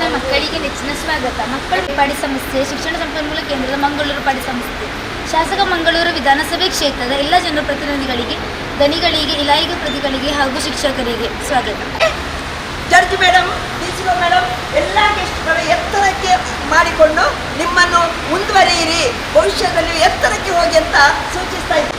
ಚಾನಲ್ಗೆ ಮಕ್ಕಳಿಗೆ ನೆಚ್ಚಿನ ಸ್ವಾಗತ. ಮಕ್ಕಳ ಪಾಡಿ ಸಂಸ್ಥೆ ಶಿಕ್ಷಣ ಸಂಪನ್ಮೂಲ ಕೇಂದ್ರದ ಮಂಗಳೂರು ಪಾಡಿ ಸಂಸ್ಥೆ ಶಾಸಕ ಮಂಗಳೂರು ವಿಧಾನಸಭೆ ಕ್ಷೇತ್ರದ ಎಲ್ಲ ಜನಪ್ರತಿನಿಧಿಗಳಿಗೆ, ದನಿಗಳಿಗೆ, ಇಲಾಖೆ ಪ್ರತಿಗಳಿಗೆ ಹಾಗೂ ಶಿಕ್ಷಕರಿಗೆ ಸ್ವಾಗತ. ಜಡ್ಜ್ ಮೇಡಮ್, ಡಿಸಿಒ ಮೇಡಮ್, ಎಲ್ಲ ಗೆಸ್ಟ್ಗಳು ಎತ್ತರಕ್ಕೆ ಮಾಡಿಕೊಂಡು ನಿಮ್ಮನ್ನು ಮುಂದುವರಿಯಿರಿ, ಭವಿಷ್ಯದಲ್ಲಿ ಎತ್ತರಕ್ಕೆ ಹೋಗಿ ಅಂತ ಸೂಚಿಸ್ತಾ ಇದ್ದೀನಿ.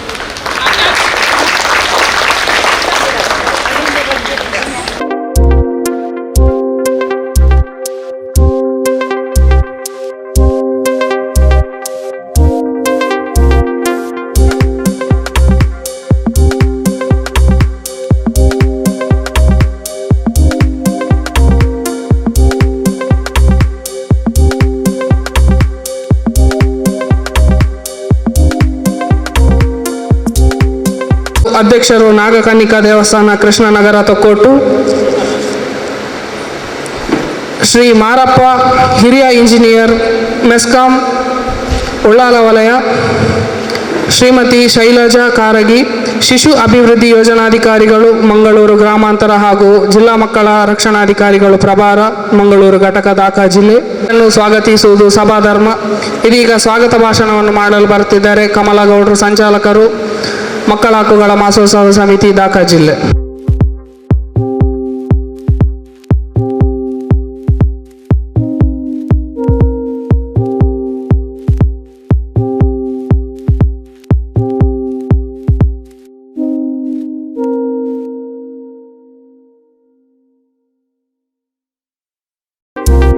ಅಧ್ಯಕ್ಷರು ನಾಗಕನ್ನಿಕಾ ದೇವಸ್ಥಾನ ಕೃಷ್ಣನಗರ ತೊಕ್ಕೋಟು, ಶ್ರೀ ಮಾರಪ್ಪ ಹಿರಿಯ ಇಂಜಿನಿಯರ್ ಮೆಸ್ಕಾಂ ಉಳ್ಳಾಲ ವಲಯ, ಶ್ರೀಮತಿ ಶೈಲಜಾ ಕಾರಗಿ ಶಿಶು ಅಭಿವೃದ್ಧಿ ಯೋಜನಾಧಿಕಾರಿಗಳು ಮಂಗಳೂರು ಗ್ರಾಮಾಂತರ ಹಾಗೂ ಜಿಲ್ಲಾ ಮಕ್ಕಳ ರಕ್ಷಣಾಧಿಕಾರಿಗಳು ಪ್ರಭಾರ ಮಂಗಳೂರು ಘಟಕ ದಾಖಾ ಜಿಲ್ಲೆಯನ್ನು ಸ್ವಾಗತಿಸುವುದು ಸಭಾಧರ್ಮ. ಇದೀಗ ಸ್ವಾಗತ ಭಾಷಣವನ್ನು ಮಾಡಲು ಬರುತ್ತಿದ್ದಾರೆ ಕಮಲಗೌಡರು, ಸಂಚಾಲಕರು, ಮಕ್ಕಳ ಹಕ್ಕುಗಳ ಮಾಸೋತ್ಸವ ಸಮಿತಿ ದಾಖಾ ಜಿಲ್ಲೆ.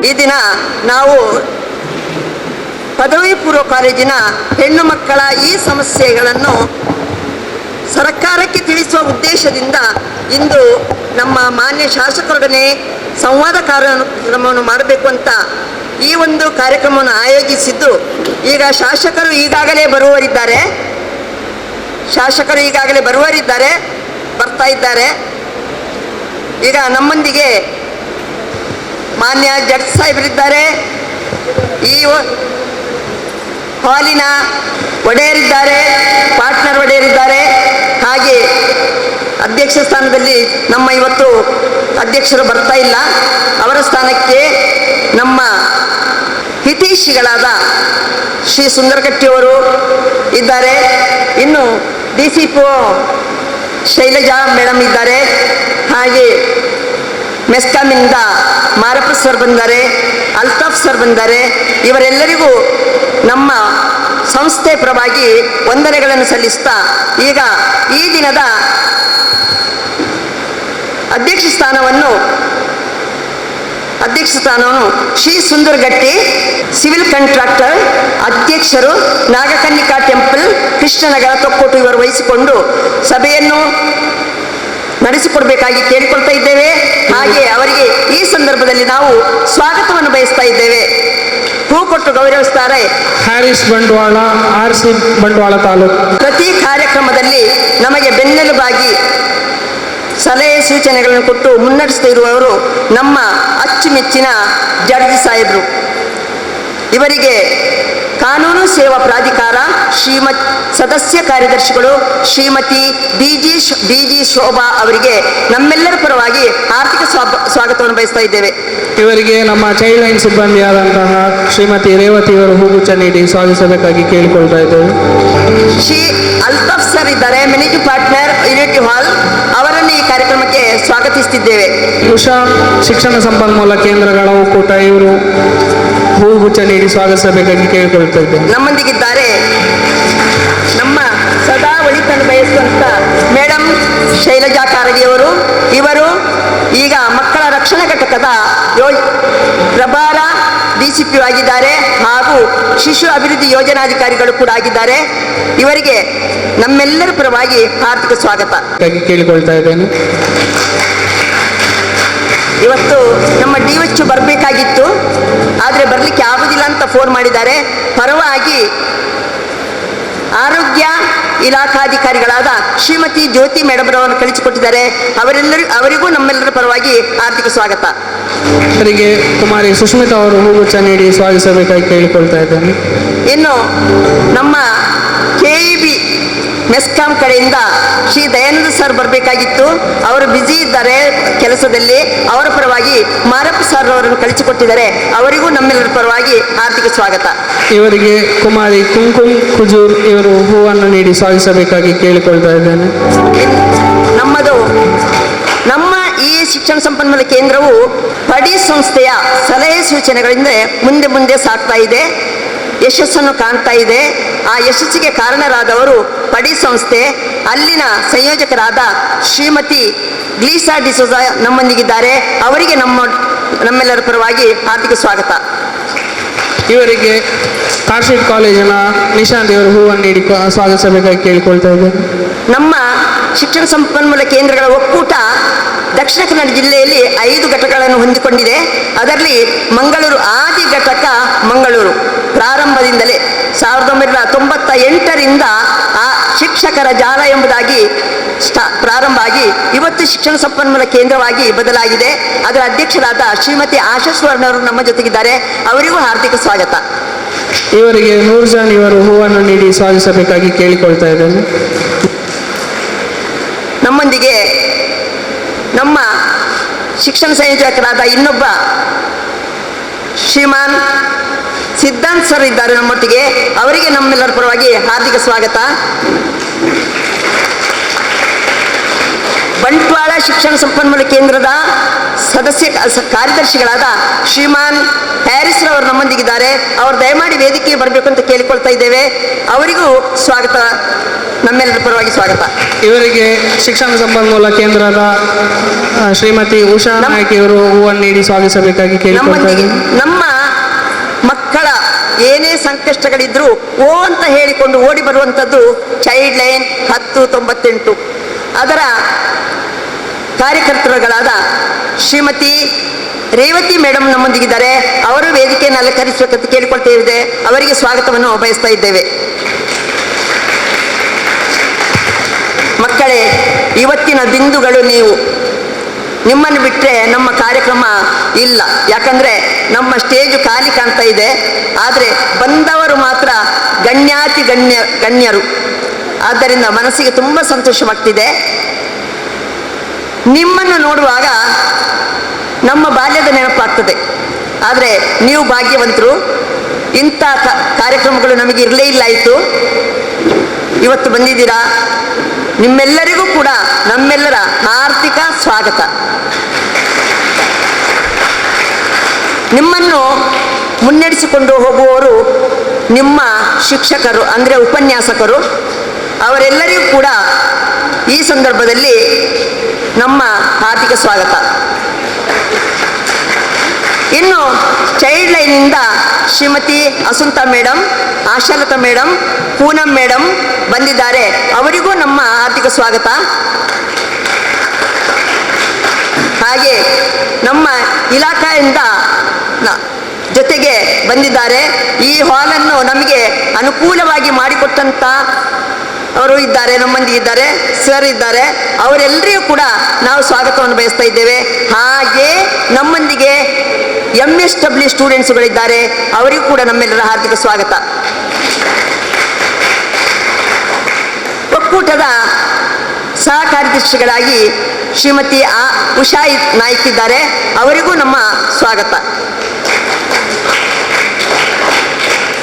ಈ ದಿನ ನಾವು ಪದವಿ ಪೂರ್ವ ಕಾಲೇಜಿನ ಹೆಣ್ಣು ಮಕ್ಕಳ ಈ ಸಮಸ್ಯೆಗಳನ್ನು ಸರ್ಕಾರಕ್ಕೆ ತಿಳಿಸುವ ಉದ್ದೇಶದಿಂದ ಇಂದು ನಮ್ಮ ಮಾನ್ಯ ಶಾಸಕರೊಡನೆ ಸಂವಾದ ಕಾರ್ಯಕ್ರಮವನ್ನು ಮಾಡಬೇಕು ಅಂತ ಈ ಒಂದು ಕಾರ್ಯಕ್ರಮವನ್ನು ಆಯೋಜಿಸಿದ್ದು. ಈಗ ಶಾಸಕರು ಈಗಾಗಲೇ ಬರ್ತಾ ಇದ್ದಾರೆ. ಈಗ ನಮ್ಮೊಂದಿಗೆ ಮಾನ್ಯ ಜಡ್ಜ್ ಸಾಹೇಬರಿದ್ದಾರೆ, ಈ ಹಾಲಿನ ಒಡೆಯರಿದ್ದಾರೆ, ಪಾರ್ಟ್ನರ್ ಒಡೆಯರಿದ್ದಾರೆ. ಹಾಗೆ ಅಧ್ಯಕ್ಷ ಸ್ಥಾನದಲ್ಲಿ ನಮ್ಮ ಇವತ್ತು ಅಧ್ಯಕ್ಷರು ಬರ್ತಾ ಇಲ್ಲ, ಅವರ ಸ್ಥಾನಕ್ಕೆ ನಮ್ಮ ಹಿತೈಷಿಗಳಾದ ಶ್ರೀ ಸುಂದರಗಟ್ಟಿಯವರು ಇದ್ದಾರೆ. ಇನ್ನು ಡಿಸಿಒ ಶೈಲಜಾ ಮೇಡಮ್ ಇದ್ದಾರೆ. ಹಾಗೆ ಮೆಸ್ಕಾಮಿಂದ ಮಾರಪ್ಪ ಸರ್ ಬಂದ್ದಾರೆ, ಅಲ್ತಾಫ್ ಸರ್ ಬಂದ್ದಾರೆ. ಇವರೆಲ್ಲರಿಗೂ ನಮ್ಮ ಸಂಸ್ಥೆ ಪರವಾಗಿ ವಂದನೆಗಳನ್ನು ಸಲ್ಲಿಸ್ತಾ ಈಗ ಈ ದಿನದ ಅಧ್ಯಕ್ಷ ಸ್ಥಾನವನ್ನು ಶ್ರೀ ಸುಂದರಗಟ್ಟಿ ಸಿವಿಲ್ ಕಾಂಟ್ರಾಕ್ಟರ್ ಅಧ್ಯಕ್ಷರು, ನಾಗಕನ್ನಿಕಾ ಟೆಂಪಲ್, ಕೃಷ್ಣನಗರ, ತೊಕ್ಕೋಟು ಇವರು ವಹಿಸಿಕೊಂಡು ಸಭೆಯನ್ನು ನಡೆಸಿಕೊಡ್ಬೇಕಾಗಿ ಕೇಳಿಕೊಳ್ತಾ ಇದ್ದೇವೆ. ಹಾಗೆ ಅವರಿಗೆ ಈ ಸಂದರ್ಭದಲ್ಲಿ ನಾವು ಸ್ವಾಗತವನ್ನು ಬಯಸ್ತಾ ಇದ್ದೇವೆ. ಹೂ ಕೊಟ್ಟು ಗೌರವಿಸ್ತಾರೆ. ಹ್ಯಾರಿಸ್ ಬಂಟ್ವಾಳ, RC ಬಂಟ್ವಾಳ ತಾಲೂಕು. ಪ್ರತಿ ಕಾರ್ಯಕ್ರಮದಲ್ಲಿ ನಮಗೆ ಬೆನ್ನೆಲುಬಾಗಿ ಸಲಹೆ ಸೂಚನೆಗಳನ್ನು ಕೊಟ್ಟು ಮುನ್ನಡೆಸ್ತಾ ಇರುವವರು ನಮ್ಮ ಅಚ್ಚುಮೆಚ್ಚಿನ ಜಡ್ಜ್ ಸಾಹೇಬರು. ಇವರಿಗೆ ಕಾನೂನು ಸೇವಾ ಪ್ರಾಧಿಕಾರ ಸದಸ್ಯ ಕಾರ್ಯದರ್ಶಿಗಳು ಶ್ರೀಮತಿ ಡಿಜಿ ಶೋಭಾ ಅವರಿಗೆ ನಮ್ಮೆಲ್ಲರ ಪರವಾಗಿ ಆರ್ಥಿಕ ಸ್ವಾಗತವನ್ನು ಬಯಸ್ತಾ ಇದ್ದೇವೆ. ಇವರಿಗೆ ನಮ್ಮ ಚೈಲ್ಡ್ ಲೈನ್ ಸಿಬ್ಬಂದಿಯಾದಂತಹ ಶ್ರೀಮತಿ ರೇವತಿ ಅವರು ಹೂಗುಚ್ಛ ನೀಡಿ ಸ್ವಾಗತಿಸಬೇಕಾಗಿ ಕೇಳಿಕೊಳ್ತಾ ಇದ್ದೇವೆ. ಶ್ರೀ ಅಲ್ತಾಫ್ ಸರ್ ಇದ್ದಾರೆ, ಮ್ಯಾನೇಜಿಂಗ್ ಪಾರ್ಟ್ನರ್, ಯೂನಿಟಿ ಹಾಲ್, ಅವರನ್ನು ಈ ಕಾರ್ಯಕ್ರಮಕ್ಕೆ ಸ್ವಾಗತಿಸುತ್ತಿದ್ದೇವೆ. ಉಷಾ ಶಿಕ್ಷಣ ಸಂಪನ್ಮೂಲ ಕೇಂದ್ರಗಳ ಒಕ್ಕೂಟ, ಇವರು ಹೂಗುಚ್ಛ ನೀಡಿ ಸ್ವಾಗತಿಸಬೇಕಾಗಿ ಕೇಳಿಕೊಳ್ತಾ ಇದ್ದೇವೆ. ನಮ್ಮೊಂದಿಗಿದ್ದಾರೆ ನಮ್ಮ ಸದಾ ಒಳಿತನ್ನು ಬಯಸುವಂತ ಮೇಡಮ್ ಶೈಲಜಾ ಕಾರಗಿಯವರು. ಇವರು ಈಗ ಮಕ್ಕಳ ರಕ್ಷಣಾ ಘಟಕದ ಪ್ರಭಾರ DCP ಆಗಿದ್ದಾರೆ ಹಾಗೂ ಶಿಶು ಅಭಿವೃದ್ಧಿ ಯೋಜನಾಧಿಕಾರಿಗಳು ಕೂಡ ಆಗಿದ್ದಾರೆ. ಇವರಿಗೆ ನಮ್ಮೆಲ್ಲರ ಪರವಾಗಿ ಹಾರ್ದಿಕ ಸ್ವಾಗತ ಕೇಳಿಕೊಳ್ತಾ ಇದ್ದೇನೆ. ಇವತ್ತು ನಮ್ಮ DH ಬರಬೇಕಾಗಿತ್ತು, ಆದರೆ ಬರಲಿಕ್ಕೆ ಆಗುವುದಿಲ್ಲ ಅಂತ ಫೋನ್ ಮಾಡಿದ್ದಾರೆ. ಪರವಾಗಿ ಆರೋಗ್ಯ ಇಲಾಖಾಧಿಕಾರಿಗಳಾದ ಶ್ರೀಮತಿ ಜ್ಯೋತಿ ಮೇಡಮ್ ಅವರನ್ನು ಕಳಿಸಿಕೊಟ್ಟಿದ್ದಾರೆ. ಅವರಿಗೂ ನಮ್ಮೆಲ್ಲರ ಪರವಾಗಿ ಆರ್ಥಿಕ ಸ್ವಾಗತ. ಅವರಿಗೆ ಕುಮಾರಿ ಸುಷ್ಮಿತಾ ಅವರು ಹೂಗುಚ್ಛ ನೀಡಿ ಸ್ವಾಗತಿಸಬೇಕಾಗಿ ಕೇಳಿಕೊಳ್ತಾ ಇದ್ದೇನೆ. ಇನ್ನು ನಮ್ಮ KEB ಮೆಸ್ಕಾಂ ಕಡೆಯಿಂದ ಶ್ರೀ ದಯಾನಂದ ಸರ್ ಬರಬೇಕಾಗಿತ್ತು. ಅವರು ಬ್ಯುಸಿ ಇದ್ದಾರೆ ಕೆಲಸದಲ್ಲಿ. ಅವರ ಪರವಾಗಿ ಮಾರಪ್ಪ ಸರ್ ಅವರನ್ನು ಕಳಿಸಿಕೊಟ್ಟಿದ್ದಾರೆ. ಅವರಿಗೂ ನಮ್ಮೆಲ್ಲರ ಪರವಾಗಿ ಹಾರ್ದಿಕ ಸ್ವಾಗತ. ಇವರಿಗೆ ಕುಮಾರಿ ಕುಂಕುಮ್ ಕುಜೂರ್ ಇವರು ಹೂವನ್ನು ನೀಡಿ ಸ್ವಾಗತಿಸಬೇಕಾಗಿ ಕೇಳಿಕೊಳ್ತಾ ಇದ್ದೇನೆ. ನಮ್ಮ ಈ ಶಿಕ್ಷಣ ಸಂಪನ್ಮೂಲ ಕೇಂದ್ರವು ಪಡಿ ಸಂಸ್ಥೆಯ ಸಲಹೆ ಸೂಚನೆಗಳಿಂದ ಮುಂದೆ ಮುಂದೆ ಸಾಗ್ತಾ ಇದೆ, ಯಶಸ್ಸನ್ನು ಕಾಣ್ತಾ ಇದೆ. ಆ ಯಶಸ್ಸಿಗೆ ಕಾರಣರಾದವರು ಪಡಿ ಸಂಸ್ಥೆ, ಅಲ್ಲಿನ ಸಂಯೋಜಕರಾದ ಶ್ರೀಮತಿ ಗ್ಲೀಸಾ ಡಿಸೋಜ ನಮ್ಮೊಂದಿಗಿದ್ದಾರೆ. ಅವರಿಗೆ ನಮ್ಮೆಲ್ಲರ ಪರವಾಗಿ ಹಾರ್ದಿಕ ಸ್ವಾಗತ. ಇವರಿಗೆ ಕಾರ್ಶಿಟ್ ಕಾಲೇಜಿನ ನಿಶಾಂತ್ ಇವರು ಹೂವನ್ನು ನೀಡಿ ಸ್ವಾಗತಿಸಬೇಕಾಗಿ ಕೇಳಿಕೊಳ್ತಾ ಇದ್ದೇನೆ. ನಮ್ಮ ಶಿಕ್ಷಣ ಸಂಪನ್ಮೂಲ ಕೇಂದ್ರಗಳ ಒಕ್ಕೂಟ ದಕ್ಷಿಣ ಕನ್ನಡ ಜಿಲ್ಲೆಯಲ್ಲಿ 5 ಘಟಕಗಳನ್ನು ಹೊಂದಿಕೊಂಡಿದೆ. ಅದರಲ್ಲಿ ಮಂಗಳೂರು ಆದಿ ಘಟಕ ಮಂಗಳೂರು ಪ್ರಾರಂಭದಿಂದಲೇ 1998ರಿಂದ ಆ ಶಿಕ್ಷಕರ ಜಾಲ ಎಂಬುದಾಗಿ ಪ್ರಾರಂಭ ಆಗಿ ಇವತ್ತು ಶಿಕ್ಷಣ ಸಂಪನ್ಮೂಲ ಕೇಂದ್ರವಾಗಿ ಬದಲಾಗಿದೆ. ಅದರ ಅಧ್ಯಕ್ಷರಾದ ಶ್ರೀಮತಿ ಆಶಾ ಸುವರ್ಣ ಅವರು ನಮ್ಮ ಜೊತೆಗಿದ್ದಾರೆ. ಅವರಿಗೂ ಹಾರ್ದಿಕ ಸ್ವಾಗತ. ಇವರಿಗೆ ನೂರ್ಜಾನ್ ಇವರು ಹೂವನ್ನು ನೀಡಿ ಸ್ವಾಗತಿಸಬೇಕಾಗಿ ಕೇಳಿಕೊಳ್ತಾ ಇದ್ದೇನೆ. ನಮ್ಮೊಂದಿಗೆ ನಮ್ಮ ಶಿಕ್ಷಣ ಸಂಯೋಜಕರಾದ ಇನ್ನೊಬ್ಬ ಶ್ರೀಮಾನ್ ಸಿದ್ಧಾಂತ್ ಸರ್ ಇದ್ದಾರೆ ನಮ್ಮೊಟ್ಟಿಗೆ. ಅವರಿಗೆ ನಮ್ಮೆಲ್ಲರ ಪರವಾಗಿ ಹಾರ್ದಿಕ ಸ್ವಾಗತ. ಬಂಟ್ವಾಳ ಶಿಕ್ಷಣ ಸಂಪನ್ಮೂಲ ಕೇಂದ್ರದ ಕಾರ್ಯದರ್ಶಿಗಳಾದ ಶ್ರೀಮಾನ್ ಹ್ಯಾರಿಸ್ ರವರು ನಮ್ಮೊಂದಿಗಿದ್ದಾರೆ. ಅವರು ದಯಮಾಡಿ ವೇದಿಕೆಗೆ ಬರಬೇಕು ಅಂತ ಕೇಳಿಕೊಳ್ತಾ ಇದ್ದೇವೆ. ಅವರಿಗೂ ಸ್ವಾಗತ, ನಮ್ಮೆಲ್ಲರ ಪರವಾಗಿ ಸ್ವಾಗತ. ಇವರಿಗೆ ಶಿಕ್ಷಣ ಸಂಪನ್ಮೂಲ ಕೇಂದ್ರದ ಶ್ರೀಮತಿ ಉಷಾ ನಾಯ್ಕ ಇವರು ಹೂವನ್ನು ನೀಡಿ ಸ್ವಾಗತಿಸಬೇಕಾಗಿ ಕೇಳಿಕೊಳ್ತಾ ಇದ್ದೇನೆ. ನಮ್ಮ ಮಕ್ಕಳ ಏನೇ ಸಂಕಷ್ಟಗಳಿದ್ರೂ ಓ ಅಂತ ಹೇಳಿಕೊಂಡು ಓಡಿ ಬರುವಂಥದ್ದು ಚೈಲ್ಡ್ ಲೈನ್ 1098 ಅದರ ಕಾರ್ಯಕರ್ತರುಗಳಾದ ಶ್ರೀಮತಿ ರೇವತಿ ಮೇಡಮ್ ನಮ್ಮೊಂದಿಗಿದ್ದಾರೆ. ಅವರು ವೇದಿಕೆಯನ್ನು ಅಲಂಕರಿಸಬೇಕಂತ ಕೇಳಿಕೊಳ್ತಾ ಇದೆ. ಅವರಿಗೆ ಸ್ವಾಗತವನ್ನು ಬಯಸ್ತಾ ಇದ್ದೇವೆ. ಮಕ್ಕಳೇ, ಇವತ್ತಿನ ಬಿಂದುಗಳು ನೀವು. ನಿಮ್ಮನ್ನು ಬಿಟ್ಟರೆ ನಮ್ಮ ಕಾರ್ಯಕ್ರಮ ಇಲ್ಲ. ಯಾಕಂದರೆ ನಮ್ಮ ಸ್ಟೇಜು ಖಾಲಿ ಕಾಣ್ತಾ ಇದೆ. ಆದರೆ ಬಂದವರು ಮಾತ್ರ ಗಣ್ಯರು. ಆದ್ದರಿಂದ ಮನಸ್ಸಿಗೆ ತುಂಬ ಸಂತೋಷವಾಗ್ತಿದೆ. ನಿಮ್ಮನ್ನು ನೋಡುವಾಗ ನಮ್ಮ ಬಾಲ್ಯದ ನೆನಪಾಗ್ತದೆ. ಆದರೆ ನೀವು ಭಾಗ್ಯವಂತರು. ಇಂಥ ಕಾರ್ಯಕ್ರಮಗಳು ನಮಗೆ ಇರಲೇ ಇಲ್ಲ ಆಯಿತು. ಇವತ್ತು ಬಂದಿದ್ದೀರಾ. ನಿಮ್ಮೆಲ್ಲರಿಗೂ ಕೂಡ ನಮ್ಮೆಲ್ಲರ ಹಾರ್ದಿಕ ಸ್ವಾಗತ. ನಿಮ್ಮನ್ನು ಮುನ್ನಡೆಸಿಕೊಂಡು ಹೋಗುವವರು ನಿಮ್ಮ ಶಿಕ್ಷಕರು, ಅಂದರೆ ಉಪನ್ಯಾಸಕರು. ಅವರೆಲ್ಲರಿಗೂ ಕೂಡ ಈ ಸಂದರ್ಭದಲ್ಲಿ ನಮ್ಮ ಹಾರ್ದಿಕ ಸ್ವಾಗತ. ಇನ್ನು ಚೈಲ್ಡ್ ಲೈನಿಂದ Shrimati Asunta madam, Ashalatha madam, Poonam madam ಬಂದಿದ್ದಾರೆ. ಅವರಿಗೂ ನಮ್ಮ ಹಾರ್ದಿಕ ಸ್ವಾಗತ. ಹಾಗೆ ನಮ್ಮ ಇಲಾಖೆಯಿಂದ ಜೊತೆಗೆ ಬಂದಿದ್ದಾರೆ. ಈ ಹಾಲನ್ನು ನಮಗೆ ಅನುಕೂಲವಾಗಿ ಮಾಡಿಕೊಟ್ಟಂತ ಅವರು ಇದ್ದಾರೆ, ನಮ್ಮೊಂದಿಗಿದ್ದಾರೆ, ಸರ್ ಇದ್ದಾರೆ. ಅವರೆಲ್ಲರಿಗೂ ಕೂಡ ನಾವು ಸ್ವಾಗತವನ್ನು ಬಯಸ್ತಾ ಇದ್ದೇವೆ. ಹಾಗೆ ನಮ್ಮೊಂದಿಗೆ MSW ಸ್ಟೂಡೆಂಟ್ಸ್ಗಳಿದ್ದಾರೆ. ಅವರಿಗೂ ಕೂಡ ನಮ್ಮೆಲ್ಲರ ಹಾರ್ದಿಕ ಸ್ವಾಗತ. ಒಕ್ಕೂಟದ ಸಹ ಕಾರ್ಯದರ್ಶಿಗಳಾಗಿ ಶ್ರೀಮತಿ ಉಷಾ ನಾಯ್ಕ ಇದ್ದಾರೆ. ಅವರಿಗೂ ನಮ್ಮ ಸ್ವಾಗತ.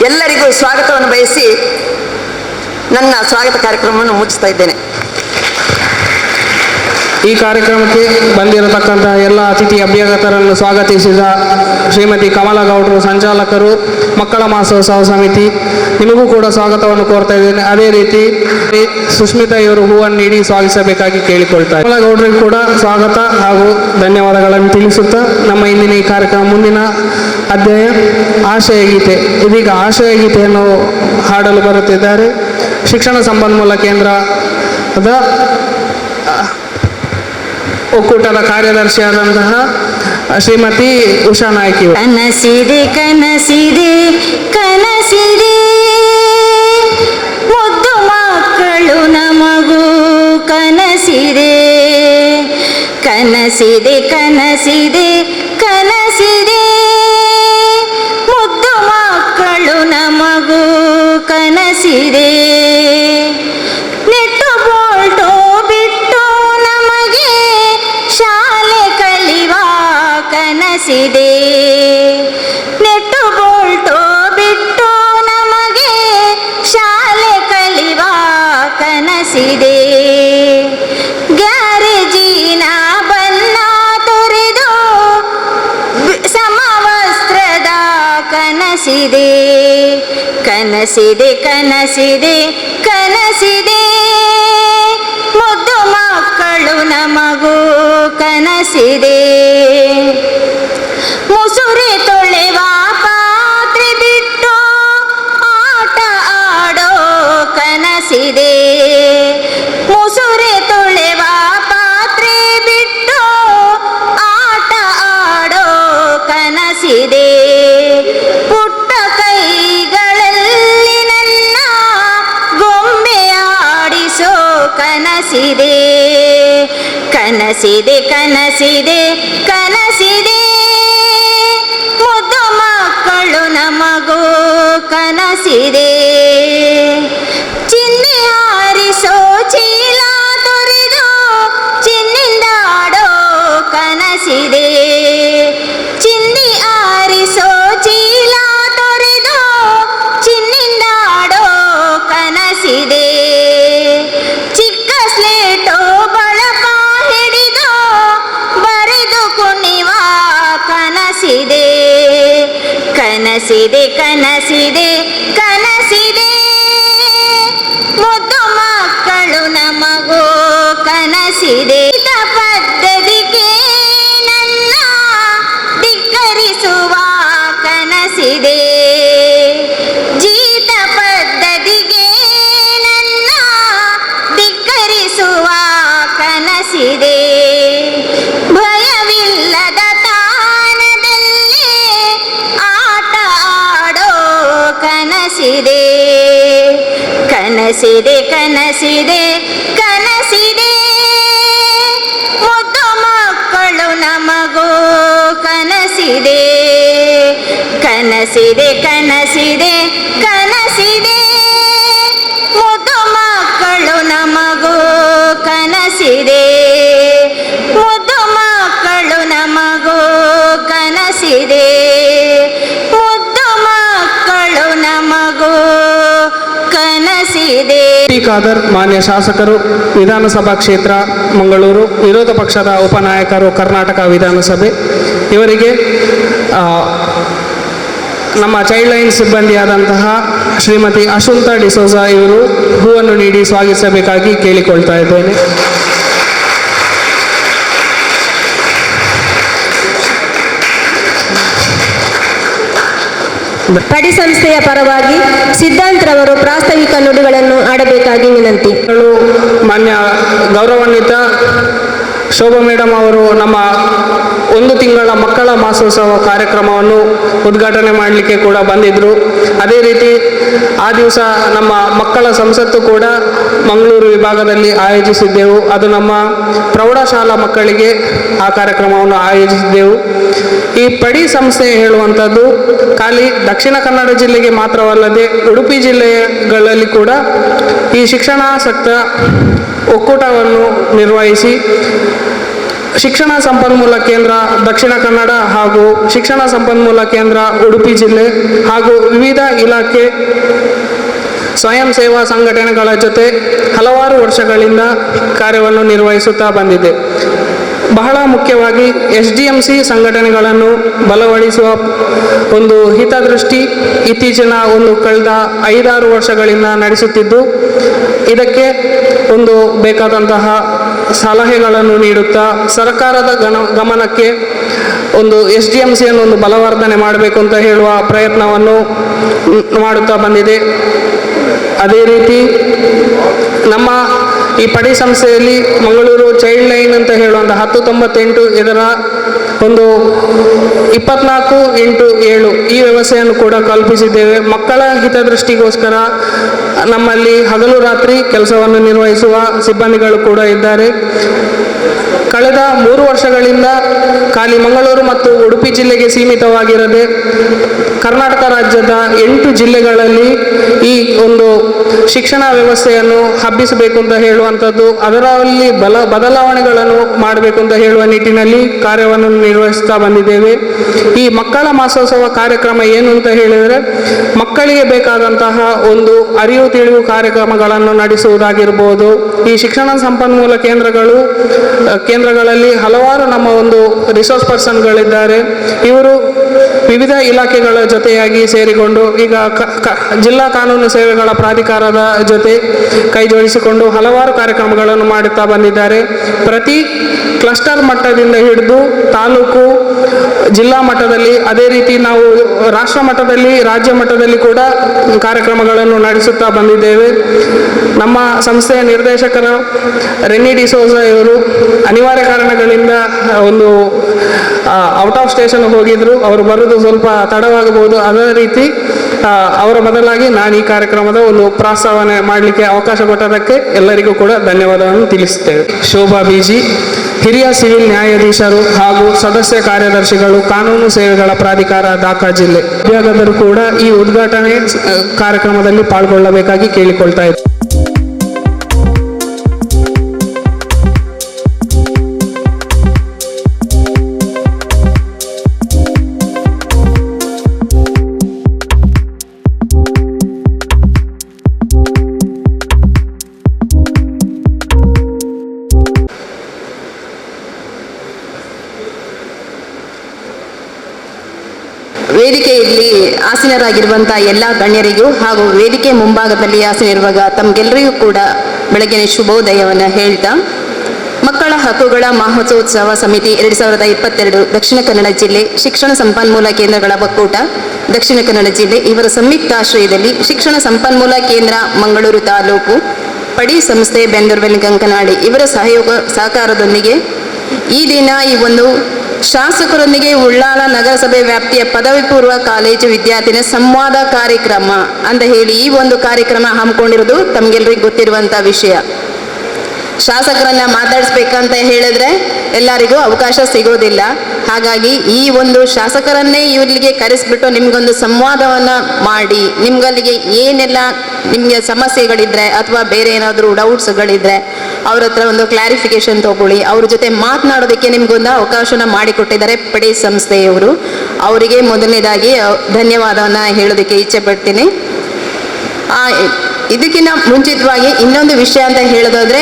ಎಲ್ಲರಿಗೂ ಸ್ವಾಗತವನ್ನು ಬಯಸಿ ನನ್ನ ಸ್ವಾಗತ ಕಾರ್ಯಕ್ರಮವನ್ನು ಮುಗಿಸ್ತಾ ಇದ್ದೇನೆ. ಈ ಕಾರ್ಯಕ್ರಮಕ್ಕೆ ಬಂದಿರತಕ್ಕಂತಹ ಎಲ್ಲ ಅತಿಥಿ ಅಭ್ಯಾಗತರನ್ನು ಸ್ವಾಗತಿಸಿದ ಶ್ರೀಮತಿ ಕಮಲಾ ಗೌಡರು, ಸಂಚಾಲಕರು, ಮಕ್ಕಳ ಮಹೋತ್ಸವ ಸಮಿತಿ, ನಿಮಗೂ ಕೂಡ ಸ್ವಾಗತವನ್ನು ಕೋರ್ತಾ ಇದ್ದೇನೆ. ಅದೇ ರೀತಿ ಸುಷ್ಮಿತಾ ಇವರು ಹೂವನ್ನು ನೀಡಿ ಸ್ವಾಗತಿಸಬೇಕಾಗಿ ಕೇಳಿಕೊಳ್ತಾರೆ. ಕಮಲಾ ಗೌಡರಿಗೂ ಕೂಡ ಸ್ವಾಗತ ಹಾಗೂ ಧನ್ಯವಾದಗಳನ್ನು ತಿಳಿಸುತ್ತಾ ನಮ್ಮ ಇಂದಿನ ಈ ಕಾರ್ಯಕ್ರಮ ಮುಂದಿನ ಅಧ್ಯಾಯ ಆಶಯ ಗೀತೆ. ಇದೀಗ ಆಶಯ ಗೀತೆಯನ್ನು ಹಾಡಲು ಬರುತ್ತಿದ್ದಾರೆ ಶಿಕ್ಷಣ ಸಂಪನ್ಮೂಲ ಕೇಂದ್ರದ ಒಕ್ಕೂಟದ ಕಾರ್ಯದರ್ಶಿಯಾದಂತಹ ಶ್ರೀಮತಿ ಉಷಾ ನಾಯ್ಕ. ಕನಸಿದೆ ಕನಸಿದೆ ಕನಸಿದೆ ಮುದ್ದು ಮಕ್ಕಳು ನಮಗೂ ಕನಸಿದೆ. ಕನಸಿದೆ ಕನಸಿದೆ ಕನಸಿದೆ ಮುದ್ದು ಮಕ್ಕಳು ನಮಗೂ ಕನಸಿದೆ. ನೆಟ್ಟು ಬೋಲ್ಟು ಬಿಟ್ಟು ನಮಗೆ ಶಾಲೆ ಕಲಿವ ಕನಸಿದೆ. ಗ್ಯಾರೇಜಿನ ಬಣ್ಣ ತೊರೆದು ಸಮವಸ್ತ್ರದ ಕನಸಿದೆ. ಕನಸಿದೆ ಕನಸಿದೆ ಕನಸಿದೆ ಮುದ್ದು ಮಕ್ಕಳು ನಮಗೂ ಕನಸಿದೆ. ಮುಸುರೆ ತೊಳೆವ ಪಾತ್ರೆ ಬಿಟ್ಟು ಆಟ ಆಡೋ ಕನಸಿದೆ. ಮುಸುರೆ ತೊಳೆವ ಪಾತ್ರೆ ಬಿಟ್ಟು ಆಟ ಆಡೋ ಕನಸಿದೆ. ಪುಟ್ಟ ಕೈಗಳಲ್ಲಿ ನನ್ನ ಗೊಂಬೆ ಆಡಿಸೋ ಕನಸಿದೆ. ಕನಸಿದೆ ಕನಸಿದೆ ಕನಸಿದೆ ಮುದ್ದು ಮಕ್ಕಳು ನಮಗೂ ಕನಸಿದೆ. ಚಿನ್ನಿ ಹಾರಿಸೋ ಚೀಲ ತೊರೆದು ಚಿನ್ನಿಂದಾಡೋ ಕನಸಿದೆ. ಚಿನ್ನಿ ಹಾರಿಸೋ ಚೀಲ ತೊರೆದು ಚಿನ್ನಿಂದಾಡೋ ಕನಸಿದೆ. ಚಿಕ್ಕ ಸ್ಲೇಟು ಬಳಪ ಹಿಡಿದು ಬರೆದು ಕುಣಿವ ಕನಸಿದೆ. ಕನಸಿದೆ ಕನಸಿದೆ ಕನಸಿದೆ ಮುದ್ದು ಮಕ್ಕಳು ನಮಗೂ ಕನಸಿದೆ. ಪದ್ಧತಿಗೆ ನನ್ನ ಧಿಕ್ಕರಿಸುವ ಕನಸಿದೆ. ಜೀತ ಪದ್ಧತಿಗೆ ನನ್ನ ಧಿಕ್ಕರಿಸುವ ಕನಸಿದೆ. ಭಯವಿಲ್ಲದ ತಾಣದಲ್ಲಿ ಆಟ ಆಡೋ ಕನಸಿದೆ. ಕನಸಿದೆ ಕನಸಿದೆ ಕನಸಿದೆ ಮುದ್ದು ಮಕ್ಕಳು ನಮಗೂ ಕನಸಿದೆ. ಕನಸಿದೆ ಕನಸಿದೆ ಕನಸಿದೆ ಮುದ್ದು ಮಕ್ಕಳು ನಮಗೂ ಕನಸಿದೆ. ಮುದ್ದು ಮಕ್ಕಳು ನಮಗೂ ಕನಸಿದೆ. ಮುದ್ದು ಮಕ್ಕಳು ನಮಗೂ ಕನಸಿದೆ. ಖಾದರ್ ಮಾನ್ಯ ಶಾಸಕರು, ವಿಧಾನಸಭಾ ಕ್ಷೇತ್ರ ಮಂಗಳೂರು, ವಿರೋಧ ಪಕ್ಷದ ಉಪನಾಯಕರು, ಕರ್ನಾಟಕ ವಿಧಾನಸಭೆ, ಇವರಿಗೆ ನಮ್ಮ ಚೈಲ್ಡ್ ಲೈನ್ ಸಿಬ್ಬಂದಿಯಾದಂತಹ ಶ್ರೀಮತಿ ಅಶುಂತಾ ಡಿಸೋಜ ಇವರು ಹೂವನ್ನು ನೀಡಿ ಸ್ವಾಗತಿಸಬೇಕಾಗಿ ಕೇಳಿಕೊಳ್ತಾ ಇದ್ದೇನೆ. ಪಡಿ ಸಂಸ್ಥೆಯ ಪರವಾಗಿ ಸಿದ್ಧಾಂತ್ರವರು ಪ್ರಾಸ್ತಾವಿಕ ನುಡಿಗಳನ್ನು ಆಡಬೇಕಾಗಿ ವಿನಂತಿ. ಮಾನ್ಯ ಗೌರವಾನ್ವಿತ ಶೋಭಾ ಮೇಡಮ್ ಅವರು ನಮ್ಮ 1 ತಿಂಗಳ ಮಕ್ಕಳ ಮಾಸೋತ್ಸವ ಕಾರ್ಯಕ್ರಮವನ್ನು ಉದ್ಘಾಟನೆ ಮಾಡಲಿಕ್ಕೆ ಕೂಡ ಬಂದಿದ್ದರು. ಅದೇ ರೀತಿ ಆ ದಿವಸ ನಮ್ಮ ಮಕ್ಕಳ ಸಂಸತ್ತು ಕೂಡ ಮಂಗಳೂರು ವಿಭಾಗದಲ್ಲಿ ಆಯೋಜಿಸಿದ್ದೆವು. ಅದು ನಮ್ಮ ಪ್ರೌಢಶಾಲಾ ಮಕ್ಕಳಿಗೆ ಆ ಕಾರ್ಯಕ್ರಮವನ್ನು ಆಯೋಜಿಸಿದ್ದೆವು. ಈ ಪಡಿ ಸಂಸ್ಥೆ ಹೇಳುವಂಥದ್ದು ಖಾಲಿ ದಕ್ಷಿಣ ಕನ್ನಡ ಜಿಲ್ಲೆಗೆ ಮಾತ್ರವಲ್ಲದೆ ಉಡುಪಿ ಜಿಲ್ಲೆಗಳಲ್ಲಿ ಕೂಡ ಈ ಶಿಕ್ಷಣಾಸಕ್ತ ಒಕ್ಕೂಟವನ್ನು ನಿರ್ವಹಿಸಿ ಶಿಕ್ಷಣ ಸಂಪನ್ಮೂಲ ಕೇಂದ್ರ ದಕ್ಷಿಣ ಕನ್ನಡ ಹಾಗೂ ಶಿಕ್ಷಣ ಸಂಪನ್ಮೂಲ ಕೇಂದ್ರ ಉಡುಪಿ ಜಿಲ್ಲೆ ಹಾಗೂ ವಿವಿಧ ಇಲಾಖೆ ಸ್ವಯಂ ಸೇವಾ ಸಂಘಟನೆಗಳ ಜೊತೆ ಹಲವಾರು ವರ್ಷಗಳಿಂದ ಕಾರ್ಯವನ್ನು ನಿರ್ವಹಿಸುತ್ತಾ ಬಂದಿದೆ. ಬಹಳ ಮುಖ್ಯವಾಗಿ SDMC ಸಂಘಟನೆಗಳನ್ನು ಬಲಪಡಿಸುವ ಒಂದು ಹಿತದೃಷ್ಟಿ ಇತ್ತೀಚಿನ ಕಳೆದ 5-6 ವರ್ಷಗಳಿಂದ ನಡೆಸುತ್ತಿದ್ದು, ಇದಕ್ಕೆ ಬೇಕಾದಂತಹ ಸಲಹೆಗಳನ್ನು ನೀಡುತ್ತಾ ಸರ್ಕಾರದ ಗಮನಕ್ಕೆ SDMCಯನ್ನು ಬಲವರ್ಧನೆ ಮಾಡಬೇಕು ಅಂತ ಹೇಳುವ ಪ್ರಯತ್ನವನ್ನು ಮಾಡುತ್ತಾ ಬಂದಿದೆ. ಅದೇ ರೀತಿ ನಮ್ಮ ಈ ಪಡಿ ಸಂಸ್ಥೆಯಲ್ಲಿ ಮಂಗಳೂರು ಚೈಲ್ಡ್ ಲೈನ್ ಅಂತ ಹೇಳುವಂಥ 1098 ಇದರ 24x7 ಈ ವ್ಯವಸ್ಥೆಯನ್ನು ಕೂಡ ಕಲ್ಪಿಸಿದ್ದೇವೆ. ಮಕ್ಕಳ ಹಿತದೃಷ್ಟಿಗೋಸ್ಕರ ನಮ್ಮಲ್ಲಿ ಹಗಲು ರಾತ್ರಿ ಕೆಲಸವನ್ನು ನಿರ್ವಹಿಸುವ ಸಿಬ್ಬಂದಿಗಳು ಕೂಡ ಇದ್ದಾರೆ. ಕಳೆದ 3 ವರ್ಷಗಳಿಂದ ಖಾಲಿ ಮಂಗಳೂರು ಮತ್ತು ಉಡುಪಿ ಜಿಲ್ಲೆಗೆ ಸೀಮಿತವಾಗಿರದೆ ಕರ್ನಾಟಕ ರಾಜ್ಯದ 8 ಜಿಲ್ಲೆಗಳಲ್ಲಿ ಈ ಒಂದು ಶಿಕ್ಷಣ ವ್ಯವಸ್ಥೆಯನ್ನು ಹಬ್ಬಿಸಬೇಕು ಅಂತ ಹೇಳುವಂಥದ್ದು, ಅದರಲ್ಲಿ ಬದಲಾವಣೆಗಳನ್ನು ಮಾಡಬೇಕು ಅಂತ ಹೇಳುವ ನಿಟ್ಟಿನಲ್ಲಿ ಕಾರ್ಯವನ್ನು ನಿರ್ವಹಿಸ್ತಾ ಬಂದಿದ್ದೇವೆ. ಈ ಮಕ್ಕಳ ಮಾಸೋತ್ಸವ ಕಾರ್ಯಕ್ರಮ ಏನು ಅಂತ ಹೇಳಿದರೆ, ಮಕ್ಕಳಿಗೆ ಬೇಕಾದಂತಹ ಒಂದು ಅರಿವು ತಿಳಿವು ಕಾರ್ಯಕ್ರಮಗಳನ್ನು ನಡೆಸುವುದಾಗಿರ್ಬೋದು. ಈ ಶಿಕ್ಷಣ ಸಂಪನ್ಮೂಲ ಕೇಂದ್ರಗಳಲ್ಲಿ ಹಲವಾರು ನಮ್ಮ ಒಂದು ರಿಸೋರ್ಸ್ ಪರ್ಸನ್ಗಳಿದ್ದಾರೆ. ಇವರು ವಿವಿಧ ಇಲಾಖೆಗಳ ಜೊತೆಯಾಗಿ ಸೇರಿಕೊಂಡು ಈಗ ಜಿಲ್ಲಾ ಕಾನೂನು ಸೇವೆಗಳ ಪ್ರಾಧಿಕಾರದ ಜೊತೆ ಕೈ ಜೋಡಿಸಿಕೊಂಡು ಹಲವಾರು ಕಾರ್ಯಕ್ರಮಗಳನ್ನು ಮಾಡುತ್ತಾ ಬಂದಿದ್ದಾರೆ. ಪ್ರತಿ ಕ್ಲಸ್ಟರ್ ಮಟ್ಟದಿಂದ ಹಿಡಿದು ತಾಲೂಕು, ಜಿಲ್ಲಾ ಮಟ್ಟದಲ್ಲಿ, ಅದೇ ರೀತಿ ನಾವು ರಾಷ್ಟ್ರ ಮಟ್ಟದಲ್ಲಿ, ರಾಜ್ಯ ಮಟ್ಟದಲ್ಲಿ ಕೂಡ ಕಾರ್ಯಕ್ರಮಗಳನ್ನು ನಡೆಸುತ್ತಾ ಬಂದಿದ್ದೇವೆ. ನಮ್ಮ ಸಂಸ್ಥೆಯ ನಿರ್ದೇಶಕರು ರೆನ್ನಿ ಡಿಸೋಜ ಇವರು ಅನಿವಾರ್ಯ ಕಾರಣಗಳಿಂದ ಒಂದು ಔಟ್ ಆಫ್ ಸ್ಟೇಷನ್ ಹೋಗಿದ್ರು. ಅವರು ಬರೋದು ಸ್ವಲ್ಪ ತಡವಾಗಬಹುದು. ಅದೇ ರೀತಿ ಅವರ ಬದಲಾಗಿ ನಾನು ಈ ಕಾರ್ಯಕ್ರಮದ ಒಂದು ಪ್ರಸ್ತಾವನೆ ಮಾಡಲಿಕ್ಕೆ ಅವಕಾಶ ಕೊಟ್ಟದಕ್ಕೆ ಎಲ್ಲರಿಗೂ ಕೂಡ ಧನ್ಯವಾದವನ್ನು ತಿಳಿಸುತ್ತೇವೆ. ಶೋಭಾ ಬಿಜಿ, ಹಿರಿಯ ಸಿವಿಲ್ ನ್ಯಾಯಾಧೀಶರು ಹಾಗೂ ಸದಸ್ಯ ಕಾರ್ಯದರ್ಶಿಗಳು, ಕಾನೂನು ಸೇವೆಗಳ ಪ್ರಾಧಿಕಾರ, ಢಾಕಾ ಜಿಲ್ಲೆ ವಿಭಾಗದರು ಕೂಡ ಈ ಉದ್ಘಾಟನೆ ಕಾರ್ಯಕ್ರಮದಲ್ಲಿ ಪಾಲ್ಗೊಳ್ಳಬೇಕಾಗಿ ಕೇಳಿಕೊಳ್ತಾ ಇದ್ದಾರೆ. ವೇದಿಕೆಯಲ್ಲಿ ಆಸೀನರಾಗಿರುವಂತಹ ಎಲ್ಲ ಗಣ್ಯರಿಗೂ ಹಾಗೂ ವೇದಿಕೆ ಮುಂಭಾಗದಲ್ಲಿ ಆಸೀನರಿರುವಾಗ ತಮಗೆಲ್ಲರಿಗೂ ಕೂಡ ಬೆಳಗಿನ ಶುಭೋದಯವನ್ನು ಹೇಳ್ತಾ, ಮಕ್ಕಳ ಹಕ್ಕುಗಳ ಮಹೋತ್ಸವ ಸಮಿತಿ 2022 ದಕ್ಷಿಣ ಕನ್ನಡ ಜಿಲ್ಲೆ ಶಿಕ್ಷಣ ಸಂಪನ್ಮೂಲ ಕೇಂದ್ರಗಳ ಒಕ್ಕೂಟ ದಕ್ಷಿಣ ಕನ್ನಡ ಜಿಲ್ಲೆ ಇವರ ಸಂಯುಕ್ತಾಶ್ರಯದಲ್ಲಿ ಶಿಕ್ಷಣ ಸಂಪನ್ಮೂಲ ಕೇಂದ್ರ ಮಂಗಳೂರು ತಾಲೂಕು, ಪಡಿ ಸಂಸ್ಥೆ ಬೆಂದೂರ್ವೆಲ್ ಕಂಕನಾಡಿ ಇವರ ಸಹಕಾರದೊಂದಿಗೆ ಈ ದಿನ ಈ ಒಂದು ಶಾಸಕರೊಂದಿಗೆ ಉಳ್ಳಾಲ ನಗರಸಭೆ ವ್ಯಾಪ್ತಿಯ ಪದವಿ ಪೂರ್ವ ಕಾಲೇಜು ವಿದ್ಯಾರ್ಥಿನ ಸಂವಾದ ಕಾರ್ಯಕ್ರಮ ಅಂತ ಹೇಳಿ ಈ ಒಂದು ಕಾರ್ಯಕ್ರಮ ಹಮ್ಮಿಕೊಂಡಿರೋದು ತಮಗೆಲ್ಲರಿಗೂ ಗೊತ್ತಿರುವಂಥ ವಿಷಯ. ಶಾಸಕರನ್ನ ಮಾತಾಡಿಸ್ಬೇಕಂತ ಹೇಳಿದ್ರೆ ಎಲ್ಲರಿಗೂ ಅವಕಾಶ ಸಿಗೋದಿಲ್ಲ. ಹಾಗಾಗಿ ಈ ಒಂದು ಶಾಸಕರನ್ನೇ ಇಲ್ಲಿಗೆ ಕರೆಸಿಬಿಟ್ಟು ನಿಮ್ಗೊಂದು ಸಂವಾದವನ್ನು ಮಾಡಿ, ನಿಮ್ಗಲ್ಲಿಗೆ ಏನೆಲ್ಲ ನಿಮಗೆ ಸಮಸ್ಯೆಗಳಿದ್ರೆ ಅಥವಾ ಬೇರೆ ಏನಾದರೂ ಡೌಟ್ಸ್ಗಳಿದ್ರೆ ಅವ್ರ ಹತ್ರ ಒಂದು ಕ್ಲಾರಿಫಿಕೇಶನ್ ತಗೊಳ್ಳಿ, ಅವ್ರ ಜೊತೆ ಮಾತನಾಡೋದಕ್ಕೆ ನಿಮ್ಗೊಂದು ಅವಕಾಶನ ಮಾಡಿಕೊಟ್ಟಿದ್ದಾರೆ ಪಡಿ ಸಂಸ್ಥೆಯವರು. ಅವರಿಗೆ ಮೊದಲನೇದಾಗಿ ಧನ್ಯವಾದವನ್ನು ಹೇಳೋದಕ್ಕೆ ಇಚ್ಛೆ ಪಡ್ತೀನಿ. ಇದಕ್ಕಿಂತ ಮುಂಚಿತವಾಗಿ ಇನ್ನೊಂದು ವಿಷಯ ಅಂತ ಹೇಳೋದಾದ್ರೆ,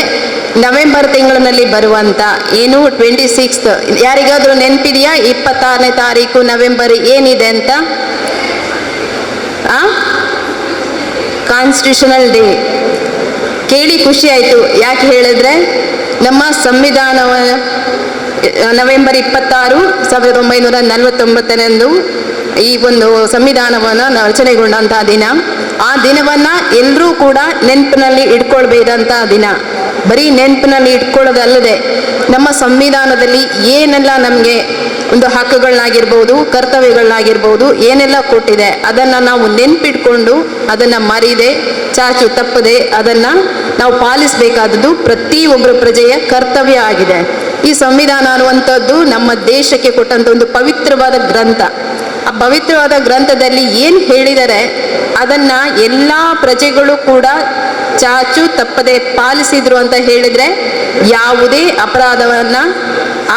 ನವೆಂಬರ್ ತಿಂಗಳಿನಲ್ಲಿ ಬರುವಂತ ಏನು 26th, ಯಾರಿಗಾದ್ರೂ ನೆನಪಿದೆಯಾ? 26ನೇ ತಾರೀಕು ನವೆಂಬರ್ ಏನಿದೆ ಅಂತ? Constitutional day. ಕೇಳಿ ಖುಷಿ ಆಯಿತು. ಯಾಕೆ ಹೇಳಿದ್ರೆ ನಮ್ಮ ಸಂವಿಧಾನವ ನವೆಂಬರ್ 26, 1949 ಈ ಒಂದು ಸಂವಿಧಾನವನ್ನು ರಚನೆಗೊಂಡಂತಹ ದಿನ. ಆ ದಿನವನ್ನು ಎಲ್ಲರೂ ಕೂಡ ನೆನಪಿನಲ್ಲಿ ಇಟ್ಕೊಳ್ಬೇಕಂತಹ ದಿನ. ಬರೀ ನೆನಪಿನಲ್ಲಿ ಇಟ್ಕೊಳ್ಳೋದಲ್ಲದೆ ನಮ್ಮ ಸಂವಿಧಾನದಲ್ಲಿ ಏನೆಲ್ಲ ನಮಗೆ ಒಂದು ಹಕ್ಕುಗಳನ್ನಾಗಿರ್ಬೋದು, ಕರ್ತವ್ಯಗಳನ್ನಾಗಿರ್ಬೋದು ಏನೆಲ್ಲ ಕೊಟ್ಟಿದೆ ಅದನ್ನು ನಾವು ನೆನಪಿಟ್ಕೊಂಡು ಅದನ್ನು ಮರೀದೆ, ಚಾಚು ತಪ್ಪದೆ ಅದನ್ನು ನಾವು ಪಾಲಿಸಬೇಕಾದದ್ದು ಪ್ರತಿಯೊಬ್ಬರ ಪ್ರಜೆಯ ಕರ್ತವ್ಯ ಆಗಿದೆ. ಈ ಸಂವಿಧಾನ ಅನ್ನುವಂಥದ್ದು ನಮ್ಮ ದೇಶಕ್ಕೆ ಕೊಟ್ಟಂಥ ಒಂದು ಪವಿತ್ರವಾದ ಗ್ರಂಥ. ಆ ಪವಿತ್ರವಾದ ಗ್ರಂಥದಲ್ಲಿ ಏನು ಹೇಳಿದರೆ ಅದನ್ನು ಎಲ್ಲ ಪ್ರಜೆಗಳು ಕೂಡ ಚಾಚು ತಪ್ಪದೆ ಪಾಲಿಸಿದ್ರು ಅಂತ ಹೇಳಿದರೆ ಯಾವುದೇ ಅಪರಾಧವನ್ನು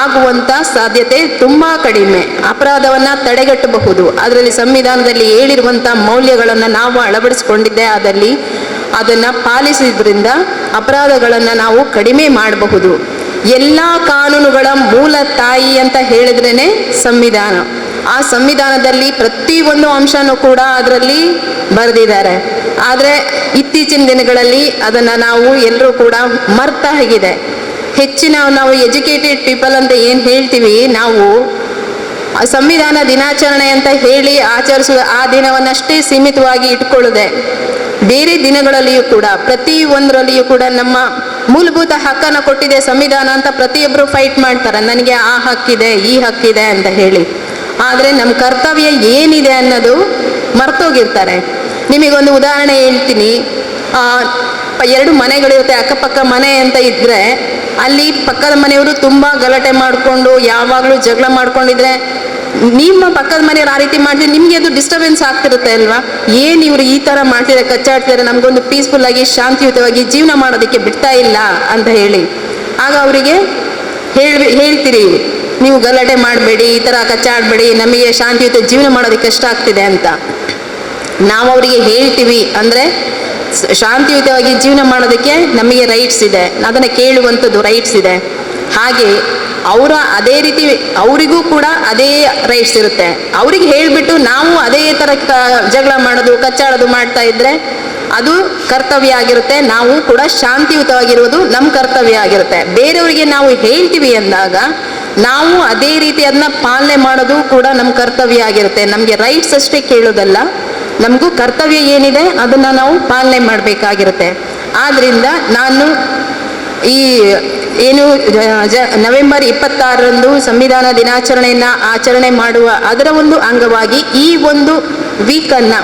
ಆಗುವಂಥ ಸಾಧ್ಯತೆ ತುಂಬ ಕಡಿಮೆ. ಅಪರಾಧವನ್ನು ತಡೆಗಟ್ಟಬಹುದು. ಅದರಲ್ಲಿ ಸಂವಿಧಾನದಲ್ಲಿ ಹೇಳಿರುವಂಥ ಮೌಲ್ಯಗಳನ್ನು ನಾವು ಅಳವಡಿಸಿಕೊಂಡಿದ್ದೆ ಆದಲ್ಲಿ ಅದನ್ನು ಪಾಲಿಸಿದ್ರಿಂದ ಅಪರಾಧಗಳನ್ನು ನಾವು ಕಡಿಮೆ ಮಾಡಬಹುದು. ಎಲ್ಲ ಕಾನೂನುಗಳ ಮೂಲ ತಾಯಿ ಅಂತ ಹೇಳಿದ್ರೇ ಸಂವಿಧಾನ. ಆ ಸಂವಿಧಾನದಲ್ಲಿ ಪ್ರತಿಯೊಂದು ಅಂಶನೂ ಕೂಡ ಅದರಲ್ಲಿ ಬರೆದಿದ್ದಾರೆ. ಆದರೆ ಇತ್ತೀಚಿನ ದಿನಗಳಲ್ಲಿ ಅದನ್ನು ನಾವು ಎಲ್ಲರೂ ಕೂಡ ಮರ್ತಾ ಹೋಗಿದೆ. ಹೆಚ್ಚಿನ ನಾವು ಎಜುಕೇಟೆಡ್ ಪೀಪಲ್ ಅಂತ ಏನು ಹೇಳ್ತೀವಿ, ನಾವು ಸಂವಿಧಾನ ದಿನಾಚರಣೆ ಅಂತ ಹೇಳಿ ಆಚರಿಸುವ ಆ ದಿನವನ್ನಷ್ಟೇ ಸೀಮಿತವಾಗಿ ಇಟ್ಕೊಳ್ಳದೆ ಬೇರೆ ದಿನಗಳಲ್ಲಿಯೂ ಕೂಡ ಪ್ರತಿಯೊಂದರಲ್ಲಿಯೂ ಕೂಡ ನಮ್ಮ ಮೂಲಭೂತ ಹಕ್ಕನ್ನು ಕೊಟ್ಟಿದೆ ಸಂವಿಧಾನ ಅಂತ ಪ್ರತಿಯೊಬ್ಬರು ಫೈಟ್ ಮಾಡ್ತಾರೆ, ನನಗೆ ಆ ಹಕ್ಕಿದೆ ಈ ಹಕ್ಕಿದೆ ಅಂತ ಹೇಳಿ. ಆದರೆ ನಮ್ಮ ಕರ್ತವ್ಯ ಏನಿದೆ ಅನ್ನೋದು ಮರ್ತೋಗಿರ್ತಾರೆ. ನಿಮಗೊಂದು ಉದಾಹರಣೆ ಹೇಳ್ತೀನಿ. 2 ಮನೆಗಳಿರುತ್ತೆ, ಅಕ್ಕಪಕ್ಕ ಮನೆ ಅಂತ ಇದ್ದರೆ ಅಲ್ಲಿ ಪಕ್ಕದ ಮನೆಯವರು ತುಂಬ ಗಲಾಟೆ ಮಾಡಿಕೊಂಡು ಯಾವಾಗಲೂ ಜಗಳ ಮಾಡ್ಕೊಂಡಿದ್ರೆ ನಿಮ್ಮ ಪಕ್ಕದ ಮನೆಯವ್ರು ಆ ರೀತಿ ಮಾಡಿದ್ರೆ ನಿಮಗೆ ಅದು ಡಿಸ್ಟರ್ಬೆನ್ಸ್ ಆಗ್ತಿರುತ್ತೆ ಅಲ್ವಾ? ಏನು ಇವರು ಈ ಥರ ಮಾಡ್ತಿದ್ದಾರೆ, ಕಚ್ಚಾಡ್ತಿದ್ದಾರೆ, ನಮಗೊಂದು ಪೀಸ್ಫುಲ್ ಆಗಿ ಶಾಂತಿಯುತವಾಗಿ ಜೀವನ ಮಾಡೋದಕ್ಕೆ ಬಿಡ್ತಾ ಇಲ್ಲ ಅಂತ ಹೇಳಿ ಆಗ ಅವರಿಗೆ ಹೇಳ್ತೀರಿ, ನೀವು ಗಲಾಟೆ ಮಾಡಬೇಡಿ, ಈ ಥರ ಕಚ್ಚಾಡಬೇಡಿ, ನಮಗೆ ಶಾಂತಿಯುತ ಜೀವನ ಮಾಡೋದಕ್ಕೆ ಕಷ್ಟ ಆಗ್ತಿದೆ ಅಂತ ನಾವು ಅವರಿಗೆ ಹೇಳ್ತೀವಿ. ಅಂದರೆ ಶಾಂತಿಯುತವಾಗಿ ಜೀವನ ಮಾಡೋದಕ್ಕೆ ನಮಗೆ ರೈಟ್ಸ್ ಇದೆ, ಅದನ್ನು ಕೇಳುವಂಥದ್ದು ರೈಟ್ಸ್ ಇದೆ. ಹಾಗೆ ಅದೇ ರೀತಿ ಅವರಿಗೂ ಕೂಡ ಅದೇ ರೈಟ್ಸ್ ಇರುತ್ತೆ. ಅವ್ರಿಗೆ ಹೇಳಿಬಿಟ್ಟು ನಾವು ಅದೇ ಥರ ಜಗಳ ಮಾಡೋದು ಕಚ್ಚಾಡೋದು ಮಾಡ್ತಾ ಇದ್ದರೆ ಅದು ಕರ್ತವ್ಯ ಆಗಿರುತ್ತೆ. ನಾವು ಕೂಡ ಶಾಂತಿಯುತವಾಗಿರುವುದು ನಮ್ಮ ಕರ್ತವ್ಯ ಆಗಿರುತ್ತೆ. ಬೇರೆಯವರಿಗೆ ನಾವು ಹೇಳ್ತೀವಿ ಅಂದಾಗ ನಾವು ಅದೇ ರೀತಿ ಅದನ್ನ ಪಾಲನೆ ಮಾಡೋದು ಕೂಡ ನಮ್ಮ ಕರ್ತವ್ಯ ಆಗಿರುತ್ತೆ. ನಮಗೆ ರೈಟ್ಸ್ ಅಷ್ಟೇ ಕೇಳೋದಲ್ಲ, ನಮಗೂ ಕರ್ತವ್ಯ ಏನಿದೆ ಅದನ್ನು ನಾವು ಪಾಲನೆ ಮಾಡಬೇಕಾಗಿರುತ್ತೆ. ಆದ್ದರಿಂದ ನಾನು ಈ ಏನು ನವೆಂಬರ್ 26ರಂದು ಸಂವಿಧಾನ ದಿನಾಚರಣೆಯನ್ನು ಆಚರಣೆ ಮಾಡುವ ಅದರ ಒಂದು ಅಂಗವಾಗಿ ಈ ಒಂದು ವೀಕನ್ನು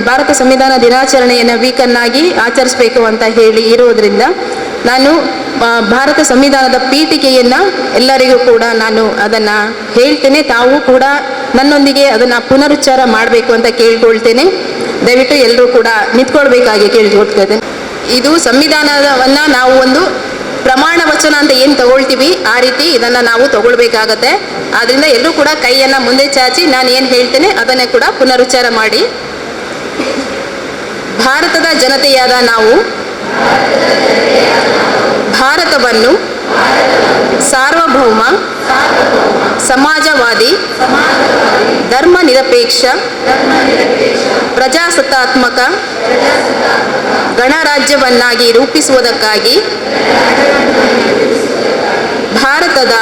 ಭಾರತ ಸಂವಿಧಾನ ದಿನಾಚರಣೆಯನ್ನು ವೀಕನ್ನಾಗಿ ಆಚರಿಸಬೇಕು ಅಂತ ಹೇಳಿ ಇರೋದ್ರಿಂದ ನಾನು ಭಾರತ ಸಂವಿಧಾನದ ಪೀಠಿಕೆಯನ್ನು ಎಲ್ಲರಿಗೂ ಕೂಡ ನಾನು ಅದನ್ನು ಹೇಳ್ತೇನೆ. ತಾವು ಕೂಡ ನನ್ನೊಂದಿಗೆ ಅದನ್ನು ಪುನರುಚ್ಚಾರ ಮಾಡಬೇಕು ಅಂತ ಕೇಳ್ಕೊಳ್ತೇನೆ. ದಯವಿಟ್ಟು ಎಲ್ಲರೂ ಕೂಡ ನಿಂತ್ಕೊಳ್ಬೇಕಾಗಿ ಕೇಳ್ಕೊಳ್ತೇನೆ. ಇದು ಸಂವಿಧಾನವನ್ನು ನಾವು ಒಂದು ಪ್ರಮಾಣ ವಚನ ಅಂತ ಏನು ತಗೊಳ್ತೀವಿ ಆ ರೀತಿ ಇದನ್ನು ನಾವು ತಗೊಳ್ಬೇಕಾಗತ್ತೆ. ಆದ್ದರಿಂದ ಎಲ್ಲರೂ ಕೂಡ ಕೈಯನ್ನು ಮುಂದೆ ಚಾಚಿ ನಾನು ಏನು ಹೇಳ್ತೇನೆ ಅದನ್ನೇ ಕೂಡ ಪುನರುಚ್ಚಾರ ಮಾಡಿ. ಭಾರತದ ಜನತೆಯಾದ ನಾವು ಭಾರತವನ್ನು ಸಾರ್ವಭೌಮ ಸಮಾಜವಾದಿ ಧರ್ಮ ನಿರಪೇಕ್ಷ ಪ್ರಜಾಸತ್ತಾತ್ಮಕ ಗಣರಾಜ್ಯವನ್ನಾಗಿ ರೂಪಿಸುವುದಕ್ಕಾಗಿ ಭಾರತದ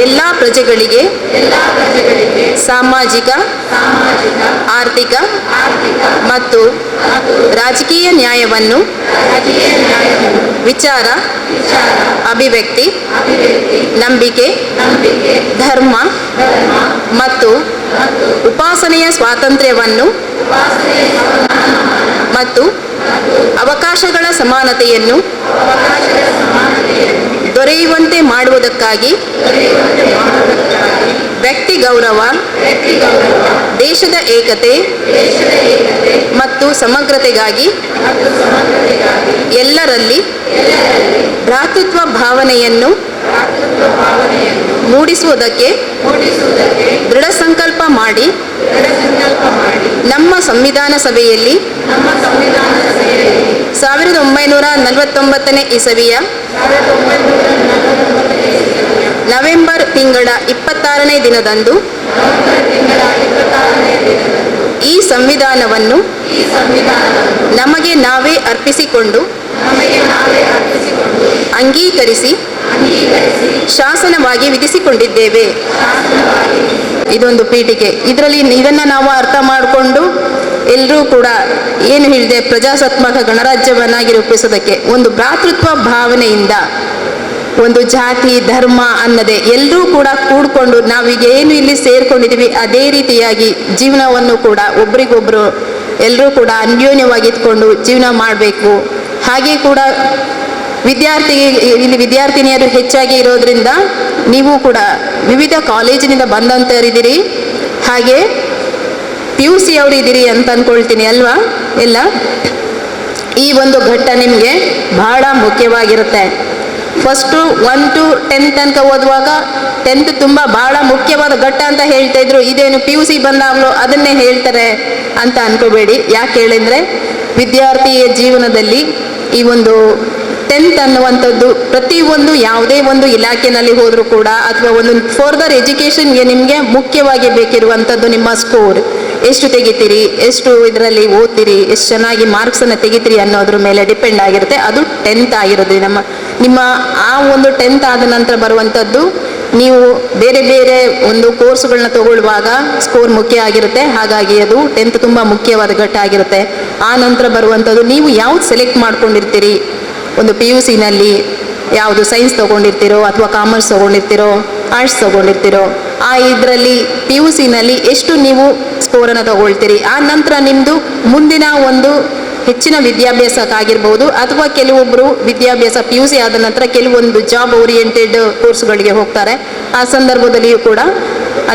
ಎಲ್ಲ ಪ್ರಜೆಗಳಿಗೆ ಸಾಮಾಜಿಕ ಆರ್ಥಿಕ ಮತ್ತು ರಾಜಕೀಯ ನ್ಯಾಯವನ್ನು ವಿಚಾರ ಅಭಿವ್ಯಕ್ತಿ ನಂಬಿಕೆ ಧರ್ಮ ಮತ್ತು ಉಪಾಸನೆಯ ಸ್ವಾತಂತ್ರ್ಯವನ್ನು ಮತ್ತು ಅವಕಾಶಗಳ ಸಮಾನತೆಯನ್ನು ದೊರೆಯುವಂತೆ ಮಾಡುವುದಕ್ಕಾಗಿ ವ್ಯಕ್ತಿ ಗೌರವ ದೇಶದ ಏಕತೆ ಮತ್ತು ಸಮಗ್ರತೆಗಾಗಿ ಎಲ್ಲರಲ್ಲಿ ಭ್ರಾತೃತ್ವ ಭಾವನೆಯನ್ನು ಮೂಡಿಸುವುದಕ್ಕೆ ದೃಢ ಸಂಕಲ್ಪ ಮಾಡಿ ನಮ್ಮ ಸಂವಿಧಾನ ಸಭೆಯಲ್ಲಿ 1949ನೇ ಇಸವಿಯ ನವೆಂಬರ್ ತಿಂಗಳ 26ನೇ ದಿನದಂದು ಈ ಸಂವಿಧಾನವನ್ನು ನಮಗೆ ನಾವೇ ಅರ್ಪಿಸಿಕೊಂಡು ಅಂಗೀಕರಿಸಿ ಶಾಸನವಾಗಿ ವಿಧಿಸಿಕೊಂಡಿದ್ದೇವೆ. ಇದೊಂದು ಪೀಠಿಕೆ. ಇದನ್ನು ನಾವು ಅರ್ಥ ಮಾಡಿಕೊಂಡು ಎಲ್ಲರೂ ಕೂಡ ಏನು ಹೇಳಿದೆ, ಪ್ರಜಾಸತ್ತಾತ್ಮಕ ಗಣರಾಜ್ಯವನ್ನಾಗಿ ರೂಪಿಸೋದಕ್ಕೆ ಒಂದು ಭ್ರಾತೃತ್ವ ಭಾವನೆಯಿಂದ ಒಂದು ಜಾತಿ ಧರ್ಮ ಅನ್ನದೆ ಎಲ್ಲರೂ ಕೂಡ ಕೂಡ್ಕೊಂಡು ನಾವೀಗ ಏನು ಇಲ್ಲಿ ಸೇರ್ಕೊಂಡಿದ್ದೀವಿ ಅದೇ ರೀತಿಯಾಗಿ ಜೀವನವನ್ನು ಕೂಡ ಒಬ್ರಿಗೊಬ್ರು ಎಲ್ಲರೂ ಕೂಡ ಅನ್ಯೋನ್ಯವಾಗಿ ಇದ್ಕೊಂಡು ಜೀವನ ಮಾಡಬೇಕು. ಹಾಗೆ ಕೂಡ ಇಲ್ಲಿ ವಿದ್ಯಾರ್ಥಿನಿಯರು ಹೆಚ್ಚಾಗಿ ಇರೋದ್ರಿಂದ ನೀವು ಕೂಡ ವಿವಿಧ ಕಾಲೇಜಿನಿಂದ ಬಂದಂಥವರಿದ್ದೀರಿ, ಹಾಗೆ PUC ಅವರು ಇದ್ದೀರಿ ಅಂತ ಅಂದ್ಕೊಳ್ತೀನಿ ಅಲ್ವಾ? ಎಲ್ಲ ಈ ಒಂದು ಘಟ್ಟ ನಿಮಗೆ ಬಹಳ ಮುಖ್ಯವಾಗಿರುತ್ತೆ. ಫಸ್ಟು 1 to 10 ತನಕ ಓದುವಾಗ 10th ತುಂಬ ಬಹಳ ಮುಖ್ಯವಾದ ಘಟ್ಟ ಅಂತ ಹೇಳ್ತಾ ಇದ್ರು. ಇದೇನು PUC ಬಂದಾಗಲೂ ಅದನ್ನೇ ಹೇಳ್ತಾರೆ ಅಂತ ಅನ್ಕೋಬೇಡಿ. ಯಾಕೆ ಹೇಳಿದ್ರೆ ವಿದ್ಯಾರ್ಥಿಯ ಜೀವನದಲ್ಲಿ ಈ ಒಂದು 10th ಅನ್ನುವಂಥದ್ದು ಪ್ರತಿಯೊಂದು ಯಾವುದೇ ಒಂದು ಇಲಾಖೆಯಲ್ಲಿ ಹೋದರೂ ಕೂಡ ಅಥವಾ ಒಂದು ಫರ್ದರ್ ಎಜುಕೇಷನ್ಗೆ ನಿಮಗೆ ಮುಖ್ಯವಾಗಿ ಬೇಕಿರುವಂಥದ್ದು ನಿಮ್ಮ ಸ್ಕೋರ್ ಎಷ್ಟು ತೆಗಿತೀರಿ, ಎಷ್ಟು ಇದರಲ್ಲಿ ಓದ್ತೀರಿ, ಎಷ್ಟು ಚೆನ್ನಾಗಿ ಮಾರ್ಕ್ಸನ್ನು ತೆಗಿತೀರಿ ಅನ್ನೋದ್ರ ಮೇಲೆ ಡಿಪೆಂಡ್ ಆಗಿರುತ್ತೆ. ಅದು 10th ಆಗಿರೋದು. ನಿಮ್ಮ ಆ ಒಂದು 10th ಆದ ನಂತರ ಬರುವಂಥದ್ದು ನೀವು ಬೇರೆ ಬೇರೆ ಒಂದು ಕೋರ್ಸ್ಗಳನ್ನ ತಗೊಳ್ಳುವಾಗ ಸ್ಕೋರ್ ಮುಖ್ಯ ಆಗಿರುತ್ತೆ. ಹಾಗಾಗಿ ಅದು 10th ತುಂಬ ಮುಖ್ಯವಾದ ಘಟ್ಟ ಆಗಿರುತ್ತೆ. ಆ ನಂತರ ಬರುವಂಥದ್ದು ನೀವು ಯಾವ್ದು ಸೆಲೆಕ್ಟ್ ಮಾಡ್ಕೊಂಡಿರ್ತೀರಿ, ಒಂದು PUCನಲ್ಲಿ ಯಾವುದು ಸೈನ್ಸ್ ತೊಗೊಂಡಿರ್ತೀರೋ ಅಥವಾ ಕಾಮರ್ಸ್ ತೊಗೊಂಡಿರ್ತೀರೋ ಆರ್ಟ್ಸ್ ತೊಗೊಂಡಿರ್ತೀರೋ ಆ ಇದರಲ್ಲಿ PUCನಲ್ಲಿ ಎಷ್ಟು ನೀವು ಸ್ಕೋರನ್ನು ತಗೊಳ್ತೀರಿ. ಆ ನಂತರ ನಿಮ್ಮದು ಮುಂದಿನ ಒಂದು ಹೆಚ್ಚಿನ ವಿದ್ಯಾಭ್ಯಾಸಕ್ಕಾಗಿರ್ಬೋದು, ಅಥವಾ ಕೆಲವೊಬ್ಬರು ವಿದ್ಯಾಭ್ಯಾಸ PUC ಆದ ನಂತರ ಕೆಲವೊಂದು ಜಾಬ್ ಓರಿಯೆಂಟೆಡ್ ಕೋರ್ಸ್ಗಳಿಗೆ ಹೋಗ್ತಾರೆ. ಆ ಸಂದರ್ಭದಲ್ಲಿಯೂ ಕೂಡ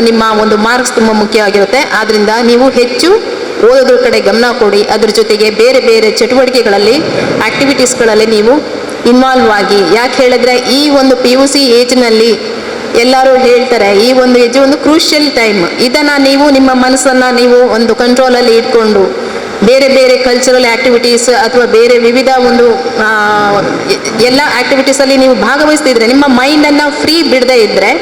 ನಿಮ್ಮ ಒಂದು ಮಾರ್ಕ್ಸ್ ತುಂಬ ಮುಖ್ಯವಾಗಿರುತ್ತೆ. ಆದ್ದರಿಂದ ನೀವು ಹೆಚ್ಚು ಓದೋದ್ರ ಕಡೆ ಗಮನ ಕೊಡಿ. ಅದ್ರ ಜೊತೆಗೆ ಬೇರೆ ಬೇರೆ ಚಟುವಟಿಕೆಗಳಲ್ಲಿ, ಆಕ್ಟಿವಿಟೀಸ್ಗಳಲ್ಲಿ ನೀವು ಇನ್ವಾಲ್ವ್ ಆಗಿ. ಯಾಕೆ ಹೇಳಿದ್ರೆ ಈ ಒಂದು PUC ಏಜ್ನಲ್ಲಿ ಎಲ್ಲರೂ ಹೇಳ್ತಾರೆ, ಈ ಒಂದು ಏಜ್ ಒಂದು ಕ್ರೂಷಿಯಲ್ ಟೈಮ್. ಇದನ್ನು ನೀವು ನಿಮ್ಮ ಮನಸ್ಸನ್ನು ನೀವು ಒಂದು ಕಂಟ್ರೋಲಲ್ಲಿ ಇಟ್ಕೊಂಡು ಬೇರೆ ಬೇರೆ ಕಲ್ಚರಲ್ ಆ್ಯಕ್ಟಿವಿಟೀಸ್ ಅಥವಾ ಬೇರೆ ವಿವಿಧ ಒಂದು ಎಲ್ಲ ಆ್ಯಕ್ಟಿವಿಟೀಸಲ್ಲಿ ನೀವು ಭಾಗವಹಿಸ್ತಿದ್ರೆ, ನಿಮ್ಮ ಮೈಂಡನ್ನು ಫ್ರೀ ಬಿಡದೇ ಇದ್ದರೆ,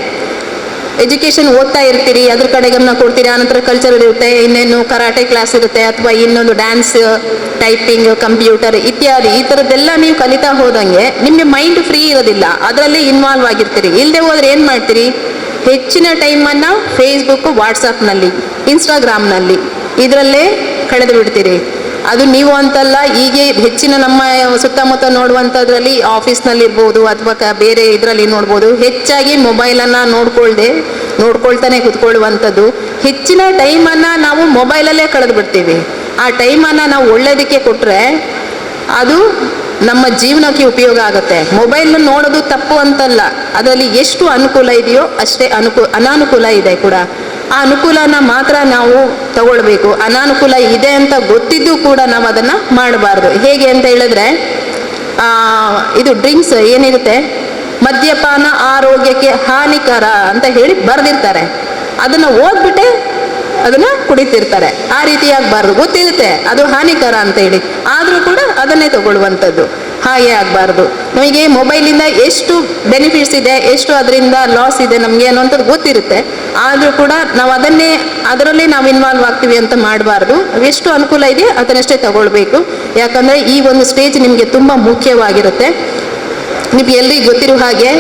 ಎಜುಕೇಷನ್ ಓದ್ತಾ ಇರ್ತೀರಿ, ಅದ್ರ ಕಡೆ ಗಮನ ಕೊಡ್ತೀರಿ, ಆನಂತರ ಕಲ್ಚರಲ್ ಇರುತ್ತೆ, ಇನ್ನೇನು ಕರಾಟೆ ಕ್ಲಾಸ್ ಇರುತ್ತೆ, ಅಥವಾ ಇನ್ನೊಂದು ಡ್ಯಾನ್ಸ್, ಟೈಪಿಂಗ್, ಕಂಪ್ಯೂಟರ್ ಇತ್ಯಾದಿ ಈ ಥರದ್ದೆಲ್ಲ ನೀವು ಕಲಿತಾ ಹೋದಂಗೆ ನಿಮಗೆ ಮೈಂಡ್ ಫ್ರೀ ಇರೋದಿಲ್ಲ, ಅದರಲ್ಲಿ ಇನ್ವಾಲ್ವ್ ಆಗಿರ್ತೀರಿ. ಇಲ್ಲದೆ ಹೋದ್ರೆ ಏನು ಮಾಡ್ತೀರಿ, ಹೆಚ್ಚಿನ ಟೈಮನ್ನು ಫೇಸ್ಬುಕ್, ವಾಟ್ಸಪ್ನಲ್ಲಿ, ಇನ್ಸ್ಟಾಗ್ರಾಮ್ನಲ್ಲಿ ಇದರಲ್ಲೇ ಕಳೆದು ಬಿಡ್ತೀರಿ. ಅದು ನೀವು ಅಂತಲ್ಲ, ಹೀಗೆ ಹೆಚ್ಚಿನ ನಮ್ಮ ಸುತ್ತಮುತ್ತ ನೋಡುವಂಥದ್ರಲ್ಲಿ ಆಫೀಸ್ನಲ್ಲಿರ್ಬೋದು ಅಥವಾ ಬೇರೆ ಇದರಲ್ಲಿ ನೋಡ್ಬೋದು, ಹೆಚ್ಚಾಗಿ ಮೊಬೈಲನ್ನು ನೋಡ್ಕೊಳ್ತಾನೆ ಕೂತ್ಕೊಳ್ಳುವಂಥದ್ದು. ಹೆಚ್ಚಿನ ಟೈಮನ್ನು ನಾವು ಮೊಬೈಲಲ್ಲೇ ಕಳೆದು ಬಿಡ್ತೀವಿ. ಆ ಟೈಮನ್ನು ನಾವು ಒಳ್ಳೆಯದಕ್ಕೆ ಕೊಟ್ಟರೆ ಅದು ನಮ್ಮ ಜೀವನಕ್ಕೆ ಉಪಯೋಗ ಆಗುತ್ತೆ. ಮೊಬೈಲ್ ನೋಡೋದು ತಪ್ಪು ಅಂತಲ್ಲ, ಅದರಲ್ಲಿ ಎಷ್ಟು ಅನುಕೂಲ ಇದೆಯೋ ಅಷ್ಟೇ ಅನಾನುಕೂಲ ಇದೆ ಕೂಡ. ಆ ಅನುಕೂಲನ ಮಾತ್ರ ನಾವು ತಗೊಳ್ಬೇಕು. ಅನಾನುಕೂಲ ಇದೆ ಅಂತ ಗೊತ್ತಿದ್ದು ಕೂಡ ನಾವು ಅದನ್ನು ಮಾಡಬಾರ್ದು. ಹೇಗೆ ಅಂತ ಹೇಳಿದ್ರೆ, ಇದು ಡ್ರಿಂಕ್ಸ್ ಏನಿರುತ್ತೆ, ಮದ್ಯಪಾನ ಆರೋಗ್ಯಕ್ಕೆ ಹಾನಿಕರ ಅಂತ ಹೇಳಿ ಬರೆದಿರ್ತಾರೆ. ಅದನ್ನು ಓದ್ಬಿಟ್ಟೆ ಅದನ್ನು ಕುಡಿತಿರ್ತಾರೆ. ಆ ರೀತಿ ಆಗಬಾರ್ದು. ಗೊತ್ತಿರುತ್ತೆ ಅದು ಹಾನಿಕರ ಅಂತ ಹೇಳಿ, ಆದರೂ ಕೂಡ ಅದನ್ನೇ ತಗೊಳ್ಳುವಂಥದ್ದು. ಹಾಗೆ ಆಗಬಾರ್ದು. ನಮಗೆ ಮೊಬೈಲಿಂದ ಎಷ್ಟು ಬೆನಿಫಿಟ್ಸ್ ಇದೆ, ಎಷ್ಟು ಅದರಿಂದ ಲಾಸ್ ಇದೆ ನಮಗೆ ಅನ್ನೋಂಥದ್ದು ಗೊತ್ತಿರುತ್ತೆ. ಆದರೂ ಕೂಡ ನಾವು ಅದರಲ್ಲೇ ನಾವು ಇನ್ವಾಲ್ವ್ ಆಗ್ತೀವಿ ಅಂತ ಮಾಡಬಾರ್ದು. ಎಷ್ಟು ಅನುಕೂಲ ಇದೆ ಅದನ್ನಷ್ಟೇ ತಗೊಳ್ಬೇಕು. ಯಾಕಂದರೆ ಈ ಒಂದು ಸ್ಟೇಜ್ ನಿಮಗೆ ತುಂಬ ಮುಖ್ಯವಾಗಿರುತ್ತೆ. ನಿಮಗೆ ಎಲ್ರಿಗೂ ಗೊತ್ತಿರೋ ಹಾಗೆ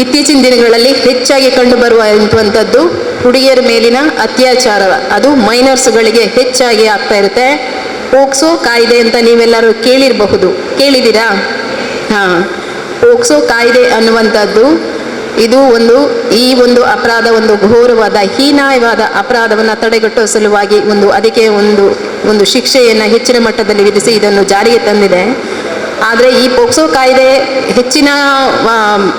ಇತ್ತೀಚಿನ ದಿನಗಳಲ್ಲಿ ಹೆಚ್ಚಾಗಿ ಕಂಡುಬರುವಂಥದ್ದು ಹುಡುಗಿಯರ ಮೇಲಿನ ಅತ್ಯಾಚಾರ. ಅದು ಮೈನರ್ಸ್ಗಳಿಗೆ ಹೆಚ್ಚಾಗಿ ಆಗ್ತಾ ಇರುತ್ತೆ. ಪೋಕ್ಸೋ ಕಾಯ್ದೆ ಅಂತ ನೀವೆಲ್ಲರೂ ಕೇಳಿದ್ದೀರಾ? ಹಾಂ, ಪೋಕ್ಸೋ ಕಾಯ್ದೆ ಅನ್ನುವಂಥದ್ದು ಇದು ಈ ಒಂದು ಅಪರಾಧ ಒಂದು ಘೋರವಾದ ಹೀನಾಯವಾದ ಅಪರಾಧವನ್ನು ತಡೆಗಟ್ಟುವ ಸಲುವಾಗಿ ಅದಕ್ಕೆ ಒಂದು ಶಿಕ್ಷೆಯನ್ನು ಹೆಚ್ಚಿನ ಮಟ್ಟದಲ್ಲಿ ವಿಧಿಸಿ ಇದನ್ನು ಜಾರಿಗೆ ತಂದಿದೆ. ಆದರೆ ಈ ಪೋಕ್ಸೋ ಕಾಯ್ದೆ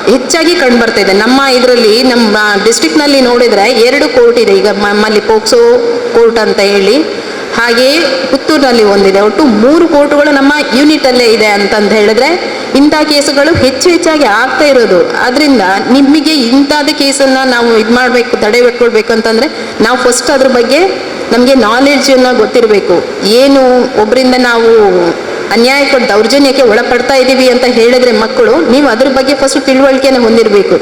ಹೆಚ್ಚಾಗಿ ಕಂಡುಬರ್ತಾ ಇದೆ. ನಮ್ಮ ಡಿಸ್ಟ್ರಿಕ್ಟ್ನಲ್ಲಿ ನೋಡಿದರೆ 2 ಕೋರ್ಟ್ ಇದೆ ಈಗ ನಮ್ಮಲ್ಲಿ, ಪೋಕ್ಸೋ ಕೋರ್ಟ್ ಅಂತ ಹೇಳಿ. ಹಾಗೆಯೇ ಪುತ್ತೂರಿನಲ್ಲಿ ಒಂದಿದೆ. ಒಟ್ಟು 3 ಕೋರ್ಟ್ಗಳು ನಮ್ಮ ಯೂನಿಟಲ್ಲೇ ಇದೆ ಅಂತಂದು ಹೇಳಿದ್ರೆ ಇಂಥ ಕೇಸುಗಳು ಹೆಚ್ಚಾಗಿ ಆಗ್ತಾ ಇರೋದು. ಅದರಿಂದ ನಿಮಗೆ ಇಂಥದ್ದು ಕೇಸನ್ನು ನಾವು ತಡೆಗಟ್ಕೊಳ್ಬೇಕು ಅಂತಂದರೆ ನಾವು ಫಸ್ಟ್ ಅದ್ರ ಬಗ್ಗೆ ನಮಗೆ ನಾಲೆಡ್ಜನ್ನು ಗೊತ್ತಿರಬೇಕು. ಏನು ಒಬ್ಬರಿಂದ ನಾವು ಅನ್ಯಾಯಕ್ಕೆ ದೌರ್ಜನ್ಯಕ್ಕೆ ಒಳಪಡ್ತಾ ಇದ್ದೀವಿ ಅಂತ ಹೇಳಿದ್ರೆ ಮಕ್ಕಳು, ನೀವು ಅದ್ರ ಬಗ್ಗೆ ಫಸ್ಟ್ ತಿಳುವಳಿಕೆಯನ್ನು ಹೊಂದಿರಬೇಕು.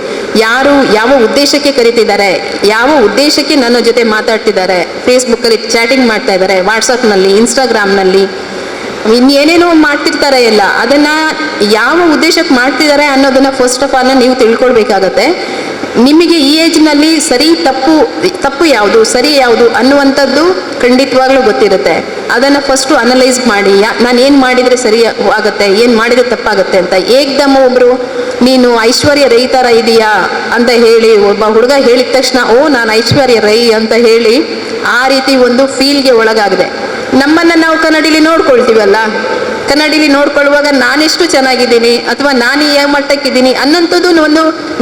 ಯಾರು ಯಾವ ಉದ್ದೇಶಕ್ಕೆ ಕರೀತಿದ್ದಾರೆ, ಯಾವ ಉದ್ದೇಶಕ್ಕೆ ನನ್ನ ಜೊತೆ ಮಾತಾಡ್ತಿದ್ದಾರೆ, ಫೇಸ್ಬುಕ್ಕಲ್ಲಿ ಚಾಟಿಂಗ್ ಮಾಡ್ತಾ ಇದ್ದಾರೆ, ವಾಟ್ಸಪ್ನಲ್ಲಿ, ಇನ್ಸ್ಟಾಗ್ರಾಮ್ನಲ್ಲಿ ಇನ್ನೇನೇನೋ ಮಾಡ್ತಿರ್ತಾರೆ ಎಲ್ಲ, ಅದನ್ನು ಯಾವ ಉದ್ದೇಶಕ್ಕೆ ಮಾಡ್ತಿದ್ದಾರೆ ಅನ್ನೋದನ್ನು ಫಸ್ಟ್ ಆಫ್ ಆಲ್ ನೀವು ತಿಳ್ಕೊಳ್ಬೇಕಾಗತ್ತೆ. ನಿಮಗೆ ಈ ಏಜ್ನಲ್ಲಿ ತಪ್ಪು ಯಾವುದು, ಸರಿ ಯಾವುದು ಅನ್ನುವಂಥದ್ದು ಖಂಡಿತವಾಗ್ಲೂ ಗೊತ್ತಿರುತ್ತೆ. ಅದನ್ನು ಫಸ್ಟು ಅನಲೈಸ್ ಮಾಡಿ, ನಾನು ಏನು ಮಾಡಿದರೆ ಸರಿ ಆಗುತ್ತೆ, ಏನು ಮಾಡಿದರೆ ತಪ್ಪಾಗುತ್ತೆ ಅಂತ. ಏಕ್ದಮ್ ಒಬ್ಬರು ನೀನು ಐಶ್ವರ್ಯ ರೈ ಥರ ಇದೆಯಾ ಅಂತ ಹೇಳಿ ಒಬ್ಬ ಹುಡುಗ ಹೇಳಿದ ತಕ್ಷಣ ನಾನು ಐಶ್ವರ್ಯ ರೈ ಅಂತ ಹೇಳಿ ಆ ರೀತಿ ಒಂದು ಫೀಲ್ಗೆ ಒಳಗಾಗಿದೆ. ನಮ್ಮನ್ನು ನಾವು ಕನ್ನಡಿಲಿ ನೋಡ್ಕೊಳ್ತೀವಲ್ಲ, ಕನ್ನಡಿಲಿ ನೋಡ್ಕೊಳ್ಳುವಾಗ ನಾನೆಷ್ಟು ಚೆನ್ನಾಗಿದ್ದೀನಿ ಅಥವಾ ನಾನು ಯಾವ ಮಟ್ಟಕ್ಕಿದ್ದೀನಿ ಅನ್ನೋಂಥದ್ದು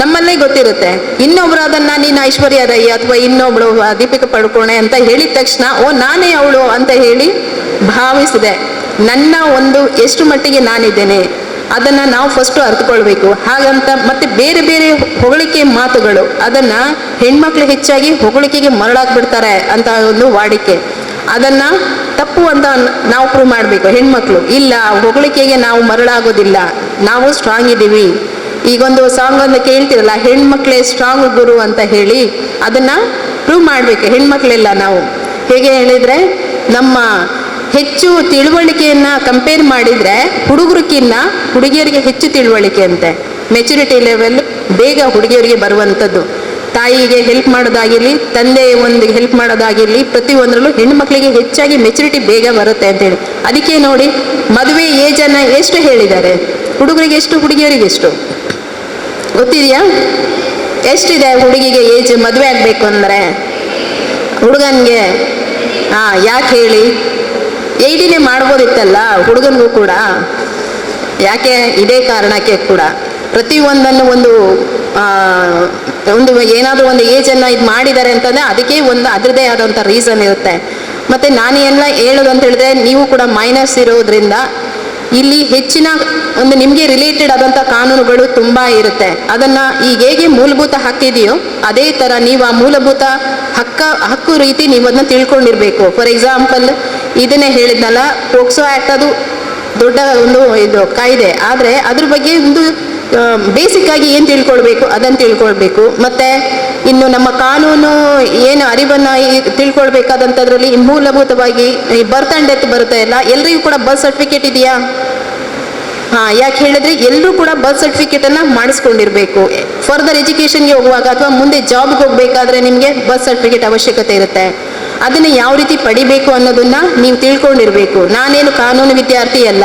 ನಮ್ಮಲ್ಲೇ ಗೊತ್ತಿರುತ್ತೆ. ಇನ್ನೊಬ್ರು ಅದನ್ನು ನೀನು ಐಶ್ವರ್ಯ ರೈ ಅಥವಾ ಇನ್ನೊಬ್ಳು ದೀಪಿಕಾ ಪಡುಕೋಣೆ ಅಂತ ಹೇಳಿದ ತಕ್ಷಣ ನಾನೇ ಅವಳು ಅಂತ ಹೇಳಿ ಭಾವಿಸಿದೆ. ನನ್ನ ಎಷ್ಟು ಮಟ್ಟಿಗೆ ನಾನಿದ್ದೇನೆ ಅದನ್ನು ನಾವು ಫಸ್ಟು ಅರ್ಥಕೊಳ್ಬೇಕು. ಹಾಗಂತ ಮತ್ತೆ ಬೇರೆ ಬೇರೆ ಹೊಗಳಿಕೆ ಮಾತುಗಳು, ಅದನ್ನು ಹೆಣ್ಮಕ್ಳು ಹೆಚ್ಚಾಗಿ ಹೊಗಳಿಕೆಗೆ ಮರಳಾಗ್ಬಿಡ್ತಾರೆ ಅಂತ ಒಂದು ವಾಡಿಕೆ. ಅದನ್ನು ತಪ್ಪು ಅಂತ ನಾವು ಪ್ರೂವ್ ಮಾಡಬೇಕು. ಹೆಣ್ಮಕ್ಳು ಇಲ್ಲ, ಹೊಗಳಿಕೆಗೆ ನಾವು ಮರಳಾಗೋದಿಲ್ಲ, ನಾವು ಸ್ಟ್ರಾಂಗ್ ಇದ್ದೀವಿ. ಈಗೊಂದು ಸಾಂಗ್ ಕೇಳ್ತಿರಲ್ಲ, ಹೆಣ್ಮಕ್ಳೇ ಸ್ಟ್ರಾಂಗ್ ಗುರು ಅಂತ ಹೇಳಿ, ಅದನ್ನು ಪ್ರೂವ್ ಮಾಡಬೇಕು ಹೆಣ್ಮಕ್ಳೆಲ್ಲ. ನಾವು ಹೇಗೆ ಹೇಳಿದರೆ, ನಮ್ಮ ಹೆಚ್ಚು ತಿಳುವಳಿಕೆಯನ್ನು ಕಂಪೇರ್ ಮಾಡಿದರೆ ಹುಡುಗಿಯರಿಗೆ ಹೆಚ್ಚು ತಿಳುವಳಿಕೆ ಅಂತೆ. ಮೆಚುರಿಟಿ ಲೆವೆಲ್ ಬೇಗ ಹುಡುಗಿಯರಿಗೆ ಬರುವಂಥದ್ದು. ತಾಯಿಗೆ ಹೆಲ್ಪ್ ಮಾಡೋದಾಗಿರಲಿ, ತಂದೆ ಹೆಲ್ಪ್ ಮಾಡೋದಾಗಿರಲಿ, ಪ್ರತಿಯೊಂದರಲ್ಲೂ ಹೆಣ್ಣುಮಕ್ಕಳಿಗೆ ಹೆಚ್ಚಾಗಿ ಮೆಚುರಿಟಿ ಬೇಗ ಬರುತ್ತೆ ಅಂತೇಳಿ. ಅದಕ್ಕೆ ನೋಡಿ, ಮದುವೆ ಏಜನ್ನು ಎಷ್ಟು ಹೇಳಿದ್ದಾರೆ, ಹುಡುಗರಿಗೆ ಎಷ್ಟು, ಹುಡುಗಿಯರಿಗೆ ಎಷ್ಟು ಗೊತ್ತಿದೆಯಾ? ಎಷ್ಟಿದೆ ಹುಡುಗಿಗೆ ಏಜ್ ಮದುವೆ ಆಗಬೇಕು ಅಂದರೆ? ಹುಡುಗನಿಗೆ ಯಾಕೆ ಹೇಳಿ, 8ನೇ ಮಾಡ್ಬೋದಿತ್ತಲ್ಲ ಹುಡುಗನಿಗೂ ಕೂಡ. ಯಾಕೆ? ಇದೇ ಕಾರಣಕ್ಕೆ ಕೂಡ ಪ್ರತಿಯೊಂದನ್ನು ಒಂದು ಏನಾದರೂ ಒಂದು ಏಜನ್ನು ಇದು ಮಾಡಿದ್ದಾರೆ ಅಂತಂದರೆ ಅದಕ್ಕೆ ಒಂದು ಅದರದೇ ಆದಂಥ ರೀಸನ್ ಇರುತ್ತೆ. ಮತ್ತು ನಾನು ಎಲ್ಲ ಹೇಳೋದು ಅಂತ ಹೇಳಿದ್ರೆ, ನೀವು ಕೂಡ ಮೈನರ್ಸ್ ಇರೋದ್ರಿಂದ ಇಲ್ಲಿ ಹೆಚ್ಚಿನ ಒಂದು ನಿಮಗೆ ರಿಲೇಟೆಡ್ ಆದಂಥ ಕಾನೂನುಗಳು ತುಂಬ ಇರುತ್ತೆ. ಅದನ್ನು ಈಗ ಹೇಗೆ ಮೂಲಭೂತ ಹಕ್ಕಿದೆಯೋ ಅದೇ ಥರ ನೀವು ಆ ಮೂಲಭೂತ ಹಕ್ಕು ರೀತಿ ನೀವು ಅದನ್ನ ತಿಳ್ಕೊಂಡಿರ್ಬೇಕು. ಫಾರ್ ಎಕ್ಸಾಂಪಲ್, ಇದನ್ನೇ ಹೇಳಿದ್ನಲ್ಲ, ಪೋಕ್ಸೋ ಆ್ಯಕ್ಟ್ ಅದು ದೊಡ್ಡ ಒಂದು ಇದು ಕಾಯ್ದೆ, ಆದರೆ ಅದ್ರ ಬಗ್ಗೆ ಒಂದು ಬೇಸಿಕ್ ಆಗಿ ಏನು ತಿಳ್ಕೊಳ್ಬೇಕು ಅದನ್ನು ತಿಳ್ಕೊಳ್ಬೇಕು. ಮತ್ತು ಇನ್ನು ನಮ್ಮ ಕಾನೂನು ಏನು ಅರಿವನ್ನು ತಿಳ್ಕೊಳ್ಬೇಕಾದಂಥದ್ರಲ್ಲಿ ಮೂಲಭೂತವಾಗಿ ಈ ಬರ್ತ್ ಆ್ಯಂಡ್ ಡೆತ್ ಬರುತ್ತೆ ಇಲ್ಲ, ಎಲ್ರಿಗೂ ಕೂಡ ಬರ್ತ್ ಸರ್ಟಿಫಿಕೇಟ್ ಇದೆಯಾ? ಯಾಕೆ ಹೇಳಿದ್ರೆ ಎಲ್ಲರೂ ಕೂಡ ಬರ್ತ್ ಸರ್ಟಿಫಿಕೇಟನ್ನು ಮಾಡಿಸ್ಕೊಂಡಿರಬೇಕು. ಫರ್ದರ್ ಎಜುಕೇಷನ್ಗೆ ಹೋಗುವಾಗ ಅಥವಾ ಮುಂದೆ ಜಾಬ್ಗೆ ಹೋಗಬೇಕಾದ್ರೆ ನಿಮಗೆ ಬರ್ತ್ ಸರ್ಟಿಫಿಕೇಟ್ ಅವಶ್ಯಕತೆ ಇರುತ್ತೆ. ಅದನ್ನು ಯಾವ ರೀತಿ ಪಡಿಬೇಕು ಅನ್ನೋದನ್ನು ನೀವು ತಿಳ್ಕೊಂಡಿರಬೇಕು. ನಾನೇನು ಕಾನೂನು ವಿದ್ಯಾರ್ಥಿ ಅಲ್ಲ,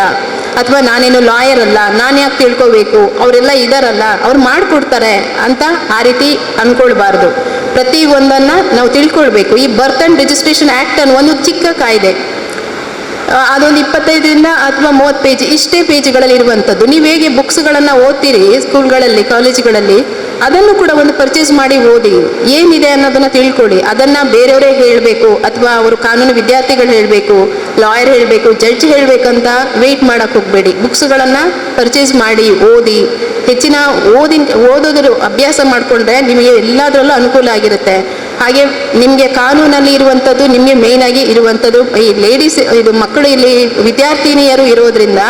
ಅಥವಾ ನಾನೇನು ಲಾಯರ್ ಅಲ್ಲ, ನಾನು ಯಾಕೆ ತಿಳ್ಕೋಬೇಕು, ಅವರೆಲ್ಲ ಇದಾರಲ್ಲ ಅವ್ರು ಮಾಡಿಕೊಡ್ತಾರೆ ಅಂತ ಆ ರೀತಿ ಅಂದ್ಕೊಳ್ಬಾರ್ದು. ಪ್ರತಿಯೊಂದನ್ನು ನಾವು ತಿಳ್ಕೊಳ್ಬೇಕು. ಈ ಬರ್ತ್ ಆ್ಯಂಡ್ ರಿಜಿಸ್ಟ್ರೇಷನ್ ಆ್ಯಕ್ಟ್ ಅನ್ನೋ ಒಂದು ಚಿಕ್ಕ ಕಾಯ್ದೆ, ಅದೊಂದು 25ರಿಂದ ಅಥವಾ 30 ಪೇಜ್ ಇಷ್ಟೇ ಪೇಜ್ಗಳಲ್ಲಿ ಇರುವಂಥದ್ದು. ನೀವು ಹೇಗೆ ಬುಕ್ಸ್ಗಳನ್ನು ಓದ್ತೀರಿ ಸ್ಕೂಲ್ಗಳಲ್ಲಿ ಕಾಲೇಜುಗಳಲ್ಲಿ, ಅದನ್ನು ಕೂಡ ಒಂದು ಪರ್ಚೇಸ್ ಮಾಡಿ ಓದಿ, ಏನಿದೆ ಅನ್ನೋದನ್ನು ತಿಳ್ಕೊಳ್ಳಿ. ಅದನ್ನು ಬೇರೆಯವರೇ ಹೇಳಬೇಕು ಅಥವಾ ಅವರು ಕಾನೂನು ವಿದ್ಯಾರ್ಥಿಗಳು ಹೇಳಬೇಕು, ಲಾಯರ್ ಹೇಳಬೇಕು, ಜಡ್ಜ್ ಹೇಳಬೇಕಂತ ವೆಯ್ಟ್ ಮಾಡೋಕ್ಕೆ ಹೋಗಬೇಡಿ. ಬುಕ್ಸ್ಗಳನ್ನು ಪರ್ಚೇಸ್ ಮಾಡಿ ಓದಿ, ಹೆಚ್ಚಿನ ಓದೋದ್ರ ಅಭ್ಯಾಸ ಮಾಡಿಕೊಂಡ್ರೆ ನಿಮಗೆ ಎಲ್ಲದರಲ್ಲೂ ಅನುಕೂಲ ಆಗಿರುತ್ತೆ. ಹಾಗೆ ನಿಮಗೆ ಕಾನೂನಲ್ಲಿ ಇರುವಂಥದ್ದು ನಿಮಗೆ ಮೇಯ್ನಾಗಿ ಇರುವಂಥದ್ದು ಈ ಲೇಡೀಸ್, ಇದು ಮಕ್ಕಳು ಇಲ್ಲಿ ವಿದ್ಯಾರ್ಥಿನಿಯರು ಇರೋದ್ರಿಂದ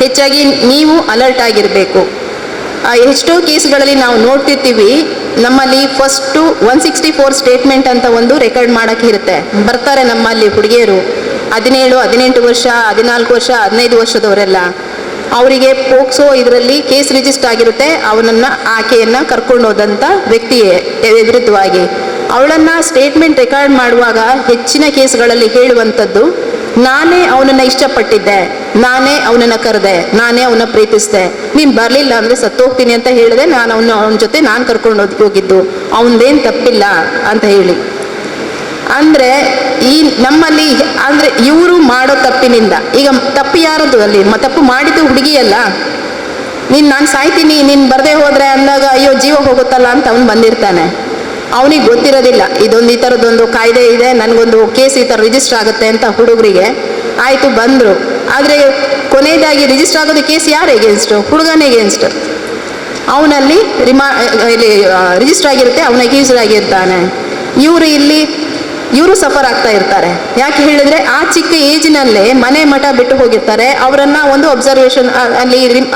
ಹೆಚ್ಚಾಗಿ ನೀವು ಅಲರ್ಟ್ ಆಗಿರಬೇಕು. ಎಷ್ಟೋ ಕೇಸ್ಗಳಲ್ಲಿ ನಾವು ನೋಡ್ತಿರ್ತೀವಿ, ನಮ್ಮಲ್ಲಿ ಫಸ್ಟು 164 ಸ್ಟೇಟ್ಮೆಂಟ್ ಅಂತ ಒಂದು ರೆಕಾರ್ಡ್ ಮಾಡೋಕ್ಕೆ ಇರುತ್ತೆ. ಬರ್ತಾರೆ ನಮ್ಮಲ್ಲಿ ಹುಡುಗಿಯರು 17, 18 ವರ್ಷ, 14 ವರ್ಷ, 15 ವರ್ಷದವರೆಲ್ಲ. ಅವರಿಗೆ ಪೋಕ್ಸೋ ಇದರಲ್ಲಿ ಕೇಸ್ ರಿಜಿಸ್ಟರ್ ಆಗಿರುತ್ತೆ. ಆಕೆಯನ್ನು ಕರ್ಕೊಂಡು ಹೋದಂಥ ವ್ಯಕ್ತಿಯೇ ವಿರುದ್ಧವಾಗಿ ಅವಳನ್ನು ಸ್ಟೇಟ್ಮೆಂಟ್ ರೆಕಾರ್ಡ್ ಮಾಡುವಾಗ ಹೆಚ್ಚಿನ ಕೇಸ್ಗಳಲ್ಲಿ ಹೇಳುವಂಥದ್ದು, ನಾನೇ ಅವನನ್ನು ಇಷ್ಟಪಟ್ಟಿದ್ದೆ, ನಾನೇ ಅವನನ್ನು ಕರೆದೆ, ನಾನೇ ಅವನ್ನ ಪ್ರೀತಿಸಿದೆ, ನೀನು ಬರಲಿಲ್ಲ ಅಂದರೆ ಸತ್ತೋಗ್ತೀನಿ ಅಂತ ಹೇಳಿದೆ, ನಾನು ಅವನ ಜೊತೆ ನಾನು ಕರ್ಕೊಂಡು ಹೋಗಿದ್ದು, ಅವನದೇನು ತಪ್ಪಿಲ್ಲ ಅಂತ ಹೇಳಿ. ಅಂದರೆ ಈ ನಮ್ಮಲ್ಲಿ ಅಂದರೆ ಇವರು ಮಾಡೋ ತಪ್ಪಿನಿಂದ ಈಗ ತಪ್ಪು ಯಾರದು? ಅಲ್ಲಿ ತಪ್ಪು ಮಾಡಿದ್ದು ಹುಡುಗಿಯಲ್ಲ. ನಾನು ಸಾಯ್ತೀನಿ, ನೀನು ಬರದೇ ಹೋದರೆ ಅಂದಾಗ ಅಯ್ಯೋ ಜೀವ ಹೋಗುತ್ತಲ್ಲ ಅಂತ ಅವನು ಬಂದಿರ್ತಾನೆ. ಅವನಿಗೆ ಗೊತ್ತಿರೋದಿಲ್ಲ ಈ ಥರದ್ದೊಂದು ಕಾಯ್ದೆ ಇದೆ, ನನಗೊಂದು ಕೇಸ್ ಈ ಥರ ರಿಜಿಸ್ಟರ್ ಆಗುತ್ತೆ ಅಂತ. ಹುಡುಗರಿಗೆ ಆಯಿತು ಬಂದರು, ಆದರೆ ಕೊನೆಯದಾಗಿ ರಿಜಿಸ್ಟರ್ ಆಗೋದು ಕೇಸ್ ಯಾರು ಎಗೇನ್ಸ್ಟು? ಹುಡುಗನ ಎಗೇನ್ಸ್ಟ್. ಅವನಲ್ಲಿ ಇಲ್ಲಿ ರಿಜಿಸ್ಟರ್ ಆಗಿರುತ್ತೆ, ಅವನ ಅಕ್ಯೂಸ್ಡ್ ಆಗಿರ್ತಾನೆ. ಇವರು ಸಫರ್ ಆಗ್ತಾ ಇರ್ತಾರೆ. ಯಾಕೆ ಹೇಳಿದ್ರೆ ಆ ಚಿಕ್ಕ ಏಜಿನಲ್ಲೇ ಮನೆ ಮಠ ಬಿಟ್ಟು ಹೋಗಿರ್ತಾರೆ. ಅವರನ್ನು ಒಂದು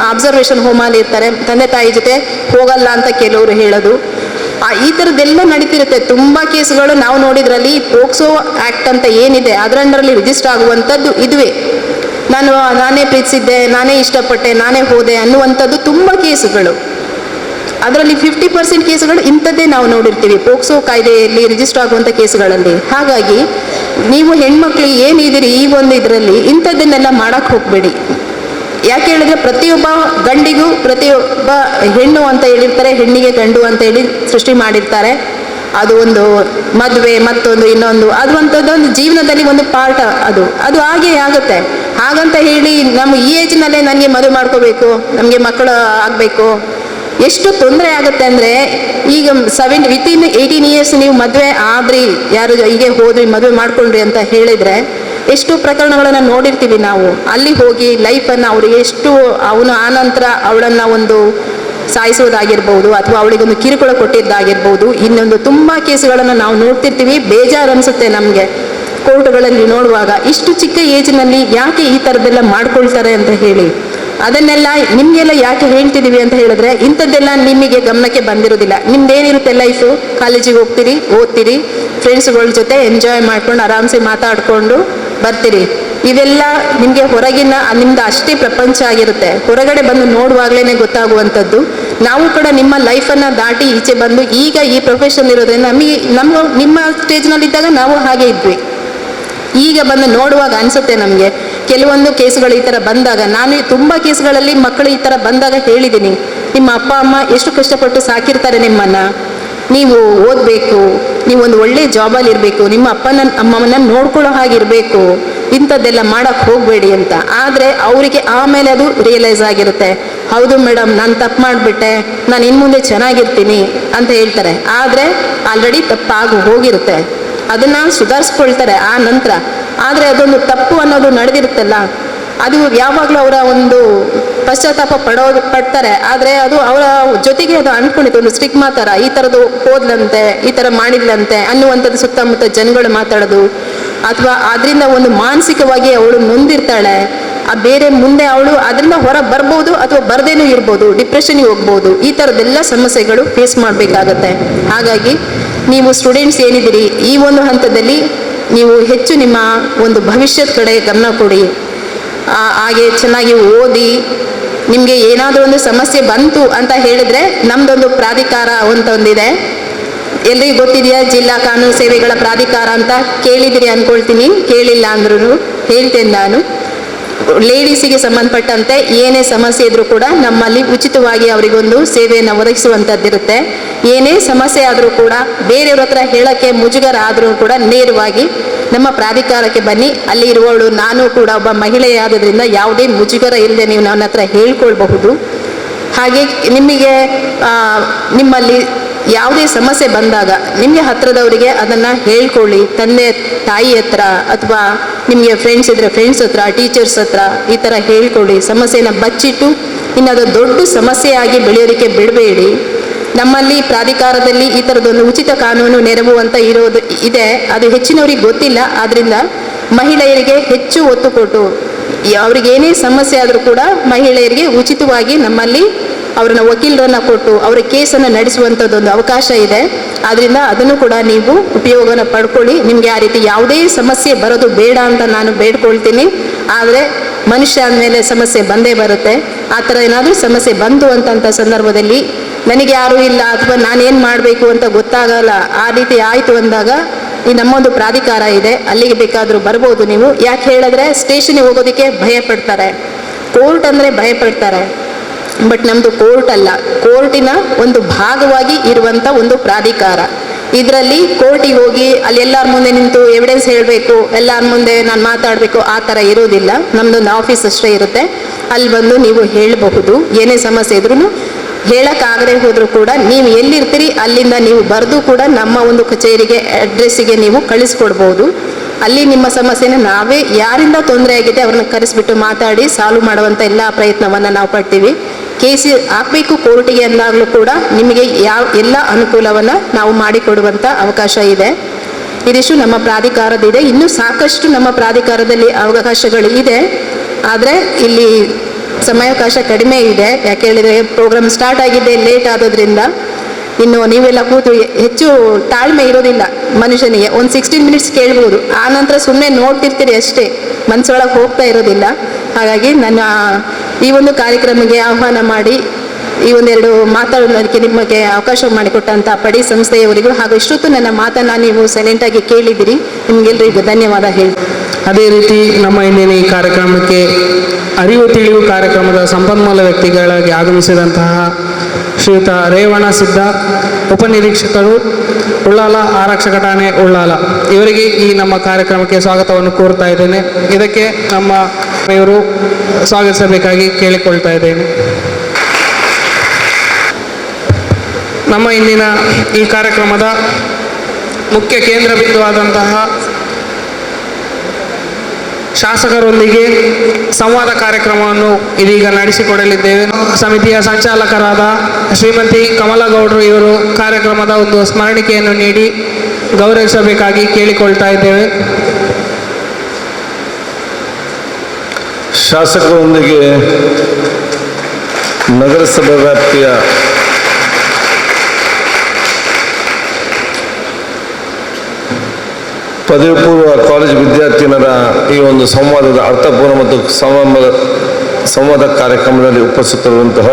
ಅಬ್ಸರ್ವೇಷನ್ ಹೋಮಲ್ಲಿ ಇರ್ತಾರೆ, ತಂದೆ ತಾಯಿ ಜೊತೆ ಹೋಗಲ್ಲ ಅಂತ ಕೆಲವರು ಹೇಳೋದು. ಈ ಥರದ್ದೆಲ್ಲ ನಡೀತಿರುತ್ತೆ. ತುಂಬ ಕೇಸುಗಳು ನಾವು ನೋಡಿದ್ರಲ್ಲಿ ಪೋಕ್ಸೋ ಆ್ಯಕ್ಟ್ ಅಂತ ಏನಿದೆ ಅದರಲ್ಲಿ ರಿಜಿಸ್ಟರ್ ಆಗುವಂಥದ್ದು ಇದುವೇ. ನಾನೇ ಪ್ರೀತಿಸಿದ್ದೆ, ನಾನೇ ಇಷ್ಟಪಟ್ಟೆ, ನಾನೇ ಹೋದೆ ಅನ್ನುವಂಥದ್ದು ತುಂಬ ಕೇಸುಗಳು. ಅದರಲ್ಲಿ 50% ಕೇಸುಗಳು ಇಂಥದ್ದೇ ನಾವು ನೋಡಿರ್ತೀವಿ ಪೋಕ್ಸೋ ಕಾಯ್ದೆಯಲ್ಲಿ ರಿಜಿಸ್ಟರ್ ಆಗುವಂಥ ಕೇಸುಗಳಲ್ಲಿ. ಹಾಗಾಗಿ ನೀವು ಹೆಣ್ಮಕ್ಳಿಗೆ ಏನಿದ್ದೀರಿ ಈ ಒಂದು ಇದರಲ್ಲಿ ಇಂಥದ್ದನ್ನೆಲ್ಲ ಮಾಡೋಕ್ಕೆ ಹೋಗಬೇಡಿ. ಯಾಕೆ ಹೇಳಿದ್ರೆ ಪ್ರತಿಯೊಬ್ಬ ಗಂಡಿಗೂ ಪ್ರತಿಯೊಬ್ಬ ಹೆಣ್ಣು ಅಂತ ಹೇಳಿರ್ತಾರೆ, ಹೆಣ್ಣಿಗೆ ಗಂಡು ಅಂತ ಹೇಳಿ ಸೃಷ್ಟಿ ಮಾಡಿರ್ತಾರೆ. ಅದು ಒಂದು ಮದುವೆ ಮತ್ತೊಂದು ಇನ್ನೊಂದು ಅದು ಅಂಥದ್ದೊಂದು ಜೀವನದಲ್ಲಿ ಒಂದು ಪಾರ್ಟ್. ಅದು ಹಾಗೇ ಆಗುತ್ತೆ. ಹಾಗಂತ ಹೇಳಿ ನಮ್ಮ ಈ ಏಜ್ನಲ್ಲೇ ನನಗೆ ಮದುವೆ ಮಾಡ್ಕೋಬೇಕು, ನಮಗೆ ಮಕ್ಕಳು ಆಗಬೇಕು, ಎಷ್ಟು ತೊಂದರೆ ಆಗುತ್ತೆ ಅಂದರೆ ಈಗ ವಿತಿನ್ 18 ಇಯರ್ಸ್ ನೀವು ಮದುವೆ ಆದ್ರಿ, ಯಾರು ಹೀಗೆ ಹೋದ್ರಿ ಮದುವೆ ಮಾಡ್ಕೊಂಡ್ರಿ ಅಂತ ಹೇಳಿದರೆ ಎಷ್ಟು ಪ್ರಕರಣಗಳನ್ನು ನೋಡಿರ್ತೀವಿ ನಾವು. ಅಲ್ಲಿ ಹೋಗಿ ಲೈಫನ್ನು ಅವರಿಗೆ ಅವನು ಆನಂತರ ಅವಳನ್ನು ಒಂದು ಸಾಯಿಸೋದಾಗಿರ್ಬೋದು ಅಥವಾ ಅವಳಿಗೊಂದು ಕಿರುಕುಳ ಕೊಟ್ಟಿದ್ದಾಗಿರ್ಬೋದು. ಇನ್ನೊಂದು ತುಂಬ ಕೇಸುಗಳನ್ನು ನಾವು ನೋಡ್ತಿರ್ತೀವಿ. ಬೇಜಾರು ಅನಿಸುತ್ತೆ ನಮಗೆ ಕೋರ್ಟ್ಗಳಲ್ಲಿ ನೋಡುವಾಗ, ಇಷ್ಟು ಚಿಕ್ಕ ಏಜ್ನಲ್ಲಿ ಯಾಕೆ ಈ ಥರದ್ದೆಲ್ಲ ಮಾಡ್ಕೊಳ್ತಾರೆ ಅಂತ ಹೇಳಿ. ಅದನ್ನೆಲ್ಲ ನಿಮಗೆಲ್ಲ ಯಾಕೆ ಹೇಳ್ತಿದ್ದೀವಿ ಅಂತ ಹೇಳಿದ್ರೆ ಇಂಥದ್ದೆಲ್ಲ ನಿಮಗೆ ಗಮನಕ್ಕೆ ಬಂದಿರೋದಿಲ್ಲ. ನಿಮ್ದೇನಿರುತ್ತೆ ಲೈಫು, ಕಾಲೇಜಿಗೆ ಹೋಗ್ತೀರಿ, ಓದ್ತೀರಿ, ಫ್ರೆಂಡ್ಸ್ಗಳ ಜೊತೆ ಎಂಜಾಯ್ ಮಾಡ್ಕೊಂಡು ಆರಾಮ್ಸೆ ಮಾತಾಡಿಕೊಂಡು ಬರ್ತೀರಿ. ಇವೆಲ್ಲ ನಿಮಗೆ ಹೊರಗಿನ ನಿಮ್ದು ಅಷ್ಟೇ ಪ್ರಪಂಚ ಆಗಿರುತ್ತೆ. ಹೊರಗಡೆ ಬಂದು ನೋಡುವಾಗಲೇ ಗೊತ್ತಾಗುವಂಥದ್ದು. ನಾವು ಕೂಡ ನಿಮ್ಮ ಲೈಫನ್ನು ದಾಟಿ ಈಚೆ ಬಂದು ಈಗ ಈ ಪ್ರೊಫೆಷನ್ ಇರೋದ್ರಿಂದ ನಿಮ್ಮ ಸ್ಟೇಜ್ನಲ್ಲಿದ್ದಾಗ ನಾವು ಹಾಗೆ ಇದ್ವಿ. ಈಗ ಬಂದು ನೋಡುವಾಗ ಅನಿಸುತ್ತೆ ನಮಗೆ ಕೆಲವೊಂದು ಕೇಸುಗಳು ಈ ಥರ ಬಂದಾಗ. ನಾನು ತುಂಬ ಕೇಸುಗಳಲ್ಲಿ ಮಕ್ಕಳು ಈ ಥರ ಬಂದಾಗ ಹೇಳಿದ್ದೀನಿ, ನಿಮ್ಮ ಅಪ್ಪ ಅಮ್ಮ ಎಷ್ಟು ಕಷ್ಟಪಟ್ಟು ಸಾಕಿರ್ತಾರೆ ನಿಮ್ಮನ್ನು, ನೀವು ಓದಬೇಕು, ನೀವೊಂದು ಒಳ್ಳೆ ಜಾಬಲ್ಲಿ ಇರಬೇಕು, ನಿಮ್ಮ ಅಮ್ಮನ ನೋಡ್ಕೊಳ್ಳೋ ಹಾಗಿರಬೇಕು, ಇಂಥದ್ದೆಲ್ಲ ಮಾಡೋಕ್ಕೆ ಹೋಗಬೇಡಿ ಅಂತ. ಆದರೆ ಅವರಿಗೆ ಆಮೇಲೆ ಅದು ರಿಯಲೈಸ್ ಆಗಿರುತ್ತೆ, ಹೌದು ಮೇಡಮ್ ನಾನು ತಪ್ಪು ಮಾಡಿಬಿಟ್ಟೆ, ನಾನು ಇನ್ನು ಮುಂದೆ ಚೆನ್ನಾಗಿರ್ತೀನಿ ಅಂತ ಹೇಳ್ತಾರೆ. ಆದರೆ ಆಲ್ರೆಡಿ ತಪ್ಪಾಗಿ ಹೋಗಿರುತ್ತೆ, ಅದನ್ನು ಸುಧಾರಿಸ್ಕೊಳ್ತಾರೆ ಆ ನಂತರ. ಆದರೆ ಅದೊಂದು ತಪ್ಪು ಅನ್ನೋದು ನಡೆದಿರುತ್ತಲ್ಲ, ಅದು ಯಾವಾಗಲೂ ಅವರ ಒಂದು ಪಶ್ಚಾತ್ತಾಪ ಪಡ್ತಾರೆ. ಆದರೆ ಅದು ಅವರ ಜೊತೆಗೆ ಅದು ಅಂದ್ಕೊಂಡಿತ್ತು, ಒಂದು ಸ್ಟಿಗ್ಮಾ ಥರ, ಈ ಥರದ್ದು ಹೋದ್ಲಂತೆ, ಈ ಥರ ಮಾಡಿದ್ಲಂತೆ ಅನ್ನುವಂಥದ್ದು ಸುತ್ತಮುತ್ತ ಜನಗಳು ಮಾತಾಡೋದು, ಅಥವಾ ಅದರಿಂದ ಒಂದು ಮಾನಸಿಕವಾಗಿ ಅವಳು ನೊಂದಿರ್ತಾಳೆ. ಆ ಬೇರೆ ಮುಂದೆ ಅವಳು ಅದರಿಂದ ಹೊರ ಬರ್ಬೋದು ಅಥವಾ ಬರ್ದೇನೂ ಇರ್ಬೋದು, ಡಿಪ್ರೆಷನ್ಗೆ ಹೋಗ್ಬೋದು. ಈ ಥರದ್ದೆಲ್ಲ ಸಮಸ್ಯೆಗಳು ಫೇಸ್ ಮಾಡಬೇಕಾಗತ್ತೆ. ಹಾಗಾಗಿ ನೀವು ಸ್ಟೂಡೆಂಟ್ಸ್ ಏನಿದ್ದೀರಿ, ಈ ಒಂದು ಹಂತದಲ್ಲಿ ನೀವು ಹೆಚ್ಚು ನಿಮ್ಮ ಒಂದು ಭವಿಷ್ಯದ ಕಡೆ ಗಮನ ಕೊಡಿ. ಹಾಗೆ ಚೆನ್ನಾಗಿ ಓದಿ. ನಿಮಗೆ ಏನಾದರೂ ಒಂದು ಸಮಸ್ಯೆ ಬಂತು ಅಂತ ಹೇಳಿದ್ರೆ ನಮ್ಮದೊಂದು ಪ್ರಾಧಿಕಾರ ಅಂತ ಒಂದಿದೆ, ಎಲ್ರಿಗೂ ಗೊತ್ತಿದೆಯಾ? ಜಿಲ್ಲಾ ಕಾನೂನು ಸೇವೆಗಳ ಪ್ರಾಧಿಕಾರ ಅಂತ ಕೇಳಿದಿರಿ ಅಂದ್ಕೊಳ್ತೀನಿ. ಕೇಳಿಲ್ಲ ಅಂದ್ರೂ ಹೇಳ್ತೇನೆ ನಾನು. ಲೇಡೀಸಿಗೆ ಸಂಬಂಧಪಟ್ಟಂತೆ ಏನೇ ಸಮಸ್ಯೆ ಇದ್ರೂ ಕೂಡ ನಮ್ಮಲ್ಲಿ ಉಚಿತವಾಗಿ ಅವರಿಗೊಂದು ಸೇವೆಯನ್ನು ಒದಗಿಸುವಂಥದ್ದಿರುತ್ತೆ. ಏನೇ ಸಮಸ್ಯೆ ಆದರೂ ಕೂಡ ಬೇರೆಯವ್ರ ಹತ್ರ ಹೇಳೋಕ್ಕೆ ಮುಜುಗರ ಆದರೂ ಕೂಡ ನೇರವಾಗಿ ನಮ್ಮ ಪ್ರಾಧಿಕಾರಕ್ಕೆ ಬನ್ನಿ. ಅಲ್ಲಿ ಇರುವವಳು ನಾನು ಕೂಡ ಒಬ್ಬ ಮಹಿಳೆಯಾದ್ದರಿಂದ ಯಾವುದೇ ಮುಜುಗರ ಇಲ್ಲದೆ ನೀವು ನನ್ನ ಹತ್ರ ಹೇಳ್ಕೊಳ್ಬಹುದು. ಹಾಗೆ ನಿಮಗೆ ನಿಮ್ಮಲ್ಲಿ ಯಾವುದೇ ಸಮಸ್ಯೆ ಬಂದಾಗ ನಿಮಗೆ ಹತ್ರದವರಿಗೆ ಅದನ್ನು ಹೇಳ್ಕೊಳ್ಳಿ. ತಂದೆ ತಾಯಿ ಹತ್ರ ಅಥವಾ ನಿಮಗೆ ಫ್ರೆಂಡ್ಸ್ ಇದ್ದರೆ ಫ್ರೆಂಡ್ಸ್ ಹತ್ರ, ಟೀಚರ್ಸ್ ಹತ್ರ ಈ ಥರ ಹೇಳ್ಕೊಳ್ಳಿ. ಸಮಸ್ಯೆನ ಬಚ್ಚಿಟ್ಟು ಇನ್ನದು ದೊಡ್ಡ ಸಮಸ್ಯೆಯಾಗಿ ಬೆಳೆಯೋದಕ್ಕೆ ಬಿಡಬೇಡಿ. ನಮ್ಮಲ್ಲಿ ಪ್ರಾಧಿಕಾರದಲ್ಲಿ ಈ ಥರದೊಂದು ಉಚಿತ ಕಾನೂನು ನೆರವು ಅಂತ ಇರೋದು ಇದೆ, ಅದು ಹೆಚ್ಚಿನವ್ರಿಗೆ ಗೊತ್ತಿಲ್ಲ. ಆದ್ದರಿಂದ ಮಹಿಳೆಯರಿಗೆ ಹೆಚ್ಚು ಒತ್ತು ಕೊಟ್ಟು ಅವ್ರಿಗೇನೇ ಸಮಸ್ಯೆ ಆದರೂ ಕೂಡ ಮಹಿಳೆಯರಿಗೆ ಉಚಿತವಾಗಿ ನಮ್ಮಲ್ಲಿ ಅವ್ರನ್ನ ವಕೀಲರನ್ನ ಕೊಟ್ಟು ಅವರ ಕೇಸನ್ನು ನಡೆಸುವಂಥದ್ದೊಂದು ಅವಕಾಶ ಇದೆ. ಆದ್ದರಿಂದ ಅದನ್ನು ಕೂಡ ನೀವು ಉಪಯೋಗನ ಪಡ್ಕೊಳ್ಳಿ. ನಿಮಗೆ ಆ ರೀತಿ ಯಾವುದೇ ಸಮಸ್ಯೆ ಬರೋದು ಬೇಡ ಅಂತ ನಾನು ಬೇಡ್ಕೊಳ್ತೀನಿ. ಆದರೆ ಮನುಷ್ಯ ಅಂದಮೇಲೆ ಸಮಸ್ಯೆ ಬಂದೇ ಬರುತ್ತೆ. ಆ ಥರ ಏನಾದರೂ ಸಮಸ್ಯೆ ಬಂತು ಅಂತಂಥ ಸಂದರ್ಭದಲ್ಲಿ ನನಗೆ ಯಾರೂ ಇಲ್ಲ ಅಥವಾ ನಾನೇನು ಮಾಡಬೇಕು ಅಂತ ಗೊತ್ತಾಗಲ್ಲ, ಆ ರೀತಿ ಆಯಿತು ಅಂದಾಗ ಈ ನಮ್ಮೊಂದು ಪ್ರಾಧಿಕಾರ ಇದೆ, ಅಲ್ಲಿಗೆ ಬೇಕಾದರೂ ಬರ್ಬೋದು ನೀವು. ಯಾಕೆ ಹೇಳಿದ್ರೆ ಸ್ಟೇಷನ್ಗೆ ಹೋಗೋದಕ್ಕೆ ಭಯ ಪಡ್ತಾರೆ, ಕೋರ್ಟ್ ಅಂದರೆ ಭಯ ಪಡ್ತಾರೆ. ಬಟ್ ನಮ್ಮದು ಕೋರ್ಟ್ ಅಲ್ಲ, ಕೋರ್ಟಿನ ಒಂದು ಭಾಗವಾಗಿ ಇರುವಂಥ ಒಂದು ಪ್ರಾಧಿಕಾರ. ಇದರಲ್ಲಿ ಕೋರ್ಟಿಗೆ ಹೋಗಿ ಅಲ್ಲಿ ಎಲ್ಲರ ಮುಂದೆ ನಿಂತು ಎವಿಡೆನ್ಸ್ ಹೇಳಬೇಕು, ಎಲ್ಲರ ಮುಂದೆ ನಾನು ಮಾತಾಡಬೇಕು, ಆ ಥರ ಇರೋದಿಲ್ಲ. ನಮ್ಮದೊಂದು ಆಫೀಸ್ ಅಷ್ಟೇ ಇರುತ್ತೆ. ಅಲ್ಲಿ ಬಂದು ನೀವು ಹೇಳಬಹುದು. ಏನೇ ಸಮಸ್ಯೆ ಇದ್ರೂ ಹೇಳೋಕ್ಕಾಗದೆ ಹೋದರೂ ಕೂಡ ನೀವು ಎಲ್ಲಿರ್ತೀರಿ ಅಲ್ಲಿಂದ ನೀವು ಬರೆದು ಕೂಡ ನಮ್ಮ ಒಂದು ಕಚೇರಿಗೆ ಅಡ್ರೆಸ್ಸಿಗೆ ನೀವು ಕಳಿಸ್ಕೊಡ್ಬೋದು. ಅಲ್ಲಿ ನಿಮ್ಮ ಸಮಸ್ಯೆನ ನಾವೇ ಯಾರಿಂದ ತೊಂದರೆ ಆಗಿದೆ ಅವ್ರನ್ನ ಕರೆಸಿಬಿಟ್ಟು ಮಾತಾಡಿ ಸಾಲ್ವ್ ಮಾಡುವಂಥ ಎಲ್ಲ ಪ್ರಯತ್ನವನ್ನು ನಾವು ಪಡ್ತೀವಿ. ಕೇಸ್ ಹಾಕಬೇಕು ಕೋರ್ಟಿಗೆ ಅಂದಾಗಲೂ ಕೂಡ ನಿಮಗೆ ಎಲ್ಲ ಅನುಕೂಲವನ್ನು ನಾವು ಮಾಡಿಕೊಡುವಂಥ ಅವಕಾಶ ಇದೆ. ಇದಿಷ್ಟು ನಮ್ಮ ಪ್ರಾಧಿಕಾರದಿದೆ. ಇನ್ನೂ ಸಾಕಷ್ಟು ನಮ್ಮ ಪ್ರಾಧಿಕಾರದಲ್ಲಿ ಅವಕಾಶಗಳು ಇದೆ, ಆದರೆ ಇಲ್ಲಿ ಸಮಯಾವಕಾಶ ಕಡಿಮೆ ಇದೆ. ಯಾಕೆ ಹೇಳಿದರೆ ಪ್ರೋಗ್ರಾಮ್ ಸ್ಟಾರ್ಟ್ ಆಗಿದ್ದೆ ಲೇಟ್ ಆಗೋದ್ರಿಂದ ಇನ್ನು ನೀವೆಲ್ಲ ಕೂತು ಹೆಚ್ಚು ತಾಳ್ಮೆ ಇರೋದಿಲ್ಲ ಮನುಷ್ಯನಿಗೆ. ಒಂದು 16 ಮಿನಿಟ್ಸ್ ಕೇಳ್ಬೋದು, ಆ ನಂತರ ಸುಮ್ಮನೆ ನೋಡ್ತಿರ್ತೀರಿ ಅಷ್ಟೇ, ಮನಸ್ಸೊಳಗೆ ಹೋಗ್ತಾ ಇರೋದಿಲ್ಲ. ಹಾಗಾಗಿ ನನ್ನ ಈ ಒಂದು ಕಾರ್ಯಕ್ರಮಕ್ಕೆ ಆಹ್ವಾನ ಮಾಡಿ ಈ ಒಂದೆರಡು ಮಾತಾಡೋದಕ್ಕೆ ನಿಮಗೆ ಅವಕಾಶ ಮಾಡಿಕೊಟ್ಟಂಥ ಪಡಿ ಸಂಸ್ಥೆಯವರಿಗೂ ಹಾಗೂ ಇಷ್ಟೊತ್ತು ನನ್ನ ಮಾತನ್ನು ನೀವು ಸೈಲೆಂಟಾಗಿ ಕೇಳಿದ್ದೀರಿ, ನಿಮಗೆಲ್ಲರಿಗೂ ಧನ್ಯವಾದ ಹೇಳಿ. ಅದೇ ರೀತಿ ನಮ್ಮ ಇಂದಿನ ಈ ಕಾರ್ಯಕ್ರಮಕ್ಕೆ ಅರಿವು ತಿಳಿವು ಕಾರ್ಯಕ್ರಮದ ಸಂಪನ್ಮೂಲ ವ್ಯಕ್ತಿಗಳಾಗಿ ಆಗಮಿಸಿದಂತಹ ಶ್ರೀಯುತ ರೇವಣ ಸಿದ್ಧ, ಉಪನಿರೀಕ್ಷಕರು, ಉಳ್ಳಾಲ ಆರಕ್ಷಕ ಠಾಣೆ ಉಳ್ಳಾಲ, ಇವರಿಗೆ ಈ ನಮ್ಮ ಕಾರ್ಯಕ್ರಮಕ್ಕೆ ಸ್ವಾಗತವನ್ನು ಕೋರ್ತಾ ಇದ್ದೇನೆ. ಇದಕ್ಕೆ ನಮ್ಮ ಇವರು ಸ್ವಾಗತಿಸಬೇಕಾಗಿ ಕೇಳಿಕೊಳ್ತಾ ಇದ್ದೇನೆ. ನಮ್ಮ ಇಂದಿನ ಈ ಕಾರ್ಯಕ್ರಮದ ಮುಖ್ಯ ಕೇಂದ್ರ ಬಿಂದುವಾದಂತಹ ಶಾಸಕರೊಂದಿಗೆ ಸಂವಾದ ಕಾರ್ಯಕ್ರಮವನ್ನು ಇದೀಗ ನಡೆಸಿಕೊಡಲಿದ್ದೇವೆ. ಸಮಿತಿಯ ಸಂಚಾಲಕರಾದ ಶ್ರೀಮತಿ ಕಮಲಗೌಡರು ಇವರು ಕಾರ್ಯಕ್ರಮದ ಒಂದು ಸ್ಮರಣಿಕೆಯನ್ನು ನೀಡಿ ಗೌರವಿಸಬೇಕಾಗಿ ಕೇಳಿಕೊಳ್ತಾ ಇದ್ದೇವೆ. ಶಾಸಕರೊಂದಿಗೆ ನಗರಸಭೆ ವ್ಯಾಪ್ತಿಯ ಪದವಿ ಪೂರ್ವ ಕಾಲೇಜು ವಿದ್ಯಾರ್ಥಿನಿಯರ ಈ ಒಂದು ಸಂವಾದದ ಅರ್ಥಪೂರ್ಣ ಮತ್ತು ಸಂವಾದ ಕಾರ್ಯಕ್ರಮದಲ್ಲಿ ಉಪಸ್ಥಿತರಿರುವಂತಹ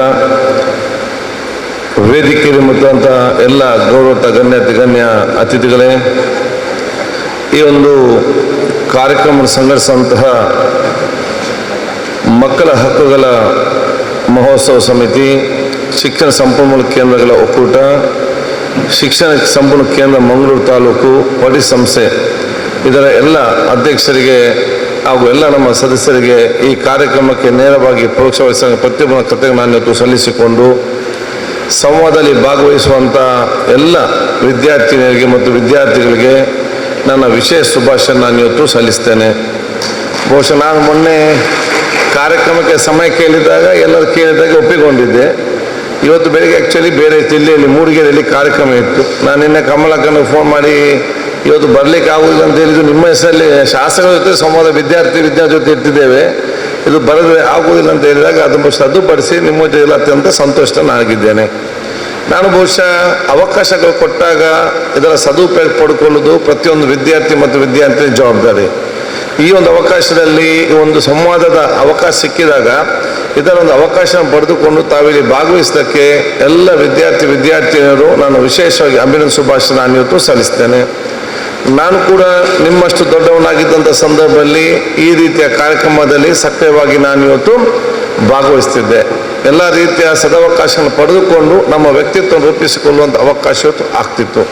ವೇದಿಕೆಯಲ್ಲಿ ಮತ್ತು ಎಲ್ಲ ಗೌರವ ಗಣ್ಯ ಅತಿಥಿಗಳೇ, ಈ ಒಂದು ಕಾರ್ಯಕ್ರಮ ಸಂಘಟಿಸುವಂತಹ ಮಕ್ಕಳ ಹಕ್ಕುಗಳ ಮಹೋತ್ಸವ ಸಮಿತಿ, ಶಿಕ್ಷಣ ಸಂಪನ್ಮೂಲ ಕೇಂದ್ರಗಳ ಒಕ್ಕೂಟ, ಶಿಕ್ಷಣ ಸಂಪೂರ್ಣ ಕೇಂದ್ರ ಮಂಗಳೂರು ತಾಲೂಕು ಪಡಿ ಸಂಸ್ಥೆ ಇದರ ಎಲ್ಲ ಅಧ್ಯಕ್ಷರಿಗೆ ಹಾಗೂ ಎಲ್ಲ ನಮ್ಮ ಸದಸ್ಯರಿಗೆ ಈ ಕಾರ್ಯಕ್ರಮಕ್ಕೆ ನೇರವಾಗಿ ಪರೋಕ್ಷವಾಗಿ ಪ್ರತಿಯೊಬ್ಬರ ಕೃತಜ್ಞತೆ ಸಲ್ಲಿಸಿಕೊಂಡು ಸಂವಾದದಲ್ಲಿ ಭಾಗವಹಿಸುವಂಥ ಎಲ್ಲ ವಿದ್ಯಾರ್ಥಿನಿಯರಿಗೆ ಮತ್ತು ವಿದ್ಯಾರ್ಥಿಗಳಿಗೆ ನನ್ನ ವಿಶೇಷ ಶುಭಾಶಯ ನಾನು ಇವತ್ತು ಸಲ್ಲಿಸ್ತೇನೆ. ಬಹುಶಃ ನಾನು ಮೊನ್ನೆ ಕಾರ್ಯಕ್ರಮಕ್ಕೆ ಸಮಯ ಕೇಳಿದಾಗ ಎಲ್ಲರೂ ಕೇಳಿದಾಗ ಒಪ್ಪಿಕೊಂಡಿದ್ದೆ. ಇವತ್ತು ಬೆಳಿಗ್ಗೆ ಆ್ಯಕ್ಚುಲಿ ಬೇರೆ ಜಿಲ್ಲೆಯಲ್ಲಿ ಮೂಡಿಗೆರೆಯಲ್ಲಿ ಕಾರ್ಯಕ್ರಮ ಇತ್ತು. ನಾನು ನಿನ್ನೆ ಕಮಲಕ್ಕನಿಗೆ ಫೋನ್ ಮಾಡಿ ಇವತ್ತು ಬರಲಿಕ್ಕೆ ಆಗುವುದಿಲ್ಲ ಅಂತ ಹೇಳಿದ್ದು, ನಿಮ್ಮ ಹೆಸರಲ್ಲಿ ಶಾಸಕರ ಜೊತೆ ಸಂವಾದ ವಿದ್ಯಾರ್ಥಿ ಜೊತೆ ಇಟ್ಟಿದ್ದೇವೆ, ಇದು ಬರದೆ ಆಗುವುದಿಲ್ಲ ಅಂತ ಹೇಳಿದಾಗ ಅದನ್ನು ಸದ್ದುಪಡಿಸಿ ನಿಮ್ಮ ಜೊತೆ ಅತ್ಯಂತ ಸಂತೋಷನಾಗಿದ್ದೇನೆ. ನಾನು ಬಹುಶಃ ಅವಕಾಶಗಳು ಕೊಟ್ಟಾಗ ಇದರ ಸದುಪಯೋಗ ಪಡ್ಕೊಳ್ಳೋದು ಪ್ರತಿಯೊಂದು ವಿದ್ಯಾರ್ಥಿ ಮತ್ತು ವಿದ್ಯಾರ್ಥಿ ಜವಾಬ್ದಾರಿ. ಈ ಒಂದು ಅವಕಾಶದಲ್ಲಿ ಒಂದು ಸಂವಾದದ ಅವಕಾಶ ಸಿಕ್ಕಿದಾಗ ಇದರ ಒಂದು ಅವಕಾಶ ಪಡೆದುಕೊಂಡು ತಾವಿಲ್ಲಿ ಭಾಗವಹಿಸೋದಕ್ಕೆ ಎಲ್ಲ ವಿದ್ಯಾರ್ಥಿನಿಯರು ನಾನು ವಿಶೇಷವಾಗಿ ಅಭಿನಂದನೆ ಶುಭಾಶಯ ನಾನು ಇವತ್ತು ಸಲ್ಲಿಸ್ತೇನೆ. ನಾನು ಕೂಡ ನಿಮ್ಮಷ್ಟು ದೊಡ್ಡವನಾಗಿದ್ದಂಥ ಸಂದರ್ಭದಲ್ಲಿ ಈ ರೀತಿಯ ಕಾರ್ಯಕ್ರಮದಲ್ಲಿ ಸಕ್ರಿಯವಾಗಿ ನಾನು ಇವತ್ತು ಭಾಗವಹಿಸ್ತಿದ್ದೆ. ಎಲ್ಲ ರೀತಿಯ ಸದವಕಾಶವನ್ನು ಪಡೆದುಕೊಂಡು ನಮ್ಮ ವ್ಯಕ್ತಿತ್ವ ರೂಪಿಸಿಕೊಳ್ಳುವಂಥ ಅವಕಾಶ ಇವತ್ತು ಆಗ್ತಿತ್ತು.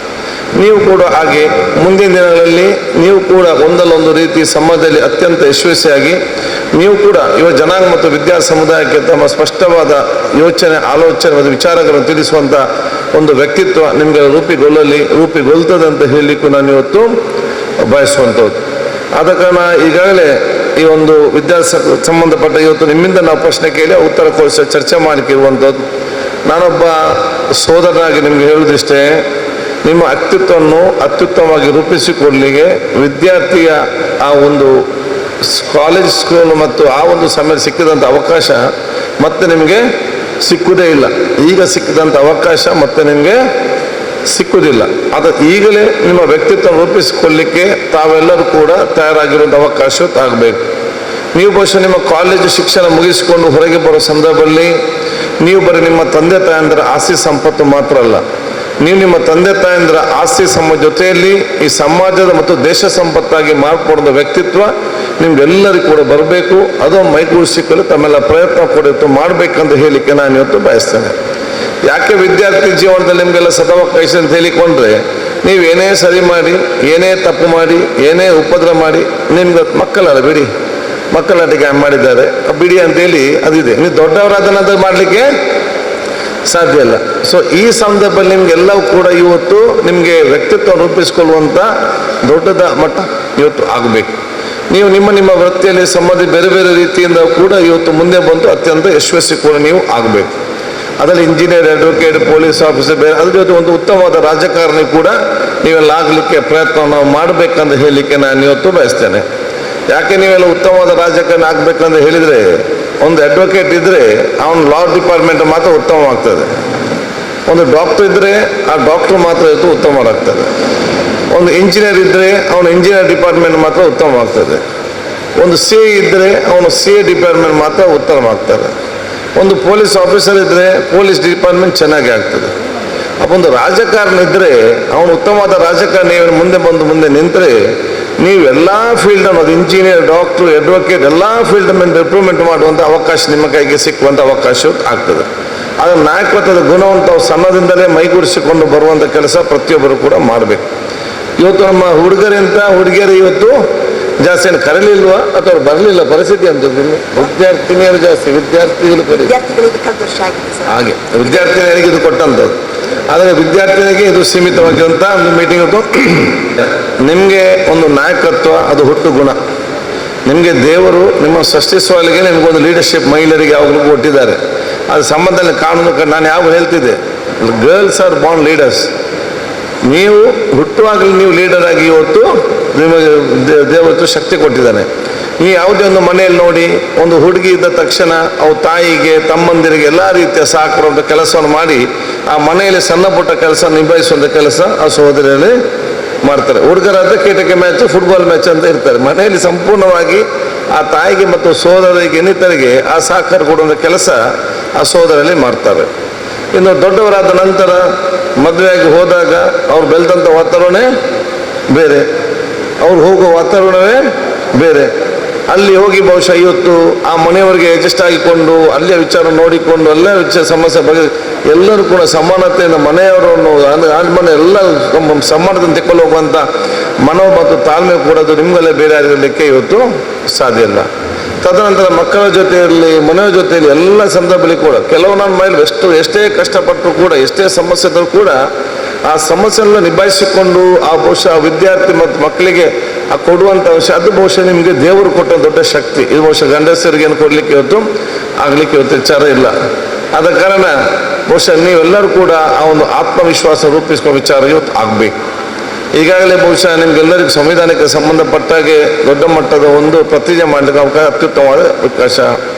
ನೀವು ಕೂಡ ಹಾಗೆ ಮುಂದಿನ ದಿನಗಳಲ್ಲಿ ನೀವು ಕೂಡ ಒಂದಲ್ಲೊಂದು ರೀತಿ ಸಮಾಜದಲ್ಲಿ ಅತ್ಯಂತ ಯಶಸ್ವಿಯಾಗಿ ನೀವು ಕೂಡ ಯುವ ಜನಾಂಗ ಮತ್ತು ವಿದ್ಯಾ ಸಮುದಾಯಕ್ಕೆ ತಮ್ಮ ಸ್ಪಷ್ಟವಾದ ಯೋಚನೆ, ಆಲೋಚನೆ ಮತ್ತು ವಿಚಾರಗಳನ್ನು ತಿಳಿಸುವಂಥ ಒಂದು ವ್ಯಕ್ತಿತ್ವ ನಿಮಗೆ ರೂಪುಗೊಳ್ತದೆ ಅಂತ ಹೇಳಲಿಕ್ಕೂ ನಾನು ಇವತ್ತು ಬಯಸುವಂಥದ್ದು. ಆದ ಕಾರಣ ಈಗಾಗಲೇ ಈ ಒಂದು ಸಂಬಂಧಪಟ್ಟ ಇವತ್ತು ನಿಮ್ಮಿಂದ ನಾವು ಪ್ರಶ್ನೆ ಕೇಳಿ ಉತ್ತರ ಕೊಡಿಸೋ ಚರ್ಚೆ ಮಾಡಲಿಕ್ಕೆ ಇರುವಂಥದ್ದು. ನಾನೊಬ್ಬ ಸೋದರನಾಗಿ ನಿಮಗೆ ಹೇಳುವುದಿಷ್ಟೇ, ನಿಮ್ಮ ಅಸ್ತಿತ್ವವನ್ನು ಅತ್ಯುತ್ತಮವಾಗಿ ರೂಪಿಸಿಕೊಳ್ಳಲಿಕ್ಕೆ ವಿದ್ಯಾರ್ಥಿಯ ಆ ಒಂದು ಕಾಲೇಜ್ ಸ್ಕೂಲ್ ಮತ್ತು ಆ ಒಂದು ಸಮಯ ಸಿಕ್ಕಿದಂಥ ಅವಕಾಶ ಮತ್ತೆ ನಿಮಗೆ ಸಿಕ್ಕುವುದೇ ಇಲ್ಲ. ಈಗ ಸಿಕ್ಕಿದಂಥ ಅವಕಾಶ ಮತ್ತೆ ನಿಮಗೆ ಸಿಕ್ಕುವುದಿಲ್ಲ. ಅದು ಈಗಲೇ ನಿಮ್ಮ ವ್ಯಕ್ತಿತ್ವ ರೂಪಿಸಿಕೊಳ್ಳಲಿಕ್ಕೆ ತಾವೆಲ್ಲರೂ ಕೂಡ ತಯಾರಾಗಿರುವಂಥ ಅವಕಾಶ ಆಗಬೇಕು. ನೀವು ಬಹುಶಃ ನಿಮ್ಮ ಕಾಲೇಜು ಶಿಕ್ಷಣ ಮುಗಿಸಿಕೊಂಡು ಹೊರಗೆ ಬರೋ ಸಂದರ್ಭದಲ್ಲಿ ನೀವು ಬರೀ ನಿಮ್ಮ ತಂದೆ ತಾಯಂದಿರ ಆಸ್ತಿ ಸಂಪತ್ತು ಮಾತ್ರ ಅಲ್ಲ, ನೀವು ನಿಮ್ಮ ತಂದೆ ತಾಯಂದಿರ ಆಸ್ತಿ ಜೊತೆಯಲ್ಲಿ ಈ ಸಮಾಜದ ಮತ್ತು ದೇಶ ಸಂಪತ್ತಾಗಿ ಮಾರ್ಪಡುವ ವ್ಯಕ್ತಿತ್ವ ನಿಮ್ಗೆಲ್ಲರಿಗೂ ಕೂಡ ಬರಬೇಕು. ಅದು ಮೈಗೂಡಿಸಿಕೊಳ್ಳಲು ತಮ್ಮೆಲ್ಲ ಪ್ರಯತ್ನ ಕೂಡ ಮಾಡಬೇಕಂತ ಹೇಳಲಿಕ್ಕೆ ನಾನು ಇವತ್ತು ಬಯಸ್ತೇನೆ. ಯಾಕೆ ವಿದ್ಯಾರ್ಥಿ ಜೀವನದಲ್ಲಿ ನಿಮಗೆಲ್ಲ ಸದವಕಾಶ ಅಂತ ಹೇಳಿಕೊಂಡ್ರೆ, ನೀವು ಏನೇ ಸರಿ ಮಾಡಿ, ಏನೇ ತಪ್ಪು ಮಾಡಿ, ಏನೇ ಉಪದ್ರ ಮಾಡಿ, ನಿಮ್ಗೆ ಮಕ್ಕಳಲ್ಲ ಬಿಡಿ, ಮಕ್ಕಳಾಟಿಗೆ ಮಾಡಿದ್ದಾರೆ ಬಿಡಿ ಅಂತೇಳಿ ಅದಿದೆ. ನೀವು ದೊಡ್ಡವರಾದನಂತ ಮಾಡಲಿಕ್ಕೆ ಸಾಧ್ಯ ಇಲ್ಲ. ಸೊ ಈ ಸಂದರ್ಭದಲ್ಲಿ ನಿಮ್ಗೆಲ್ಲವೂ ಕೂಡ ಇವತ್ತು ನಿಮಗೆ ವ್ಯಕ್ತಿತ್ವ ರೂಪಿಸಿಕೊಳ್ಳುವಂಥ ದೊಡ್ಡದ ಮಟ್ಟ ಇವತ್ತು ಆಗಬೇಕು. ನೀವು ನಿಮ್ಮ ವೃತ್ತಿಯಲ್ಲಿ ಸಂಬಂಧಿ ಬೇರೆ ಬೇರೆ ರೀತಿಯಿಂದ ಕೂಡ ಇವತ್ತು ಮುಂದೆ ಬಂದು ಅತ್ಯಂತ ಯಶಸ್ವಿ ಕೂಡ ನೀವು ಆಗಬೇಕು. ಅದರಲ್ಲಿ ಇಂಜಿನಿಯರ್, ಅಡ್ವೊಕೇಟ್, ಪೊಲೀಸ್ ಆಫೀಸರ್, ಬೇರೆ ಅದ್ರ ಜೊತೆ ಒಂದು ಉತ್ತಮವಾದ ರಾಜಕಾರಣಿ ಕೂಡ ನೀವೆಲ್ಲ ಆಗಲಿಕ್ಕೆ ಪ್ರಯತ್ನ ನಾವು ಮಾಡಬೇಕಂತ ಹೇಳಲಿಕ್ಕೆ ನಾನು ಇವತ್ತು ಬಯಸ್ತೇನೆ. ಯಾಕೆ ನೀವೆಲ್ಲ ಉತ್ತಮವಾದ ರಾಜಕಾರಣಿ ಆಗಬೇಕಂತ ಹೇಳಿದರೆ, ಒಂದು ಅಡ್ವೊಕೇಟ್ ಇದ್ದರೆ ಅವನು ಲಾ ಡಿಪಾರ್ಟ್ಮೆಂಟ್ ಮಾತ್ರ ಉತ್ತಮವಾಗ್ತದೆ. ಒಂದು ಡಾಕ್ಟರ್ ಇದ್ದರೆ ಆ ಡಾಕ್ಟ್ರು ಮಾತ್ರ ಇವತ್ತು ಉತ್ತಮವಾಗ್ತದೆ. ಒಂದು ಇಂಜಿನಿಯರ್ ಇದ್ದರೆ ಅವನು ಇಂಜಿನಿಯರ್ ಡಿಪಾರ್ಟ್ಮೆಂಟ್ ಮಾತ್ರ ಉತ್ತಮವಾಗ್ತದೆ. ಒಂದು ಸಿ ಇದ್ದರೆ ಅವನು ಸಿ ಎ ಡಿಪಾರ್ಟ್ಮೆಂಟ್ ಮಾತ್ರ ಉತ್ತಮವಾಗ್ತದೆ. ಒಂದು ಪೊಲೀಸ್ ಆಫೀಸರ್ ಇದ್ದರೆ ಪೊಲೀಸ್ ಡಿಪಾರ್ಟ್ಮೆಂಟ್ ಚೆನ್ನಾಗಿ ಆಗ್ತದೆ. ಒಂದು ರಾಜಕಾರಣ ಇದ್ದರೆ ಅವನು ಉತ್ತಮವಾದ ರಾಜಕಾರಣಿ ಮುಂದೆ ನಿಂತರೆ ನೀವೆಲ್ಲ ಫೀಲ್ಡನ್ನು, ಅದು ಇಂಜಿನಿಯರ್, ಡಾಕ್ಟ್ರು, ಅಡ್ವೊಕೇಟ್, ಎಲ್ಲ ಫೀಲ್ಡ್ ಮೇಲೆ ಇಂಪ್ರೂವ್ಮೆಂಟ್ ಮಾಡುವಂಥ ಅವಕಾಶ ನಿಮ್ಮ ಕೈಗೆ ಸಿಕ್ಕುವಂಥ ಅವಕಾಶ ಆಗ್ತದೆ. ಅದರ ನಾಯಕತ್ವದ ಗುಣವಂತ ಸಣ್ಣದಿಂದಲೇ ಮೈಗೂಡಿಸಿಕೊಂಡು ಬರುವಂಥ ಕೆಲಸ ಪ್ರತಿಯೊಬ್ಬರು ಕೂಡ ಮಾಡಬೇಕು. ಇವತ್ತು ನಮ್ಮ ಹುಡುಗಿಯರು ಇವತ್ತು ಜಾಸ್ತಿ ಏನು ಕರೀಲಿಲ್ವಾ ಅಥವಾ ಅವ್ರು ಬರಲಿಲ್ಲ ಪರಿಸ್ಥಿತಿ ಅಂತ ವಿದ್ಯಾರ್ಥಿನಿಯರು ಜಾಸ್ತಿ, ವಿದ್ಯಾರ್ಥಿಗಳು ಹಾಗೆ ವಿದ್ಯಾರ್ಥಿನಿಯರಿಗೆ ಇದು ಕೊಟ್ಟಂಥದ್ದು. ಆದರೆ ವಿದ್ಯಾರ್ಥಿನಿಗೆ ಇದು ಸೀಮಿತವಾಗಿರುವಂಥ ಒಂದು ಮೀಟಿಂಗ್ ಇತ್ತು. ನಿಮಗೆ ಒಂದು ನಾಯಕತ್ವ ಅದು ಹುಟ್ಟು ಗುಣ. ನಿಮಗೆ ದೇವರು ನಿಮ್ಮ ಸೃಷ್ಟಿಸುವಲ್ಲಿಗೆ ನಿಮಗೊಂದು ಲೀಡರ್ಶಿಪ್ ಮಹಿಳೆಯರಿಗೆ ಯಾವಾಗಲೂ ಕೊಟ್ಟಿದ್ದಾರೆ. ಅದು ಸಂಬಂಧದಲ್ಲಿ ಕಾನೂನು ನಾನು ಯಾವಾಗ ಹೇಳ್ತಿದ್ದೆ, ಗರ್ಲ್ಸ್ ಆರ್ ಬಾರ್ನ್ ಲೀಡರ್ಸ್. ನೀವು ಹುಟ್ಟುವಾಗಲೂ ನೀವು ಲೀಡರ್ ಆಗಿ ಇವತ್ತು ನಿಮಗೆ ದೇವರು ಶಕ್ತಿ ಕೊಟ್ಟಿದ್ದಾನೆ. ನೀವು ಯಾವುದೇ ಒಂದು ಮನೆಯಲ್ಲಿ ನೋಡಿ, ಒಂದು ಹುಡುಗಿ ಇದ್ದ ತಕ್ಷಣ ಅವ್ರ ತಾಯಿಗೆ, ತಮ್ಮಂದಿರಿಗೆ ಎಲ್ಲ ರೀತಿಯ ಸಹಕಾರದ ಕೆಲಸವನ್ನು ಮಾಡಿ ಆ ಮನೆಯಲ್ಲಿ ಸಣ್ಣ ಪುಟ್ಟ ಕೆಲಸ ನಿಭಾಯಿಸುವಂಥ ಕೆಲಸ ಆ ಸಹೋದರಿಯಲ್ಲಿ ಮಾಡ್ತಾರೆ. ಹುಡುಗರಾದ್ರೆ ಕ್ರಿಕೆಟ್ ಮ್ಯಾಚ್, ಫುಟ್ಬಾಲ್ ಮ್ಯಾಚ್ ಅಂತ ಇರ್ತಾರೆ. ಮನೆಯಲ್ಲಿ ಸಂಪೂರ್ಣವಾಗಿ ಆ ತಾಯಿಗೆ ಮತ್ತು ಸಹೋದರಿಗೆ ಇನ್ನಿತರಿಗೆ ಆ ಸಹಕಾರ ಕೊಡುವಂಥ ಕೆಲಸ ಆ ಸಹೋದರಲ್ಲಿ ಮಾಡ್ತಾರೆ. ಇನ್ನು ದೊಡ್ಡವರಾದ ನಂತರ ಮದುವೆಯಾಗಿ ಹೋದಾಗ ಅವ್ರು ಬೆಳೆದಂಥ ವಾತಾವರಣ ಬೇರೆ, ಅವ್ರು ಹೋಗೋ ವಾತಾವರಣವೇ ಬೇರೆ. ಅಲ್ಲಿ ಹೋಗಿ ಬಹುಶಃ ಇವತ್ತು ಆ ಮನೆಯವರಿಗೆ ಅಡ್ಜಸ್ಟ್ ಆಗಿಕೊಂಡು ಅಲ್ಲೇ ವಿಚಾರ ನೋಡಿಕೊಂಡು ಅಲ್ಲೇ ಸಮಸ್ಯೆ ಬಗ್ಗೆ ಎಲ್ಲರೂ ಕೂಡ ಸಮಾನತೆಯನ್ನು ಮನೆಯವರನ್ನು ಮನೆ ಎಲ್ಲ ಸಮಾನತೆಯನ್ನು ತೆಕ್ಕೊಂಡು ಹೋಗುವಂಥ ಮನೋ ಮತ್ತು ತಾಳ್ಮೆ ಕೂಡ ಅದು ನಿಮ್ಮಲ್ಲೇ ಬೇರೆ ಆಗಿರಲಿಕ್ಕೆ ಇವತ್ತು ಸಾಧ್ಯ ಇಲ್ಲ. ತದನಂತರ ಮಕ್ಕಳ ಜೊತೆಯಲ್ಲಿ ಮನೆಯ ಜೊತೆಯಲ್ಲಿ ಎಲ್ಲ ಸಂದರ್ಭದಲ್ಲಿ ಕೂಡ ಕೆಲವು ನನ್ನ ಮೈಲಿ ಎಷ್ಟೇ ಕಷ್ಟಪಟ್ಟರು ಕೂಡ ಎಷ್ಟೇ ಸಮಸ್ಯೆ ಇದ್ದರೂ ಕೂಡ ಆ ಸಮಸ್ಯೆಯನ್ನು ನಿಭಾಯಿಸಿಕೊಂಡು ಆ ಬಹುಶಃ ವಿದ್ಯಾರ್ಥಿ ಮತ್ತು ಮಕ್ಕಳಿಗೆ ಆ ಕೊಡುವಂಥ ವಿಷಯ ಅದು ಬಹುಶಃ ನಿಮಗೆ ದೇವರು ಕೊಟ್ಟ ದೊಡ್ಡ ಶಕ್ತಿ. ಇದು ಬಹುಶಃ ಗಂಡಸರಿಗೆ ಏನು ಕೊಡಲಿಕ್ಕೆ ಇವತ್ತು ವಿಚಾರ ಇಲ್ಲ. ಆದ ಕಾರಣ ಬಹುಶಃ ನೀವೆಲ್ಲರೂ ಕೂಡ ಆ ಒಂದು ಆತ್ಮವಿಶ್ವಾಸ ರೂಪಿಸುವ ವಿಚಾರ ಇವತ್ತು ಆಗಬೇಕು. ಈಗಾಗಲೇ ಬಹುಶಃ ನಿಮಗೆಲ್ಲರಿಗೂ ಸಂವಿಧಾನಕ್ಕೆ ಸಂಬಂಧಪಟ್ಟಾಗೆ ದೊಡ್ಡ ಮಟ್ಟದ ಒಂದು ಪ್ರತಿಜ್ಞೆ ಮಾಡಲಿಕ್ಕೆ ಅತ್ಯುತ್ತಮವಾದ ಅವಕಾಶ.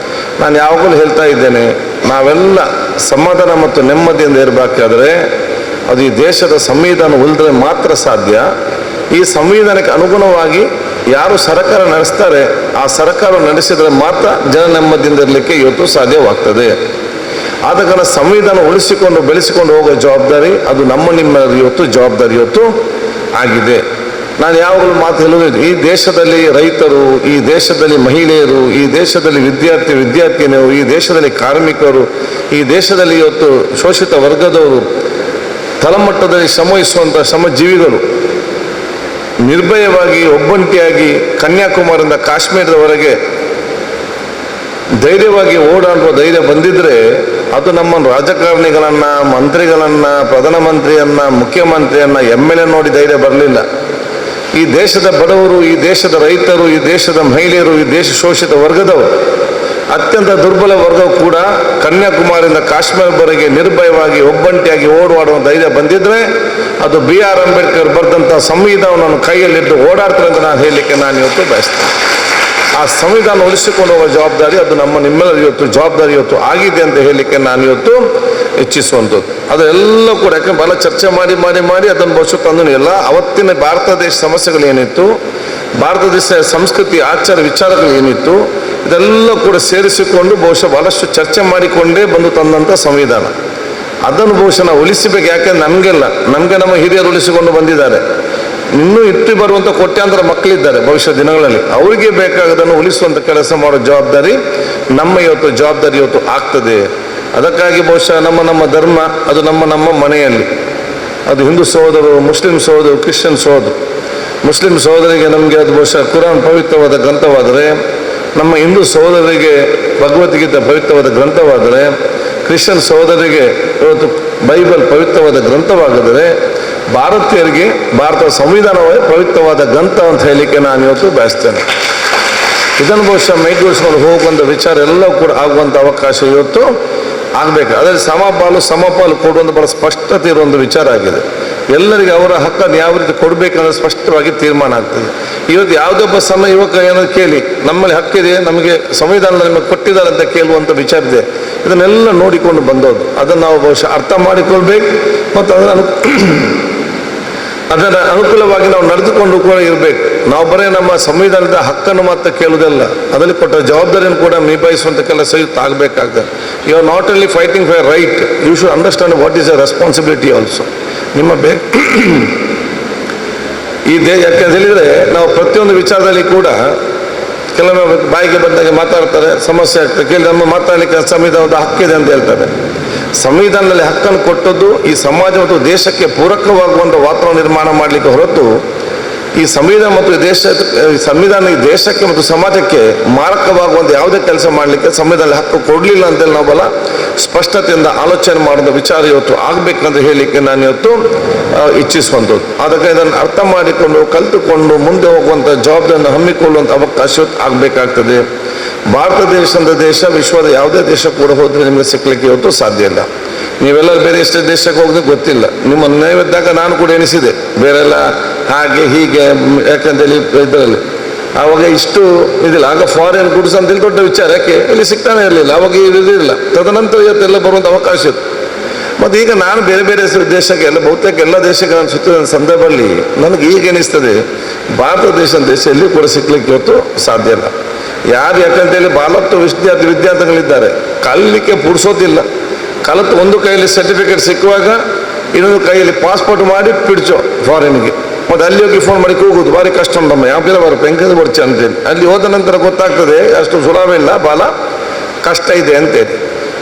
ನಾನು ಯಾವಾಗಲೂ ಹೇಳ್ತಾ ಇದ್ದೇನೆ, ನಾವೆಲ್ಲ ಸಮಾಧಾನ ಮತ್ತು ನೆಮ್ಮದಿಯಿಂದ ಇರಬೇಕಾದ್ರೆ ಅದು ಈ ದೇಶದ ಸಂವಿಧಾನ ಉಳಿದ್ರೆ ಮಾತ್ರ ಸಾಧ್ಯ. ಈ ಸಂವಿಧಾನಕ್ಕೆ ಅನುಗುಣವಾಗಿ ಯಾರು ಸರ್ಕಾರ ನಡೆಸ್ತಾರೆ ಆ ಸರ್ಕಾರ ನಡೆಸಿದರೆ ಮಾತ್ರ ಜನ ನೆಮ್ಮದಿಯಿಂದ ಇರಲಿಕ್ಕೆ ಇವತ್ತು ಸಾಧ್ಯವಾಗ್ತದೆ. ಆದ ಕಾರಣ ಸಂವಿಧಾನ ಉಳಿಸಿಕೊಂಡು ಬೆಳೆಸಿಕೊಂಡು ಹೋಗೋ ಜವಾಬ್ದಾರಿ ಅದು ನಿಮ್ಮ ಇವತ್ತು ಜವಾಬ್ದಾರಿ ಇವತ್ತು ಆಗಿದೆ. ನಾನು ಯಾವಾಗಲೂ ಮಾತು ಹೇಳೋದು, ಈ ದೇಶದಲ್ಲಿ ರೈತರು, ಈ ದೇಶದಲ್ಲಿ ಮಹಿಳೆಯರು, ಈ ದೇಶದಲ್ಲಿ ವಿದ್ಯಾರ್ಥಿನಿಯರು, ಈ ದೇಶದಲ್ಲಿ ಕಾರ್ಮಿಕರು, ಈ ದೇಶದಲ್ಲಿ ಇವತ್ತು ಶೋಷಿತ ವರ್ಗದವರು, ತಳಮಟ್ಟದಲ್ಲಿ ಶ್ರಮಿಸುವಂಥ ಶ್ರಮಜೀವಿಗಳು ನಿರ್ಭಯವಾಗಿ ಒಬ್ಬಂಟಿಯಾಗಿ ಕನ್ಯಾಕುಮಾರಿಯಿಂದ ಕಾಶ್ಮೀರದವರೆಗೆ ಧೈರ್ಯವಾಗಿ ಓಡಾಡುವ ಧೈರ್ಯ ಬಂದಿದ್ರೆ ಅದು ನಮ್ಮ ರಾಜಕಾರಣಿಗಳನ್ನು, ಮಂತ್ರಿಗಳನ್ನು, ಪ್ರಧಾನಮಂತ್ರಿಯನ್ನು, ಮುಖ್ಯಮಂತ್ರಿಯನ್ನು, MLA ನೋಡಿ ಧೈರ್ಯ ಬರಲಿಲ್ಲ. ಈ ದೇಶದ ಬಡವರು, ಈ ದೇಶದ ರೈತರು, ಈ ದೇಶದ ಮಹಿಳೆಯರು, ಈ ದೇಶ ಶೋಷಿತ ವರ್ಗದವರು, ಅತ್ಯಂತ ದುರ್ಬಲ ವರ್ಗವು ಕೂಡ ಕನ್ಯಾಕುಮಾರಿಯಿಂದ ಕಾಶ್ಮೀರವರೆಗೆ ನಿರ್ಭಯವಾಗಿ ಒಬ್ಬಂಟಿಯಾಗಿ ಓಡಾಡುವ ಧೈರ್ಯ ಬಂದಿದ್ರೆ ಅದು BR ಅಂಬೇಡ್ಕರ್ ಬರೆದಂಥ ಸಂವಿಧಾನವನ್ನು ಕೈಯಲ್ಲಿಟ್ಟು ಓಡಾಡ್ತಾರೆ ಅಂತ ನಾನು ಹೇಳಲಿಕ್ಕೆ ನಾನು ಇವತ್ತು ಬಯಸ್ತೇನೆ. ಆ ಸಂವಿಧಾನ ಉಳಿಸಿಕೊಂಡು ಹೋಗುವ ಜವಾಬ್ದಾರಿ ಅದು ನಿಮ್ಮೆಲ್ಲರ ಇವತ್ತು ಜವಾಬ್ದಾರಿ ಇವತ್ತು ಆಗಿದೆ ಅಂತ ಹೇಳಲಿಕ್ಕೆ ನಾನು ಇವತ್ತು ಇಚ್ಛಿಸುವಂಥದ್ದು. ಅದೆಲ್ಲ ಕೂಡ ಯಾಕೆ ಬಹಳ ಚರ್ಚೆ ಮಾಡಿ ಅದನ್ನು ಬಹುಶಃ ತಂದು ಎಲ್ಲ ಅವತ್ತಿನ ಭಾರತ ದೇಶ ಸಮಸ್ಯೆಗಳೇನಿತ್ತು, ಭಾರತ ದೇಶ ಸಂಸ್ಕೃತಿ ಆಚಾರ ವಿಚಾರಗಳು ಏನಿತ್ತು, ಇದೆಲ್ಲ ಕೂಡ ಸೇರಿಸಿಕೊಂಡು ಬಹುಶಃ ಬಹಳಷ್ಟು ಚರ್ಚೆ ಮಾಡಿಕೊಂಡೇ ಬಂದು ತಂದಂಥ ಸಂವಿಧಾನ. ಅದನ್ನು ಬಹುಶಃ ನಾವು ಉಳಿಸಬೇಕು. ಯಾಕೆಂದ್ರೆ ನಮಗೆ ನಮ್ಮ ಹಿರಿಯರು ಉಳಿಸಿಕೊಂಡು ಬಂದಿದ್ದಾರೆ. ಇನ್ನೂ ಇಟ್ಟು ಬರುವಂಥ ಕೋಟ್ಯಾಂತರ ಮಕ್ಕಳಿದ್ದಾರೆ ಭವಿಷ್ಯ ದಿನಗಳಲ್ಲಿ, ಅವರಿಗೆ ಬೇಕಾಗದನ್ನು ಉಳಿಸುವಂಥ ಕೆಲಸ ಮಾಡೋ ಜವಾಬ್ದಾರಿ ನಮ್ಮ ಜವಾಬ್ದಾರಿ ಇವತ್ತು ಆಗ್ತದೆ. ಅದಕ್ಕಾಗಿ ಬಹುಶಃ ನಮ್ಮ ಧರ್ಮ ಅದು ನಮ್ಮ ಮನೆಯಲ್ಲಿ, ಅದು ಹಿಂದೂ ಸಹೋದರರು, ಮುಸ್ಲಿಂ ಸಹೋದರರು, ಕ್ರಿಶ್ಚಿಯನ್ ಸಹೋದರು. ಮುಸ್ಲಿಂ ಸಹೋದರಿಗೆ ನಮಗೆ ಅದು ಬಹುಶಃ ಕುರಾನ್ ಪವಿತ್ರವಾದ ಗ್ರಂಥವಾದರೆ, ನಮ್ಮ ಹಿಂದೂ ಸಹೋದರರಿಗೆ ಭಗವದ್ಗೀತೆ ಪವಿತ್ರವಾದ ಗ್ರಂಥವಾದರೆ, ಕ್ರಿಶ್ಚಿಯನ್ ಸಹೋದರಿಗೆ ಇವತ್ತು ಬೈಬಲ್ ಪವಿತ್ರವಾದ ಗ್ರಂಥವಾದರೆ, ಭಾರತೀಯರಿಗೆ ಭಾರತದ ಸಂವಿಧಾನವೇ ಪವಿತ್ರವಾದ ಗ್ರಂಥ ಅಂತ ಹೇಳಲಿಕ್ಕೆ ನಾನು ಇವತ್ತು ಬಯಸ್ತೇನೆ. ಇದನ್ನು ಬಹುಶಃ ಮೈಗೂಡಿಸ್ಕೊಂಡು ಹೋಗುವಂಥ ವಿಚಾರ ಎಲ್ಲವೂ ಕೂಡ ಆಗುವಂಥ ಅವಕಾಶ ಇವತ್ತು ಆಗಬೇಕು. ಅದರಲ್ಲಿ ಸಮಪಾಲು ಕೊಡುವಂಥ ಬಹಳ ಸ್ಪಷ್ಟತೆ ಇರುವಂಥ ವಿಚಾರ ಆಗಿದೆ. ಎಲ್ಲರಿಗೆ ಅವರ ಹಕ್ಕನ್ನು ಯಾವ ರೀತಿ ಕೊಡಬೇಕನ್ನೋದು ಸ್ಪಷ್ಟವಾಗಿ ತೀರ್ಮಾನ ಆಗ್ತದೆ. ಇವತ್ತು ಯಾವುದೇ ಒಬ್ಬ ಯುವಕ ಏನಾದ್ರು ಕೇಳಿ ನಮ್ಮಲ್ಲಿ ಹಕ್ಕಿದೆ, ನಮಗೆ ಸಂವಿಧಾನ ನಿಮಗೆ ಕೊಟ್ಟಿದ್ದಾರೆ ಅಂತ ಕೇಳುವಂಥ ವಿಚಾರ ಇದೆ. ಇದನ್ನೆಲ್ಲ ನೋಡಿಕೊಂಡು ಬಂದೋದು, ಅದನ್ನು ನಾವು ಬಹುಶಃ ಅರ್ಥ ಮಾಡಿಕೊಳ್ಬೇಕು ಮತ್ತು ಅದರ ಅನುಕೂಲವಾಗಿ ನಾವು ನಡೆದುಕೊಂಡು ಕೂಡ ಇರಬೇಕು. ನಾವು ಬರೀ ನಮ್ಮ ಸಂವಿಧಾನದ ಹಕ್ಕನ್ನು ಮಾತ್ರ ಕೇಳುವುದಲ್ಲ, ಅದರಲ್ಲಿ ಕೊಟ್ಟ ಜವಾಬ್ದಾರಿಯನ್ನು ಕೂಡ ನಿಭಾಯಿಸುವಂಥ ಕೆಲಸ ಆಗಬೇಕಾಗ್ತದೆ. You are not only fighting for right, you should understand what is a responsibility also. ನಿಮ್ಮ ಯಾಕೆಂತ ಹೇಳಿದರೆ ನಾವು ಪ್ರತಿಯೊಂದು ವಿಚಾರದಲ್ಲಿ ಕೂಡ ಕೆಲವೊಮ್ಮೆ ಬಾಯಿಗೆ ಬಂದಾಗೆ ಮಾತಾಡ್ತಾರೆ, ಸಮಸ್ಯೆ ಆಗ್ತದೆ, ಕೇಳಿ ನಮ್ಮ ಮಾತಾಡಲಿಕ್ಕೆ ಸಂವಿಧಾನದ ಹಕ್ಕಿದೆ ಅಂತ ಹೇಳ್ತಾರೆ. ಸಂವಿಧಾನದಲ್ಲಿ ಹಕ್ಕನ್ನು ಕೊಟ್ಟದ್ದು ಈ ಸಮಾಜ ಮತ್ತು ದೇಶಕ್ಕೆ ಪೂರಕವಾಗುವಂಥ ವಾತಾವರಣ ನಿರ್ಮಾಣ ಮಾಡಲಿಕ್ಕೆ ಹೊರತು ಈ ಸಂವಿಧಾನ ಮತ್ತು ಸಂವಿಧಾನ ಈ ದೇಶಕ್ಕೆ ಮತ್ತು ಸಮಾಜಕ್ಕೆ ಮಾರಕವಾಗುವಂಥ ಯಾವುದೇ ಕೆಲಸ ಮಾಡಲಿಕ್ಕೆ ಸಂವಿಧಾನದಲ್ಲಿ ಹಕ್ಕು ಕೊಡಲಿಲ್ಲ ಅಂತೇಳಿ ನಾವು ಬಹಳ ಸ್ಪಷ್ಟತೆಯಿಂದ ಆಲೋಚನೆ ಮಾಡುವಂಥ ವಿಚಾರ ಇವತ್ತು ಆಗಬೇಕಂತ ಹೇಳಲಿಕ್ಕೆ ನಾನು ಇವತ್ತು ಇಚ್ಛಿಸುವಂಥದ್ದು. ಅದಕ್ಕೆ ಇದನ್ನು ಅರ್ಥ ಮಾಡಿಕೊಂಡು ಕಲಿತುಕೊಂಡು ಮುಂದೆ ಹೋಗುವಂಥ ಜವಾಬ್ದಾರಿಯನ್ನು ಹಮ್ಮಿಕೊಳ್ಳುವಂಥ ಅವಕಾಶ ಆಗಬೇಕಾಗ್ತದೆ. ಭಾರತ ದೇಶ ವಿಶ್ವದ ಯಾವುದೇ ದೇಶ ಕೂಡ ಹೋದರೆ ನಿಮಗೆ ಸಿಕ್ಕಲಿಕ್ಕೆ ಇವತ್ತು ಸಾಧ್ಯ ಇಲ್ಲ. ನೀವೆಲ್ಲರೂ ಬೇರೆ ಎಷ್ಟೇ ದೇಶಕ್ಕೆ ಹೋಗೋದು ಗೊತ್ತಿಲ್ಲ. ನಿಮ್ಮ ನೈವೇದ್ಯದಾಗ ನಾನು ಕೂಡ ಎನಿಸಿದೆ, ಬೇರೆಲ್ಲ ಹಾಗೆ ಹೀಗೆ ಯಾಕಂತೇಳಿ ಇದರಲ್ಲಿ ಆವಾಗ ಇಷ್ಟು ಇದಿಲ್ಲ. ಆಗ ಫಾರಿನ್ ಗುಡ್ಸ್ ಅಂತೇಳಿ ದೊಡ್ಡ ವಿಚಾರ, ಯಾಕೆ ಇಲ್ಲಿ ಸಿಗ್ತಾನೆ ಇರಲಿಲ್ಲ, ಅವಾಗ ಇದಿರಲಿಲ್ಲ. ತದನಂತರ ಇವತ್ತೆಲ್ಲ ಬರುವಂಥ ಅವಕಾಶ ಇತ್ತು. ಮತ್ತು ಈಗ ನಾನು ಬೇರೆ ಬೇರೆ ದೇಶಕ್ಕೆ ಬಹುತೇಕ ಎಲ್ಲ ದೇಶಗಳನ್ನು ಸುತ್ತಿದ ಸಂದರ್ಭದಲ್ಲಿ ನನಗೆ ಈಗ ಎನಿಸ್ತದೆ ಭಾರತ ದೇಶ ಎಲ್ಲಿ ಕೂಡ ಸಿಗ್ಲಿಕ್ಕೆ ಇವತ್ತು ಸಾಧ್ಯ ಇಲ್ಲ. ಯಾರು ಯಾಕಂತೇಳಿ ಬಹಳಷ್ಟು ವಿದ್ಯಾರ್ಥಿಗಳಿದ್ದಾರೆ, ಕಲಿಲಿಕ್ಕೆ ಪುಡ್ಸೋದಿಲ್ಲ. ಕಲಿತು ಒಂದು ಕೈಯಲ್ಲಿ ಸರ್ಟಿಫಿಕೇಟ್ ಸಿಕ್ಕುವಾಗ ಇನ್ನೊಂದು ಕೈಯಲ್ಲಿ ಪಾಸ್ಪೋರ್ಟ್ ಮಾಡಿ ಪಿಡ್ಚೋ ಫಾರಿನ್ಗೆ, ಮತ್ತು ಅಲ್ಲಿ ಹೋಗಿ ಫೋನ್ ಮಾಡಿ ಕೂಗುದು ಭಾರಿ ಕಷ್ಟ ಉಂಟಮ್ಮ, ಯಾವ ಬೇರೆ ಬರೋ ಬೆಂಕದ ಬರ್ಚೆ ಅಂತೇಳಿ. ಅಲ್ಲಿ ಹೋದ ನಂತರ ಗೊತ್ತಾಗ್ತದೆ ಅಷ್ಟು ಸುಲಭ ಇಲ್ಲ, ಭಾಳ ಕಷ್ಟ ಇದೆ ಅಂತೇಳಿ.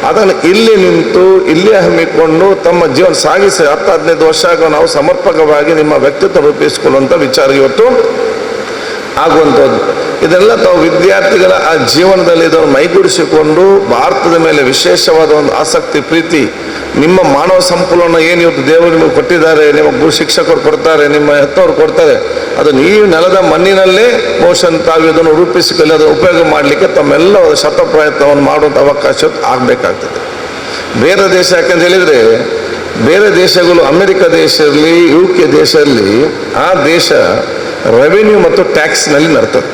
ಅದನ್ನು ಇಲ್ಲಿ ನಿಂತು ಇಲ್ಲೇ ಹಮ್ಮಿಕೊಂಡು ತಮ್ಮ ಜೀವನ ಸಾಗಿಸಿ 10-15 ವರ್ಷ ಆಗ ನಾವು ಸಮರ್ಪಕವಾಗಿ ನಿಮ್ಮ ವ್ಯಕ್ತಿತ್ವ ರೂಪಿಸಿಕೊಳ್ಳುವಂಥ ವಿಚಾರ ಇವತ್ತು ಆಗುವಂಥದ್ದು. ಇದೆಲ್ಲ ತಾವು ವಿದ್ಯಾರ್ಥಿಗಳ ಆ ಜೀವನದಲ್ಲಿ ಇದನ್ನು ಮೈಗೂಡಿಸಿಕೊಂಡು ಭಾರತದ ಮೇಲೆ ವಿಶೇಷವಾದ ಒಂದು ಆಸಕ್ತಿ, ಪ್ರೀತಿ, ನಿಮ್ಮ ಮಾನವ ಸಂಪುಲವನ್ನು ಏನು ಇವತ್ತು ದೇವರು ನಿಮಗೆ ಕೊಟ್ಟಿದ್ದಾರೆ, ನಿಮ್ಮ ಗುರು ಶಿಕ್ಷಕರು ಕೊಡ್ತಾರೆ, ನಿಮ್ಮ ಹೆತ್ತವರು ಕೊಡ್ತಾರೆ, ಅದನ್ನು ಈ ನೆಲದ ಮಣ್ಣಿನಲ್ಲೇ ಬಹುಶಃ ತಾವು ಇದನ್ನು ರೂಪಿಸಿಕೊಳ್ಳಿ, ಅದನ್ನು ಉಪಯೋಗ ಮಾಡಲಿಕ್ಕೆ ತಮ್ಮೆಲ್ಲ ಶತ ಪ್ರಯತ್ನವನ್ನು ಮಾಡುವಂಥ ಅವಕಾಶ ಆಗಬೇಕಾಗ್ತದೆ. ಬೇರೆ ದೇಶ ಯಾಕಂತ ಹೇಳಿದರೆ, ಬೇರೆ ದೇಶಗಳು ಅಮೆರಿಕ ದೇಶ ಇರಲಿ, UK ದೇಶ ಇರಲಿ, ಆ ದೇಶ ರೆವಿನ್ಯೂ ಮತ್ತು ಟ್ಯಾಕ್ಸ್ನಲ್ಲಿ ನಡ್ತದೆ.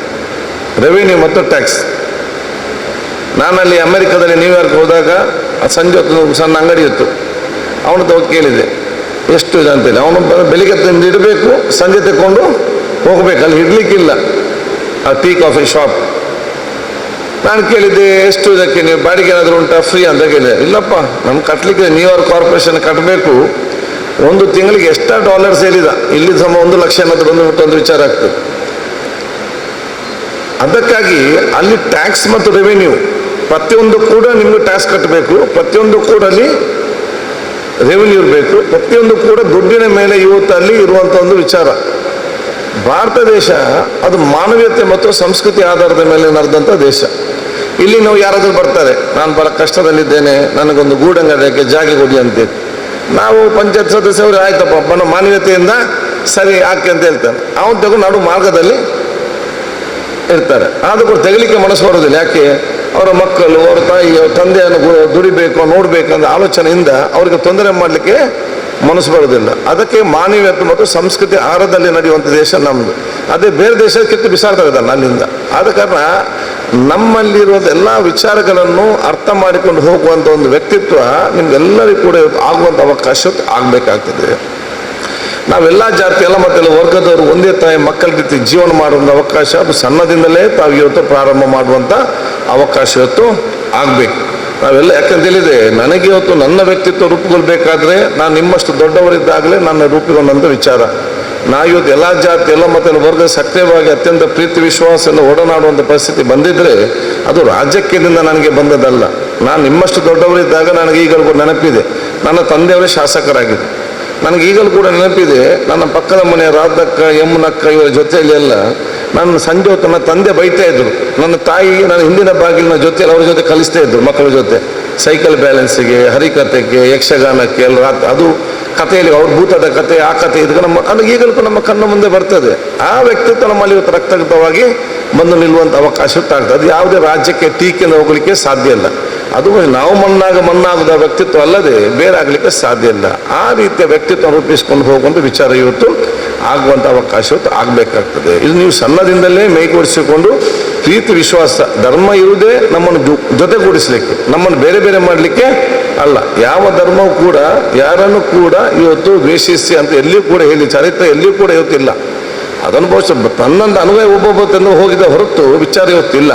ರೆವಿನ್ಯೂ ಮತ್ತು ಟ್ಯಾಕ್ಸ್. ನಾನಲ್ಲಿ ಅಮೆರಿಕದಲ್ಲಿ ನ್ಯೂಯಾರ್ಕ್ ಹೋದಾಗ ಸಂಜೆ ಹೊತ್ತು ಸಣ್ಣ ಅಂಗಡಿ ಇತ್ತು. ಅವನು ಹೋಗಿ ಕೇಳಿದೆ ಎಷ್ಟು ಇದೆ ಅಂತೇಳಿ. ಅವನು ಬೆಳಿಗ್ಗೆ ತಂದು ಇಡಬೇಕು, ಸಂಜೆ ತಗೊಂಡು ಹೋಗ್ಬೇಕು, ಅಲ್ಲಿ ಇಡ್ಲಿಕ್ಕಿಲ್ಲ ಆ ಟೀ ಕಾಫಿ ಶಾಪ್. ನಾನು ಕೇಳಿದ್ದೆ ಎಷ್ಟು ಇದಕ್ಕೆ ನೀವು ಬಾಡಿಗೆ ಏನಾದರೂ ಉಂಟಾ, ಫ್ರೀ ಅಂತ ಕೇಳಿದೆ. ಇಲ್ಲಪ್ಪ ನಮ್ಗೆ ಕಟ್ಟಲಿಕ್ಕೆ ನ್ಯೂಯಾರ್ಕ್ ಕಾರ್ಪೊರೇಷನ್ ಕಟ್ಟಬೇಕು, ಒಂದು ತಿಂಗಳಿಗೆ ಎಷ್ಟಾ $, ಸೇರಿದ ಇಲ್ಲಿ ಸಮ 1 ಲಕ್ಷ ಏನಾದರೂ ಒಂದು ವಿಚಾರ ಆಗ್ತದೆ. ಅದಕ್ಕಾಗಿ ಅಲ್ಲಿ ಟ್ಯಾಕ್ಸ್ ಮತ್ತು ರೆವಿನ್ಯೂ ಪ್ರತಿಯೊಂದು ಕೂಡ ನಿಮಗೆ ಟ್ಯಾಕ್ಸ್ ಕಟ್ಟಬೇಕು, ಪ್ರತಿಯೊಂದು ಕೂಡ ಅಲ್ಲಿ ರೆವಿನ್ಯೂ ಇರಬೇಕು, ಪ್ರತಿಯೊಂದು ಕೂಡ ದುಡ್ಡಿನ ಮೇಲೆ ಇವತ್ತು ಅಲ್ಲಿ ಇರುವಂಥ ಒಂದು ವಿಚಾರ. ಭಾರತ ದೇಶ ಅದು ಮಾನವೀಯತೆ ಮತ್ತು ಸಂಸ್ಕೃತಿ ಆಧಾರದ ಮೇಲೆ ನಡೆದಂಥ ದೇಶ. ಇಲ್ಲಿ ನಾವು ಯಾರಾದರೂ ಬರ್ತಾರೆ, ನಾನು ಬಹಳ ಕಷ್ಟದಲ್ಲಿದ್ದೇನೆ, ನನಗೊಂದು ಗೂಡಂಗಡಿಗೆ ಜಾಗ ಕೊಡಿ ಅಂತೇಳಿ, ನಾವು ಪಂಚಾಯತ್ ಸದಸ್ಯರು ಆಯ್ತಪ್ಪ ನಮ್ಮ ಮಾನವೀಯತೆಯಿಂದ ಸರಿ ಹಾಕಿ ಅಂತ ಹೇಳ್ತಾರೆ. ಅವನು ತಗೊಂಡು ನಡು ಮಾರ್ಗದಲ್ಲಿ ಇರ್ತಾರೆ. ಆದರೂ ಕೂಡ ತೆಗಲಿಕ್ಕೆ ಮನಸ್ಸು ಬರೋದಿಲ್ಲ. ಯಾಕೆ? ಅವರ ಮಕ್ಕಳು, ಅವರ ತಾಯಿ, ಅವ್ರ ತಂದೆಯನ್ನು ದುಡಿಬೇಕು, ನೋಡಬೇಕಂದ ಆಲೋಚನೆಯಿಂದ ಅವರಿಗೆ ತೊಂದರೆ ಮಾಡಲಿಕ್ಕೆ ಮನಸ್ಸು ಬರೋದಿಲ್ಲ. ಅದಕ್ಕೆ ಮಾನವೀಯತೆ ಮತ್ತು ಸಂಸ್ಕೃತಿ ಆಹಾರದಲ್ಲಿ ನಡೆಯುವಂಥ ದೇಶ ನಮ್ಮದು. ಅದೇ ಬೇರೆ ದೇಶದ ಕಿತ್ತು ಬಿಸಾಡ್ತಾ ಇದ್ದಾನೆ ಅಲ್ಲಿಂದ. ಆದ ಕಾರಣ ನಮ್ಮಲ್ಲಿರುವಂಥ ಎಲ್ಲ ವಿಚಾರಗಳನ್ನು ಅರ್ಥ ಮಾಡಿಕೊಂಡು ಹೋಗುವಂಥ ಒಂದು ವ್ಯಕ್ತಿತ್ವ ನಿಮ್ಗೆಲ್ಲರಿಗೂ ಕೂಡ ಆಗುವಂಥ ಅವಕಾಶ ಆಗಬೇಕಾಗ್ತದೆ. ನಾವೆಲ್ಲ ಜಾತಿ, ಎಲ್ಲ ಮತ್ತೆಲ್ಲ ವರ್ಗದವರು ಒಂದೇ ತಾಯಿ ಮಕ್ಕಳ ರೀತಿ ಜೀವನ ಮಾಡುವಂಥ ಅವಕಾಶ ಅದು ಸಣ್ಣದಿಂದಲೇ ತಾವು ಇವತ್ತು ಪ್ರಾರಂಭ ಮಾಡುವಂಥ ಅವಕಾಶ ಇವತ್ತು ಆಗಬೇಕು. ನಾವೆಲ್ಲ ಯಾಕಂತ ಹೇಳಿದರೆ, ನನಗೆ ಇವತ್ತು ನನ್ನ ವ್ಯಕ್ತಿತ್ವ ರೂಪುಗೊಳ್ಬೇಕಾದ್ರೆ ನಾನು ನಿಮ್ಮಷ್ಟು ದೊಡ್ಡವರಿದ್ದಾಗಲೇ ನನ್ನ ರೂಪುಗೊಂಡಂಥ ವಿಚಾರ. ಇವತ್ತು ಎಲ್ಲ ಜಾತಿ, ಎಲ್ಲ ಮತ್ತು ವರ್ಗ ಸಕ್ರಿಯವಾಗಿ ಅತ್ಯಂತ ಪ್ರೀತಿ ವಿಶ್ವಾಸದಿಂದ ಒಡನಾಡುವಂಥ ಪರಿಸ್ಥಿತಿ ಬಂದಿದ್ದರೆ ಅದು ರಾಜಕೀಯದಿಂದ ನನಗೆ ಬಂದದಲ್ಲ. ನಾನು ನಿಮ್ಮಷ್ಟು ದೊಡ್ಡವರಿದ್ದಾಗ ನನಗೆ ಈಗಲೂ ಕೂಡ ನೆನಪಿದೆ, ನನ್ನ ತಂದೆಯವರೇ ಶಾಸಕರಾಗಿದೆ. ನನಗೆ ಈಗಲೂ ಕೂಡ ನೆನಪಿದೆ, ನನ್ನ ಪಕ್ಕದ ಮನೆಯ ರಾಧಕ್ಕ, ಯಮುನಕ್ಕ ಇವರ ಜೊತೆಯಲ್ಲಿ ಎಲ್ಲ ನನ್ನ ಸಂಜೆ ಹೊತ್ತು ನನ್ನ ತಂದೆ ಬೈತಾ ಇದ್ರು. ನನ್ನ ತಾಯಿ ನನ್ನ ಹಿಂದಿನ ಬಾಗಿಲಿನ ಜೊತೆಯಲ್ಲಿ ಅವ್ರ ಜೊತೆ ಕಲಿಸ್ತಾ ಇದ್ರು, ಮಕ್ಕಳ ಜೊತೆ ಸೈಕಲ್ ಬ್ಯಾಲೆನ್ಸಿಗೆ, ಹರಿಕತೆಗೆ, ಯಕ್ಷಗಾನಕ್ಕೆ ಎಲ್ಲ. ಅದು ಕಥೆಯಲ್ಲಿ ಅವ್ರ ಭೂತದ ಕಥೆ, ಆ ಕಥೆ ಇದು ಅದು ಈಗಲೂ ನಮ್ಮ ಕಣ್ಣು ಮುಂದೆ ಬರ್ತದೆ. ಆ ವ್ಯಕ್ತಿತ್ವ ನಮ್ಮಲ್ಲಿ ಇವತ್ತು ರಕ್ತಗತವಾಗಿ ಬಂದು ನಿಲ್ಲುವಂಥ ಅವಕಾಶ ಆಗ್ತದೆ. ಅದು ಯಾವುದೇ ರಾಜ್ಯಕ್ಕೆ ಟೀಕೆಯನ್ನು ಹೋಗಲಿಕ್ಕೆ ಸಾಧ್ಯ ಇಲ್ಲ. ಅದು ನಾವು ಮಣ್ಣಾಗದ ವ್ಯಕ್ತಿತ್ವ ಅಲ್ಲದೆ ಬೇರೆ ಆಗಲಿಕ್ಕೆ ಸಾಧ್ಯ ಇಲ್ಲ. ಆ ರೀತಿಯ ವ್ಯಕ್ತಿತ್ವ ರೂಪಿಸ್ಕೊಂಡು ಹೋಗುವಂಥ ವಿಚಾರ ಇವತ್ತು ಆಗುವಂಥ ಅವಕಾಶ ಇವತ್ತು ಆಗಬೇಕಾಗ್ತದೆ. ಇದು ನೀವು ಸಣ್ಣದಿಂದಲೇ ಮೈಗೂಡಿಸಿಕೊಂಡು ಪ್ರೀತಿ ವಿಶ್ವಾಸ, ಧರ್ಮ ಇರುವುದೇ ನಮ್ಮನ್ನು ಜೊತೆಗೂಡಿಸಲಿಕ್ಕೆ, ನಮ್ಮನ್ನು ಬೇರೆ ಬೇರೆ ಮಾಡಲಿಕ್ಕೆ ಅಲ್ಲ. ಯಾವ ಧರ್ಮವೂ ಕೂಡ ಯಾರನ್ನು ಕೂಡ ಇವತ್ತು ದ್ವೇಷಿಸಿ ಅಂತ ಎಲ್ಲಿಯೂ ಕೂಡ ಹೇಳಿ ಚರಿತ್ರೆ ಎಲ್ಲಿಯೂ ಕೂಡ ಇವತ್ತಿಲ್ಲ. ಅದನ್ನು ಬಹುಶಃ ತನ್ನಂತ ಅನುಭವ ಒಬ್ಬೊಬ್ಬ ತಂದು ಹೋಗಿದ ಹೊರತು ವಿಚಾರ ಇವತ್ತಿಲ್ಲ.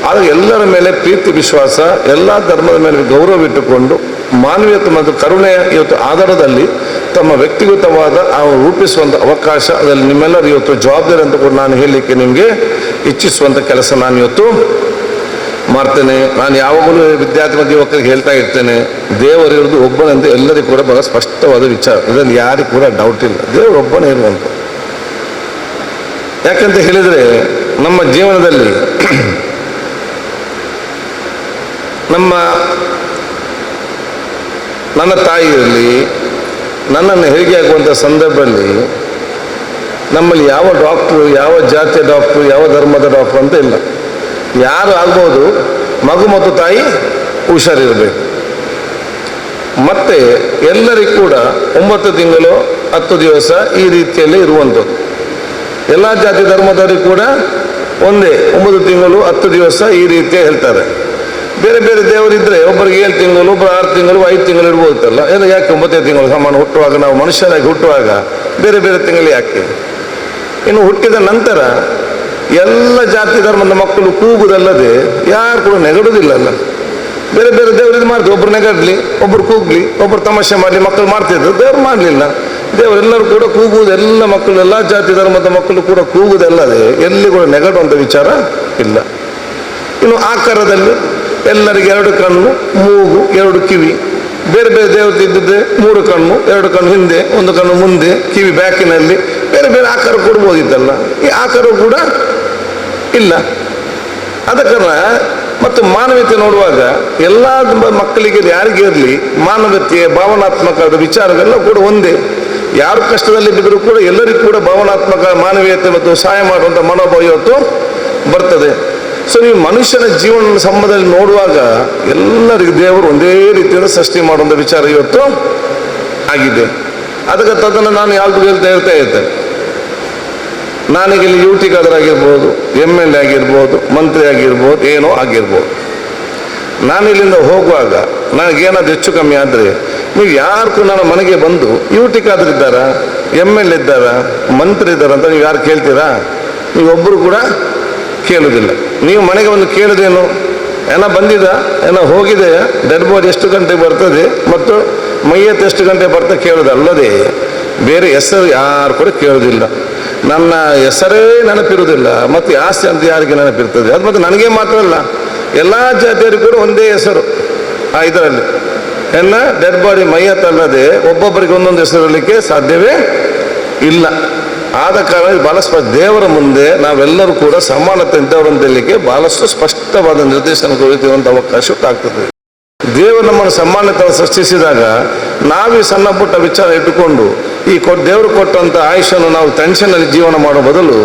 ಆದರೆ ಎಲ್ಲರ ಮೇಲೆ ಪ್ರೀತಿ ವಿಶ್ವಾಸ, ಎಲ್ಲ ಧರ್ಮದ ಮೇಲೆ ಗೌರವವಿಟ್ಟುಕೊಂಡು ಮಾನವೀಯತೆ ಮತ್ತು ಕರುಣೆಯ ಇವತ್ತು ಆಧಾರದಲ್ಲಿ ತಮ್ಮ ವ್ಯಕ್ತಿಗತವಾದ ರೂಪಿಸುವಂಥ ಅವಕಾಶ, ಅದರಲ್ಲಿ ನಿಮ್ಮೆಲ್ಲರೂ ಇವತ್ತು ಜವಾಬ್ದಾರಿ ಅಂತ ಕೂಡ ನಾನು ಹೇಳಲಿಕ್ಕೆ ನಿಮಗೆ ಇಚ್ಛಿಸುವಂಥ ಕೆಲಸ ನಾನು ಇವತ್ತು ಮಾಡ್ತೇನೆ. ನಾನು ಯಾವಾಗಲೂ ವಿದ್ಯಾರ್ಥಿ ಮತ್ತು ಯುವಕರಿಗೆ ಹೇಳ್ತಾ ಇರ್ತೇನೆ, ದೇವರಿರೋದು ಒಬ್ಬನಂತ ಎಲ್ಲರಿಗೂ ಕೂಡ ಬಹಳ ಸ್ಪಷ್ಟವಾದ ವಿಚಾರ, ಇದರಲ್ಲಿ ಯಾರಿಗೂ ಕೂಡ ಡೌಟ್ ಇಲ್ಲ. ದೇವರು ಒಬ್ಬನೇ ಇರುವಂಥ. ಯಾಕಂತ ಹೇಳಿದರೆ ನಮ್ಮ ಜೀವನದಲ್ಲಿ ನನ್ನ ತಾಯಿ ಇರಲಿ, ನನ್ನನ್ನು ಹೆರಿಗೆ ಆಗುವಂಥ ಸಂದರ್ಭದಲ್ಲಿ ನಮ್ಮಲ್ಲಿ ಯಾವ ಡಾಕ್ಟ್ರು, ಯಾವ ಜಾತಿಯ ಡಾಕ್ಟ್ರು, ಯಾವ ಧರ್ಮದ ಡಾಕ್ಟ್ರು ಅಂತ ಇಲ್ಲ. ಯಾರು ಆಗ್ಬೋದು, ಮಗು ಮತ್ತು ತಾಯಿ ಹುಷಾರಿರಬೇಕು. ಮತ್ತು ಎಲ್ಲರಿಗೂ ಕೂಡ 9 ತಿಂಗಳು 10 ದಿವಸ ಈ ರೀತಿಯಲ್ಲಿ ಇರುವಂಥದ್ದು. ಎಲ್ಲ ಜಾತಿ ಧರ್ಮದವರಿಗೂ ಕೂಡ ಒಂದೇ 9 ತಿಂಗಳು 10 ದಿವಸ ಈ ರೀತಿ ಹೇಳ್ತಾರೆ. ಬೇರೆ ಬೇರೆ ದೇವರಿದ್ದರೆ ಒಬ್ಬರಿಗೆ 7 ತಿಂಗಳು, ಒಬ್ಬರು 6 ತಿಂಗಳು, 5 ತಿಂಗಳು ಇರ್ಬೋದಲ್ಲ. ಏನು ಯಾಕೆ 9 ತಿಂಗಳು ಸಮಾನ? ಹುಟ್ಟುವಾಗ ನಾವು ಮನುಷ್ಯರಾಗಿ ಹುಟ್ಟುವಾಗ ಬೇರೆ ಬೇರೆ ತಿಂಗಳು ಯಾಕೆ? ಇನ್ನು ಹುಟ್ಟಿದ ನಂತರ ಎಲ್ಲ ಜಾತಿ ಧರ್ಮದ ಮಕ್ಕಳು ಕೂಗುದಲ್ಲದೆ ಯಾರು ಕೂಡ ನೆಗಡುವುದಿಲ್ಲಲ್ಲ. ಬೇರೆ ಬೇರೆ ದೇವರಿದ್ದು ಮಾಡ್ತೀವಿ, ಒಬ್ಬರು ನೆಗಡಲಿ, ಒಬ್ಬರು ಕೂಗ್ಲಿ, ಒಬ್ಬರು ತಮಾಷೆ ಮಾಡಲಿ, ಮಕ್ಕಳು ಮಾಡ್ತಿದ್ರು. ದೇವ್ರು ಮಾಡಲಿಲ್ಲ. ದೇವರೆಲ್ಲರೂ ಕೂಡ ಕೂಗುವುದು, ಎಲ್ಲ ಮಕ್ಕಳು, ಎಲ್ಲ ಜಾತಿ ಧರ್ಮದ ಮಕ್ಕಳು ಕೂಡ ಕೂಗುವುದಲ್ಲದೆ ಎಲ್ಲಿ ಕೂಡ ನೆಗಡುವಂಥ ವಿಚಾರ ಇಲ್ಲ. ಇನ್ನು ಆಕಾರದಲ್ಲಿ ಎಲ್ಲರಿಗೆ 2 ಕಣ್ಣು, ಮೂಗು, 2 ಕಿವಿ. ಬೇರೆ ಬೇರೆ ದೇವತೆ ಇದ್ದಿದ್ದರೆ 3 ಕಣ್ಣು, 2 ಕಣ್ಣು ಹಿಂದೆ, 1 ಕಣ್ಣು ಮುಂದೆ, ಕಿವಿ ಬ್ಯಾಕಿನಲ್ಲಿ, ಬೇರೆ ಬೇರೆ ಆಕಾರ ಕೊಡ್ಬೋದಿತ್ತಲ್ಲ. ಈ ಆಕಾರ ಕೂಡ ಇಲ್ಲ. ಆದ ಕಾರಣ ಮತ್ತು ಮಾನವೀಯತೆ ನೋಡುವಾಗ ಎಲ್ಲ ಮಕ್ಕಳಿಗೆ ಯಾರಿಗೇ ಇರಲಿ ಮಾನವೀಯತೆ ಭಾವನಾತ್ಮಕವಾದ ವಿಚಾರವೆಲ್ಲ ಕೂಡ ಒಂದೇ. ಯಾರು ಕಷ್ಟದಲ್ಲಿ ಬಿದ್ದರೂ ಕೂಡ ಎಲ್ಲರಿಗೂ ಕೂಡ ಭಾವನಾತ್ಮಕ ಮಾನವೀಯತೆ ಮತ್ತು ಸಹಾಯ ಮಾಡುವಂಥ ಮನೋಭಾವ ಇವತ್ತು ಬರ್ತದೆ. ಸೊ ನೀವು ಮನುಷ್ಯನ ಜೀವನ ಸಂಬಂಧದಲ್ಲಿ ನೋಡುವಾಗ ಎಲ್ಲರಿಗೂ ದೇವರು ಒಂದೇ ರೀತಿಯಿಂದ ಸೃಷ್ಟಿ ಮಾಡುವಂಥ ವಿಚಾರ ಇವತ್ತು ಆಗಿದೆ. ಅದಕ್ಕೆ ಅದನ್ನು ನಾನು ಯಾವುದು ಹೇಳ್ತಾ ಇರ್ತೇನೆ. ನಾನೀಗ ಇಲ್ಲಿ UT ಕಾದರಾಗಿರ್ಬೋದು, MLA ಆಗಿರ್ಬೋದು, ಮಂತ್ರಿ ಆಗಿರ್ಬೋದು, ಏನೋ ಆಗಿರ್ಬೋದು. ನಾನಿಲ್ಲಿಂದ ಹೋಗುವಾಗ ನನಗೇನಾದ್ರು ಹೆಚ್ಚು ಕಮ್ಮಿ ಆದರೆ ನೀವು ಯಾರಿಗೂ ನನ್ನ ಮನೆಗೆ ಬಂದು UT ಕಾದರಿದ್ದಾರಾ, MLA ಇದ್ದಾರಾ, ಮಂತ್ರಿ ಇದ್ದಾರಾ ಅಂತ ನೀವು ಯಾರು ಕೇಳ್ತೀರಾ? ನೀವೊಬ್ಬರು ಕೂಡ ಕೇಳೋದಿಲ್ಲ. ನೀವು ಮನೆಗೆ ಒಂದು ಕೇಳೋದೇನು, ಏನೋ ಬಂದಿದ, ಏನೋ ಹೋಗಿದೆಯಾ, ಡೆಡ್ ಬಾಡಿ ಎಷ್ಟು ಗಂಟೆಗೆ ಬರ್ತದೆ ಮತ್ತು ಮೈಯತ್ತು ಎಷ್ಟು ಗಂಟೆಗೆ ಬರ್ತದೆ ಕೇಳೋದಲ್ಲದೆ ಬೇರೆ ಹೆಸರು ಯಾರು ಕೂಡ ಕೇಳೋದಿಲ್ಲ. ನನ್ನ ಹೆಸರೇ ನೆನಪಿರುವುದಿಲ್ಲ, ಮತ್ತು ಆಸ್ತಿ ಅಂತ ಯಾರಿಗೆ ನೆನಪಿರ್ತದೆ? ಅದು ಮತ್ತು ನನಗೆ ಮಾತ್ರ ಅಲ್ಲ, ಎಲ್ಲ ಜಾತಿಯರಿಗೂ ಕೂಡ ಒಂದೇ ಹೆಸರು ಇದರಲ್ಲಿ. ಎಲ್ಲ ಡೆಡ್ ಬಾಡಿ ಮೈಯತ್ತಲ್ಲದೆ ಒಬ್ಬೊಬ್ಬರಿಗೆ ಒಂದೊಂದು ಹೆಸರಿರಲಿಕ್ಕೆ ಸಾಧ್ಯವೇ ಇಲ್ಲ. ಆದ ಕಾರಣ ಬಹಳಷ್ಟು ದೇವರ ಮುಂದೆ ನಾವೆಲ್ಲರೂ ಕೂಡ ಸಮಾನತೆ ಇದ್ದವರಂತ ಹೇಳಲಿಕ್ಕೆ ಬಹಳಷ್ಟು ಸ್ಪಷ್ಟವಾದ ನಿರ್ದೇಶನ ಕೊಡುವಂಥ ಅವಕಾಶ ಆಗ್ತದೆ. ದೇವರು ನಮ್ಮನ್ನು ಸಮಾನತೆಯನ್ನು ಸೃಷ್ಟಿಸಿದಾಗ ನಾವು ಈ ಸಣ್ಣ ಪುಟ್ಟ ವಿಚಾರ ಇಟ್ಟುಕೊಂಡು ಈ ದೇವರು ಕೊಟ್ಟಂಥ ಆಯುಷನ್ನು ನಾವು ಟೆನ್ಷನಲ್ಲಿ ಜೀವನ ಮಾಡೋ ಬದಲು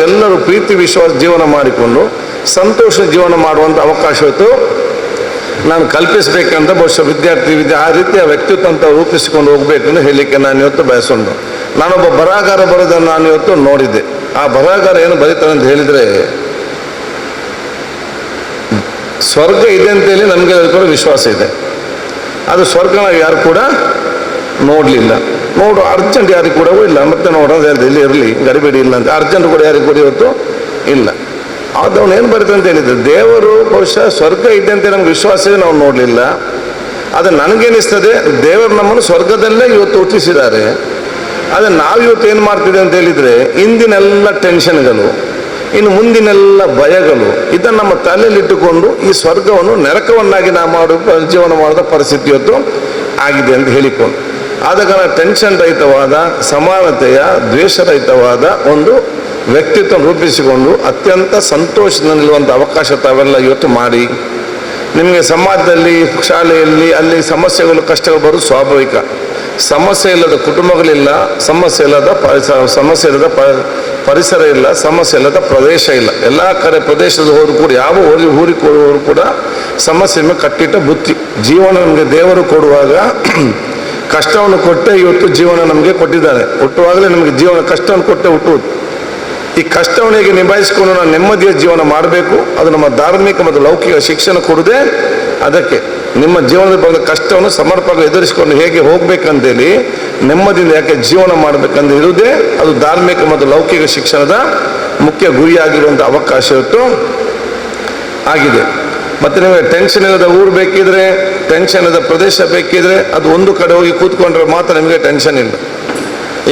ಎಲ್ಲರೂ ಪ್ರೀತಿ ವಿಶ್ವಾಸ ಜೀವನ ಮಾಡಿಕೊಂಡು ಸಂತೋಷ ಜೀವನ ಮಾಡುವಂಥ ಅವಕಾಶ ಇತ್ತು ನಾನು ಕಲ್ಪಿಸಬೇಕಂತ ಬಹುಶಃ ಆ ರೀತಿಯ ವ್ಯಕ್ತಿತ್ವ ಅಂತ ರೂಪಿಸಿಕೊಂಡು ಹೋಗಬೇಕಂತ ಹೇಳಲಿಕ್ಕೆ ನಾನು ಇವತ್ತು ಬಯಸೋಣ. ನಾನೊಬ್ಬ ಬರಹಗಾರ ಬರೋದನ್ನು ನಾನು ಇವತ್ತು ನೋಡಿದ್ದೆ. ಆ ಬರಹಗಾರ ಏನು ಬರೀತಾನೆ ಅಂತ ಹೇಳಿದರೆ, ಸ್ವರ್ಗ ಇದೆ ಅಂತೇಳಿ ನಮಗೆ ಕೂಡ ವಿಶ್ವಾಸ ಇದೆ. ಅದು ಸ್ವರ್ಗ ನಾವು ಯಾರು ಕೂಡ ನೋಡಲಿಲ್ಲ. ಅರ್ಜೆಂಟ್ ಯಾರಿಗೂ ಕೂಡ ಇಲ್ಲ. ಮತ್ತೆ ನೋಡೋದು ಹೇಳ್ದೆ ಇಲ್ಲಿ ಇರಲಿ ಗಡಿಬೇಡಿ ಇಲ್ಲ ಅಂತ ಅರ್ಜೆಂಟ್ ಕೂಡ ಯಾರಿಗೂ ಕೂಡ ಇವತ್ತು ಇಲ್ಲ. ಅದವನು ಏನು ಬರೀತಾನೆ ಅಂತ ಹೇಳಿದ್ರೆ, ದೇವರು ಬಹುಶಃ ಸ್ವರ್ಗ ಇದೆ ಅಂತ ನಮ್ಗೆ ವಿಶ್ವಾಸವೇ ನಾವು ನೋಡಲಿಲ್ಲ. ಅದು ನನಗೇನಿಸ್ತದೆ, ದೇವರು ನಮ್ಮನ್ನು ಸ್ವರ್ಗದಲ್ಲೇ ಇವತ್ತು ಹುಟ್ಟಿಸಿದ್ದಾರೆ. ಆದರೆ ನಾವು ಇವತ್ತು ಏನು ಮಾಡ್ತಿದ್ದೇವೆ ಅಂತ ಹೇಳಿದರೆ, ಇಂದಿನೆಲ್ಲ ಟೆನ್ಷನ್ಗಳು, ಇನ್ನು ಮುಂದಿನೆಲ್ಲ ಭಯಗಳು, ಇದನ್ನು ನಮ್ಮ ತಲೆಯಲ್ಲಿಟ್ಟುಕೊಂಡು ಈ ಸ್ವರ್ಗವನ್ನು ನರಕವನ್ನಾಗಿ ನಾವು ಜೀವನ ಮಾಡಿದ ಪರಿಸ್ಥಿತಿ ಇವತ್ತು ಆಗಿದೆ ಅಂತ ಹೇಳಿಕೊಂಡು, ಆದ ಕಾರಣ ಟೆನ್ಷನ್ ರಹಿತವಾದ, ಸಮಾನತೆಯ, ದ್ವೇಷರಹಿತವಾದ ಒಂದು ವ್ಯಕ್ತಿತ್ವ ರೂಪಿಸಿಕೊಂಡು ಅತ್ಯಂತ ಸಂತೋಷದಿಂದ ನಿಲ್ಲುವಂಥ ಅವಕಾಶ ತಾವೆಲ್ಲ ಇವತ್ತು ಮಾಡಿ. ನಿಮಗೆ ಸಮಾಜದಲ್ಲಿ, ಶಾಲೆಯಲ್ಲಿ ಅಲ್ಲಿ ಸಮಸ್ಯೆಗಳು, ಕಷ್ಟಗಳು ಬರೋದು ಸ್ವಾಭಾವಿಕ. ಸಮಸ್ಯೆ ಇಲ್ಲದ ಕುಟುಂಬಗಳಿಲ್ಲ, ಸಮಸ್ಯೆ ಇಲ್ಲದ ಪರಿಸರ ಇಲ್ಲ, ಸಮಸ್ಯೆ ಇಲ್ಲದ ಪ್ರದೇಶ ಇಲ್ಲ. ಎಲ್ಲ ಕಡೆ ಪ್ರದೇಶದ ಹೋದ್ರು ಕೂಡ, ಯಾವ ಊರಿಗೆ ಹೋದ್ರು ಕೂಡ ಸಮಸ್ಯೆ ಮೇಲೆ ಕಟ್ಟಿಟ್ಟ ಬುತ್ತಿ. ಜೀವನ ನಮಗೆ ದೇವರು ಕೊಡುವಾಗ ಕಷ್ಟವನ್ನು ಕೊಟ್ಟೆ ಇವತ್ತು ಜೀವನ ನಮಗೆ ಕೊಟ್ಟಿದ್ದಾನೆ. ಹುಟ್ಟುವಾಗಲೇ ನಮಗೆ ಜೀವನ ಕಷ್ಟವನ್ನು ಕೊಟ್ಟೆ ಹುಟ್ಟುವುದು. ಈ ಕಷ್ಟವನ್ನು ಹೇಗೆ ನಿಭಾಯಿಸಿಕೊಂಡು ನಾವು ನೆಮ್ಮದಿಯ ಜೀವನ ಮಾಡಬೇಕು, ಅದು ನಮ್ಮ ಧಾರ್ಮಿಕ ಮತ್ತು ಲೌಕಿಕ ಶಿಕ್ಷಣ ಕೊಡದೆ ಅದಕ್ಕೆ ನಿಮ್ಮ ಜೀವನದಲ್ಲಿ ಬಂದ ಕಷ್ಟವನ್ನು ಸಮರ್ಪಕ ಎದುರಿಸಿಕೊಂಡು ಹೇಗೆ ಹೋಗ್ಬೇಕಂತೇಳಿ ನೆಮ್ಮದಿಯಿಂದ ಯಾಕೆ ಜೀವನ ಮಾಡಬೇಕಂತ ಇರುವುದೇ ಅದು ಧಾರ್ಮಿಕ ಮತ್ತು ಲೌಕಿಕ ಶಿಕ್ಷಣದ ಮುಖ್ಯ ಗುರಿಯಾಗಿರುವಂಥ ಅವಕಾಶ ಇವತ್ತು ಆಗಿದೆ. ಮತ್ತು ನಿಮಗೆ ಟೆನ್ಷನ್ ಇಲ್ಲದ ಊರು ಬೇಕಿದ್ರೆ, ಟೆನ್ಷನ್ ಇಲ್ಲದ ಪ್ರದೇಶ ಬೇಕಿದ್ರೆ, ಅದು ಒಂದು ಕಡೆ ಹೋಗಿ ಕೂತ್ಕೊಂಡ್ರೆ ಮಾತ್ರ ನಿಮಗೆ ಟೆನ್ಷನ್ ಇಲ್ಲ.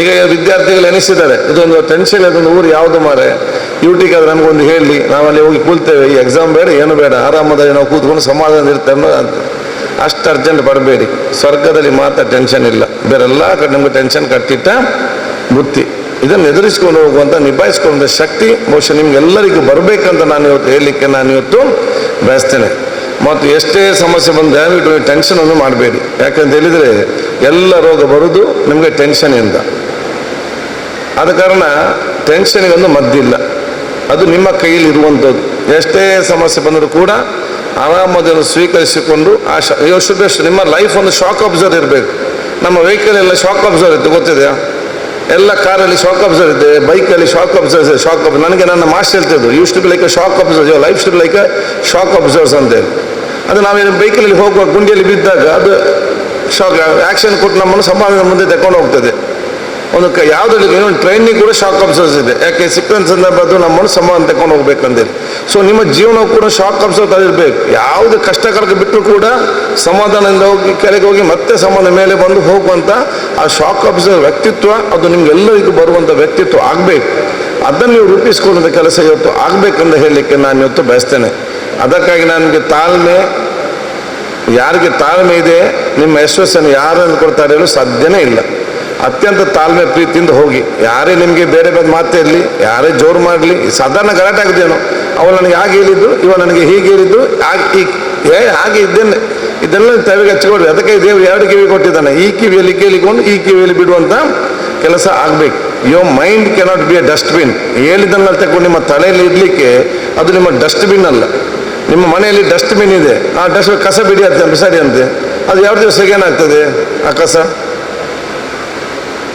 ಈಗ ವಿದ್ಯಾರ್ಥಿಗಳು ಎನಿಸಿದ್ದಾರೆ, ಇದೊಂದು ಟೆನ್ಷನ್ ಅದೊಂದು ಊರು ಯಾವುದು ಮಾರೆ, UTಗೆ ಅದು ನಮಗೊಂದು ಹೇಳಿ, ನಾವಲ್ಲಿ ಹೋಗಿ ಕೂಲ್ತೇವೆ, ಈ ಎಕ್ಸಾಮ್ ಬೇಡ ಏನು ಬೇಡ, ಆರಾಮದಾಗಿ ನಾವು ಕೂತ್ಕೊಂಡು ಸಮಾಧಾನ ಇರ್ತೇವೆ ಅಂತ ಅಷ್ಟು ಅರ್ಜೆಂಟ್ ಪಡಬೇಡಿ. ಸ್ವರ್ಗದಲ್ಲಿ ಮಾತ್ರ ಟೆನ್ಷನ್ ಇಲ್ಲ, ಬೇರೆಲ್ಲ ಕಡೆ ನಮಗೆ ಟೆನ್ಷನ್ ಕಟ್ಟಿಟ್ಟ ಬುತ್ತಿ. ಇದನ್ನು ಎದುರಿಸ್ಕೊಂಡು ಹೋಗುವಂಥ, ನಿಭಾಯಿಸ್ಕೊಂಡ ಶಕ್ತಿ ಬಹುಶಃ ನಿಮ್ಗೆಲ್ಲರಿಗೂ ಬರಬೇಕಂತ ನಾನು ಇವತ್ತು ಹೇಳಲಿಕ್ಕೆ ನಾನು ಇವತ್ತು ಬಯಸ್ತೇನೆ. ಮತ್ತು ಎಷ್ಟೇ ಸಮಸ್ಯೆ ಬಂದು ದಯವಿಟ್ಟು ಟೆನ್ಷನನ್ನು ಮಾಡಬೇಡಿ. ಯಾಕಂತ ಹೇಳಿದರೆ ಎಲ್ಲ ರೋಗ ಬರೋದು ನಿಮಗೆ ಟೆನ್ಷನಿಂದ. ಆದ ಕಾರಣ ಟೆನ್ಷನಿಗೊಂದು ಮದ್ದಿಲ್ಲ, ಅದು ನಿಮ್ಮ ಕೈಯಲ್ಲಿ ಇರುವಂಥದ್ದು. ಎಷ್ಟೇ ಸಮಸ್ಯೆ ಬಂದರೂ ಕೂಡ ಆರಾಮದನ್ನು ಸ್ವೀಕರಿಸಿಕೊಂಡು ನಿಮ್ಮ ಲೈಫ್ ಒಂದು ಶಾಕ್ ಅಬ್ಸರ್ವ್ ಇರಬೇಕು. ನಮ್ಮ ವೆಹಿಕಲ್ ಎಲ್ಲ ಶಾಕ್ ಅಬ್ಸರ್ವ್ ಇತ್ತು, ಗೊತ್ತಿದೆಯಾ? ಎಲ್ಲ ಕಾರಲ್ಲಿ ಶಾಕ್ ಅಬ್ಸರ್ವ್ ಇದೆ, ಬೈಕಲ್ಲಿ ಶಾಕ್ ಅಬ್ಸರ್ವ್ ಇದೆ. ನನಗೆ ನನ್ನ ಮಾಸ್ಟರ್ ಹೇಳ್ತಿದ್ದು, you should be like a shock absorb, life should like a shock absorbs ಅಂತೇಳಿ. ಅದು ನಾವೇನು ಬೈಕಲ್ಲಿ ಹೋಗುವ ಗುಂಡಿಯಲ್ಲಿ ಬಿದ್ದಾಗ ಅದು ಶಾಕ್ ಆ್ಯಕ್ಷನ್ ಕೊಟ್ಟು ನಮ್ಮನ್ನು ಸಮಾಜದ ಮುಂದೆ ತಗೊಂಡು ಹೋಗ್ತದೆ. ಒಂದು ಯಾವುದ್ರಲ್ಲಿ ಟ್ರೈನಿಗೆ ಕೂಡ ಶಾಕ್ ಅಬ್ಸರ್ವ್ಸ್ ಇದೆ. ಯಾಕೆ ಸಿಕ್ಕಂತ ಸಂದರ್ಭ ಅದು ನಮ್ಮನ್ನು ಸಮಾಧಾನ ತಗೊಂಡು ಹೋಗ್ಬೇಕಂತೇಳಿ. ಸೊ ನಿಮ್ಮ ಜೀವನ ಕೂಡ ಶಾಕ್ ಅಬ್ಸರ್ವ್ ಇರಬೇಕು. ಯಾವುದೇ ಕಷ್ಟಕರಕ್ಕೆ ಬಿಟ್ಟರು ಕೂಡ ಸಮಾಧಾನದಿಂದ ಹೋಗಿ ಕೆಳಗೆ ಹೋಗಿ ಮತ್ತೆ ಸಮಾಧಾನ ಮೇಲೆ ಬಂದು ಹೋಗುವಂಥ ಆ ಶಾಕ್ ಅಬ್ಸರ್ವ್ ವ್ಯಕ್ತಿತ್ವ, ಅದು ನಿಮ್ಗೆಲ್ಲರಿಗೂ ಬರುವಂಥ ವ್ಯಕ್ತಿತ್ವ ಆಗಬೇಕು. ಅದನ್ನು ನೀವು ರೂಪಿಸ್ಕೊಳ್ಳುವಂಥ ಕೆಲಸ ಇವತ್ತು ಆಗಬೇಕಂತ ಹೇಳಲಿಕ್ಕೆ ನಾನು ಇವತ್ತು ಬಯಸ್ತೇನೆ. ಅದಕ್ಕಾಗಿ ನನಗೆ ತಾಳ್ಮೆ, ಯಾರಿಗೆ ತಾಳ್ಮೆ ಇದೆ ನಿಮ್ಮ ಯಶಸ್ಸನ್ನು ಯಾರು ಅಂದ್ಕೊಡ್ತಾರೆ ಹೇಳಲು ಸಾಧ್ಯನೇ ಇಲ್ಲ. ಅತ್ಯಂತ ತಾಳ್ಮೆ ಪ್ರೀತಿಯಿಂದ ಹೋಗಿ. ಯಾರೇ ನಿಮಗೆ ಬೇರೆ ಬೇರೆ ಮಾತೇ ಇರಲಿ, ಯಾರೇ ಜೋರು ಮಾಡಲಿ, ಸಾಧಾರಣ ಗಲಾಟೆ ಆಗಿದ್ದೇನೋ, ಅವಳು ನನಗೆ ಹಾಗೆ ಹೇಳಿದ್ದು, ಇವ ನನಗೆ ಹೀಗೆ ಹೇಳಿದ್ದು, ಹಾಗೆ ಇದ್ದೇನೆ, ಇದೆಲ್ಲ ತಲೆಗೆ ಹಚ್ಕೊಡ್ರಿ. ಅದಕ್ಕೆ ದೇವರು ಎರಡು ಕಿವಿ ಕೊಟ್ಟಿದ್ದಾನೆ. ಈ ಕಿವಿಯಲ್ಲಿ ಕೇಳಿಕೊಂಡು ಈ ಕಿವಿಯಲ್ಲಿ ಬಿಡುವಂಥ ಕೆಲಸ ಆಗಬೇಕು. Your mind cannot be a dustbin. ಹೇಳಿದ್ದನ್ನ ತಗೊಂಡು ನಿಮ್ಮ ತಲೆಯಲ್ಲಿ ಇಡಲಿಕ್ಕೆ ಅದು ನಿಮ್ಮ ಡಸ್ಟ್ಬಿನ್ ಅಲ್ಲ. ನಿಮ್ಮ ಮನೆಯಲ್ಲಿ ಡಸ್ಟ್ಬಿನ್ ಇದೆ, ಆ ಡಸ್ಟ್ ಕಸ ಬಿಡಿ ಅಂತ ಬಿಸಾಡಿ ಅಂತೆ, ಅದು 2 ದಿವಸಕ್ಕೆ ಏನಾಗ್ತದೆ? ಆ ಕಸ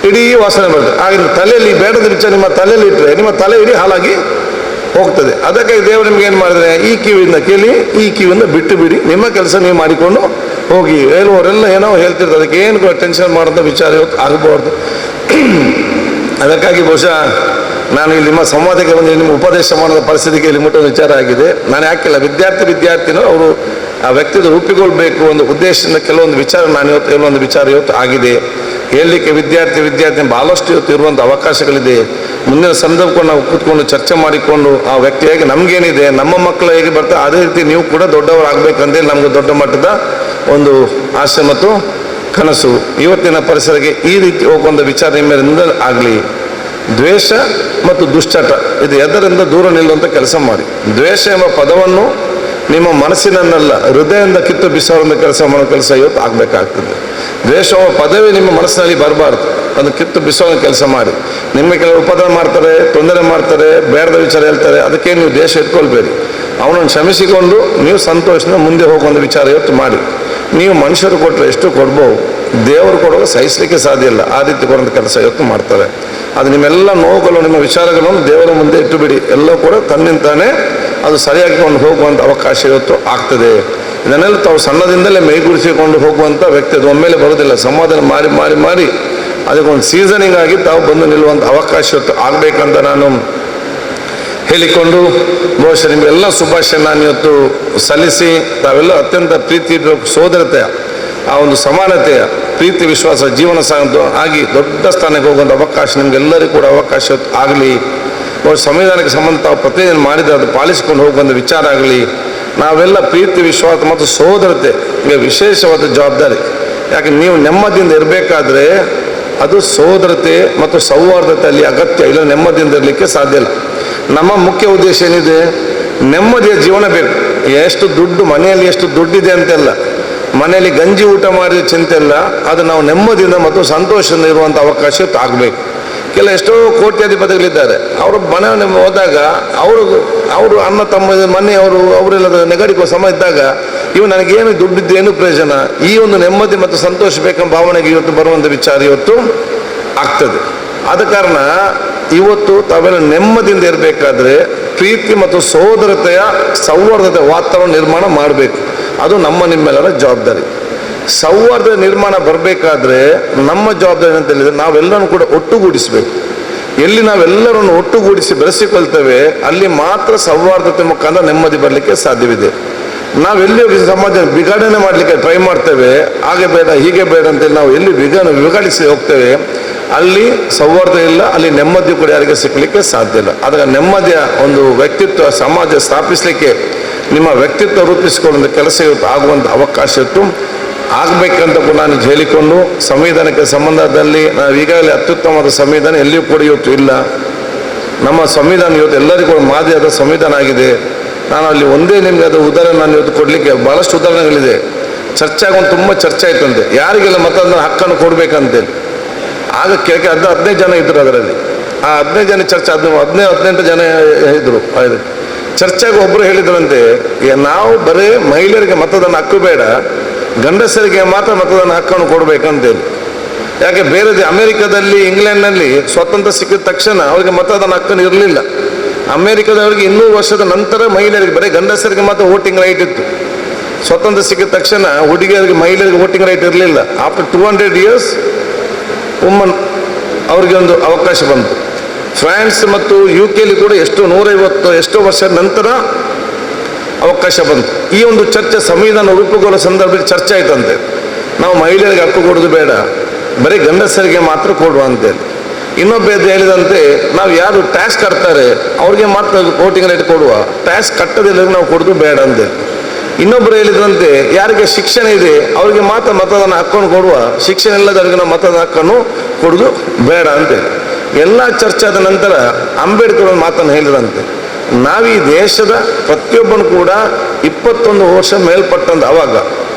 ಇಡೀ ವಾಸನೆ ಬರ್ತದೆ. ಆಗ ನಿಮ್ಮ ತಲೆಯಲ್ಲಿ ಬೇಡದ ವಿಚಾರ ನಿಮ್ಮ ತಲೆಯಲ್ಲಿ ಇಟ್ಟರೆ ನಿಮ್ಮ ತಲೆ ಇಡೀ ಹಾಲಾಗಿ ಹೋಗ್ತದೆ. ಅದಕ್ಕೆ ದೇವರು ನಿಮ್ಗೆ ಏನು ಮಾಡಿದ್ರೆ, ಈ ಕಿವಿಯಿಂದ ಕೇಳಿ ಈ ಕಿವಿಯಿಂದ ಬಿಟ್ಟು ಬಿಡಿ, ನಿಮ್ಮ ಕೆಲಸ ನೀವು ಮಾಡಿಕೊಂಡು ಹೋಗಿ. ಹೇಳುವವರೆಲ್ಲ ಏನೋ ಹೇಳ್ತಿರ್ತಾರೆ, ಅದಕ್ಕೆ ಏನು ಟೆನ್ಷನ್ ಮಾಡೋಂಥ ವಿಚಾರ ಇವತ್ತು ಆಗಬಾರ್ದು. ಅದಕ್ಕಾಗಿ ಬಹುಶಃ ನಾನು ಇಲ್ಲಿ ನಿಮ್ಮ ಸಂವಾದಕ್ಕೆ ಬಂದು ನಿಮ್ಮ ಉಪದೇಶ ಮಾಡೋದ ಪರಿಸ್ಥಿತಿಗೆ ಇಲ್ಲಿ ಮುಟ್ಟೋ ವಿಚಾರ ಆಗಿದೆ. ನಾನು ಯಾಕಿಲ್ಲ, ವಿದ್ಯಾರ್ಥಿನೂ ಅವರು ಆ ವ್ಯಕ್ತಿದ ರೂಪಿಗೊಳ್ಬೇಕು ಒಂದು ಉದ್ದೇಶದಿಂದ ಕೆಲವೊಂದು ವಿಚಾರ ನಾನು ಇವತ್ತು ಕೆಲವೊಂದು ವಿಚಾರ ಇವತ್ತು ಆಗಿದೆ ಹೇಳಲಿಕ್ಕೆ. ವಿದ್ಯಾರ್ಥಿ ಭಾಳಷ್ಟು ಇವತ್ತು ಇರುವಂಥ ಅವಕಾಶಗಳಿದೆ. ಮುಂದಿನ ಸಂದರ್ಭಕೊಂಡು ನಾವು ಕೂತ್ಕೊಂಡು ಚರ್ಚೆ ಮಾಡಿಕೊಂಡು ಆ ವ್ಯಕ್ತಿ ಹೇಗೆ ನಮಗೇನಿದೆ, ನಮ್ಮ ಮಕ್ಕಳು ಹೇಗೆ ಬರ್ತಾರೆ ಅದೇ ರೀತಿ ನೀವು ಕೂಡ ದೊಡ್ಡವರಾಗಬೇಕಂತೇಳಿ ನಮಗೆ ದೊಡ್ಡ ಮಟ್ಟದ ಒಂದು ಆಸೆ ಮತ್ತು ಕನಸು. ಇವತ್ತಿನ ಪರಿಸರಕ್ಕೆ ಈ ರೀತಿ ಹೋಗುವಂಥ ವಿಚಾರ ನಿಮ್ಮಿಂದ ಆಗಲಿ. ದ್ವೇಷ ಮತ್ತು ದುಶ್ಚಟ ಇದು ಎದರಿಂದ ದೂರ ನಿಲ್ಲುವಂಥ ಕೆಲಸ ಮಾಡಿ. ದ್ವೇಷ ಎಂಬ ಪದವನ್ನು ನಿಮ್ಮ ಮನಸ್ಸಿನನ್ನೆಲ್ಲ ಹೃದಯದಿಂದ ಕಿತ್ತು ಬಿಸಾಡುವಂಥ ಕೆಲಸ ಮಾಡೋ ಕೆಲಸ ಇವತ್ತು ಆಗಬೇಕಾಗ್ತದೆ. ದ್ವೇಷ ಎಂಬ ಪದವೇ ನಿಮ್ಮ ಮನಸ್ಸಿನಲ್ಲಿ ಬರಬಾರ್ದು, ಅದನ್ನು ಕಿತ್ತು ಬಿಸೋ ಕೆಲಸ ಮಾಡಿ. ನಿಮಗೆ ಕೆಲವರು ಉಪದ್ರ ಮಾಡ್ತಾರೆ, ತೊಂದರೆ ಮಾಡ್ತಾರೆ, ಬೇಡದ ವಿಚಾರ ಹೇಳ್ತಾರೆ, ಅದಕ್ಕೆ ನೀವು ದ್ವೇಷ ಇಟ್ಕೊಳ್ಬೇಡಿ. ಅವನನ್ನು ಕ್ಷಮಿಸಿಕೊಂಡು ನೀವು ಸಂತೋಷದಿಂದ ಮುಂದೆ ಹೋಗುವಂಥ ವಿಚಾರ ಇವತ್ತು ಮಾಡಿ. ನೀವು ಮನುಷ್ಯರು ಕೊಟ್ಟರೆ ಎಷ್ಟು ಕೊಡ್ಬೋದು, ದೇವರು ಕೊಡುವಾಗ ಸಹಿಸಲಿಕ್ಕೆ ಸಾಧ್ಯ ಇಲ್ಲ. ಆ ರೀತಿ ಕೊಡುವಂಥ ಕೆಲಸ ಇವತ್ತು ಮಾಡ್ತಾರೆ. ಅದು ನಿಮ್ಮೆಲ್ಲ ನೋವುಗಳು, ನಿಮ್ಮ ವಿಚಾರಗಳನ್ನು ದೇವರ ಮುಂದೆ ಇಟ್ಟು ಬಿಡಿ. ಎಲ್ಲ ಕೂಡ ತನ್ನಿಂತಾನೇ ಅದು ಸರಿಯಾಗಿಕೊಂಡು ಹೋಗುವಂಥ ಅವಕಾಶ ಇವತ್ತು ಆಗ್ತದೆ. ಇದನ್ನೆಲ್ಲ ತಾವು ಸಣ್ಣದಿಂದಲೇ ಮೈಗೂಡಿಸಿಕೊಂಡು ಹೋಗುವಂಥ ವ್ಯಕ್ತಿ ಅದು ಒಮ್ಮೆಲೆ ಬರೋದಿಲ್ಲ. ಸಮಾಧಾನ ಮಾಡಿ ಮಾಡಿ ಮಾಡಿ ಅದಕ್ಕೊಂದು ಸೀಸನಿಂಗ್ ಆಗಿ ತಾವು ಬಂದು ನಿಲ್ಲುವಂಥ ಅವಕಾಶ ಇವತ್ತು ಆಗಬೇಕಂತ ನಾನು ಹೇಳಿಕೊಂಡು ಬಹುಶಃ ನಿಮಗೆಲ್ಲ ಶುಭಾಶಯ ನಾನು ಇವತ್ತು ಸಲ್ಲಿಸಿ, ತಾವೆಲ್ಲ ಅತ್ಯಂತ ಪ್ರೀತಿ ಸೋದರತೆಯ ಆ ಒಂದು ಸಮಾನತೆಯ ಪ್ರೀತಿ ವಿಶ್ವಾಸ ಜೀವನ ಸಾಗಂತು ಆಗಿ ದೊಡ್ಡ ಸ್ಥಾನಕ್ಕೆ ಹೋಗುವಂಥ ಅವಕಾಶ ನಿಮಗೆಲ್ಲರಿಗೂ ಕೂಡ ಅವಕಾಶ ಆಗಲಿ. ಸಂವಿಧಾನಕ್ಕೆ ಸಂಬಂಧ ತಾವು ಪ್ರತಿನಿಧಿ ಮಾಡಿದರೆ ಅದು ಪಾಲಿಸಿಕೊಂಡು ಹೋಗುವಂಥ ವಿಚಾರ ಆಗಲಿ. ನಾವೆಲ್ಲ ಪ್ರೀತಿ ವಿಶ್ವಾಸ ಮತ್ತು ಸೋದರತೆ ವಿಶೇಷವಾದ ಜವಾಬ್ದಾರಿ. ಯಾಕೆ ನೀವು ನೆಮ್ಮದಿಯಿಂದ ಇರಬೇಕಾದ್ರೆ ಅದು ಸೋದರತೆ ಮತ್ತು ಸೌಹಾರ್ದತೆಯಲ್ಲಿ ಅಗತ್ಯ. ಇಲ್ಲ ನೆಮ್ಮದಿಯಿಂದ ಇರಲಿಕ್ಕೆ ಸಾಧ್ಯ ಇಲ್ಲ. ನಮ್ಮ ಮುಖ್ಯ ಉದ್ದೇಶ ಏನಿದೆ, ನೆಮ್ಮದಿಯ ಜೀವನ ಬೇಕು. ಎಷ್ಟು ದುಡ್ಡು ಮನೆಯಲ್ಲಿ ಎಷ್ಟು ದುಡ್ಡಿದೆ ಅಂತೆಲ್ಲ, ಮನೆಯಲ್ಲಿ ಗಂಜಿ ಊಟ ಮಾಡಿದ ಚಿಂತೆ ಇಲ್ಲ, ಅದು ನಾವು ನೆಮ್ಮದಿಯಿಂದ ಮತ್ತು ಸಂತೋಷದಿಂದ ಇರುವಂಥ ಅವಕಾಶ ಆಗಬೇಕು. ಎಷ್ಟೋ ಕೋಟ್ಯಾಧಿಪತಿಗಳಿದ್ದಾರೆ, ಅವರು ಮನೆ ಹೋದಾಗ ಅವರು ಅಣ್ಣ ತಮ್ಮ ಅವರೆಲ್ಲ ನೆಗಡಿಕೋ ಸಮ ಇದ್ದಾಗ ನನಗೇನು ದುಡ್ಡಿದ್ದು ಏನು ಪ್ರಯೋಜನ, ಈ ಒಂದು ನೆಮ್ಮದಿ ಮತ್ತು ಸಂತೋಷ ಬೇಕೆಂಬ ಭಾವನೆಗೆ ಇವತ್ತು ಬರುವಂಥ ವಿಚಾರ ಇವತ್ತು ಆಗ್ತದೆ. ಆದ ಕಾರಣ ಇವತ್ತು ತಾವೆಲ್ಲ ನೆಮ್ಮದಿಯಿಂದ ಇರಬೇಕಾದ್ರೆ ಪ್ರೀತಿ ಮತ್ತು ಸೋದರತೆಯ ಸೌಹಾರ್ದತೆ ವಾತಾವರಣ ನಿರ್ಮಾಣ ಮಾಡಬೇಕು. ಅದು ನಿಮ್ಮೆಲ್ಲರ ಜವಾಬ್ದಾರಿ. ಸೌಹಾರ್ದ ನಿರ್ಮಾಣ ಬರಬೇಕಾದ್ರೆ ನಮ್ಮ ಜವಾಬ್ದಾರಿ ಅಂತ ಹೇಳಿದರೆ ನಾವೆಲ್ಲರೂ ಕೂಡ ಒಟ್ಟುಗೂಡಿಸಬೇಕು. ಎಲ್ಲಿ ನಾವೆಲ್ಲರನ್ನು ಒಟ್ಟುಗೂಡಿಸಿ ಬೆಳೆಸಿಕೊಳ್ತೇವೆ ಅಲ್ಲಿ ಮಾತ್ರ ಸೌಹಾರ್ದತೆ ಮುಖಾಂತರ ನೆಮ್ಮದಿ ಬರಲಿಕ್ಕೆ ಸಾಧ್ಯವಿದೆ. ನಾವೆಲ್ಲಿ ಸಮಾಜ ವಿಘಟನೆ ಮಾಡಲಿಕ್ಕೆ ಟ್ರೈ ಮಾಡ್ತೇವೆ, ಹಾಗೆ ಬೇಡ ಹೀಗೆ ಬೇಡ ಅಂತೇಳಿ ನಾವು ಎಲ್ಲಿ ವಿಘಟಿಸಿ ಹೋಗ್ತೇವೆ ಅಲ್ಲಿ ಸೌಹಾರ್ದ ಇಲ್ಲ, ಅಲ್ಲಿ ನೆಮ್ಮದಿ ಕೂಡ ಯಾರಿಗೆ ಸಿಕ್ಕಲಿಕ್ಕೆ ಸಾಧ್ಯ ಇಲ್ಲ. ಅದರ ನೆಮ್ಮದಿಯ ಒಂದು ವ್ಯಕ್ತಿತ್ವ ಸಮಾಜ ಸ್ಥಾಪಿಸಲಿಕ್ಕೆ ನಿಮ್ಮ ವ್ಯಕ್ತಿತ್ವ ರೂಪಿಸಿಕೊಳ್ಳುವಂಥ ಕೆಲಸ ಇವತ್ತು ಆಗುವಂಥ ಅವಕಾಶ ಇತ್ತು ಆಗಬೇಕಂತ ಕೂಡ ನಾನು ಹೇಳಿಕೊಂಡು, ಸಂವಿಧಾನಕ್ಕೆ ಸಂಬಂಧದಲ್ಲಿ ನಾವು ಈಗಾಗಲೇ ಅತ್ಯುತ್ತಮವಾದ ಸಂವಿಧಾನ ಎಲ್ಲಿಯೂ ಕೂಡ ಇವತ್ತು ಇಲ್ಲ. ನಮ್ಮ ಸಂವಿಧಾನ ಇವತ್ತು ಎಲ್ಲರಿಗೂ ಕೂಡ ಮಾದರಿಯಾದ ಸಂವಿಧಾನ ಆಗಿದೆ. ನಾನು ಅಲ್ಲಿ ಒಂದೇ ನಿಮಗೆ ಅದು ಉದಾಹರಣೆ ನಾನು ಇವತ್ತು ಕೊಡಲಿಕ್ಕೆ ಭಾಳಷ್ಟು ಉದಾಹರಣೆಗಳಿದೆ. ಚರ್ಚೆ ಆಗೊಂಡು ತುಂಬ ಚರ್ಚೆ ಆಯ್ತಂತೆ, ಯಾರಿಗೆಲ್ಲ ಮತದಾನ ಹಕ್ಕನ್ನು ಕೊಡಬೇಕಂತೇಳಿ. ಆಗ ಕೇಳಕ್ಕೆ 15 ಜನ ಇದ್ದರು. ಅದರಲ್ಲಿ ಆ 15 ಜನ ಚರ್ಚೆ 18 ಜನ ಇದ್ದರು. ಚರ್ಚೆಗೆ ಒಬ್ಬರು ಹೇಳಿದ್ರಂತೆ, ನಾವು ಬರೀ ಮಹಿಳೆಯರಿಗೆ ಮತದಾನ ಹಕ್ಕು ಬೇಡ, ಗಂಡಸರಿಗೆ ಮಾತ್ರ ಮತದಾನ ಹಕ್ಕನ್ನು ಕೊಡಬೇಕಂತೇಳಿ. ಯಾಕೆ ಬೇರೆ ಅಮೆರಿಕದಲ್ಲಿ ಇಂಗ್ಲೆಂಡ್ನಲ್ಲಿ ಸ್ವಾತಂತ್ರ್ಯ ಸಿಕ್ಕಿದ ತಕ್ಷಣ ಅವರಿಗೆ ಮತದಾನ ಹಕ್ಕನ್ನು ಇರಲಿಲ್ಲ. ಅಮೆರಿಕದವರಿಗೆ 200 ವರ್ಷದ ನಂತರ ಮಹಿಳೆಯರಿಗೆ ಬರೀ ಗಂಡಸರಿಗೆ ಮಾತ್ರ ವೋಟಿಂಗ್ ರೈಟ್ ಇತ್ತು. ಸ್ವಾತಂತ್ರ್ಯ ಸಿಕ್ಕಿದ ತಕ್ಷಣ ಹುಡುಗಿಯರಿಗೆ ಮಹಿಳೆಯರಿಗೆ ವೋಟಿಂಗ್ ರೈಟ್ ಇರಲಿಲ್ಲ. ಆಫ್ಟರ್ 200 years ವುಮನ್ ಅವರಿಗೆ ಒಂದು ಅವಕಾಶ ಬಂತು. ಫ್ರಾನ್ಸ್ ಮತ್ತು UK ಕೂಡ 150 ಎಷ್ಟೋ ವರ್ಷದ ನಂತರ ಅವಕಾಶ ಬಂತು. ಈ ಒಂದು ಚರ್ಚೆ ಸಂವಿಧಾನ ರೂಪುಗೊಳ್ಳುವ ಸಂದರ್ಭದಲ್ಲಿ ಚರ್ಚೆ ಆಯ್ತಂತೆ, ನಾವು ಮಹಿಳೆಯರಿಗೆ ಹಕ್ಕು ಕೊಡೋದು ಬೇಡ, ಬರೀ ಗಂಡಸರಿಗೆ ಮಾತ್ರ ಕೊಡುವ ಅಂತೇಳಿ. ಇನ್ನೊಬ್ಬ ಹೇಳಿದಂತೆ ನಾವು ಯಾರು ಟ್ಯಾಕ್ಸ್ ಕಟ್ತಾರೆ ಅವ್ರಿಗೆ ಮಾತ್ರ ವೋಟಿಂಗ್ ರೈಟ್ ಕೊಡುವ, ಟ್ಯಾಕ್ಸ್ ಕಟ್ಟದಿಲ್ಲ ನಾವು ಕೊಡೋದು ಬೇಡ ಅಂದೆ. ಇನ್ನೊಬ್ಬರು ಹೇಳಿದ್ರಂತೆ ಯಾರಿಗೆ ಶಿಕ್ಷಣ ಇದೆ ಅವರಿಗೆ ಮಾತ್ರ ಮತದಾನ ಹಕ್ಕನ್ನು ಕೊಡುವ, ಶಿಕ್ಷಣ ಇಲ್ಲದವರಿಗೆ ನಾವು ಮತದಾನ ಹಕ್ಕನ್ನು ಕೊಡೋದು ಬೇಡ ಅಂತೆ. ಎಲ್ಲ ಚರ್ಚೆ ಆದ ನಂತರ ಅಂಬೇಡ್ಕರ್ ಒಂದು ಮಾತನ್ನು ಹೇಳಿದಂತೆ, ನಾವೀ ದೇಶದ ಪ್ರತಿಯೊಬ್ಬನು ಕೂಡ 21 ವರ್ಷ ಮೇಲ್ಪಟ್ಟಂತ ಅವಾಗ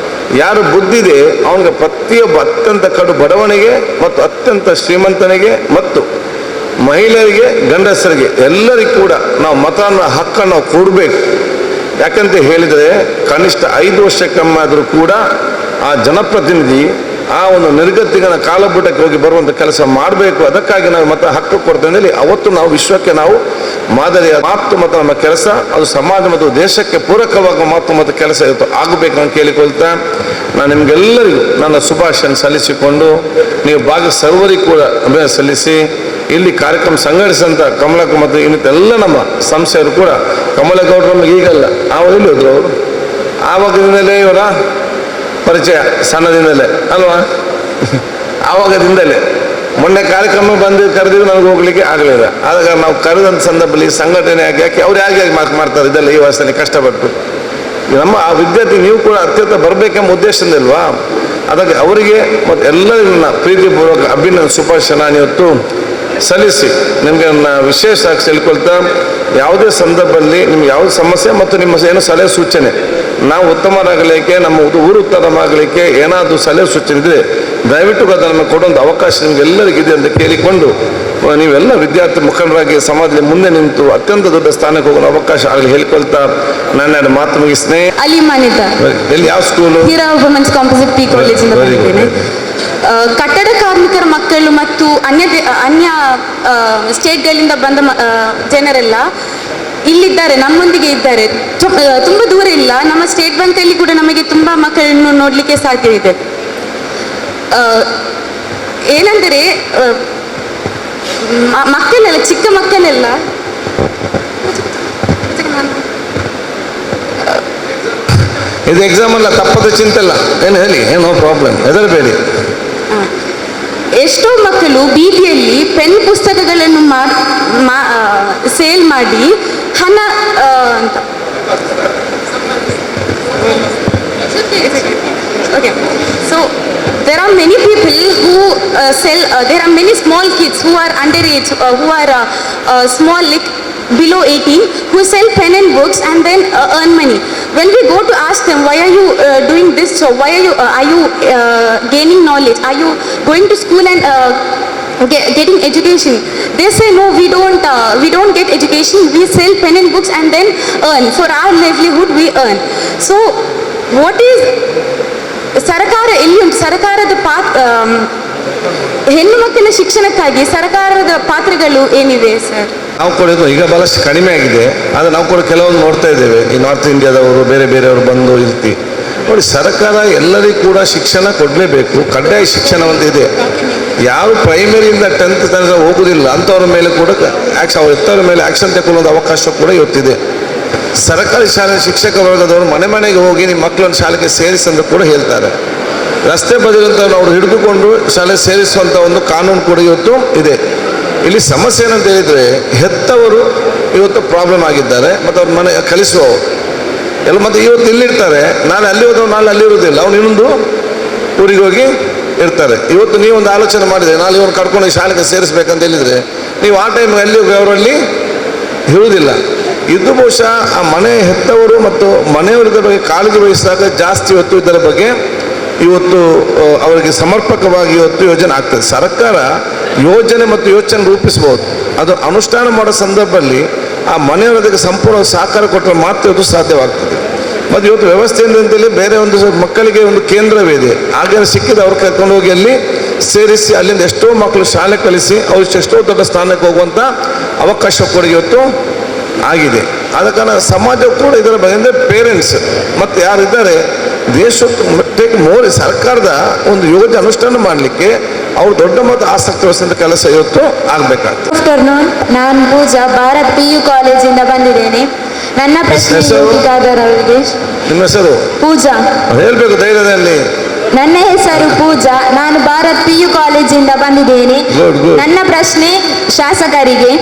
ಯಾರು ಬುದ್ಧಿದೆ ಅವನಿಗೆ ಪ್ರತಿಯೊಬ್ಬ ಅತ್ಯಂತ ಕಡು ಬಡವನಿಗೆ ಮತ್ತು ಅತ್ಯಂತ ಶ್ರೀಮಂತನಿಗೆ ಮತ್ತು ಮಹಿಳೆಯರಿಗೆ ಗಂಡಸರಿಗೆ ಎಲ್ಲರಿಗೂ ಕೂಡ ನಾವು ಮತದಾನ ಹಕ್ಕನ್ನು ನಾವು ಕೊಡಬೇಕು. ಯಾಕಂತ ಹೇಳಿದರೆ ಕನಿಷ್ಠ 5 ವರ್ಷಕ್ಕೊಮ್ಮೆ ಆದರೂ ಕೂಡ ಆ ಜನಪ್ರತಿನಿಧಿ ಆ ಒಂದು ನಿರ್ಗತಿಗನ ಕಾಲಬುಟಕ್ಕೆ ಹೋಗಿ ಬರುವಂಥ ಕೆಲಸ ಮಾಡಬೇಕು. ಅದಕ್ಕಾಗಿ ನಾವು ಮತ ಹಕ್ಕು ಕೊಡ್ತೇವೆ ಹೇಳಿ ಅವತ್ತು ನಾವು ವಿಶ್ವಕ್ಕೆ ನಾವು ಮಾದರಿಯ ಮಾತು ಮತ್ತು ನಮ್ಮ ಕೆಲಸ ಅದು ಸಮಾಜ ಮತ್ತು ದೇಶಕ್ಕೆ ಪೂರಕವಾಗುವ ಮಾತು ಮತ್ತು ಕೆಲಸ ಇವತ್ತು ಆಗಬೇಕು ಅಂತ ಕೇಳಿಕೊಳ್ತಾ ನಾನು ನಿಮಗೆಲ್ಲರಿಗೂ ನನ್ನ ಶುಭಾಶಯ ಸಲ್ಲಿಸಿಕೊಂಡು ನೀವು ಸರ್ವರಿಗೂ ಕೂಡ ಅಭಿನಂದನೆ ಸಲ್ಲಿಸಿ ಇಲ್ಲಿ ಕಾರ್ಯಕ್ರಮ ಸಂಘಟಿಸಿದಂಥ ಕಮಲಕ್ಕ ಮತ್ತು ಇನ್ನಿತೆಲ್ಲ ನಮ್ಮ ಸಂಸ್ಥೆಯವರು ಕೂಡ ಕಮಲಗೌಡರು ನಮಗೆ ಈಗಲ್ಲ ಆವಾಗ ಇಲ್ಲಿ ಹೋದ್ರು ಅವರು ಆವಾಗಿಂದಲೇ ಇವರ ಪರಿಚಯ ಸಣ್ಣದಿಂದಲೇ ಅಲ್ವಾ, ಆವಾಗದಿಂದಲೇ ಮೊನ್ನೆ ಕಾರ್ಯಕ್ರಮ ಬಂದು ಕರೆದಿದ್ದು ನನಗೆ ಹೋಗ್ಲಿಕ್ಕೆ ಆಗಲಿಲ್ಲ. ಆದಾಗ ನಾವು ಕರೆದಂಥ ಸಂದರ್ಭದಲ್ಲಿ ಸಂಘಟನೆ ಆಗಿ ಯಾಕೆ ಅವ್ರು ಯಾಕೆ ಮಾಡ್ತಾರೆ ಇದೆಲ್ಲ ಈ ವಯಸ್ಸಲ್ಲಿ ಕಷ್ಟಪಟ್ಟು ನಮ್ಮ ಆ ವಿದ್ಯಾರ್ಥಿ ನೀವು ಕೂಡ ಅತ್ಯಂತ ಬರಬೇಕೆಂಬ ಉದ್ದೇಶದಿಂದಲ್ವಾ. ಅದಕ್ಕೆ ಅವರಿಗೆ ಮತ್ತು ಎಲ್ಲರಿಗೂ ಪ್ರೀತಿಪೂರ್ವಕ ಅಭಿನಂದನೆ ಶುಭಾಶಯ ನಾನು ಇವತ್ತು ಸಲ್ಲಿಸಿ ನಿಮಗೆ ವಿಶೇಷವಾಗಿ ತಿಳ್ಕೊಳ್ತಾ ಯಾವುದೇ ಸಂದರ್ಭದಲ್ಲಿ ನಿಮ್ಗೆ ಯಾವುದೇ ಸಮಸ್ಯೆ ಮತ್ತು ನಿಮ್ಮ ಏನು ಸಲಹೆ ಸೂಚನೆ ನಾವು ಉತ್ತಮರಾಗಲಿಕ್ಕೆ ನಮ್ಮ ಊರು ಉತ್ತಮರಾಗಲಿಕ್ಕೆ ಏನಾದರೂ ಸಲಹೆ ಸೂಚನೆ ಇದ್ದರೆ ದಯವಿಟ್ಟು ಅದನ್ನು ನಮಗೆ ಕೊಡುವಂಥ ಅವಕಾಶ ನಿಮಗೆಲ್ಲರಿಗಿದೆ ಅಂತ ಕೇಳಿಕೊಂಡು ನೀವೆಲ್ಲ ವಿದ್ಯಾರ್ಥಿ ಮುಖಂಡರಾಗಿ ಸಮಾಜದಲ್ಲಿ ಮುಂದೆ ನಿಂತು ಅತ್ಯಂತ ದೊಡ್ಡ ಸ್ಥಾನಕ್ಕೆ ಹೋಗೋ ಅವಕಾಶ ಆಗಲಿ ಹೇಳಿಕೊಳ್ತಾ ನನ್ನ ಮಾತು ಮುಗಿಸ್ನೇ. ಎಲ್ಲಿ ಯಾವ ಸ್ಕೂಲು? ವುಮೆನ್ಸ್ ಕಾಂಪೋಸಿಟ್ ಪಿ ಕಾಲೇಜಿಂದ ಬಂದಿದ್ದೇನೆ. ಕಟ್ಟಡ ಕಾರ್ಮಿಕರ ಮಕ್ಕಳು ಮತ್ತು ಅನ್ಯ ಸ್ಟೇಟ್ಗಳಿಂದ ಬಂದ ಜನರೆಲ್ಲ ಇಲ್ಲಿದ್ದಾರೆ, ನಮ್ಮೊಂದಿಗೆ ಇದ್ದಾರೆ. ತುಂಬ ದೂರ ಇಲ್ಲ, ನಮ್ಮ ಸ್ಟೇಟ್ ಬ್ಯಾಂಕಲ್ಲಿ ಕೂಡ ನಮಗೆ ತುಂಬ ಮಕ್ಕಳನ್ನು ನೋಡಲಿಕ್ಕೆ ಸಾಧ್ಯವಿದೆ. ಏನಂದರೆ ಮಕ್ಕಳೆಲ್ಲ ಚಿಕ್ಕ ಮಕ್ಕಳೆಲ್ಲ ಇದು ಎಕ್ಸಾಮ್ ಅಲ್ಲ, ತಪ್ಪದ ಚಿಂತೆ ಇಲ್ಲ, ಏನು ಹೇಳಿ, ಏನೋ ಪ್ರಾಬ್ಲಮ್ ಹೆದರಬೇಡಿ. ಎಷ್ಟೋ ಮಕ್ಕಳು ಬೀದಿಯಲ್ಲಿ ಪೆನ್ ಪುಸ್ತಕಗಳನ್ನು ಸೇಲ್ ಮಾಡಿ ಹಣ ಅಂತ okay so there are many people who there are many small kids who are underage who are small like below 18 who sell pen and books and then earn money. When we go to ask them why are you doing this, so why are you gaining knowledge, are you going to school and getting education, they say no, we don't get education, we sell pen and books and then earn, for our livelihood we earn. So what is ಸರ್ಕಾರ ಎಲ್ಲಿ ಉಂಟು? ಸರ್ಕಾರದ ಹೆಣ್ಣು ಮಕ್ಕಳ ಶಿಕ್ಷಣಕ್ಕಾಗಿ ಸರ್ಕಾರದ ಪಾತ್ರಗಳು ಏನಿವೆ ಸರ್? ನಾವು ಕೊಡೋದು ಈಗ ಬಹಳಷ್ಟು ಕಡಿಮೆ ಆಗಿದೆ, ಆದರೆ ನಾವು ಕೂಡ ಕೆಲವೊಂದು ನೋಡ್ತಾ ಇದ್ದೇವೆ. ಈ ನಾರ್ತ್ ಇಂಡಿಯಾದವರು ಬೇರೆಯವರು ಬಂದು ಇರ್ತಿ ನೋಡಿ. ಸರ್ಕಾರ ಎಲ್ಲರಿಗೂ ಕೂಡ ಶಿಕ್ಷಣ ಕೊಡಲೇಬೇಕು, ಕಡ್ಡಾಯ ಶಿಕ್ಷಣ ಅಂತ ಇದೆ. ಯಾರು ಪ್ರೈಮರಿಯಿಂದ 10th ತನಕ ಹೋಗುವುದಿಲ್ಲ ಅಂಥವ್ರ ಮೇಲೆ ಕೂಡ ಅವ್ರ ಎತ್ತವ್ರ ಮೇಲೆ ಆ್ಯಕ್ಷನ್ ತಗೊಳ್ಳೋದು ಅವಕಾಶ ಕೂಡ ಇವತ್ತಿದೆ. ಸರ್ಕಾರಿ ಶಾಲೆ ಶಿಕ್ಷಕ ವರ್ಗದವರು ಮನೆಗೆ ಹೋಗಿ ನಿಮ್ಮ ಮಕ್ಕಳನ್ನು ಶಾಲೆಗೆ ಸೇರಿಸಂತ ಕೂಡ ಹೇಳ್ತಾರೆ. ರಸ್ತೆ ಬದಿಯಂಥವ್ರು ಅವರು ಹಿಡಿದುಕೊಂಡು ಶಾಲೆ ಸೇರಿಸುವಂಥ ಒಂದು ಕಾನೂನು ಕೂಡ ಇವತ್ತು ಇದೆ. ಇಲ್ಲಿ ಸಮಸ್ಯೆ ಏನಂತ ಹೇಳಿದರೆ ಹೆತ್ತವರು ಇವತ್ತು ಪ್ರಾಬ್ಲಮ್ ಆಗಿದ್ದಾರೆ ಮತ್ತು ಅವ್ರ ಮನೆ ಕಲಿಸುವವರು ಎಲ್ಲ ಮತ್ತು ಇವತ್ತು ಇಲ್ಲಿರ್ತಾರೆ, ನಾಳೆ ಅಲ್ಲಿ ಹೋದವ್ರು ನಾಳೆ ಅಲ್ಲಿ ಇರೋದಿಲ್ಲ, ಅವ್ನು ಇನ್ನೊಂದು ಊರಿಗೆ ಹೋಗಿ ಇರ್ತಾರೆ. ಇವತ್ತು ನೀವೊಂದು ಆಲೋಚನೆ ಮಾಡಿದರೆ ನಾಳೆ ಇವ್ರು ಕರ್ಕೊಂಡು ಶಾಲೆಗೆ ಸೇರಿಸ್ಬೇಕಂತ ಹೇಳಿದರೆ ನೀವು ಆ ಟೈಮ್ ಅಲ್ಲಿ ಅವರಲ್ಲಿ ಇರುವುದಿಲ್ಲ. ಇದು ಬಹುಶಃ ಆ ಮನೆ ಹೆತ್ತವರು ಮತ್ತು ಮನೆಯವರ ಬಗ್ಗೆ ಕಾಳಜಿ ವಹಿಸಿದಾಗ ಜಾಸ್ತಿ ಇವತ್ತು ಇದರ ಬಗ್ಗೆ ಇವತ್ತು ಅವರಿಗೆ ಸಮರ್ಪಕವಾಗಿ ಇವತ್ತು ಯೋಜನೆ ಆಗ್ತದೆ. ಸರ್ಕಾರ ಯೋಜನೆ ಮತ್ತು ಯೋಚನೆ ರೂಪಿಸ್ಬೋದು, ಅದು ಅನುಷ್ಠಾನ ಮಾಡೋ ಸಂದರ್ಭದಲ್ಲಿ ಆ ಮನೆಯವರಿಗೆ ಸಂಪೂರ್ಣ ಸಹಕಾರ ಕೊಟ್ಟರೆ ಮಾತ್ರ ಇದು ಸಾಧ್ಯವಾಗ್ತದೆ. ಮತ್ತು ಇವತ್ತು ವ್ಯವಸ್ಥೆಯಿಂದ ಅಂತೇಳಿ ಬೇರೆ ಒಂದು ಮಕ್ಕಳಿಗೆ ಒಂದು ಕೇಂದ್ರವೇ ಇದೆ, ಹಾಗೇನು ಸಿಕ್ಕಿದ ಅವ್ರು ಕರ್ಕೊಂಡು ಹೋಗಿ ಅಲ್ಲಿ ಸೇರಿಸಿ ಅಲ್ಲಿಂದ ಎಷ್ಟೋ ಮಕ್ಕಳು ಶಾಲೆ ಕಲಿಸಿ ಅವ್ರು ಎಷ್ಟೋ ದೊಡ್ಡ ಸ್ಥಾನಕ್ಕೆ ಹೋಗುವಂಥ ಅವಕಾಶ ಕೂಡ ಇವತ್ತು ಆಗಿದೆ. ಆದ ಕಾರಣ ಸಮಾಜ ಕೂಡ ಇದರ ಬಗ್ಗೆ ಅಂದರೆ ಪೇರೆಂಟ್ಸ್ ಮತ್ತು ಯಾರಿದ್ದಾರೆ ದೇಶಕ್ಕೆ ಮೋರಿ ಸರ್ಕಾರದ ಒಂದು ಯೋಜನೆ ಅನುಷ್ಠಾನ ಮಾಡಲಿಕ್ಕೆ ಅವ್ರು ದೊಡ್ಡ ಮತ್ತು ಆಸಕ್ತಿ ವಹಿಸಿದ ಕೆಲಸ ಇವತ್ತು ಆಗಬೇಕಾಗ್ತದೆ. ಆಫ್ಟರ್ನೂನ್, ನಾನು ಪೂಜಾ ಭಾರತ್ PU ಕಾಲೇಜಿಂದ ಬಂದಿದ್ದೇನೆ. ನನ್ನ ಪ್ರಶ್ನೆ ಅವರಿಗೆ. ನಿಮ್ಮ ಹೆಸರು? ಪೂಜಾ. ಹೇಳ್ಬೇಕು ಧೈರ್ಯದಲ್ಲಿ. ನನ್ನ ಹೆಸರು ಪೂಜಾ. ನಾನು ಭಾರತ್ PU ಕಾಲೇಜಿಂದ ಬಂದಿದ್ದೇನೆ. ನನ್ನ ಪ್ರಶ್ನೆ ಶಾಸಕರಿಗೆ.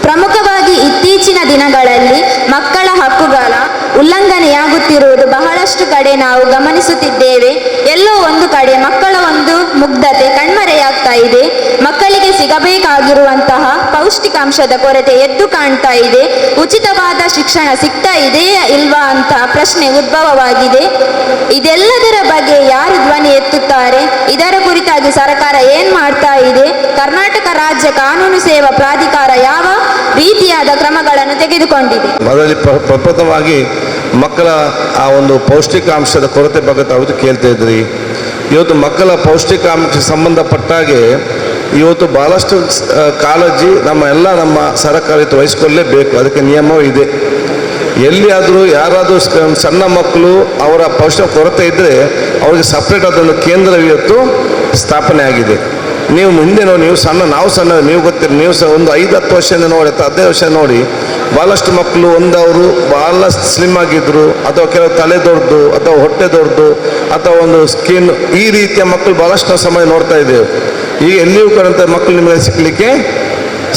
ಪ್ರಮುಖವಾಗಿ ಇತ್ತೀಚಿನ ದಿನಗಳಲ್ಲಿ ಮಕ್ಕಳ ಹಕ್ಕುಗಳ ಉಲ್ಲಂಘನೆಯಾಗುತ್ತಿರುವುದು ಬಹಳಷ್ಟು ಕಡೆ ನಾವು ಗಮನಿಸುತ್ತಿದ್ದೇವೆ. ಎಲ್ಲೋ ಒಂದು ಕಡೆ ಮಕ್ಕಳ ಒಂದು ಮುಗ್ಧತೆ ಕಣ್ಮರೆಯಾಗ್ತಾ ಇದೆ. ಮಕ್ಕಳಿಗೆ ಸಿಗಬೇಕಾಗಿರುವಂತಹ ಪೌಷ್ಟಿಕಾಂಶದ ಕೊರತೆ ಎದ್ದು ಕಾಣ್ತಾ ಇದೆ. ಉಚಿತವಾದ ಶಿಕ್ಷಣ ಸಿಗ್ತಾ ಇದೆಯಾ ಇಲ್ವಾ ಅಂತ ಪ್ರಶ್ನೆ ಉದ್ಭವವಾಗಿದೆ. ಇದೆಲ್ಲದರ ಬಗ್ಗೆ ಯಾರು ಧ್ವನಿ ಎತ್ತುತ್ತಾರೆ? ಇದರ ಕುರಿತಾಗಿ ಸರ್ಕಾರ ಏನ್ ಮಾಡ್ತಾ ಇದೆ? ಕರ್ನಾಟಕ ರಾಜ್ಯ ಕಾನೂನು ಸೇವಾ ಪ್ರಾಧಿಕಾರ ಯಾವ ರೀತಿಯಾದ ಕ್ರಮಗಳನ್ನು ತೆಗೆದುಕೊಂಡಿದೆ? ಮೊದಲಲ್ಲಿ ಪ್ರಪ್ರಥಮವಾಗಿ ಮಕ್ಕಳ ಆ ಒಂದು ಪೌಷ್ಟಿಕಾಂಶದ ಕೊರತೆ ಬಗ್ಗೆ ತಾವು ಕೇಳ್ತಾ ಇದ್ರಿ. ಇವತ್ತು ಮಕ್ಕಳ ಪೌಷ್ಟಿಕಾಂಶ ಸಂಬಂಧಪಟ್ಟಾಗೆ ಇವತ್ತು ಭಾಳಷ್ಟು ಕಾಳಜಿ ನಮ್ಮ ಸರ್ಕಾರ ವಹಿಸ್ಕೊಳ್ಳೇಬೇಕು. ಅದಕ್ಕೆ ನಿಯಮವೂ ಇದೆ. ಎಲ್ಲಿಯಾದರೂ ಯಾರಾದರೂ ಸಣ್ಣ ಮಕ್ಕಳು ಅವರ ಪೌಷ್ಟಿಕ ಕೊರತೆ ಇದ್ದರೆ ಅವರಿಗೆ ಸಪ್ರೇಟ್ ಅದೊಂದು ಕೇಂದ್ರ ಇವತ್ತು ಸ್ಥಾಪನೆ ಆಗಿದೆ. ನೀವು ಮುಂದೆ ನೋಡಿ, ನಾವು ಸಣ್ಣ ನೀವು ಗೊತ್ತಿಲ್ಲ, ನೀವು ಸಹ ಒಂದು 5-10 ವರ್ಷದಿಂದ ನೋಡಿ, 15 ವರ್ಷ ನೋಡಿ, ಭಾಳಷ್ಟು ಮಕ್ಕಳು ಅವರು ಭಾಳ ಸ್ಲಿಮ್ ಆಗಿದ್ದರು, ಅಥವಾ ಕೆಲವು ತಲೆ ದೊಡ್ಡದು, ಅಥವಾ ಹೊಟ್ಟೆ ದೊಡ್ಡದು, ಅಥವಾ ಒಂದು ಸ್ಕಿನ್, ಈ ರೀತಿಯ ಮಕ್ಕಳು ಭಾಳಷ್ಟು ಸಮಯ ನೋಡ್ತಾ ಇದ್ದೇವೆ. ಈಗ ಎಲ್ಲಿಯೂ ಕರಂತ ಮಕ್ಕಳು ನಿಮಗೆ ಸಿಕ್ಕಲಿಕ್ಕೆ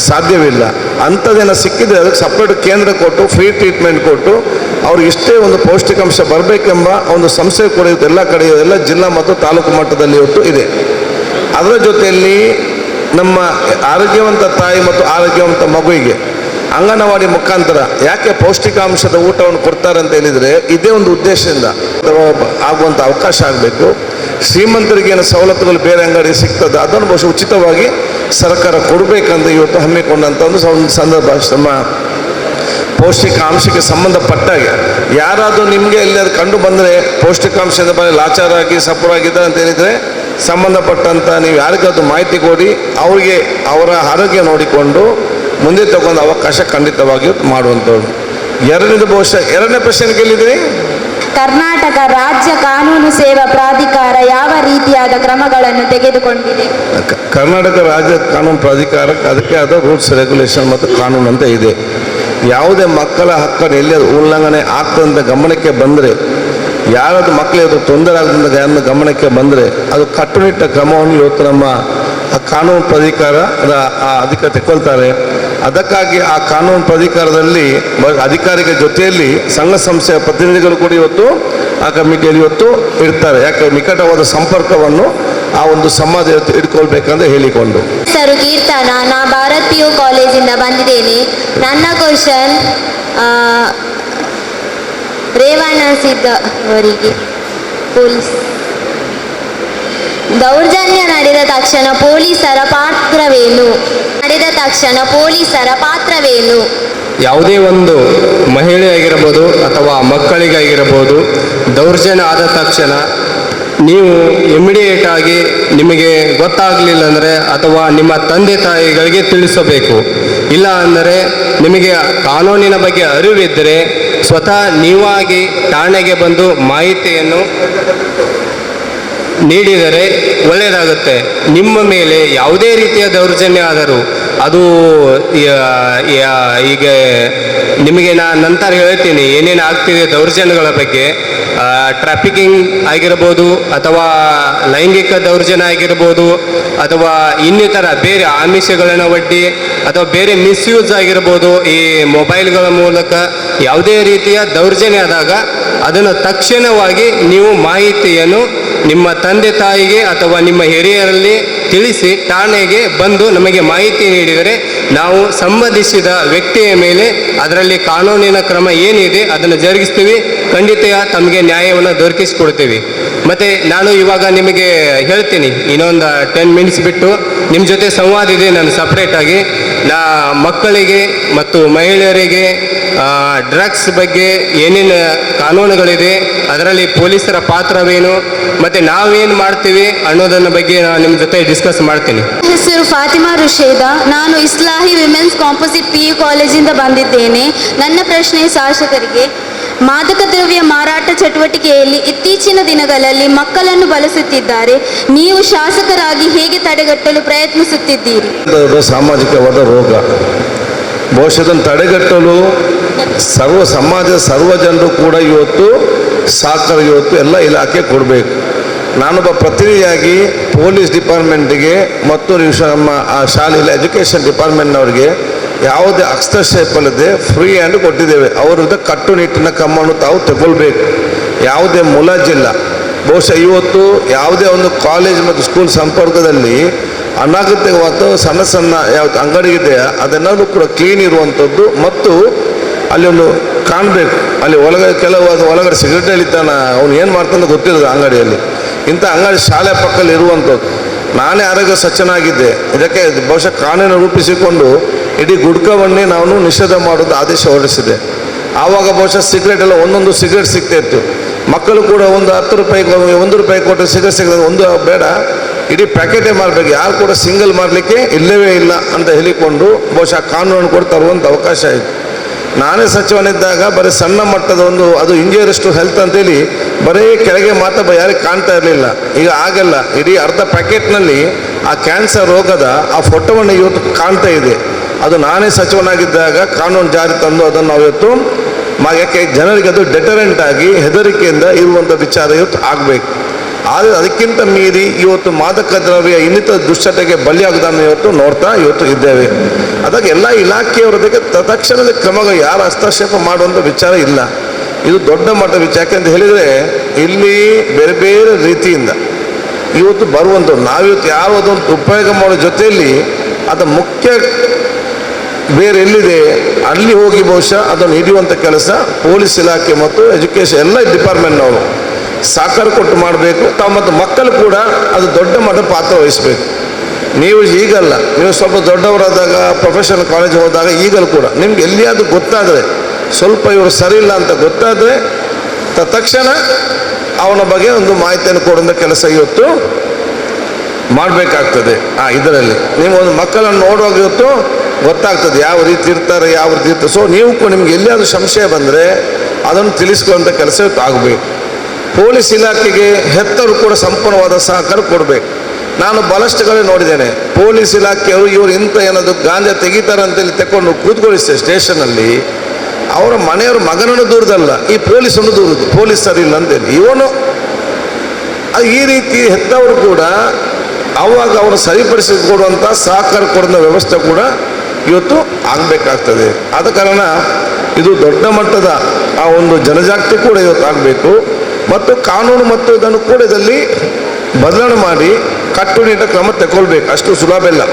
ಸಾಧ್ಯವಿಲ್ಲ. ಅಂಥದ್ದೇನೋ ಸಿಕ್ಕಿದ್ರೆ ಅದಕ್ಕೆ ಸಪ್ರೇಟ್ ಕೇಂದ್ರ ಕೊಟ್ಟು ಫ್ರೀ ಟ್ರೀಟ್ಮೆಂಟ್ ಕೊಟ್ಟು ಅವ್ರಿಗೆ ಇಷ್ಟೇ ಒಂದು ಪೌಷ್ಟಿಕಾಂಶ ಬರಬೇಕೆಂಬ ಒಂದು ಸಂಸ್ಥೆ ಕೂಡ ಎಲ್ಲ ಕಡೆ, ಎಲ್ಲ ಜಿಲ್ಲಾ ಮತ್ತು ತಾಲೂಕು ಮಟ್ಟದಲ್ಲಿ ಇವತ್ತು ಇದೆ. ಅದರ ಜೊತೆಯಲ್ಲಿ ನಮ್ಮ ಆರೋಗ್ಯವಂತ ತಾಯಿ ಮತ್ತು ಆರೋಗ್ಯವಂತ ಮಗುವಿಗೆ ಅಂಗನವಾಡಿ ಮುಖಾಂತರ ಯಾಕೆ ಪೌಷ್ಟಿಕಾಂಶದ ಊಟವನ್ನು ಕೊಡ್ತಾರೆ ಅಂತ ಹೇಳಿದರೆ, ಇದೇ ಒಂದು ಉದ್ದೇಶದಿಂದ ಆಗುವಂಥ ಅವಕಾಶ ಆಗಬೇಕು. ಶ್ರೀಮಂತರಿಗೆ ಏನು ಸವಲತ್ತುಗಳು ಬೇರೆ ಅಂಗಡಿ ಸಿಗ್ತದೆ ಅದನ್ನು ಬಹುಶಃ ಉಚಿತವಾಗಿ ಸರ್ಕಾರ ಕೊಡಬೇಕಂತ ಇವತ್ತು ಹಮ್ಮಿಕೊಂಡಂಥ ಒಂದು ಸಂದರ್ಭ. ನಮ್ಮ ಪೌಷ್ಟಿಕಾಂಶಕ್ಕೆ ಸಂಬಂಧಪಟ್ಟಾಗೆ ಯಾರಾದರೂ ನಿಮಗೆ ಎಲ್ಲಿ ಅದು ಕಂಡು ಬಂದರೆ ಪೌಷ್ಟಿಕಾಂಶದ ಬಗ್ಗೆ ಲಾಚಾರಾಗಿ ಸಪುರಾಗಿದ್ದಾರೆ ಅಂತ ಹೇಳಿದರೆ, ಸಂಬಂಧಪಟ್ಟಂಥ ನೀವು ಯಾರಿಗಾದ್ರೂ ಮಾಹಿತಿ ಕೊಡಿ, ಅವರಿಗೆ ಅವರ ಆರೋಗ್ಯ ನೋಡಿಕೊಂಡು ಮುಂದೆ ತಗೊಂಡು ಅವಕಾಶ ಖಂಡಿತವಾಗಿ ಮಾಡುವಂಥದ್ದು. ಎರಡನೇ ಪ್ರಶ್ನೆ ಕೇಳಿದ್ರಿ. ಕರ್ನಾಟಕ ರಾಜ್ಯ ಕಾನೂನು ಸೇವಾ ಪ್ರಾಧಿಕಾರ ಯಾವ ರೀತಿಯಾದ ಕ್ರಮಗಳನ್ನು ತೆಗೆದುಕೊಂಡಿದೆ? ಕರ್ನಾಟಕ ರಾಜ್ಯ ಕಾನೂನು ಪ್ರಾಧಿಕಾರಕ್ಕೆ ಅದಕ್ಕೆ ಆದ ರೂಲ್ಸ್, ರೆಗ್ಯುಲೇಷನ್ ಮತ್ತು ಕಾನೂನು ಅಂತ ಇದೆ. ಯಾವುದೇ ಮಕ್ಕಳ ಹಕ್ಕನ್ನು ಎಲ್ಲಿ ಉಲ್ಲಂಘನೆ ಆಗ್ತದಂತ ಗಮನಕ್ಕೆ ಬಂದರೆ, ಯಾರಾದ್ರೂ ಮಕ್ಕಳಿಗೆ ತೊಂದರೆ ಆಗದಂತ ಗಮನಕ್ಕೆ ಬಂದರೆ ಅದು ಕಟ್ಟುನಿಟ್ಟ ಕ್ರಮವನ್ನು ಇವತ್ತು ನಮ್ಮ ಕಾನೂನು ಪ್ರಾಧಿಕಾರ ಅಧಿಕಾರ ತೆಗೊಳ್ತಾರೆ. ಅದಕ್ಕಾಗಿ ಆ ಕಾನೂನು ಪ್ರಾಧಿಕಾರದಲ್ಲಿ ಅಧಿಕಾರಿಗಳ ಜೊತೆಯಲ್ಲಿ ಸಂಘ ಸಂಸ್ಥೆಯ ಪ್ರತಿನಿಧಿಗಳು ಕೂಡ ಇವತ್ತು ಆ ಕಮಿಟಿಯಲ್ಲಿ ಇವತ್ತು ಇರ್ತಾರೆ. ಯಾಕೆ ನಿಕಟವಾದ ಸಂಪರ್ಕವನ್ನು ಆ ಒಂದು ಸಮಾಜ ಇಟ್ಕೊಳ್ಬೇಕಂತ ಹೇಳಿಕೊಂಡು. ಸರ್ ಕೀರ್ತನ, ನಾ ಭಾರತ್ PU ಕಾಲೇಜಿಂದ ಬಂದಿದ್ದೇನೆ. ನನ್ನ ಕ್ವಶನ್ ರೇವಣ್ಣ ಸಿದ್ದ ಅವರಿಗೆ, ಪೊಲೀಸ್ ದೌರ್ಜನ್ಯ ನಡೆದ ತಕ್ಷಣ ಪೊಲೀಸರ ಪಾತ್ರವೇನು? ಯಾವುದೇ ಒಂದು ಮಹಿಳೆಯಾಗಿರ್ಬೋದು ಅಥವಾ ಮಕ್ಕಳಿಗಾಗಿರ್ಬೋದು ದೌರ್ಜನ್ಯ ಆದ ತಕ್ಷಣ ನೀವು ಇಮಿಡಿಯೇಟ್ ಆಗಿ ನಿಮಗೆ ಗೊತ್ತಾಗಲಿಲ್ಲ ಅಂದರೆ ಅಥವಾ ನಿಮ್ಮ ತಂದೆ ತಾಯಿಗಳಿಗೆ ತಿಳಿಸಬೇಕು. ಇಲ್ಲ ಅಂದರೆ ನಿಮಗೆ ಕಾನೂನಿನ ಬಗ್ಗೆ ಅರಿವಿದ್ದರೆ ಸ್ವತಃ ನೀವಾಗಿ ಠಾಣೆಗೆ ಬಂದು ಮಾಹಿತಿಯನ್ನು ನೀಡಿದರೆ ಒಳ್ಳೆಯದಾಗುತ್ತೆ. ನಿಮ್ಮ ಮೇಲೆ ಯಾವುದೇ ರೀತಿಯ ದೌರ್ಜನ್ಯ ಆದರೂ ಅದು ಈಗ ನಿಮಗೆ ನಾನು ನಂತರ ಹೇಳ್ತೀನಿ ಏನೇನು ಆಗ್ತಿದೆ ದೌರ್ಜನ್ಯಗಳ ಬಗ್ಗೆ. ಟ್ರಾಫಿಕಿಂಗ್ ಆಗಿರ್ಬೋದು, ಅಥವಾ ಲೈಂಗಿಕ ದೌರ್ಜನ್ಯ ಆಗಿರ್ಬೋದು, ಅಥವಾ ಇನ್ನಿತರ ಬೇರೆ ಆಮಿಷಗಳನ್ನು ಒಡ್ಡಿ ಅಥವಾ ಬೇರೆ ಮಿಸ್ಯೂಸ್ ಆಗಿರ್ಬೋದು. ಈ ಮೊಬೈಲ್ಗಳ ಮೂಲಕ ಯಾವುದೇ ರೀತಿಯ ದೌರ್ಜನ್ಯ ಆದಾಗ ಅದನ್ನು ತಕ್ಷಣವಾಗಿ ನೀವು ಮಾಹಿತಿಯನ್ನು ನಿಮ್ಮ ತಂದೆ ತಾಯಿಗೆ ಅಥವಾ ನಿಮ್ಮ ಹಿರಿಯರಲ್ಲಿ ತಿಳಿಸಿ ಠಾಣೆಗೆ ಬಂದು ನಮಗೆ ಮಾಹಿತಿ ನೀಡಿದರೆ ನಾವು ಸಂಬಂಧಿಸಿದ ವ್ಯಕ್ತಿಯ ಮೇಲೆ ಅದರಲ್ಲಿ ಕಾನೂನಿನ ಕ್ರಮ ಏನಿದೆ ಅದನ್ನು ಜರುಗಿಸ್ತೀವಿ. ಖಂಡಿತ ತಮಗೆ ನ್ಯಾಯವನ್ನು ದೊರಕಿಸಿಕೊಡ್ತೀವಿ. ಮತ್ತು ನಾನು ಇವಾಗ ನಿಮಗೆ ಹೇಳ್ತೀನಿ, ಇನ್ನೊಂದು 10 ಮಿನಿಟ್ಸ್ ಬಿಟ್ಟು ನಿಮ್ಮ ಜೊತೆ ಸಂವಾದ ಇದೆ ನಾನು ಸಪ್ರೇಟಾಗಿ. ಮಕ್ಕಳಿಗೆ ಮತ್ತು ಮಹಿಳೆಯರಿಗೆ ಡ್ರಗ್ಸ್ ಬಗ್ಗೆ ಏನೇನು ಕಾನೂನುಗಳಿದೆ, ಅದರಲ್ಲಿ ಪೊಲೀಸರ ಪಾತ್ರವೇನು, ಮತ್ತು ನಾವೇನು ಮಾಡ್ತೀವಿ ಅನ್ನೋದನ್ನ ಬಗ್ಗೆ ನಾನು ನಿಮ್ಮ ಜೊತೆ ಡಿಸ್ಕಸ್ ಮಾಡ್ತೀನಿ. ಹೆಸರು ಫಾತಿಮಾ ರುಷೇದಾ. ನಾನು ಇಸ್ಲಾಹಿ ವಿಮೆನ್ಸ್ ಕಾಂಪೋಸಿಟ್ PU ಕಾಲೇಜಿಂದ ಬಂದಿದ್ದೇನೆ. ನನ್ನ ಪ್ರಶ್ನೆ ಶಾಸಕರಿಗೆ. ಮಾದಕ ದ್ರವ್ಯ ಮಾರಾಟ ಚಟುವಟಿಕೆಯಲ್ಲಿ ಇತ್ತೀಚಿನ ದಿನಗಳಲ್ಲಿ ಮಕ್ಕಳನ್ನು ಬಳಸುತ್ತಿದ್ದಾರೆ. ನೀವು ಶಾಸಕರಾಗಿ ಹೇಗೆ ತಡೆಗಟ್ಟಲು ಪ್ರಯತ್ನಿಸುತ್ತಿದ್ದೀರಿ? ಸಾಮಾಜಿಕವಾದ ರೋಗ ಬಹುಶಃ ತಡೆಗಟ್ಟಲು ಸರ್ವ ಜನರು ಕೂಡ ಇವತ್ತು ಸಹಕಾರ ಇವತ್ತು ಎಲ್ಲ ಇಲಾಖೆ ಕೊಡಬೇಕು. ನಾನೊಬ್ಬ ಪ್ರತಿನಿಧಿಯಾಗಿ ಪೊಲೀಸ್ ಡಿಪಾರ್ಟ್ಮೆಂಟಿಗೆ ಮತ್ತು ನಮ್ಮ ಶಾಲೆಯಲ್ಲಿ ಎಜುಕೇಷನ್ ಡಿಪಾರ್ಟ್ಮೆಂಟ್ನವರಿಗೆ ಯಾವುದೇ ಹಸ್ತಕ್ಷೇಪ ಇಲ್ಲದೆ ಫ್ರೀ ಹ್ಯಾಂಡ್ ಕೊಟ್ಟಿದ್ದೇವೆ. ಅವರಿಂದ ಕಟ್ಟುನಿಟ್ಟಿನ ಕ್ರಮವನ್ನು ತಾವು ತಗೊಳ್ಬೇಕು. ಯಾವುದೇ ಮುಲಾಜಿಲ್ಲ. ಬಹುಶಃ ಇವತ್ತು ಯಾವುದೇ ಒಂದು ಕಾಲೇಜ್ ಮತ್ತು ಸ್ಕೂಲ್ ಸಂಪರ್ಕದಲ್ಲಿ ಅನಗತ್ಯವಾದ ಸಣ್ಣ ಸಣ್ಣ ಯಾವ್ದು ಅಂಗಡಿ ಇದೆಯಾ ಅದೆಲ್ಲರೂ ಕೂಡ ಕ್ಲೀನ್ ಇರುವಂಥದ್ದು ಮತ್ತು ಅಲ್ಲಿ ಒಂದು ಕಾಣಬೇಕು. ಅಲ್ಲಿ ಒಳಗಡೆ ಒಳಗಡೆ ಸಿಗರೇಟ್ ಎಳಿತಾನ, ಅವನು ಏನು ಮಾಡ್ತಾನೆ ಗೊತ್ತಿರೋದು ಅಂಗಡಿಯಲ್ಲಿ. ಇಂಥ ಅಂಗಡಿ ಶಾಲೆ ಪಕ್ಕದಲ್ಲಿ ಇರುವಂಥದ್ದು. ನಾನೇ ಆರೋಗ್ಯ ಸಚ್ಚನಾಗಿದ್ದೆ. ಇದಕ್ಕೆ ಬಹುಶಃ ಕಾನೂನು ರೂಪಿಸಿಕೊಂಡು ಇಡೀ ಗುಡ್ಕವನ್ನೇ ನಾನು ನಿಷೇಧ ಮಾಡೋದು ಆದೇಶ ಹೊರಡಿಸಿದೆ. ಆವಾಗ ಬಹುಶಃ ಸಿಗರೇಟ್ ಎಲ್ಲ ಒಂದೊಂದು ಸಿಗರೇಟ್ ಸಿಗ್ತಾ ಇತ್ತು. ಮಕ್ಕಳು ಕೂಡ ಒಂದು 10 ರೂಪಾಯಿ 1 ರೂಪಾಯಿ ಕೊಟ್ಟು ಸಿಗರೇಟ್ ಸಿಗೋದು ಒಂದು ಬೇಡ, ಇಡೀ ಪ್ಯಾಕೆಟೇ ಮಾರಬೇಕು. ಯಾರು ಕೂಡ ಸಿಂಗಲ್ ಮಾಡಲಿಕ್ಕೆ ಇಲ್ಲವೇ ಇಲ್ಲ ಅಂತ ಹೇಳಿಕೊಂಡು ಬಹುಶಃ ಕಾನೂನು ಕೂಡ ತರುವಂಥ ಅವಕಾಶ ಆಯಿತು. ನಾನೇ ಸಚಿವನಿದ್ದಾಗ ಬರೀ ಸಣ್ಣ ಮಟ್ಟದ ಒಂದು ಅದು ಇಂಜಿನಿಯರಿಸ್ಟು ಹೆಲ್ತ್ ಅಂತೇಳಿ ಬರೀ ಕೆಳಗೆ ಮಾತ್ರ ಯಾರಿಗೆ ಕಾಣ್ತಾ ಇರಲಿಲ್ಲ. ಈಗ ಆಗಲ್ಲ, ಇಡೀ ಅರ್ಧ ಪ್ಯಾಕೆಟ್ನಲ್ಲಿ ಆ ಕ್ಯಾನ್ಸರ್ ರೋಗದ ಆ ಫೋಟೋವನ್ನು ಇವತ್ತು ಕಾಣ್ತಾ ಇದೆ. ಅದು ನಾನೇ ಸಚಿವನಾಗಿದ್ದಾಗ ಕಾನೂನು ಜಾರಿ ತಂದು ಅದನ್ನು ನಾವು ಇವತ್ತು ಯಾಕೆ ಜನರಿಗೆ ಅದು ಡೆಟರೆಂಟ್ ಆಗಿ ಹೆದರಿಕೆಯಿಂದ ಇರುವಂಥ ವಿಚಾರ ಇವತ್ತು ಆಗಬೇಕು. ಆದರೆ ಅದಕ್ಕಿಂತ ಮೀರಿ ಇವತ್ತು ಮಾದಕ ದ್ರವ್ಯ ಇನ್ನಿತರ ದುಶ್ಚಟಕ್ಕೆ ಬಲಿಯಾಗುವುದನ್ನು ಇವತ್ತು ನೋಡ್ತಾ ಇದ್ದೇವೆ. ಅದಕ್ಕೆ ಎಲ್ಲ ಇಲಾಖೆಯವರದಕ್ಕೆ ತತ್ಕ್ಷಣದ ಕ್ರಮಗಳು ಯಾರು ಹಸ್ತಕ್ಷೇಪ ಮಾಡುವಂಥ ವಿಚಾರ ಇಲ್ಲ. ಇದು ದೊಡ್ಡ ಮಟ್ಟದ ವಿಚಾರ. ಯಾಕೆಂತ ಹೇಳಿದರೆ ಇಲ್ಲಿ ಬೇರೆ ಬೇರೆ ರೀತಿಯಿಂದ ಇವತ್ತು ಬರುವಂಥದ್ದು ನಾವಿವತ್ತು ಯಾರು ಅದನ್ನು ಉಪಯೋಗ ಮಾಡೋ ಜೊತೆಯಲ್ಲಿ ಅದು ಮುಖ್ಯ ಬೇರೆ ಎಲ್ಲಿದೆ ಅಲ್ಲಿ ಹೋಗಿ ಬಹುಶಃ ಅದನ್ನು ಹಿಡಿಯುವಂಥ ಕೆಲಸ ಪೊಲೀಸ್ ಇಲಾಖೆ ಮತ್ತು ಎಜುಕೇಷನ್ ಎಲ್ಲ ಡಿಪಾರ್ಟ್ಮೆಂಟ್ನವರು ಸಹಕಾರ ಕೊಟ್ಟು ಮಾಡಬೇಕು. ತಾವು ಮತ್ತು ಮಕ್ಕಳು ಕೂಡ ಅದು ದೊಡ್ಡ ಮಟ್ಟದ ಪಾತ್ರ ವಹಿಸಬೇಕು. ನೀವು ಈಗಲ್ಲ, ನೀವು ಸ್ವಲ್ಪ ದೊಡ್ಡವರಾದಾಗ ಪ್ರೊಫೆಷನಲ್ ಕಾಲೇಜ್ ಹೋದಾಗ ಈಗಲೂ ಕೂಡ ನಿಮ್ಗೆ ಎಲ್ಲಿಯಾದರೂ ಗೊತ್ತಾದರೆ ಸ್ವಲ್ಪ ಇವರು ಸರಿ ಇಲ್ಲ ಅಂತ ಗೊತ್ತಾದರೆ ತಕ್ಷಣ ಅವನ ಬಗ್ಗೆ ಒಂದು ಮಾಹಿತಿಯನ್ನು ಕೊಡುವಂಥ ಕೆಲಸ ಇವತ್ತು ಮಾಡಬೇಕಾಗ್ತದೆ. ಇದರಲ್ಲಿ ನೀವು ಒಂದು ಮಕ್ಕಳನ್ನು ನೋಡುವಾಗ ಇವತ್ತು ಗೊತ್ತಾಗ್ತದೆ ಯಾವ ರೀತಿ ಇರ್ತಾರೆ, ಯಾವ ರೀತಿ ಇರ್ತಾರೆ. ಸೊ ನೀವು ಕೂಡ ನಿಮ್ಗೆ ಎಲ್ಲಿಯಾದರೂ ಸಂಶಯ ಬಂದರೆ ಅದನ್ನು ತಿಳಿಸ್ಕೊಳ್ಳುವಂಥ ಕೆಲಸ ಇವತ್ತು ಆಗಬೇಕು. ಪೊಲೀಸ್ ಇಲಾಖೆಗೆ ಹೆತ್ತರು ಕೂಡ ಸಂಪೂರ್ಣವಾದ ಸಹಕಾರ ಕೊಡಬೇಕು. ನಾನು ಬಹಳಷ್ಟು ನೋಡಿದ್ದೇನೆ. ಪೊಲೀಸ್ ಇಲಾಖೆಯವರು ಇವರು ಇಂಥ ಏನಾದರೂ ಗಾಂಜಾ ತೆಗಿತಾರೆ ಅಂತೇಳಿ ತಗೊಂಡು ಕೂತ್ಕೊಳ್ಳಿಸ್ತೇವೆ ಸ್ಟೇಷನಲ್ಲಿ. ಅವರ ಮನೆಯವರು ಮಗನನ್ನು ದೂರದಲ್ಲ, ಈ ಪೊಲೀಸನ್ನು ದೂರದು, ಪೊಲೀಸ್ ಸರಿ ಇಲ್ಲ ಅಂತೇಳಿ ಇವನು ಈ ರೀತಿ ಹೆತ್ತವರು ಕೂಡ ಆವಾಗ ಅವರು ಸರಿಪಡಿಸಿ ಕೊಡುವಂಥ ಸಹಕಾರ ಕೊಡುವ ವ್ಯವಸ್ಥೆ ಕೂಡ ಇವತ್ತು ಆಗಬೇಕಾಗ್ತದೆ. ಆದ ಕಾರಣ ಇದು ದೊಡ್ಡ ಮಟ್ಟದ ಆ ಒಂದು ಜನಜಾಗೃತಿ ಕೂಡ ಇವತ್ತು ಆಗಬೇಕು. ಮತ್ತು ಕಾನೂನು ಮತ್ತು ಇದನ್ನು ಕೂಡ ಇದರಲ್ಲಿ ಬದಲಾವಣೆ ಮಾಡಿ ಕಟ್ಟುನಿಟ್ಟಿನ ಕ್ರಮ ತಗೊಳ್ಬೇಕು. ಅಷ್ಟು ಸುಲಭ ಇಲ್ಲ.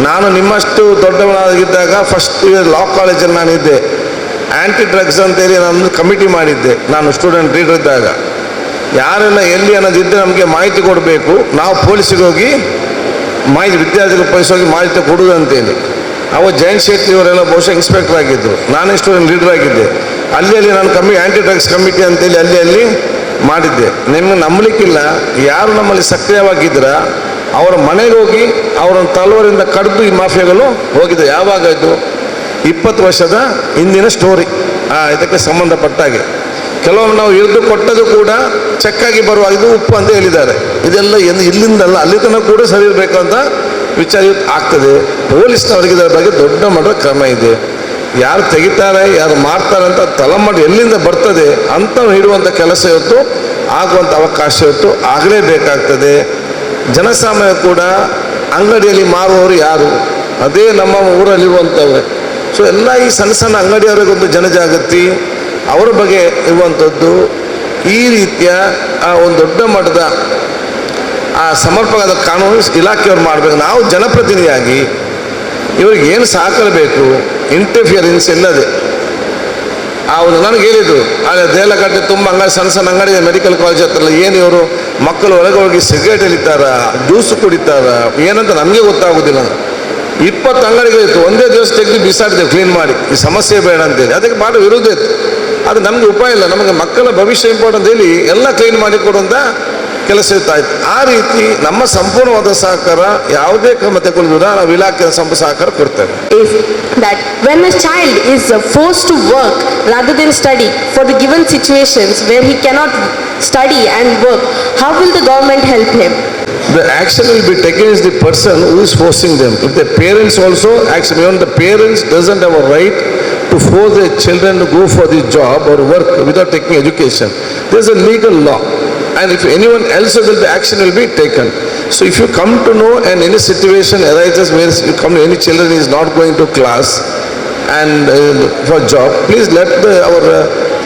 ನಾನು ನಿಮ್ಮಷ್ಟು ದೊಡ್ಡವನಾಗಿದ್ದಾಗ ಫಸ್ಟ್ ಇಯರ್ ಲಾ ಕಾಲೇಜಲ್ಲಿ ನಾನಿದ್ದೆ. ಆ್ಯಂಟಿ ಡ್ರಗ್ಸ್ ಅಂತೇಳಿ ನಾನು ಕಮಿಟಿ ಮಾಡಿದ್ದೆ. ನಾನು ಸ್ಟೂಡೆಂಟ್ ಲೀಡರ್ ಇದ್ದಾಗ ಯಾರೆಲ್ಲ ಎಲ್ಲಿ ಅನ್ನೋದಿದ್ದರೆ ನಮಗೆ ಮಾಹಿತಿ ಕೊಡಬೇಕು. ನಾವು ಪೊಲೀಸಿಗೆ ಹೋಗಿ ಮಾಹಿತಿ ವಿದ್ಯಾರ್ಥಿಗಳು ಪೊಲೀಸ್ ಹೋಗಿ ಮಾಹಿತಿ ಕೊಡುವುದು ಅಂತೇಳಿ. ಅವ ಜಯಂತ್ ಶೆಟ್ಟಿ ಅವರೆಲ್ಲ ಬಹುಶಃ ಇನ್ಸ್ಪೆಕ್ಟರ್ ಆಗಿದ್ದರು, ನಾನೇ ಸ್ಟೂಡೆಂಟ್ ಲೀಡರ್ ಆಗಿದ್ದೆ. ಅಲ್ಲಿ ನಾನು ಆ್ಯಂಟಿ ಡ್ರಗ್ಸ್ ಕಮಿಟಿ ಅಂತೇಳಿ ಅಲ್ಲಿ ಮಾಡಿದ್ದೆ. ನಿಮಗೆ ನಂಬಲಿಕ್ಕಿಲ್ಲ, ಯಾರು ನಮ್ಮಲ್ಲಿ ಸಕ್ರಿಯವಾಗಿದ್ದರ ಅವರ ಮನೆಗೆ ಹೋಗಿ ಅವರನ್ನು ತಲವಾರಿಂದ ಕಡಿದು ಈ ಮಾಫಿಯಾಗಳು ಹೋಗಿದ್ದೆ. ಯಾವಾಗ ಇದು 20 ವರ್ಷದ ಹಿಂದಿನ ಸ್ಟೋರಿ. ಇದಕ್ಕೆ ಸಂಬಂಧಪಟ್ಟಾಗೆ ಕೆಲವೊಮ್ಮೆ ನಾವು ಹಿಡಿದು ಕೊಟ್ಟದು ಕೂಡ ಚೆಕ್ಕಾಗಿ ಬರುವಾಗ ಇದು ಉಪ್ಪು ಅಂತ ಹೇಳಿದ್ದಾರೆ. ಇದೆಲ್ಲ ಇಲ್ಲಿಂದಲ್ಲ ಅಲ್ಲಿ ತನಕ ಕೂಡ ಸರಿ ಇರಬೇಕು ಅಂತ ವಿಚಾರ ಆಗ್ತದೆ. ಪೊಲೀಸ್ನವರಿಗೆ ಇದರ ಬಗ್ಗೆ ದೊಡ್ಡ ಮಟ್ಟದ ಕ್ರಮ ಇದೆ. ಯಾರು ತೆಗಿತಾರೆ, ಯಾರು ಮಾಡ್ತಾರೆ ಅಂತ ತಲೆಮಾರು ಎಲ್ಲಿಂದ ಬರ್ತದೆ ಅಂತ ಹಿಡುವಂಥ ಕೆಲಸ ಇವತ್ತು ಆಗುವಂಥ ಅವಕಾಶ ಇವತ್ತು ಆಗಲೇಬೇಕಾಗ್ತದೆ. ಜನಸಾಮಾನ್ಯ ಕೂಡ ಅಂಗಡಿಯಲ್ಲಿ ಮಾರುವವರು ಯಾರು, ಅದೇ ನಮ್ಮ ಊರಲ್ಲಿರುವಂಥವ್ರೆ. ಸೊ ಎಲ್ಲ ಈ ಸಣ್ಣ ಸಣ್ಣ ಅಂಗಡಿಯವರಿಗೊಂದು ಜನಜಾಗೃತಿ ಅವರ ಬಗ್ಗೆ ಇರುವಂಥದ್ದು ಈ ರೀತಿಯ ಒಂದು ದೊಡ್ಡ ಮಟ್ಟದ ಸಮರ್ಪಕವಾದ ಕಾನೂನು ಇಲಾಖೆಯವರು ಮಾಡಬೇಕು. ನಾವು ಜನಪ್ರತಿನಿಧಿಯಾಗಿ ಇವರಿಗೆ ಏನು ಸಹಕಾರ ಬೇಕು, ಇಂಟರ್ಫಿಯರೆನ್ಸ್ ಇಲ್ಲದೆ. ಒಂದು ನನಗೆ ಹೇಳಿದರು, ಆದರೆ ದೇಲಗಟ್ಟೆ ತುಂಬ ಅಂಗಡಿ ಸಣ್ಣ ಸಣ್ಣ ಅಂಗಡಿ ಮೆಡಿಕಲ್ ಕಾಲೇಜ್ ಹತ್ರ ಏನು ಇವರು ಮಕ್ಕಳು ಒಳಗೆ ಹೋಗಿ ಸಿಗರೇಟ್ ಎಳಿತಾರ, ಜ್ಯೂಸ್ ಕುಡಿತಾರ ಏನಂತ ನಮಗೆ ಗೊತ್ತಾಗೋದಿಲ್ಲ. 20 ಅಂಗಡಿಗಳಿತ್ತು, ಒಂದೇ ದಿವಸ ತೆಗೆದು ಬಿಸಾಡಿದೆ ಕ್ಲೀನ್ ಮಾಡಿ, ಈ ಸಮಸ್ಯೆ ಬೇಡ ಅಂತೇಳಿ. ಅದಕ್ಕೆ ಭಾಳ ವಿರೋಧ ಇತ್ತು. ಅದು ನಮಗೆ ಉಪಾಯ ಇಲ್ಲ, ನಮಗೆ ಮಕ್ಕಳ ಭವಿಷ್ಯ ಇಂಪಾರ್ಟೆಂಟ್ ಹೇಳಿ ಎಲ್ಲ ಕ್ಲೀನ್ ಮಾಡಿ ಕೊಡುವಂಥ ಕೆಲಸ ಇರ್ತಾಯಿತ್ತು. ಆ ರೀತಿ ನಮ್ಮ ಸಂಪೂರ್ಣವಾದ ಸಹಕಾರ ಯಾವುದೇ ಕ್ರಮ ತಗೊಳ್ಳಿದ್ರೆ ನಾವು ಇಲಾಖೆಯ ಸಹಕಾರ ಕೊಡ್ತೇವೆ. Is that when a child is forced to work rather than study for the given situations where he cannot study and work, how will the government help him? The action will be taken as the person who is forcing them. If the parents also action, even the parents doesn't have a right to to force their children to go for the job or work without taking education. There is a legal law, and if anyone else will be action will be taken. So if you come to know and any situation arises where you come to any children is not going to class and for job, please let our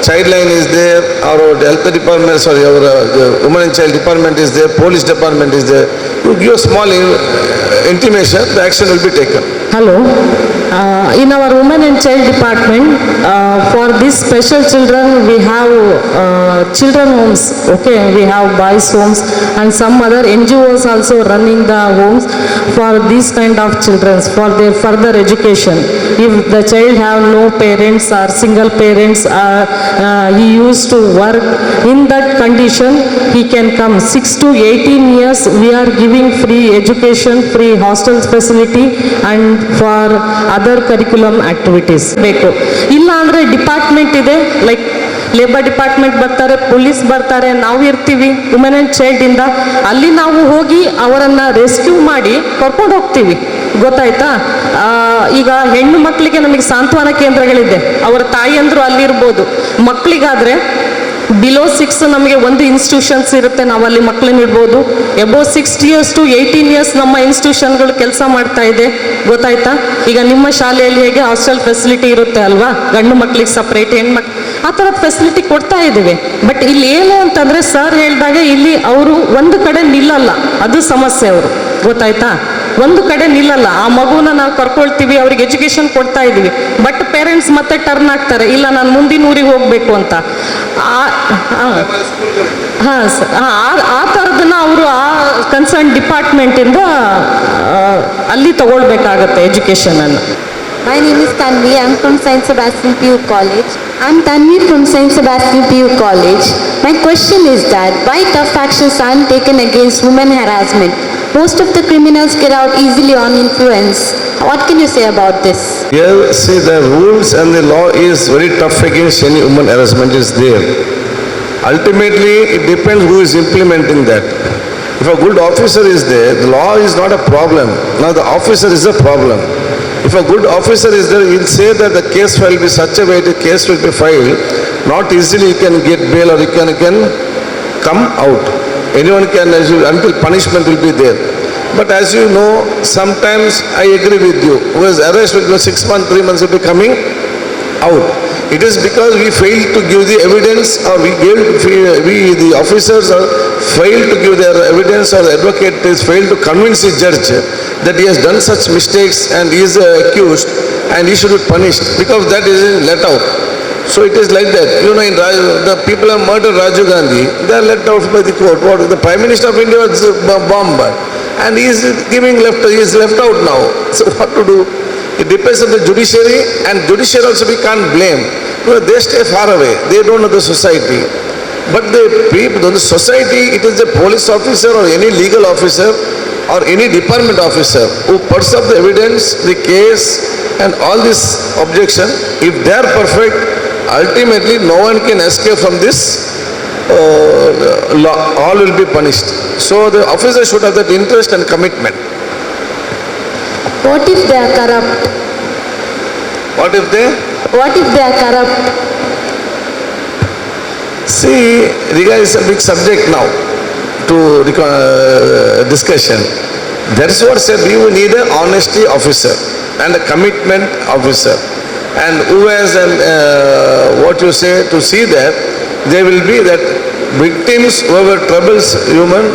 child line is there, our health department, sorry, our women and child department is there, police department is there. You give a small intimation, the action will be taken. Hello. In our women and child department, for these special children, we have children homes. Okay, we have boys homes and some other NGOs also running the homes for these kind of children for their further education. If the child have no parents or single parents, he used to work, in that condition he can come. 6 to 18 years we are giving free education, free hostel facility and for other curriculum activities. ಬೇಕು ಇಲ್ಲ ಅಂದರೆ department ಇದೆ, like labour department ಬರ್ತಾರೆ, police ಬರ್ತಾರೆ, ನಾವು ಇರ್ತೀವಿ women and ಚೈಲ್ಡಿಂದ, ಅಲ್ಲಿ ನಾವು ಹೋಗಿ ಅವರನ್ನು ರೆಸ್ಕ್ಯೂ ಮಾಡಿ ಕರ್ಕೊಂಡು ಹೋಗ್ತೀವಿ. ಗೊತ್ತಾಯ್ತಾ? ಈಗ ಹೆಣ್ಣು ಮಕ್ಕಳಿಗೆ ನಮಗೆ ಸಾಂತ್ವನ ಕೇಂದ್ರಗಳಿದೆ, ಅವರ ತಾಯಿಯಂದರು ಅಲ್ಲಿರ್ಬೋದು. ಮಕ್ಕಳಿಗಾದರೆ ಬಿಲೋ 6 ನಮಗೆ ಒಂದು ಇನ್ಸ್ಟಿಟ್ಯೂಷನ್ಸ್ ಇರುತ್ತೆ, ನಾವು ಅಲ್ಲಿ ಮಕ್ಕಳನ್ನ ಇಡ್ಬೋದು. ಎಬೋ 6 years to 18 years ನಮ್ಮ ಇನ್ಸ್ಟಿಟ್ಯೂಷನ್ಗಳು ಕೆಲಸ ಮಾಡ್ತಾ ಇದೆ. ಗೊತ್ತಾಯ್ತಾ? ಈಗ ನಿಮ್ಮ ಶಾಲೆಯಲ್ಲಿ ಹೇಗೆ ಹಾಸ್ಟೆಲ್ ಫೆಸಿಲಿಟಿ ಇರುತ್ತೆ ಅಲ್ವಾ, ಗಂಡು ಮಕ್ಕಳಿಗೆ ಸಪ್ರೇಟ್, ಹೆಣ್ಮಕ್ಳು ಆ ಥರದ ಫೆಸಿಲಿಟಿ ಕೊಡ್ತಾ ಇದ್ದೀವಿ. ಬಟ್ ಇಲ್ಲಿ ಏನು ಅಂತಂದರೆ ಸರ್ ಹೇಳಿದಾಗ ಇಲ್ಲಿ ಅವರು ಒಂದು ಕಡೆ ನಿಲ್ಲಲ್ಲ, ಅದು ಸಮಸ್ಯೆ. ಅವರು ಗೊತ್ತಾಯ್ತಾ, ಒಂದು ಕಡೆ ನಿಲ್ಲಲ್ಲ. ಆ ಮಗುನ ನಾವು ಕರ್ಕೊಳ್ತೀವಿ, ಅವ್ರಿಗೆ ಎಜುಕೇಷನ್ ಕೊಡ್ತಾ ಇದ್ದೀವಿ, ಬಟ್ ಪೇರೆಂಟ್ಸ್ ಮತ್ತೆ ಟರ್ನ್ ಆಗ್ತಾರೆ, ಇಲ್ಲ ನಾನು ಮುಂದಿನ ಊರಿಗೆ ಹೋಗಬೇಕು ಅಂತ. ಆ ಥರದನ್ನ ಅವರು ಆ ಕನ್ಸರ್ನ್ ಡಿಪಾರ್ಟ್ಮೆಂಟಿಂದ ಅಲ್ಲಿ ತಗೊಳ್ಬೇಕಾಗತ್ತೆ ಎಜುಕೇಷನನ್ನು. My name is Tanvi. I'm from Saint Sebastian PU College. I'm Tanvi from Saint Sebastian PU College. My question is that why tough actions aren't taken against women harassment? Most of the criminals get out easily on influence. What can you say about this? Here, see, the rules and the law is very tough against any woman harassment is there. Ultimately, it depends who is implementing that. If a good officer is there, the law is not a problem. Now the officer is a problem. If a good officer is there, he'll say that the case will be such a way, the case will be filed, not easily you can get bail or you can come out. Anyone can, until punishment will be there. But as you know, sometimes I agree with you, who is arrested will go 6 months, 3 months will be coming out. It is because we failed to give the evidence, or the officers failed to give their evidence, or the advocate is failed to convince the judge that he has done such mistakes and he is accused and he should be punished, because that is let out. So it is like that. You know, the people have murdered Rajiv Gandhi, they are let out by the court. What, the Prime Minister of India was bombed and he is left out now. So what to do? It depends on the judiciary, and judiciary also we can't blame. You know, they stay far away, they don't know the society. But the people, the society, it is the police officer or any legal officer or any department officer who puts up the evidence, the case and all this objection. If they are perfect, ultimately no one can escape from this law. All will be punished. So the officer should have that interest and commitment. What if they are corrupt? What if they are corrupt? See, regard is a big subject now to discussion. That's what said, you need an honesty officer and a commitment officer, and who has what you say, to see that there will be that victims, whoever troubles human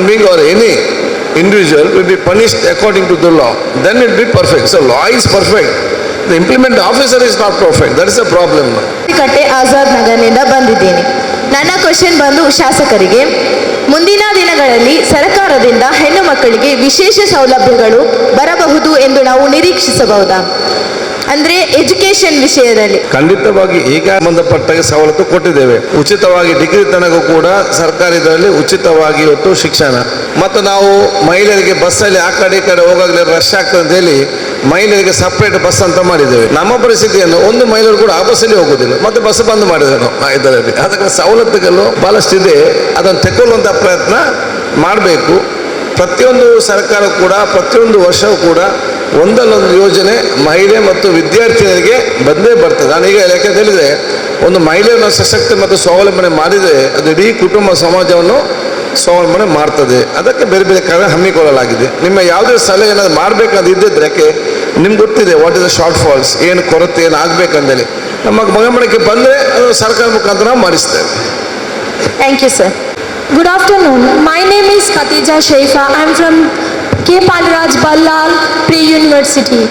being or any individual will be punished according to the law. Then it will be perfect. So law is perfect. The implement officer is not perfect. That is a problem now. ಕಟ್ಟೆ ಆಜಾದ್ ನಗರ್ನಿಂದ ಬಂದಿದ್ದೀನಿ. ನನ್ನ question ಬಂದು ಶಾಸಕರಿಗೆ, ಮುಂದಿನ ದಿನಗಳಲ್ಲಿ ಸರ್ಕಾರದಿಂದ ಹೆಣ್ಣು ಮಕ್ಕಳಿಗೆ ವಿಶೇಷ ಸೌಲಭ್ಯಗಳು ಬರಬಹುದು ಎಂದು ನಾವು ನಿರೀಕ್ಷಿಸಬಹುದಾ? ಅಂದ್ರೆ ಎಜುಕೇಶನ್ ವಿಷಯದಲ್ಲಿ ಖಂಡಿತವಾಗಿ ಈಗ ಸಂಬಂಧಪಟ್ಟ ಸವಲತ್ತು ಕೊಟ್ಟಿದ್ದೇವೆ. ಉಚಿತವಾಗಿ ಡಿಗ್ರಿ ತನಕ ಕೂಡ ಸರ್ಕಾರದಲ್ಲಿ ಉಚಿತವಾಗಿ ಇವತ್ತು ಶಿಕ್ಷಣ. ಮತ್ತು ನಾವು ಮಹಿಳೆಯರಿಗೆ ಬಸ್ಸಲ್ಲಿ ಆ ಕಡೆ ಈ ಕಡೆ ಹೋಗಾಗಲೇ ರಶ್ ಆಗ್ತದೆ ಅಂತ ಹೇಳಿ ಮಹಿಳೆಯರಿಗೆ ಸಪ್ರೇಟ್ ಬಸ್ ಅಂತ ಮಾಡಿದ್ದೇವೆ. ನಮ್ಮ ಪರಿಸ್ಥಿತಿಯನ್ನು ಒಂದು ಮಹಿಳೆಯರು ಕೂಡ ಆ ಬಸ್ಸಲ್ಲಿ ಹೋಗುದಿಲ್ಲ, ಮತ್ತೆ ಬಸ್ ಬಂದ್ ಮಾಡಿದ್ದೇವೆ ನಾವು ಇದರಲ್ಲಿ. ಅದಕ್ಕೆ ಸವಲತ್ತುಗಳು ಬಹಳಷ್ಟಿದೆ, ಅದನ್ನು ತೆಗೊಳ್ಳುವಂಥ ಪ್ರಯತ್ನ ಮಾಡಬೇಕು. ಪ್ರತಿಯೊಂದು ಸರ್ಕಾರ ಕೂಡ ಪ್ರತಿಯೊಂದು ವರ್ಷವೂ ಕೂಡ ಒಂದಲ್ಲೊಂದು ಯೋಜನೆ ಮಹಿಳೆ ಮತ್ತು ವಿದ್ಯಾರ್ಥಿನಿಯರಿಗೆ ಬಂದೇ ಬರ್ತದೆ. ನಾನೀಗ ಯಾಕೆ ಹೇಳಿದರೆ, ಒಂದು ಮಹಿಳೆಯನ್ನು ಸಶಕ್ತ ಮತ್ತು ಸ್ವಾವಲಂಬನೆ ಮಾಡಿದರೆ ಅದು ಇಡೀ ಕುಟುಂಬ ಸಮಾಜವನ್ನು ಸ್ವಾವಲಂಬನೆ ಮಾಡ್ತದೆ. ಅದಕ್ಕೆ ಬೇರೆ ಬೇರೆ ಕಾರ್ಯ ಹಮ್ಮಿಕೊಳ್ಳಲಾಗಿದೆ. ನಿಮ್ಮ ಯಾವುದೇ ಸಲಹೆ ಏನಾದರೂ ಮಾಡಬೇಕಂತ ಇದ್ದಿದ್ರೆ, ಯಾಕೆ ನಿಮ್ಗೆ ಗೊತ್ತಿದೆ what is the shortfalls, ಏನು ಕೊರತೆ ಏನು ಆಗಬೇಕಂದೇಳಿ ನಮ್ಮ ಗಮನಕ್ಕೆ ಬಂದರೆ ಅದು ಸರ್ಕಾರ ಮುಖಾಂತರ ನಾವು ಮಾಡಿಸ್ತೇವೆ. Thank you, sir. Good afternoon. My name is Khatija Sheifa. I am from K. Palraj Ballal Pre-University.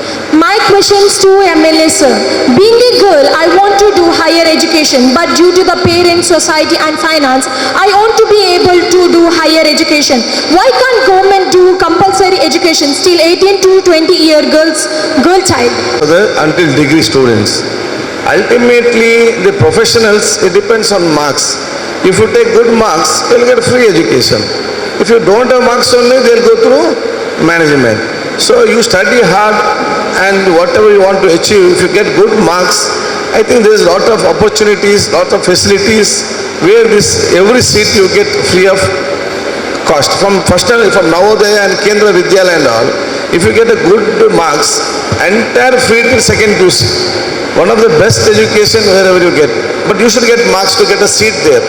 My questions to MLA sir. Being a girl, I want to do higher education, but due to the parents, society and finance, I want to be able to do higher education. Why can't government do compulsory education still 18 to 20-year girl child? Until degree students. Ultimately, the professionals, it depends on marks. If you take good marks, you'll get free education. If you don't have marks only, they'll go through management. So you study hard, and whatever you want to achieve, if you get good marks, I think there's a lot of opportunities, lot of facilities where every seat you get free of cost. From Navodaya and Kendra Vidyalaya and all, if you get a good marks, entire free till second PUC. One of the best education wherever you get. But you should get marks to get a seat there.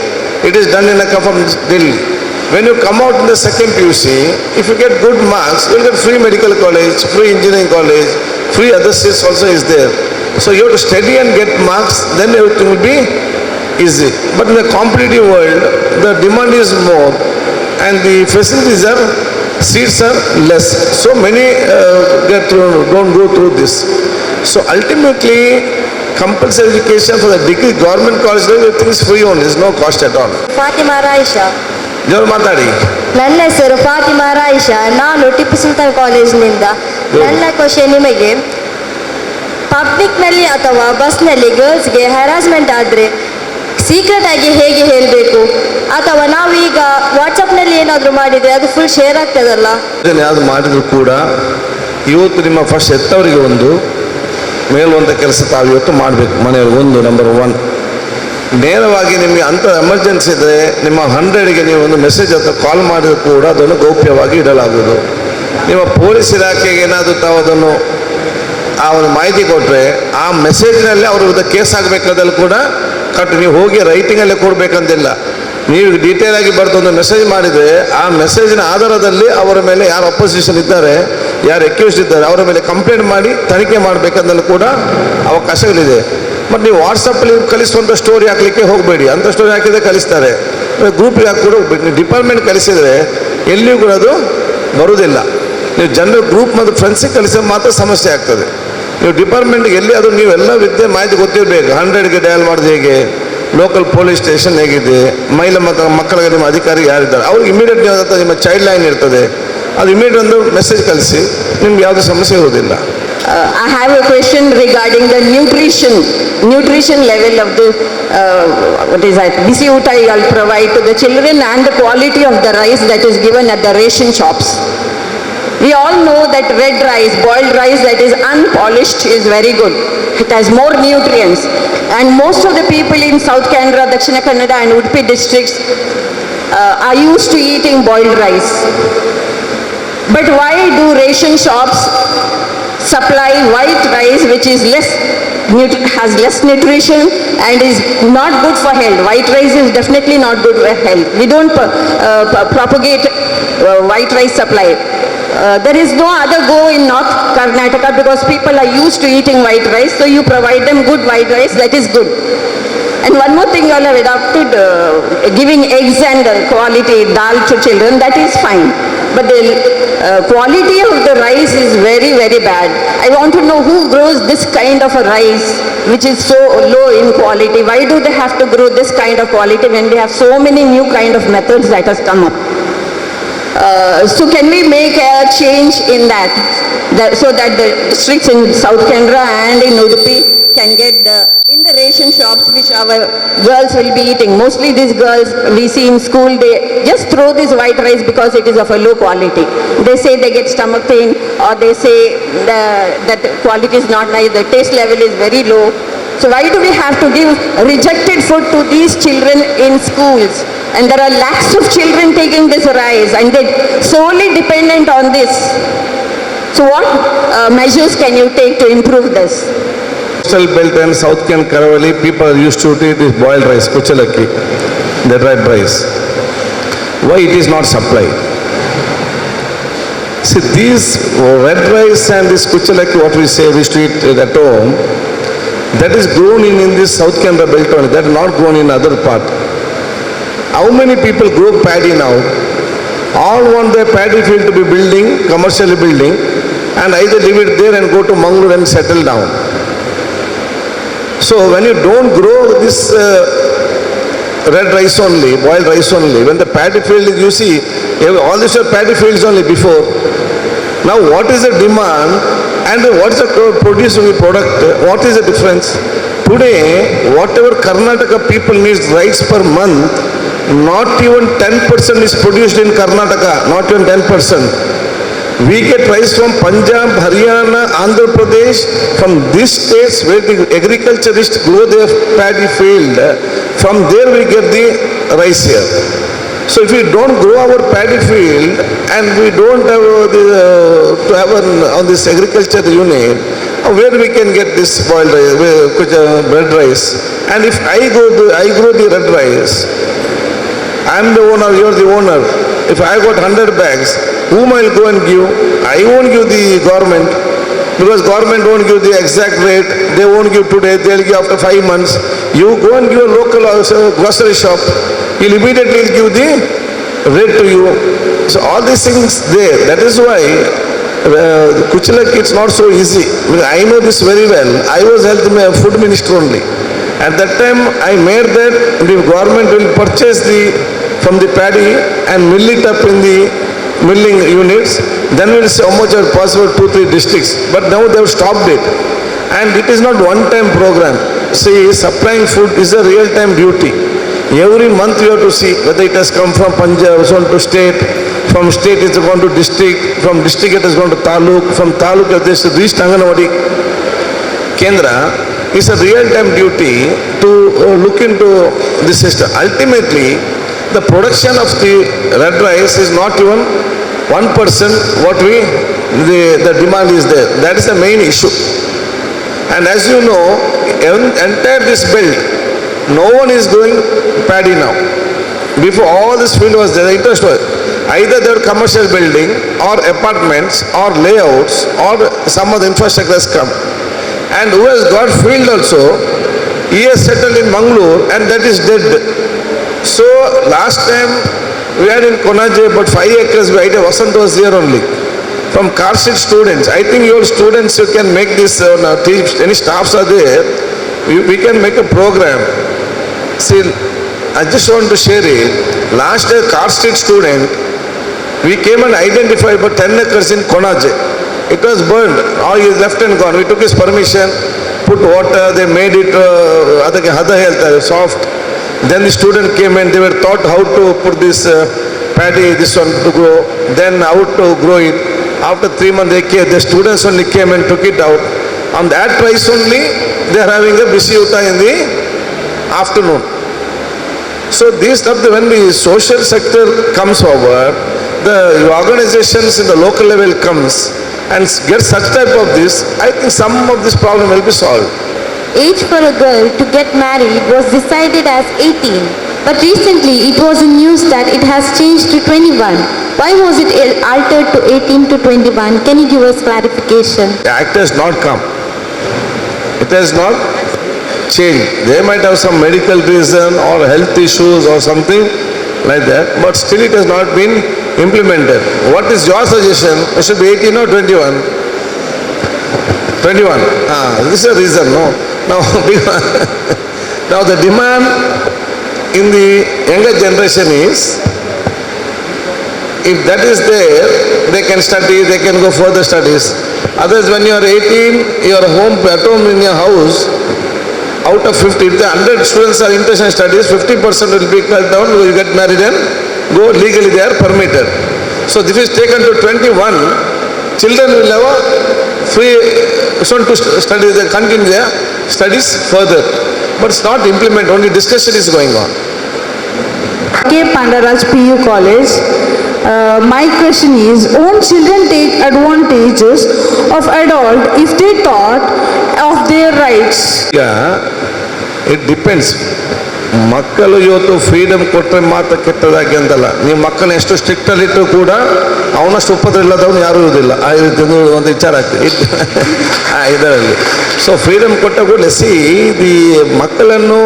It is done in a from Delhi. When you come out in the second PUC, if you get good marks, you will get free medical college, free engineering college, free other seats also is there. So you have to study and get marks, then everything will be easy. But in the competitive world, the demand is more and the facilities are, seats are less. So many don't go through this. So ultimately, compulsory education for the degree government college, everything is free only, there is no cost at all. Fatima ರಾಯಿಷಾ. ಜೋರು ಮಾತಾಡಿ. ನನ್ನ ಹೆಸರು ಫಾತಿಮಾ ರಾಯಿಷಾ. ನಾನು ಟಿಪ್ಪು ಸುಲ್ತಾನ್ ಕಾಲೇಜಿನಿಂದ. ನನ್ನ question ನಿಮಗೆ, ಪಬ್ಲಿಕ್ನಲ್ಲಿ ಅಥವಾ ಬಸ್ನಲ್ಲಿ ಗರ್ಲ್ಸ್ಗೆ ಹ್ಯಾರಾಸ್ಮೆಂಟ್ ಆದರೆ ಸೀಕ್ರೆಟ್ ಆಗಿ ಹೇಗೆ ಹೇಳಬೇಕು? ಅಥವಾ ನಾವು ಈಗ ವಾಟ್ಸಪ್ನಲ್ಲಿ ಏನಾದರೂ ಮಾಡಿದರೆ ಅದು ಫುಲ್ ಶೇರ್ ಆಗ್ತದಲ್ಲ? ಯಾವುದು ಮಾಡಿದ್ರು ಕೂಡ ಇವತ್ತು ನಿಮ್ಮ ಫಸ್ಟ್ ಎತ್ತವರಿಗೆ ಒಂದು ಮೇಲುವಂಥ ಕೆಲಸ ತಾವು ಇವತ್ತು ಮಾಡಬೇಕು. ಮನೆಯವ್ರಿಗೆ ಒಂದು ನಂಬರ್ 1. ನೇರವಾಗಿ ನಿಮಗೆ ಅಂಥ ಎಮರ್ಜೆನ್ಸಿ ಇದ್ದರೆ ನಿಮ್ಮ 100ಗೆ ನೀವು ಒಂದು ಮೆಸೇಜ್ ಅಥವಾ ಕಾಲ್ ಮಾಡಿದ್ರು ಕೂಡ ಅದನ್ನು ಗೌಪ್ಯವಾಗಿ ಇಡಲಾಗುವುದು. ನಿಮ್ಮ ಪೊಲೀಸ್ ಇಲಾಖೆಗೆ ಏನಾದರೂ ತಾವು ಅದನ್ನು ಆ ಒಂದು ಮಾಹಿತಿ ಕೊಟ್ಟರೆ ಆ ಮೆಸೇಜ್ನಲ್ಲೇ ಅವ್ರ ವಿರುದ್ಧ ಕೇಸ್ ಆಗಬೇಕಾದಲ್ಲಿ ಕೂಡ ನೀವು ಹೋಗಿ ರೈಟಿಂಗಲ್ಲೇ ಕೊಡಬೇಕಂತಿಲ್ಲ. ನೀವು ಡೀಟೇಲ್ ಆಗಿ ಬರೆದು ಒಂದು ಮೆಸೇಜ್ ಮಾಡಿದರೆ ಆ ಮೆಸೇಜಿನ ಆಧಾರದಲ್ಲಿ ಅವರ ಮೇಲೆ ಯಾರು ಅಪೋಸಿಷನ್ ಇದ್ದಾರೆ, ಯಾರು ಅಕ್ಯೂಸ್ಡ್ ಇದ್ದಾರೆ ಅವರ ಮೇಲೆ ಕಂಪ್ಲೇಂಟ್ ಮಾಡಿ ತನಿಖೆ ಮಾಡಬೇಕಂದಲ್ಲೂ ಕೂಡ ಅವಕಾಶಗಳಿದೆ. ಮತ್ತು ನೀವು ವಾಟ್ಸಪ್ಪಲ್ಲಿ ಕಲಿಸುವಂಥ ಸ್ಟೋರಿ ಹಾಕಲಿಕ್ಕೆ ಹೋಗಬೇಡಿ. ಅಂಥ ಸ್ಟೋರಿ ಹಾಕಿದರೆ ಕಲಿಸ್ತಾರೆ. ಗ್ರೂಪಿಗೆ ಹಾಕಿ ಕೂಡ ಹೋಗ್ಬೇಡಿ. ನೀವು ಡಿಪಾರ್ಟ್ಮೆಂಟ್ ಕಲಿಸಿದರೆ ಎಲ್ಲಿಯೂ ಕೂಡ ಅದು ಬರುವುದಿಲ್ಲ. ನೀವು ಜನರಲ್ ಗ್ರೂಪ್ ಮತ್ತು ಫ್ರೆಂಡ್ಸಿಗೆ ಕಲಿಸಿದ್ರೆ ಮಾತ್ರ ಸಮಸ್ಯೆ ಆಗ್ತದೆ. ನೀವು ಡಿಪಾರ್ಟ್ಮೆಂಟ್ಗೆ ಎಲ್ಲಿ ಅದು ನೀವೆಲ್ಲ ಮಾಹಿತಿ ಗೊತ್ತಿರಬೇಕು. 100ಗೆ ಡಯಲ್ ಮಾಡೋದು ಹೇಗೆ, ಲೋಕಲ್ ಪೊಲೀಸ್ ಸ್ಟೇಷನ್ ಹೇಗಿದೆ, ಮಹಿಳಾ ಮತ್ತು ಮಕ್ಕಳಿಗೆ ನಿಮ್ಮ ಅಧಿಕಾರಿ ಯಾರಿದ್ದಾರೆ ಅವ್ರಿಗೆ ಇಮಿಡಿಯೇಟ್ ನಿಮ್ಮ ಚೈಲ್ಡ್ ಲೈನ್ ಇರ್ತದೆ, ಅದು ಇಮಿಡಿಯೇಟ್ ಒಂದು ಮೆಸೇಜ್ ಕಳಿಸಿ, ನಿಮ್ಗೆ ಯಾವುದೇ ಸಮಸ್ಯೆ ಇರೋದಿಲ್ಲ. I have a question regarding the nutrition level of the BCUT I'll provide to the children and the quality of the rice that is given at the ration shops. We all know that red rice, boiled rice that is unpolished is very good. It has more nutrients. And most of the people in South Canara, Dakshina Kannada and Udupi districts are used to eating boiled rice. But why do ration shops supply white rice which is has less nutrition and is not good for health? White rice is definitely not good for health. We don't propagate white rice supply. There is no other go in North Karnataka because people are used to eating white rice, so you provide them good white rice, that is good. And one more thing, you all have adopted giving eggs and quality dal to children, that is fine. But the quality of the rice is very, very bad. I want to know who grows this kind of a rice which is so low in quality. Why do they have to grow this kind of quality when we have so many new kind of methods that has come up? So can we make a change in that so that the districts in South Canara and in Udupi can get in the ration shops which our girls will be eating. Mostly these girls we see in school, they just throw this white rice because it is of a low quality. They say they get stomach pain, or they say that quality is not nice, the taste level is very low. So why do we have to give rejected food to these children in schools? And there are lakhs of children taking this rice and they're solely dependent on this. So what measures can you take to improve this? Coastal belt and South Ken Karavali, people used to eat this boiled rice, kuchalakki, the red rice. Why it is not supplied? See, these red rice and this kuchalakki, what we say, we used to eat at home, that is grown in this South Canara belt only, that is not grown in other part. How many people grow paddy now? All want their paddy field to be building, commercially building, and either leave it there and go to Mangalore and settle down. So when you don't grow this red rice only, boiled rice only, when the paddy field is, you see, all these were paddy fields only before. Now what is the demand and what is the produce of the product? What is the difference? Today, whatever Karnataka people needs rice per month, not even 10% is produced in Karnataka, not even 10%. We get rice from Punjab, Haryana, Andhra Pradesh, from these states where the agriculturists grow their paddy field, from there we get the rice here. So if we don't grow our paddy field and we don't have to have on this agriculture unit, where we can get this boiled rice, red rice? And if I grow the red rice, I am the owner, you are the owner. If I got 100 bags, whom I will go and give? I won't give the government, because government won't give the exact rate. They won't give today, they will give after 5 months. You go and give a local grocery shop, he will immediately give the rate to you. So all these things there. That is why kuchalakki, it's not so easy. I know this very well. I was food minister only. At that time, I made that the government will purchase from the paddy and mill it up in the milling units. Then we'll see how much are possible 2-3 districts. But now they have stopped it. And it is not one-time program. See, supplying food is a real-time duty. Every month you have to see whether it has come from Punjab, so on to state, from state it has gone to district, from district it has gone to taluk, from taluk it has reached Anganwadi Kendra. It's a real-time duty to look into this system. Ultimately, the production of the red rice is not even 1% what the demand is there. That is the main issue. And as you know, entire this belt, no one is growing paddy now. Before all this field was there, the interest was either they were commercial building or apartments or layouts or some of the infrastructure has come. And who has got field also, he has settled in Mangalore and that is dead. So last time we had in Konaje about 5 acres, we had a Vasant was there only. From car seat students, I think your students you can make this, any staffs are there, we can make a program. See, I just want to share it. Last year car seat student, we came and identified about 10 acres in Konaje. It was burned, all is left and gone. We took his permission, put water, they made it soft. Then the student came and they were taught how to put this paddy, this one to grow, then how to grow it. After 3 months the students only came and took it out. On that price only, they are having a Bishiyuta in the afternoon. So these stuff, when the social sector comes forward, the organizations in the local level comes and get such type of this, I think some of this problem will be solved. Age for a girl to get married was decided as 18, but recently it was in news that it has changed to 21. Why was it altered to 18 to 21? Can you give us clarification? The act has not come. It has not changed. They might have some medical reason or health issues or something like that, but still it has not been implemented. What is your suggestion? It should be 18 or 21? 21. This is a reason, no? Now, now the demand in the younger generation is, if that is there, they can study, they can go further studies. Otherwise, when you are 18, you are at home in your house, out of 50, if the 100 students are interested in studies, 50% will be cut down, you get married and go legally, they are permitted. So this is taken to 21, children will have a free zone to study, they continue their studies further. But it's not implemented, only discussion is going on. K. Pandaraj PU College. My question is, won't children take advantages of adult if they thought of their rights? ಈಗ it depends. ಮಕ್ಕಳು ಇವತ್ತು freedom ಕೊಟ್ಟರೆ ಮಾತ್ರ ಕೆಟ್ಟದಾಗಿ ಅಂತಲ್ಲ. ನೀವು ಮಕ್ಕಳನ್ನ ಎಷ್ಟು ಸ್ಟ್ರಿಕ್ಟಲ್ಲಿಟ್ಟು ಕೂಡ ಅವನಷ್ಟು ಉಪದ್ರ ಇಲ್ಲದವನು ಯಾರೂ ಇರುವುದಿಲ್ಲ. ಆ ರೀತಿ ಒಂದು ವಿಚಾರ ಆಗ್ತದೆ ಇದರಲ್ಲಿ. ಸೊ ಫ್ರೀಡಮ್ ಕೊಟ್ಟ ಕೂಡಲೇ ದಿ ಮಕ್ಕಳನ್ನು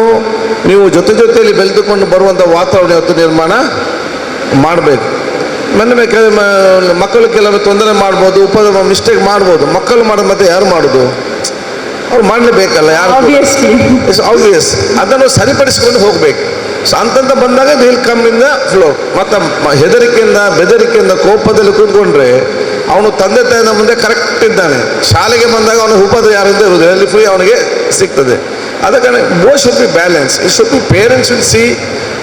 ನೀವು ಜೊತೆಯಲ್ಲಿ ಬೆಳೆದುಕೊಂಡು ಬರುವಂಥ ವಾತಾವರಣ ಇವತ್ತು ನಿರ್ಮಾಣ ಮಾಡಬೇಕು. ಬೇಕಾದ್ರೆ ಮಕ್ಕಳು ಕೆಲವು ತೊಂದರೆ ಮಾಡ್ಬೋದು, ಮಿಸ್ಟೇಕ್ ಮಾಡ್ಬೋದು. ಮಕ್ಕಳು ಮಾಡೋದು ಮತ್ತೆ ಯಾರು ಮಾಡೋದು? ಅವ್ರು ಮಾಡಲೇಬೇಕಲ್ಲ, ಯಾರು? ಆಬ್ವಿಯಸ್. ಅದನ್ನು ಸರಿಪಡಿಸಿಕೊಂಡು ಹೋಗಬೇಕು. ಸೊ ಅಂತಂತ ಬಂದಾಗ will come in the flow. ಮತ್ತು ಹೆದರಿಕೆಯಿಂದ ಬೆದರಿಕೆಯಿಂದ ಕೋಪದಲ್ಲಿ ಕೂತ್ಕೊಂಡ್ರೆ ಅವನು ತಂದೆ ತಾಯಿನ ಮುಂದೆ ಕರೆಕ್ಟ್ ಇದ್ದಾನೆ. ಶಾಲೆಗೆ ಬಂದಾಗ ಅವನ ಉಪದ್ರ ಯಾರಿಂದ ಇರುವುದು, ಎಲ್ಲಿ ಫ್ರೀ ಅವನಿಗೆ ಸಿಗ್ತದೆ. ಅದಕ್ಕೆ both should be balance. It should be parents will see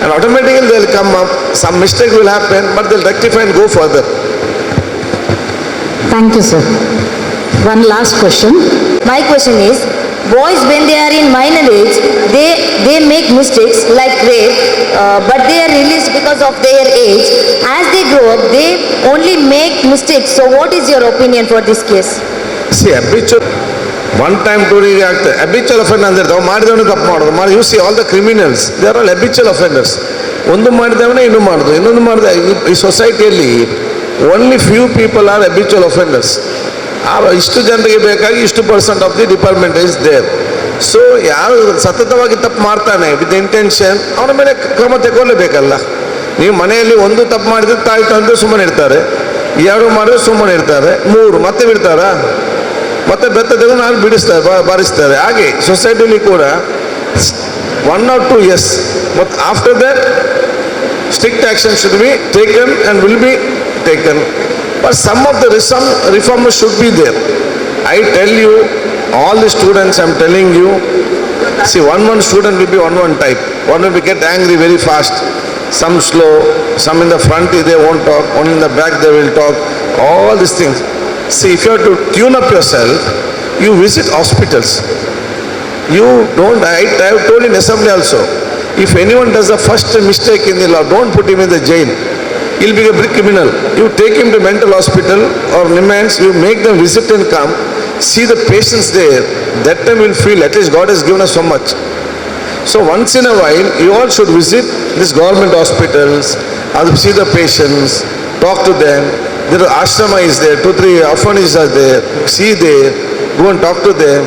and automatically they will come up. Some mistake will happen, but they'll rectify and go further. Thank you, sir. One last question. My question is, boys when they are in minor age, they make mistakes like rape, but they are released because of their age. As they grow up, they only make mistakes. So what is your opinion for this case? See, habitual one time ಟೂರಿಗೆ ಆಗ್ತದೆ. Habitual offender ಅಂದರೆ ಅವು ಮಾಡಿದವನು ತಪ್ಪು ಮಾಡೋದು. You see all the criminals they are all habitual offenders. ಒಂದು ಮಾಡಿದವನೇ ಇನ್ನೂ ಮಾಡೋದು, ಇನ್ನೊಂದು ಮಾಡಿದ. ಈ ಸೊಸೈಟಿಯಲ್ಲಿ only few people are habitual offenders. ಇಷ್ಟು ಜನರಿಗೆ ಬೇಕಾಗಿ ಇಷ್ಟು % of the department is there. So ಯಾರು ಸತತವಾಗಿ ತಪ್ಪು ಮಾಡ್ತಾನೆ ವಿತ್ ಇಂಟೆನ್ಷನ್, ಅವನ ಮೇಲೆ ಕ್ರಮ ತಗೊಳ್ಳೇಬೇಕಲ್ಲ. ನೀವು ಮನೆಯಲ್ಲಿ ಒಂದು ತಪ್ಪು ಮಾಡಿದ್ರೆ ತಾಯಿ ತಂದೆ ಸುಮ್ಮನೆ ಇರ್ತಾರೆ, 2 ಮಾಡಿದ್ರೆ ಸುಮ್ಮನೆ ಇರ್ತಾರೆ, 3 ಮತ್ತೆ ಬಿಡ್ತಾರಾ? ಮತ್ತೆ ಬೆತ್ತ ತೆಗೆದು ನಾನು ಬಾರಿಸ್ತಾರೆ. ಹಾಗೆ ಸೊಸೈಟಿಲಿ ಕೂಡ 1 or 2 years, but after that strict action should be taken and will be taken. But some of the reformers should be there. I tell you, all the students, I'm telling you, see, one student will be one type. One will get angry very fast, some slow, some in the front they won't talk, one in the back they will talk, all these things. See, if you have to tune up yourself, you visit hospitals. You don't, I have told in assembly also, if anyone does a first mistake in the law, don't put him in the jail. He'll be a big criminal. You take him to mental hospital or remand, you make them visit and come, see the patients there. That time you'll feel at least God has given us so much. So once in a while, you all should visit these government hospitals, see the patients, talk to them. There are ashrama is there, 2-3 orphanages are there, see there, go and talk to them.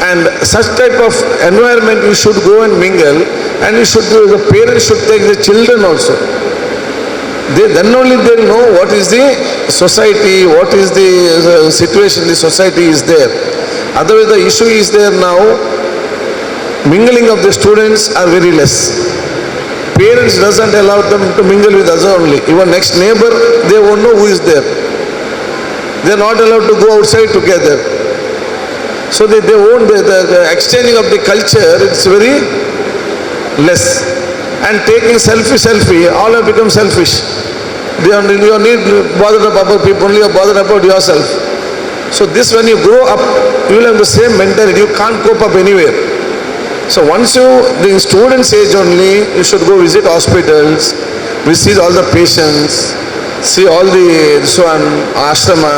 And such type of environment you should go and mingle, and you should, the parents should take the children also. Then only they'll know what is the society, what is the situation the society is there. Otherwise the issue is there now, mingling of the students are very less. Parents doesn't allow them to mingle with us only. Even next neighbor, they won't know who is there. They are not allowed to go outside together. So they won't, the exchanging of the culture, it's very less. And taking selfie, all have become selfish. You don't need bothered about people, only you are bothered about yourself. So this, when you grow up, you will have the same mentality. You can't cope up anywhere. So once you, in students' age only, you should go visit hospitals, visit all the patients, see all the ashrama,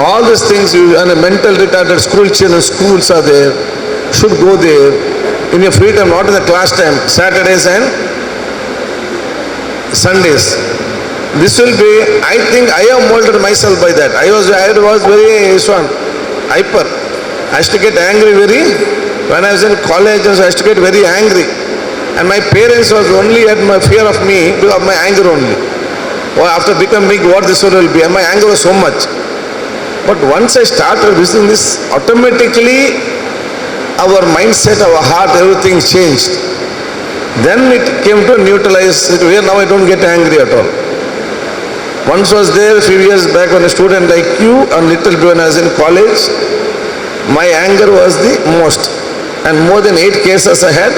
all these things. And a mental retarded school children, schools are there, should go there in your free time, not in the class time, Saturdays and Sundays. This will be, I think I have molded myself by that. I was very hyper. I used to get angry when I was in college, I used to get very angry. And my parents was only at my fear of me because of my anger only. Or after becoming big, what this will be. And my anger was so much. But once I started visiting this, automatically our mindset, our heart, everything changed. Then it came to neutralize it, where now I don't get angry at all. Once was there a few years back when a student like you, and little when I was in college, my anger was the most. And more than 8 cases I had,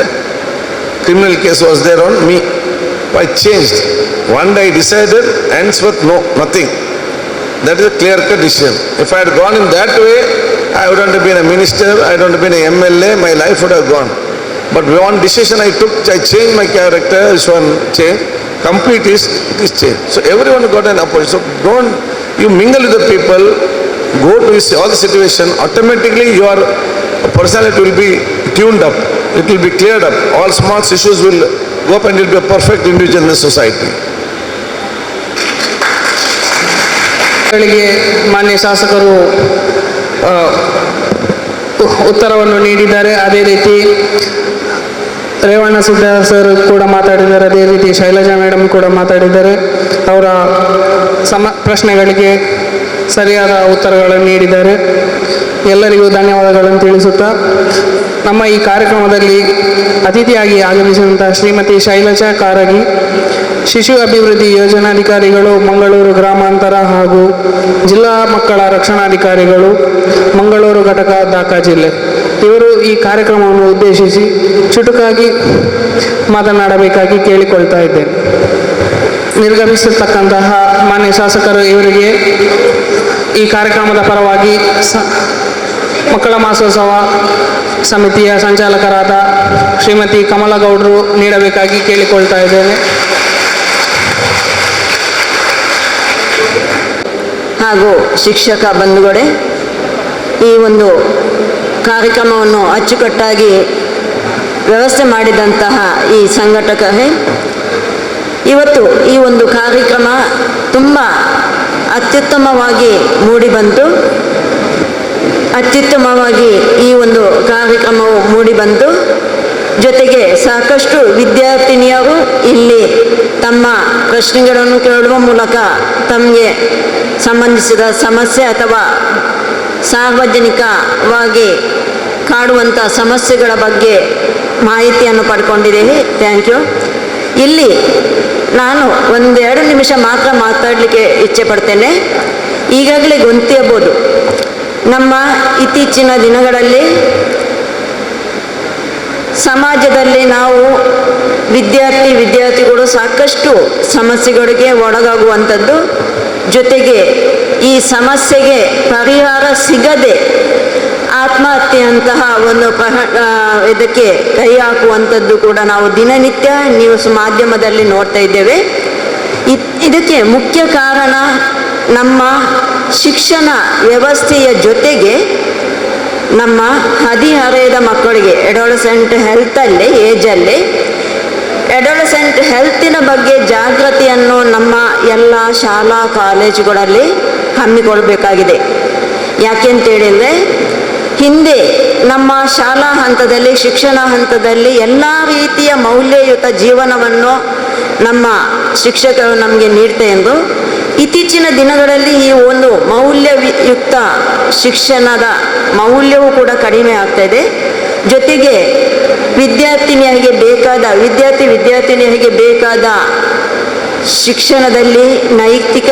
criminal case was there on me. I changed. One day I decided, henceforth no, nothing. That is a clear-cut decision. If I had gone in that way, I wouldn't have been a minister, I wouldn't have been an MLA, my life would have gone. But one decision I took, I changed my character, this one change. complete is change. So everyone got an opportunity. So don't you mingle with the people, go to all the situation, automatically your personality will be tuned up, it will be cleared up, all small issues will go up and you will be a perfect individual in the society. ಮಾನ್ಯ ಶಾಸಕರು ಉತ್ತರವನ್ನು ನೀಡಿದ್ದಾರೆ. ಅದೇ ರೀತಿ ರೇವಣ್ಣ ಸಿದ್ದ sir ಕೂಡ ಮಾತಾಡಿದ್ದಾರೆ. ಅದೇ ರೀತಿ ಶೈಲಜಾ ಮೇಡಮ್ ಕೂಡ ಮಾತಾಡಿದ್ದಾರೆ. ಅವರ ಪ್ರಶ್ನೆಗಳಿಗೆ ಸರಿಯಾದ ಉತ್ತರಗಳನ್ನು ನೀಡಿದ್ದಾರೆ. ಎಲ್ಲರಿಗೂ ಧನ್ಯವಾದಗಳನ್ನು ತಿಳಿಸುತ್ತಾ ನಮ್ಮ ಈ ಕಾರ್ಯಕ್ರಮದಲ್ಲಿ ಅತಿಥಿಯಾಗಿ ಆಗಮಿಸಿದಂಥ ಶ್ರೀಮತಿ ಶೈಲಜಾ ಕಾರಗಿ, ಶಿಶು ಅಭಿವೃದ್ಧಿ ಯೋಜನಾಧಿಕಾರಿಗಳು ಮಂಗಳೂರು ಗ್ರಾಮಾಂತರ ಹಾಗೂ ಜಿಲ್ಲಾ ಮಕ್ಕಳ ರಕ್ಷಣಾಧಿಕಾರಿಗಳು ಮಂಗಳೂರು ಘಟಕ ದಾಖಾ ಜಿಲ್ಲೆ, ಇವರು ಈ ಕಾರ್ಯಕ್ರಮವನ್ನು ಉದ್ದೇಶಿಸಿ ಚುಟುಕಾಗಿ ಮಾತನಾಡಬೇಕಾಗಿ ಕೇಳಿಕೊಳ್ತಾ ಇದ್ದೇನೆ. ನಿರ್ಗಮಿಸಿರ್ತಕ್ಕಂತಹ ಮಾನ್ಯ ಶಾಸಕರು ಇವರಿಗೆ ಈ ಕಾರ್ಯಕ್ರಮದ ಪರವಾಗಿ ಮಕ್ಕಳ ಮಾಸೋತ್ಸವ ಸಮಿತಿಯ ಸಂಚಾಲಕರಾದ ಶ್ರೀಮತಿ ಕಮಲಗೌಡರು ನೀಡಬೇಕಾಗಿ ಕೇಳಿಕೊಳ್ತಾ ಇದ್ದೇನೆ. ಹಾಗೂ ಶಿಕ್ಷಕ ಬಂಧುಗಳೇ, ಈ ಒಂದು ಕಾರ್ಯಕ್ರಮವನ್ನು ಅಚ್ಚುಕಟ್ಟಾಗಿ ವ್ಯವಸ್ಥೆ ಮಾಡಿದಂತಹ ಈ ಸಂಘಟಕರೇ, ಇವತ್ತು ಈ ಒಂದು ಕಾರ್ಯಕ್ರಮ ತುಂಬ ಅತ್ಯುತ್ತಮವಾಗಿ ಮೂಡಿಬಂತು. ಅತ್ಯುತ್ತಮವಾಗಿ ಈ ಒಂದು ಕಾರ್ಯಕ್ರಮವು ಮೂಡಿಬಂತು. ಜೊತೆಗೆ ಸಾಕಷ್ಟು ವಿದ್ಯಾರ್ಥಿನಿಯರು ಇಲ್ಲಿ ತಮ್ಮ ಪ್ರಶ್ನೆಗಳನ್ನು ಕೇಳುವ ಮೂಲಕ ತಮಗೆ ಸಂಬಂಧಿಸಿದ ಸಮಸ್ಯೆ ಅಥವಾ ಸಾರ್ವಜನಿಕವಾಗಿ ಕಾಡುವಂಥ ಸಮಸ್ಯೆಗಳ ಬಗ್ಗೆ ಮಾಹಿತಿಯನ್ನು ಪಡ್ಕೊಂಡಿದ್ದೇವೆ. Thank you. ಇಲ್ಲಿ ನಾನು 1-2 ನಿಮಿಷ ಮಾತ್ರ ಮಾತಾಡಲಿಕ್ಕೆ ಇಚ್ಛೆ ಪಡ್ತೇನೆ. ಈಗಾಗಲೇ ಗೊತ್ತಿರಬಹುದು, ನಮ್ಮ ಇತ್ತೀಚಿನ ದಿನಗಳಲ್ಲಿ ಸಮಾಜದಲ್ಲಿ ನಾವು ವಿದ್ಯಾರ್ಥಿಗಳು ಸಾಕಷ್ಟು ಸಮಸ್ಯೆಗಳಿಗೆ ಒಳಗಾಗುವಂಥದ್ದು, ಜೊತೆಗೆ ಈ ಸಮಸ್ಯೆಗೆ ಪರಿಹಾರ ಸಿಗದೆ ಆತ್ಮಹತ್ಯೆಯಂತಹ ಒಂದು ಇದಕ್ಕೆ ಕೈ ಹಾಕುವಂಥದ್ದು ಕೂಡ ನಾವು ದಿನನಿತ್ಯ ನ್ಯೂಸ್ ಮಾಧ್ಯಮದಲ್ಲಿ ನೋಡ್ತಾ ಇದ್ದೇವೆ. ಇದಕ್ಕೆ ಮುಖ್ಯ ಕಾರಣ ನಮ್ಮ ಶಿಕ್ಷಣ ವ್ಯವಸ್ಥೆಯ ಜೊತೆಗೆ ನಮ್ಮ ಹದಿಹರೆಯದ ಮಕ್ಕಳಿಗೆ ಅಡೋಲಸೆಂಟ್ ಹೆಲ್ತಲ್ಲಿ ಏಜಲ್ಲಿ ಅಡೋಲಸೆಂಟ್ ಹೆಲ್ತಿನ ಬಗ್ಗೆ ಜಾಗೃತಿಯನ್ನು ನಮ್ಮ ಎಲ್ಲ ಶಾಲಾ ಕಾಲೇಜುಗಳಲ್ಲಿ ಹಮ್ಮಿಕೊಳ್ಬೇಕಾಗಿದೆ. ಯಾಕೆಂತೇಳಿದರೆ ಹಿಂದೆ ನಮ್ಮ ಶಾಲಾ ಹಂತದಲ್ಲಿ ಶಿಕ್ಷಣ ಹಂತದಲ್ಲಿ ಎಲ್ಲ ರೀತಿಯ ಮೌಲ್ಯಯುತ ಜೀವನವನ್ನು ನಮ್ಮ ಶಿಕ್ಷಕರು ನಮಗೆ ನೀಡ್ತಾ ಎಂದು ಇತ್ತೀಚಿನ ದಿನಗಳಲ್ಲಿ ಈ ಒಂದು ಮೌಲ್ಯಯುಕ್ತ ಶಿಕ್ಷಣದ ಮೌಲ್ಯವು ಕೂಡ ಕಡಿಮೆ ಆಗ್ತಾ ಇದೆ. ಜೊತೆಗೆ ವಿದ್ಯಾರ್ಥಿನಿಯರಿಗೆ ಬೇಕಾದ ಶಿಕ್ಷಣದಲ್ಲಿ ನೈತಿಕ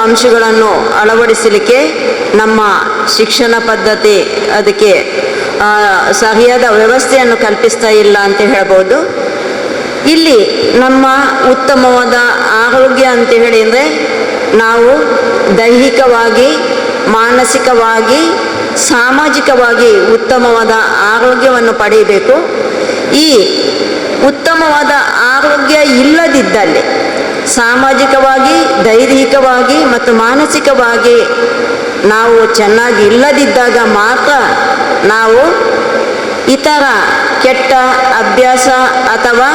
ಅಂಶಗಳನ್ನು ಅಳವಡಿಸಲಿಕ್ಕೆ ನಮ್ಮ ಶಿಕ್ಷಣ ಪದ್ಧತಿ ಅದಕ್ಕೆ ಸರಿಯಾದ ವ್ಯವಸ್ಥೆಯನ್ನು ಕಲ್ಪಿಸ್ತಾ ಇಲ್ಲ ಅಂತ ಹೇಳ್ಬೋದು. ಇಲ್ಲಿ ನಮ್ಮ ಉತ್ತಮವಾದ ಆರೋಗ್ಯ ಅಂತ ಹೇಳಿದರೆ ನಾವು ದೈಹಿಕವಾಗಿ, ಮಾನಸಿಕವಾಗಿ, ಸಾಮಾಜಿಕವಾಗಿ ಉತ್ತಮವಾದ ಆರೋಗ್ಯವನ್ನು ಪಡೆಯಬೇಕು. ಈ ಉತ್ತಮವಾದ ಆರೋಗ್ಯ ಇಲ್ಲದಿದ್ದಲ್ಲಿ ಸಾಮಾಜಿಕವಾಗಿ, ದೈಹಿಕವಾಗಿ ಮತ್ತು ಮಾನಸಿಕವಾಗಿ ನಾವು ಚೆನ್ನಾಗಿ ಇಲ್ಲದಿದ್ದಾಗ ಮಾತ್ರ ನಾವು ಇತರ ಕೆಟ್ಟ ಅಭ್ಯಾಸ ಅಥವಾ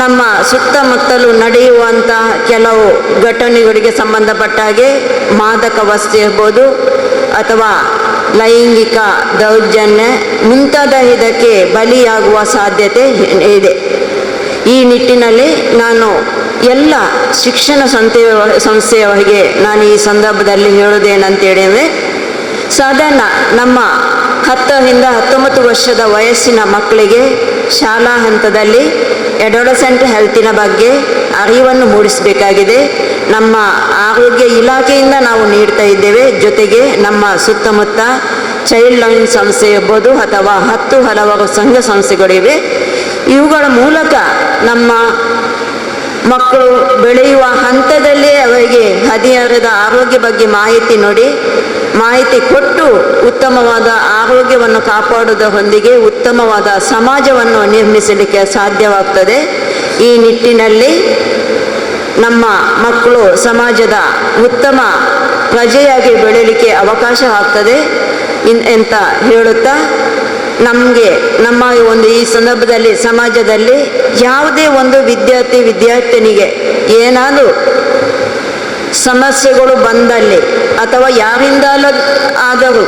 ನಮ್ಮ ಸುತ್ತಮುತ್ತಲು ನಡೆಯುವಂಥ ಕೆಲವು ಘಟನೆಗಳಿಗೆ ಸಂಬಂಧಪಟ್ಟ ಹಾಗೆ ಮಾದಕ ವಸ್ತು ಇರ್ಬೋದು ಅಥವಾ ಲೈಂಗಿಕ ದೌರ್ಜನ್ಯ ಮುಂತಾದ ಇದಕ್ಕೆ ಬಲಿಯಾಗುವ ಸಾಧ್ಯತೆ ಇದೆ. ಈ ನಿಟ್ಟಿನಲ್ಲಿ ನಾನು ಎಲ್ಲ ಶಿಕ್ಷಣ ಸಂಸ್ಥೆಯವರಿಗೆ ನಾನು ಈ ಸಂದರ್ಭದಲ್ಲಿ ಹೇಳೋದೇನಂತೇಳಿದರೆ, ಸಾಧಾರಣ ನಮ್ಮ 10ರಿಂದ 19 ವರ್ಷದ ವಯಸ್ಸಿನ ಮಕ್ಕಳಿಗೆ ಶಾಲಾ ಹಂತದಲ್ಲಿ ಅಡೋಲಸೆಂಟ್ ಹೆಲ್ತಿನ ಬಗ್ಗೆ ಅರಿವನ್ನು ಮೂಡಿಸಬೇಕಾಗಿದೆ. ನಮ್ಮ ಆರೋಗ್ಯ ಇಲಾಖೆಯಿಂದ ನಾವು ನೀಡ್ತಾ ಇದ್ದೇವೆ. ಜೊತೆಗೆ ನಮ್ಮ ಸುತ್ತಮುತ್ತ ಚೈಲ್ಡ್ ಲೈನ್ ಸಂಸ್ಥೆ ಇರ್ಬೋದು ಅಥವಾ ಹಲವಾರು ಸಂಘ ಸಂಸ್ಥೆಗಳಿವೆ. ಇವುಗಳ ಮೂಲಕ ನಮ್ಮ ಮಕ್ಕಳು ಬೆಳೆಯುವ ಹಂತದಲ್ಲೇ ಅವರಿಗೆ ಹದಿಹರೆಯದ ಆರೋಗ್ಯ ಬಗ್ಗೆ ಮಾಹಿತಿ ಕೊಟ್ಟು ಉತ್ತಮವಾದ ಆರೋಗ್ಯವನ್ನು ಕಾಪಾಡುವುದರೊಂದಿಗೆ ಉತ್ತಮವಾದ ಸಮಾಜವನ್ನು ನಿರ್ಮಿಸಲಿಕ್ಕೆ ಸಾಧ್ಯವಾಗ್ತದೆ. ಈ ನಿಟ್ಟಿನಲ್ಲಿ ನಮ್ಮ ಮಕ್ಕಳು ಸಮಾಜದ ಉತ್ತಮ ಪ್ರಜೆಯಾಗಿ ಬೆಳೀಲಿಕ್ಕೆ ಅವಕಾಶ ಆಗ್ತದೆ ಅಂತ ಹೇಳುತ್ತಾ, ನಮಗೆ ನಮ್ಮ ಒಂದು ಈ ಸಂದರ್ಭದಲ್ಲಿ ಸಮಾಜದಲ್ಲಿ ಯಾವುದೇ ಒಂದು ವಿದ್ಯಾರ್ಥಿನಿಗೆ ಏನಾದರೂ ಸಮಸ್ಯೆಗಳು ಬಂದಲ್ಲಿ ಅಥವಾ ಯಾರಿಂದಲಾದರೂ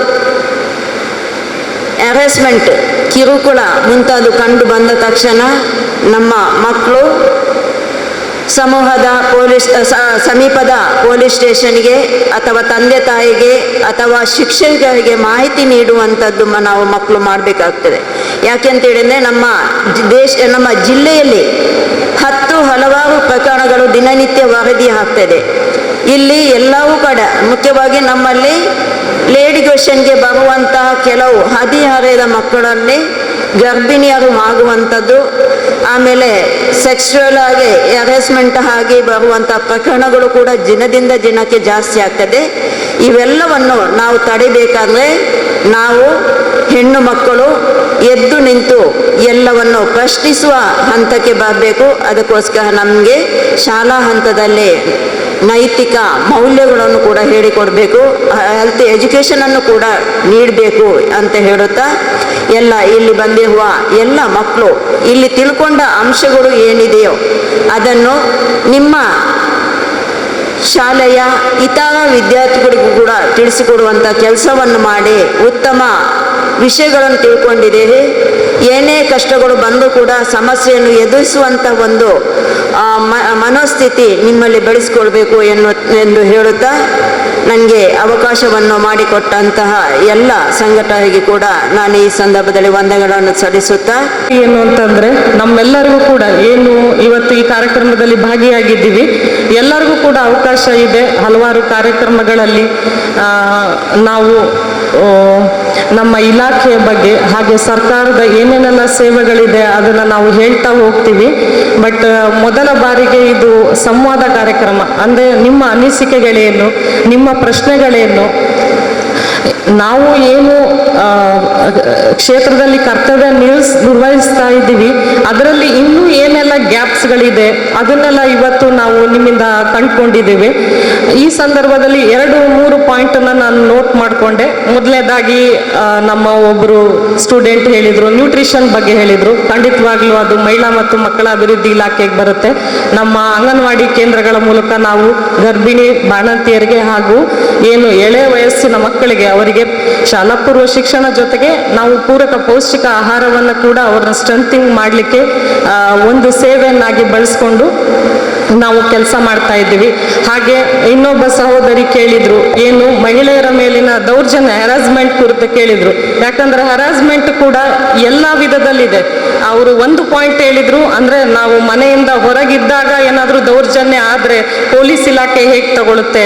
ಹ್ಯಾರೆಸ್ಮೆಂಟ್, ಕಿರುಕುಳ ಮುಂತಾದ ಕಂಡು ಬಂದ ತಕ್ಷಣ ನಮ್ಮ ಮಕ್ಕಳು ಸಮೂಹದ ಸಮೀಪದ ಪೊಲೀಸ್ ಸ್ಟೇಷನ್ಗೆ ಅಥವಾ ತಂದೆ ತಾಯಿಗೆ ಅಥವಾ ಶಿಕ್ಷಕರಿಗೆ ಮಾಹಿತಿ ನೀಡುವಂಥದ್ದು ನಾವು ಮಕ್ಕಳು ಮಾಡಬೇಕಾಗ್ತದೆ. ಯಾಕೆಂತೇಳಿದರೆ ನಮ್ಮ ಜಿಲ್ಲೆಯಲ್ಲಿ ಹಲವಾರು ಪ್ರಕರಣಗಳು ದಿನನಿತ್ಯ ವರದಿ ಆಗ್ತದೆ. ಇಲ್ಲಿ ಎಲ್ಲವೂ ಕಡೆ ಮುಖ್ಯವಾಗಿ ನಮ್ಮಲ್ಲಿ ಲೇಡಿಗೇಷನ್ಗೆ ಬರುವಂತಹ ಕೆಲವು ಹದಿಹರೆಯದ ಮಕ್ಕಳಲ್ಲಿ ಗರ್ಭಿಣಿಯರು ಆಗುವಂಥದ್ದು, ಆಮೇಲೆ ಸೆಕ್ಸುವಲ್ ಆಗಿ ಹ್ಯಾರೆಸ್ಮೆಂಟ್ ಆಗಿ ಬರುವಂಥ ಪ್ರಕರಣಗಳು ಕೂಡ ದಿನದಿಂದ ದಿನಕ್ಕೆ ಜಾಸ್ತಿ ಆಗ್ತದೆ. ಇವೆಲ್ಲವನ್ನು ನಾವು ತಡಿಬೇಕಾದ್ರೆ ನಾವು ಹೆಣ್ಣು ಮಕ್ಕಳು ಎದ್ದು ನಿಂತು ಎಲ್ಲವನ್ನು ಪ್ರಶ್ನಿಸುವ ಹಂತಕ್ಕೆ ಬರಬೇಕು. ಅದಕ್ಕೋಸ್ಕರ ನಮಗೆ ಶಾಲಾ ಹಂತದಲ್ಲಿ ನೈತಿಕ ಮೌಲ್ಯಗಳನ್ನು ಕೂಡ ಹೇಳಿಕೊಡಬೇಕು, ಹೆಲ್ತ್ ಎಜುಕೇಷನನ್ನು ಕೂಡ ನೀಡಬೇಕು ಅಂತ ಹೇಳುತ್ತಾ, ಇಲ್ಲಿ ಬಂದಿರುವ ಎಲ್ಲ ಮಕ್ಕಳು ಇಲ್ಲಿ ತಿಳ್ಕೊಂಡ ಅಂಶಗಳು ಏನಿದೆಯೋ ಅದನ್ನು ನಿಮ್ಮ ಶಾಲೆಯ ಇತರ ವಿದ್ಯಾರ್ಥಿಗಳಿಗೂ ಕೂಡ ತಿಳಿಸಿಕೊಡುವಂಥ ಕೆಲಸವನ್ನು ಮಾಡಿ ಉತ್ತಮ ವಿಷಯಗಳನ್ನು ತಿಳ್ಕೊಂಡಿದ್ದೀರಿ. ಏನೇ ಕಷ್ಟಗಳು ಬಂದರೂ ಕೂಡ ಸಮಸ್ಯೆಯನ್ನು ಎದುರಿಸುವಂಥ ಒಂದು ಮನೋಸ್ಥಿತಿ ನಿಮ್ಮಲ್ಲಿ ಬೆಳೆಸ್ಕೊಳ್ಬೇಕು ಎಂದು ಹೇಳುತ್ತಾ, ನನಗೆ ಅವಕಾಶವನ್ನು ಮಾಡಿಕೊಟ್ಟಂತಹ ಎಲ್ಲ ಸಂಘಟನೆಗೆ ಕೂಡ ನಾನು ಈ ಸಂದರ್ಭದಲ್ಲಿ ವಂದನೆಗಳನ್ನು ಸಲ್ಲಿಸುತ್ತಾ, ಏನು ಅಂತಂದ್ರೆ ನಮ್ಮೆಲ್ಲರಿಗೂ ಕೂಡ ಏನು ಇವತ್ತು ಈ ಕಾರ್ಯಕ್ರಮದಲ್ಲಿ ಭಾಗಿಯಾಗಿದ್ದೀವಿ, ಎಲ್ಲರಿಗೂ ಕೂಡ ಅವಕಾಶ ಇದೆ. ಹಲವಾರು ಕಾರ್ಯಕ್ರಮಗಳಲ್ಲಿ ನಾವು ನಮ್ಮ ಇಲಾಖೆಯ ಬಗ್ಗೆ ಹಾಗೆ ಸರ್ಕಾರದ ಏನೇನೆಲ್ಲ ಸೇವೆಗಳಿದೆ ಅದನ್ನು ನಾವು ಹೇಳ್ತಾ ಹೋಗ್ತೀವಿ. ಬಟ್ ಮೊದಲ ಬಾರಿಗೆ ಇದು ಸಂವಾದ ಕಾರ್ಯಕ್ರಮ, ಅಂದರೆ ನಿಮ್ಮ ಅನಿಸಿಕೆಗಳೇನು, ನಿಮ್ಮ ಪ್ರಶ್ನೆಗಳೇನು, ನಾವು ಏನು ಕ್ಷೇತ್ರದಲ್ಲಿ ಕರ್ತವ್ಯ ನಿರ್ವಹಿಸ್ತಾ ಇದ್ದೀವಿ ಅದರಲ್ಲಿ ಇನ್ನೂ ಏನೆಲ್ಲ ಗ್ಯಾಪ್ಸ್ಗಳಿದೆ ಅದನ್ನೆಲ್ಲ ಇವತ್ತು ನಾವು ನಿಮ್ಮಿಂದ ಕಂಡುಕೊಂಡಿದ್ದೀವಿ. ಈ ಸಂದರ್ಭದಲ್ಲಿ 2-3 ಪಾಯಿಂಟನ್ನು ನಾನು ನೋಟ್ ಮಾಡಿಕೊಂಡೆ. ಮೊದಲನೇದಾಗಿ ನಮ್ಮ ಒಬ್ಬರು ಸ್ಟೂಡೆಂಟ್ ಹೇಳಿದರು, ನ್ಯೂಟ್ರಿಷನ್ ಬಗ್ಗೆ ಹೇಳಿದರು. ಖಂಡಿತವಾಗ್ಲೂ ಅದು ಮಹಿಳಾ ಮತ್ತು ಮಕ್ಕಳ ಅಭಿವೃದ್ಧಿ ಇಲಾಖೆಗೆ ಬರುತ್ತೆ. ನಮ್ಮ ಅಂಗನವಾಡಿ ಕೇಂದ್ರಗಳ ಮೂಲಕ ನಾವು ಗರ್ಭಿಣಿ ಬಾಣಂತಿಯರಿಗೆ ಹಾಗೂ ಏನು ಎಳೆ ವಯಸ್ಸಿನ ಮಕ್ಕಳಿಗೆ ಅವರಿಗೆ ಶಾಲಾ ಪೂರ್ವ ಶಿಕ್ಷಣ ಜೊತೆಗೆ ನಾವು ಪೂರಕ ಪೌಷ್ಟಿಕ ಆಹಾರವನ್ನು ಕೂಡ ಅವರನ್ನ ಸ್ಟ್ರೆಂಥಿಂಗ್ ಮಾಡಲಿಕ್ಕೆ ಒಂದು ಸೇವೆಯನ್ನಾಗಿ ಬಳಸ್ಕೊಂಡು ನಾವು ಕೆಲಸ ಮಾಡ್ತಾ ಇದ್ದೀವಿ. ಹಾಗೆ ಇನ್ನೊಬ್ಬ ಸಹೋದರಿ ಕೇಳಿದ್ರು, ಏನು ಮಹಿಳೆಯರ ಮೇಲಿನ ದೌರ್ಜನ್ಯ ಹ್ಯಾರಾಸ್ಮೆಂಟ್ ಕುರಿತು ಕೇಳಿದ್ರು. ಯಾಕಂದ್ರೆ ಹ್ಯಾರಾಸ್ಮೆಂಟ್ ಕೂಡ ಎಲ್ಲ ವಿಧದಲ್ಲಿದೆ. ಅವರು ಒಂದು ಪಾಯಿಂಟ್ ಹೇಳಿದ್ರು, ಅಂದ್ರೆ ನಾವು ಮನೆಯಿಂದ ಹೊರಗಿದ್ದಾಗ ಏನಾದರೂ ದೌರ್ಜನ್ಯ ಆದರೆ ಪೊಲೀಸ್ ಇಲಾಖೆ ಹೇಗೆ ತಗೊಳುತ್ತೆ,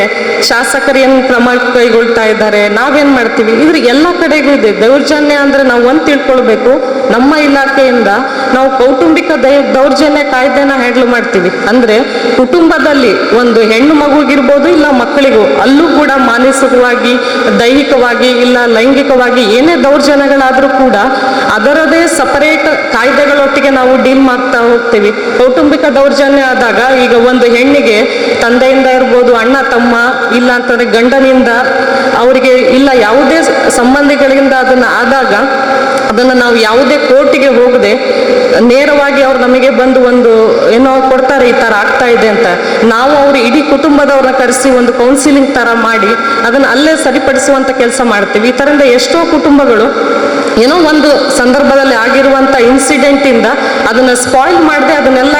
ಶಾಸಕರು ಏನು ಕ್ರಮ ಕೈಗೊಳ್ತಾ ಇದ್ದಾರೆ, ನಾವೇನ್ ಮಾಡ್ತೀವಿ, ಇದ್ರ ಎಲ್ಲ ಕಡೆಗೂ ಇದೆ ದೌರ್ಜನ್ಯ. ಅಂದ್ರೆ ನಾವು ಒಂದು ತಿಳ್ಕೊಳ್ಬೇಕು, ನಮ್ಮ ಇಲಾಖೆಯಿಂದ ನಾವು ಕೌಟುಂಬಿಕ ದೌರ್ಜನ್ಯ ಕಾಯ್ದೆನ ಹ್ಯಾಂಡಲ್ ಮಾಡ್ತೀವಿ. ಅಂದ್ರೆ ಕುಟುಂಬದಲ್ಲಿ ಒಂದು ಹೆಣ್ಣು ಮಗುಗಿರ್ಬೋದು ಇಲ್ಲ ಮಕ್ಕಳಿಗೂ, ಅಲ್ಲೂ ಕೂಡ ಮಾನಸಿಕವಾಗಿ ದೈಹಿಕವಾಗಿ ಇಲ್ಲ ಲೈಂಗಿಕವಾಗಿ ಏನೇ ದೌರ್ಜನ್ಯಗಳಾದರೂ ಕೂಡ ಅದರದೇ ಸಪರೇಟ್ ಕಾಯ್ದೆಗಳೊಟ್ಟಿಗೆ ನಾವು ಡೀಲ್ ಮಾಡ್ತಾ ಹೋಗ್ತೀವಿ. ಕೌಟುಂಬಿಕ ದೌರ್ಜನ್ಯ ಆದಾಗ ಈಗ ಒಂದು ಹೆಣ್ಣಿಗೆ ತಂದೆಯಿಂದ ಇರ್ಬೋದು, ಅಣ್ಣ ತಮ್ಮ, ಇಲ್ಲ ಅಂತಂದ್ರೆ ಗಂಡನಿಂದ, ಅವರಿಗೆ ಇಲ್ಲ ಯಾವುದೇ ಸಂಬಂಧಿಗಳಿಂದ ಅದನ್ನು ಆದಾಗ ಅದನ್ನು ನಾವು ಯಾವುದೇ ಕೋರ್ಟಿಗೆ ಹೋಗದೆ ನೇರವಾಗಿ ಅವ್ರು ನಮಗೆ ಬಂದು ಒಂದು ಏನೋ ಕೊಡ್ತಾರೆ, ಈ ಥರ ಆಗ್ತಾ ಇದೆ ಅಂತ. ನಾವು ಅವರು ಇಡೀ ಕುಟುಂಬದವ್ರನ್ನ ಕರೆಸಿ ಒಂದು ಕೌನ್ಸಿಲಿಂಗ್ ಥರ ಮಾಡಿ ಅದನ್ನು ಅಲ್ಲೇ ಸರಿಪಡಿಸುವಂಥ ಕೆಲಸ ಮಾಡ್ತೀವಿ. ಈ ಥರದಿಂದ ಎಷ್ಟೋ ಕುಟುಂಬಗಳು ಏನೋ ಒಂದು ಸಂದರ್ಭದಲ್ಲಿ ಆಗಿರುವಂಥ ಇನ್ಸಿಡೆಂಟಿಂದ ಅದನ್ನು ಸ್ಪಾಯ್ಲ್ ಮಾಡದೆ ಅದನ್ನೆಲ್ಲ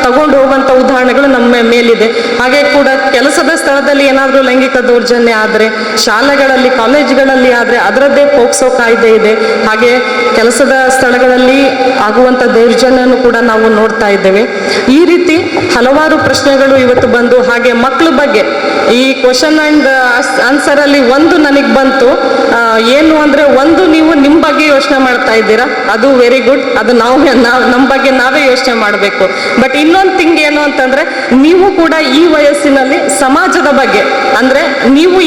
ತಗೊಂಡು ಹೋಗುವಂಥ ಉದಾಹರಣೆಗಳು ನಮ್ಮ ಮೇಲಿದೆ. ಹಾಗೆ ಕೂಡ ಕೆಲಸದ ಸ್ಥಳದಲ್ಲಿ ಏನಾದರೂ ಲೈಂಗಿಕ ದೌರ್ಜನ್ಯ ಆದರೆ, ಶಾಲೆಗಳಲ್ಲಿ ಕಾಲೇಜುಗಳಲ್ಲಿ ಆದರೆ ಅದರದ್ದೇ ಪೋಕ್ಸೋ ಕಾಯ್ದೆ ಇದೆ. ಹಾಗೆ ಕೆಲಸದ ಸ್ಥಳಗಳಲ್ಲಿ ಆಗುವಂಥ ದೌರ್ಜನ್ಯನೂ ಕೂಡ ನಾವು ನೋಡ್ತಾ ಇದ್ದೇವೆ. ಈ ರೀತಿ ಹಲವಾರು ಪ್ರಶ್ನೆಗಳು ಇವತ್ತು ಬಂದು, ಹಾಗೆ ಮಕ್ಕಳ ಬಗ್ಗೆ ಈ ಕ್ವಶನ್ ಆ್ಯಂಡ್ ಆನ್ಸರಲ್ಲಿ ಒಂದು ನನಗೆ ಬಂತು, ಏನು ಅಂದರೆ ಒಂದು ನೀವು ನಿಮ್ಮ ಬಗ್ಗೆ ಬಗ್ಗೆ ಯೋಚನೆ ಮಾಡ್ತಾ ಇದ್ದೀರಾ, ಅದು ವೆರಿ ಗುಡ್. ಅದು ನಾವು ನಮ್ಮ ಬಗ್ಗೆ ನಾವೇ ಯೋಚನೆ ಮಾಡಬೇಕು. ಬಟ್ ಇನ್ನೊಂದು ಥಿಂಗ್ ಏನು ಅಂತಂದ್ರೆ, ನೀವು ಕೂಡ ಈ ವಯಸ್ಸಿನಲ್ಲಿ ಸಮಾಜದ ಬಗ್ಗೆ ಅಂದ್ರೆ ನೀವು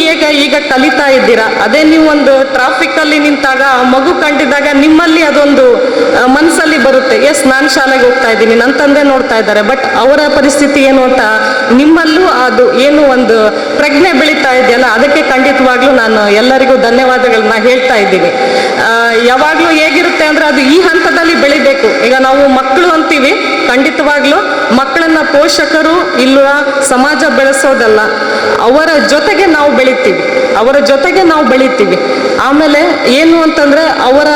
ಈಗ ಕಲಿತಾ ಇದ್ದೀರಾ. ಅದೇ ನೀವು ಒಂದು ಟ್ರಾಫಿಕ್ ಅಲ್ಲಿ ನಿಂತಾಗ ಆ ಮಗು ಕಂಡಿದ್ದಾಗ ನಿಮ್ಮಲ್ಲಿ ಅದೊಂದು ಮನಸ್ಸಲ್ಲಿ ಬರುತ್ತೆ, ಎಸ್ ನಾನು ಶಾಲೆಗೆ ಹೋಗ್ತಾ ಇದ್ದೀನಿ, ನನ್ನ ತಂದೆ ನೋಡ್ತಾ ಇದ್ದಾರೆ. ಬಟ್ ಅವರ ಪರಿಸ್ಥಿತಿ ಏನು ಅಂತ ನಿಮ್ಮಲ್ಲೂ ಅದು ಏನು ಒಂದು ಪ್ರಜ್ಞೆ ಬೆಳೀತಾ ಇದೆಯಲ್ಲ, ಅದಕ್ಕೆ ಖಂಡಿತವಾಗ್ಲೂ ನಾನು ಎಲ್ಲರಿಗೂ ಧನ್ಯವಾದಗಳನ್ನ ಹೇಳ್ತಾ ಇದ್ದೀನಿ. ಯಾವಾಗಲೂ ಹೇಗಿರುತ್ತೆ ಅಂದ್ರೆ ಅದು ಈ ಹಂತದಲ್ಲಿ ಬೆಳಿಬೇಕು. ಈಗ ನಾವು ಮಕ್ಕಳು ಅಂತೀವಿ, ಖಂಡಿತವಾಗ್ಲೂ ಮಕ್ಕಳನ್ನ ಪೋಷಕರು ಇಲ್ಲ ಸಮಾಜ ಬೆಳೆಸೋದಲ್ಲ, ಅವರ ಜೊತೆಗೆ ನಾವು ಬೆಳಿತೀವಿ. ಆಮೇಲೆ ಏನು ಅಂತಂದ್ರೆ ಅವರ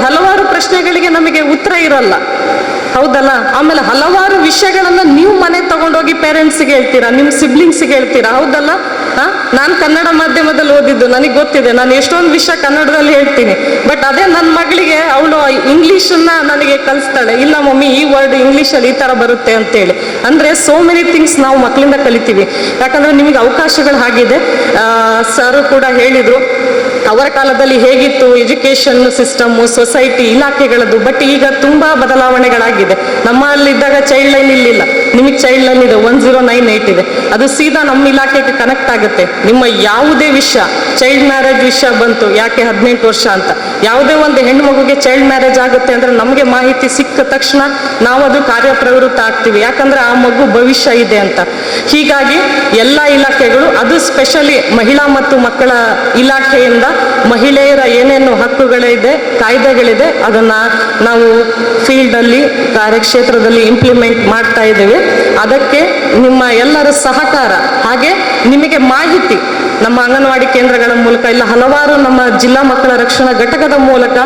ಹಲವಾರು ಪ್ರಶ್ನೆಗಳಿಗೆ ನಮಗೆ ಉತ್ತರ ಇರಲ್ಲ, ಹೌದಲ್ಲ. ಆಮೇಲೆ ಹಲವಾರು ವಿಷಯಗಳನ್ನ ನೀವು ಮನೆ ತಗೊಂಡೋಗಿ ಪೇರೆಂಟ್ಸ್ಗೆ ಹೇಳ್ತೀರಾ, ನಿಮ್ಮ ಸಿಬ್ಲಿಂಗ್ಸ್ಗೆ ಹೇಳ್ತೀರಾ, ಹೌದಲ್ಲ. ನಾನು ಕನ್ನಡ ಮಾಧ್ಯಮದಲ್ಲಿ ಓದಿದ್ದು, ನನಗೆ ಗೊತ್ತಿದೆ, ನಾನು ಎಷ್ಟೊಂದು ವಿಷಯ ಕನ್ನಡದಲ್ಲಿ ಹೇಳ್ತೀನಿ. ಬಟ್ ಅದೇ ನನ್ನ ಮಗಳಿಗೆ ಅವಳು ಇಂಗ್ಲೀಷನ್ನ ನನಗೆ ಕಲಿಸ್ತಾಳೆ, ಇಲ್ಲ ಮಮ್ಮಿ ಈ ವರ್ಡ್ ಇಂಗ್ಲೀಷಲ್ಲಿ ಈ ಥರ ಬರುತ್ತೆ ಅಂತೇಳಿ. ಅಂದರೆ ಸೋ ಮೆನಿ ಥಿಂಗ್ಸ್ ನಾವು ಮಕ್ಕಳಿಂದ ಕಲಿತೀವಿ. ಯಾಕಂದರೆ ನಿಮಗೆ ಅವಕಾಶಗಳು ಆಗಿದೆ. ಸರ್ ಕೂಡ ಹೇಳಿದರು ಅವರ ಕಾಲದಲ್ಲಿ ಹೇಗಿತ್ತು ಎಜುಕೇಷನ್ ಸಿಸ್ಟಮ್ಮು, ಸೊಸೈಟಿ, ಇಲಾಖೆಗಳದ್ದು. ಬಟ್ ಈಗ ತುಂಬ ಬದಲಾವಣೆಗಳಾಗಿದೆ. ನಮ್ಮಲ್ಲಿದ್ದಾಗ ಚೈಲ್ಡ್ ಲೈನ್ ಇರಲಿಲ್ಲ, ನಿಮಗೆ ಚೈಲ್ಡ್ ಲೈನ್ ಇದೆ, 1098 ಇದೆ. ಅದು ಸೀದಾ ನಮ್ಮ ಇಲಾಖೆಗೆ ಕನೆಕ್ಟ್ ಆಗುತ್ತೆ. ನಿಮ್ಮ ಯಾವುದೇ ವಿಷಯ, ಚೈಲ್ಡ್ ಮ್ಯಾರೇಜ್ ವಿಷಯ ಬಂತು, ಯಾಕೆ 18 ವರ್ಷ ಅಂತ, ಯಾವುದೇ ಒಂದು ಹೆಣ್ಣು ಮಗುಗೆ ಚೈಲ್ಡ್ ಮ್ಯಾರೇಜ್ ಆಗುತ್ತೆ ಅಂದರೆ ನಮಗೆ ಮಾಹಿತಿ ಸಿಕ್ಕ ತಕ್ಷಣ ನಾವು ಅದು ಕಾರ್ಯಪ್ರವೃತ್ತ ಆಗ್ತೀವಿ. ಯಾಕಂದರೆ ಆ ಮಗು ಭವಿಷ್ಯ ಇದೆ ಅಂತ. ಹೀಗಾಗಿ ಎಲ್ಲ ಇಲಾಖೆಗಳು, ಅದು ಸ್ಪೆಷಲಿ ಮಹಿಳಾ ಮತ್ತು ಮಕ್ಕಳ ಇಲಾಖೆಯಿಂದ ಮಹಿಳೆಯರ ಏನೇನು ಹಕ್ಕುಗಳಿದೆ, ಕಾಯ್ದೆಗಳಿದೆ, ಅದನ್ನು ನಾವು ಫೀಲ್ಡಲ್ಲಿ ಕಾರ್ಯಕ್ಷೇತ್ರದಲ್ಲಿ ಇಂಪ್ಲಿಮೆಂಟ್ ಮಾಡ್ತಾ ಇದ್ದೇವೆ. ಅದಕ್ಕೆ ನಿಮ್ಮ ಎಲ್ಲರ ಸಹಕಾರ, ಹಾಗೆ ನಿಮಗೆ ಮಾಹಿತಿ ನಮ್ಮ ಅಂಗನವಾಡಿ ಕೇಂದ್ರಗಳ ಮೂಲಕ ಇಲ್ಲ ಹಲವಾರು ನಮ್ಮ ಜಿಲ್ಲಾ ಮಕ್ಕಳ ರಕ್ಷಣಾ ಘಟಕದ ಮೂಲಕ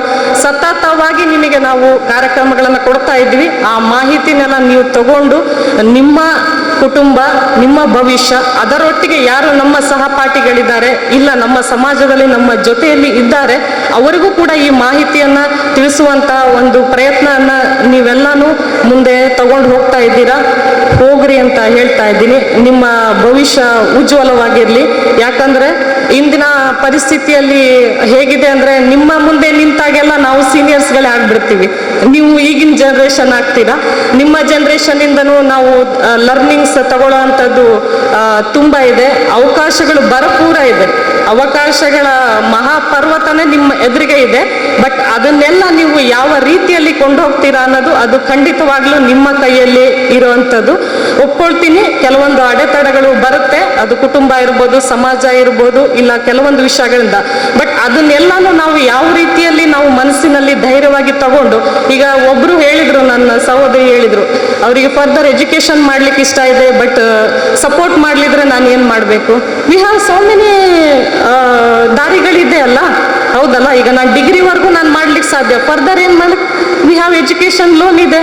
ಸತತವಾಗಿ ನಿಮಗೆ ನಾವು ಕಾರ್ಯಕ್ರಮಗಳನ್ನು ಕೊಡ್ತಾ ಇದ್ವಿ. ಆ ಮಾಹಿತಿನೆಲ್ಲ ನೀವು ತಗೊಂಡು ನಿಮ್ಮ ಕುಟುಂಬ, ನಿಮ್ಮ ಭವಿಷ್ಯ, ಅದರೊಟ್ಟಿಗೆ ಯಾರು ನಮ್ಮ ಸಹಪಾಠಿಗಳಿದ್ದಾರೆ, ಇಲ್ಲ ನಮ್ಮ ಸಮಾಜದಲ್ಲಿ ನಮ್ಮ ಜೊತೆಯಲ್ಲಿ ಇದ್ದಾರೆ, ಅವರಿಗೂ ಕೂಡ ಈ ಮಾಹಿತಿಯನ್ನು ತಿಳಿಸುವಂಥ ಒಂದು ಪ್ರಯತ್ನವನ್ನು ನೀವೆಲ್ಲನೂ ಮುಂದೆ ತಗೊಂಡು ಹೋಗ್ತಾ ಇದ್ದೀರಾ. ಹೋಗ್ರಿ ಅಂತ ಹೇಳ್ತಾ ಇದ್ದೀನಿ. ನಿಮ್ಮ ಭವಿಷ್ಯ ಉಜ್ವಲವಾಗಿರಲಿ. ಯಾಕಂದರೆ ಇಂದಿನ ಪರಿಸ್ಥಿತಿಯಲ್ಲಿ ಹೇಗಿದೆ ಅಂದರೆ, ನಿಮ್ಮ ಮುಂದೆ ನಿಂತಾಗೆಲ್ಲ ನಾವು ಸೀನಿಯರ್ಸ್ಗಳೇ ಆಗ್ಬಿಡ್ತೀವಿ. ನೀವು ಈಗಿನ ಜನ್ರೇಷನ್ ಆಗ್ತೀರಾ. ನಿಮ್ಮ ಜನ್ರೇಷನಿಂದನೂ ನಾವು ಲರ್ನಿಂಗ್ಸ್ ತಗೊಳ್ಳೋ ಅಂಥದ್ದು ತುಂಬ ಇದೆ. ಅವಕಾಶಗಳು ಭರಪೂರ ಇದೆ. ಅವಕಾಶಗಳ ಮಹಾಪರ್ವತನೇ ನಿಮ್ಮ ಎದುರಿಗೆ ಇದೆ. ಬಟ್ ಅದನ್ನೆಲ್ಲ ನೀವು ಯಾವ ರೀತಿಯಲ್ಲಿ ಕೊಂಡು ಹೋಗ್ತೀರಾ ಅನ್ನೋದು ಅದು ಖಂಡಿತವಾಗ್ಲೂ ನಿಮ್ಮ ಕೈಯಲ್ಲಿ ಇರುವಂಥದ್ದು. ಒಪ್ಕೊಳ್ತೀನಿ, ಕೆಲವೊಂದು ಅಡೆತಡೆಗಳು ಬರುತ್ತೆ, ಅದು ಕುಟುಂಬ ಇರ್ಬೋದು, ಸಮಾಜ ಇರ್ಬೋದು, ಇಲ್ಲ ಕೆಲವೊಂದು ವಿಷಯಗಳಿಂದ. ಬಟ್ ಅದನ್ನೆಲ್ಲನೂ ನಾವು ಯಾವ ರೀತಿಯಲ್ಲಿ ನಾವು ಮನಸ್ಸಿನಲ್ಲಿ ಧೈರ್ಯವಾಗಿ ತಗೊಂಡು, ಈಗ ಒಬ್ಬರು ಹೇಳಿದರು, ನನ್ನ ಸಹೋದರಿ ಹೇಳಿದರು, ಅವರಿಗೆ ಫರ್ದರ್ ಎಜುಕೇಷನ್ ಮಾಡ್ಲಿಕ್ಕೆ ಇಷ್ಟ ಇದೆ, ಬಟ್ ಸಪೋರ್ಟ್ ಮಾಡಲಿದ್ರೆ ನಾನು ಏನು ಮಾಡಬೇಕು? ವಿ ಹ್ಯಾವ್ ಸೋ ಮೆನಿ ದಾರಿಗಳಿದೆ ಅಲ್ಲ, ಹೌದಲ್ಲ. ಈಗ ನಾನು ಡಿಗ್ರಿವರೆಗೂ ನಾನು ಮಾಡ್ಲಿಕ್ಕೆ ಸಾಧ್ಯ, ಫರ್ದರ್ ಏನು ಮಾಡ್ಲಿಕ್ಕೆ ವಿ ಹ್ಯಾವ್ ಎಜುಕೇಷನ್ ಲೋನ್ ಇದೆ.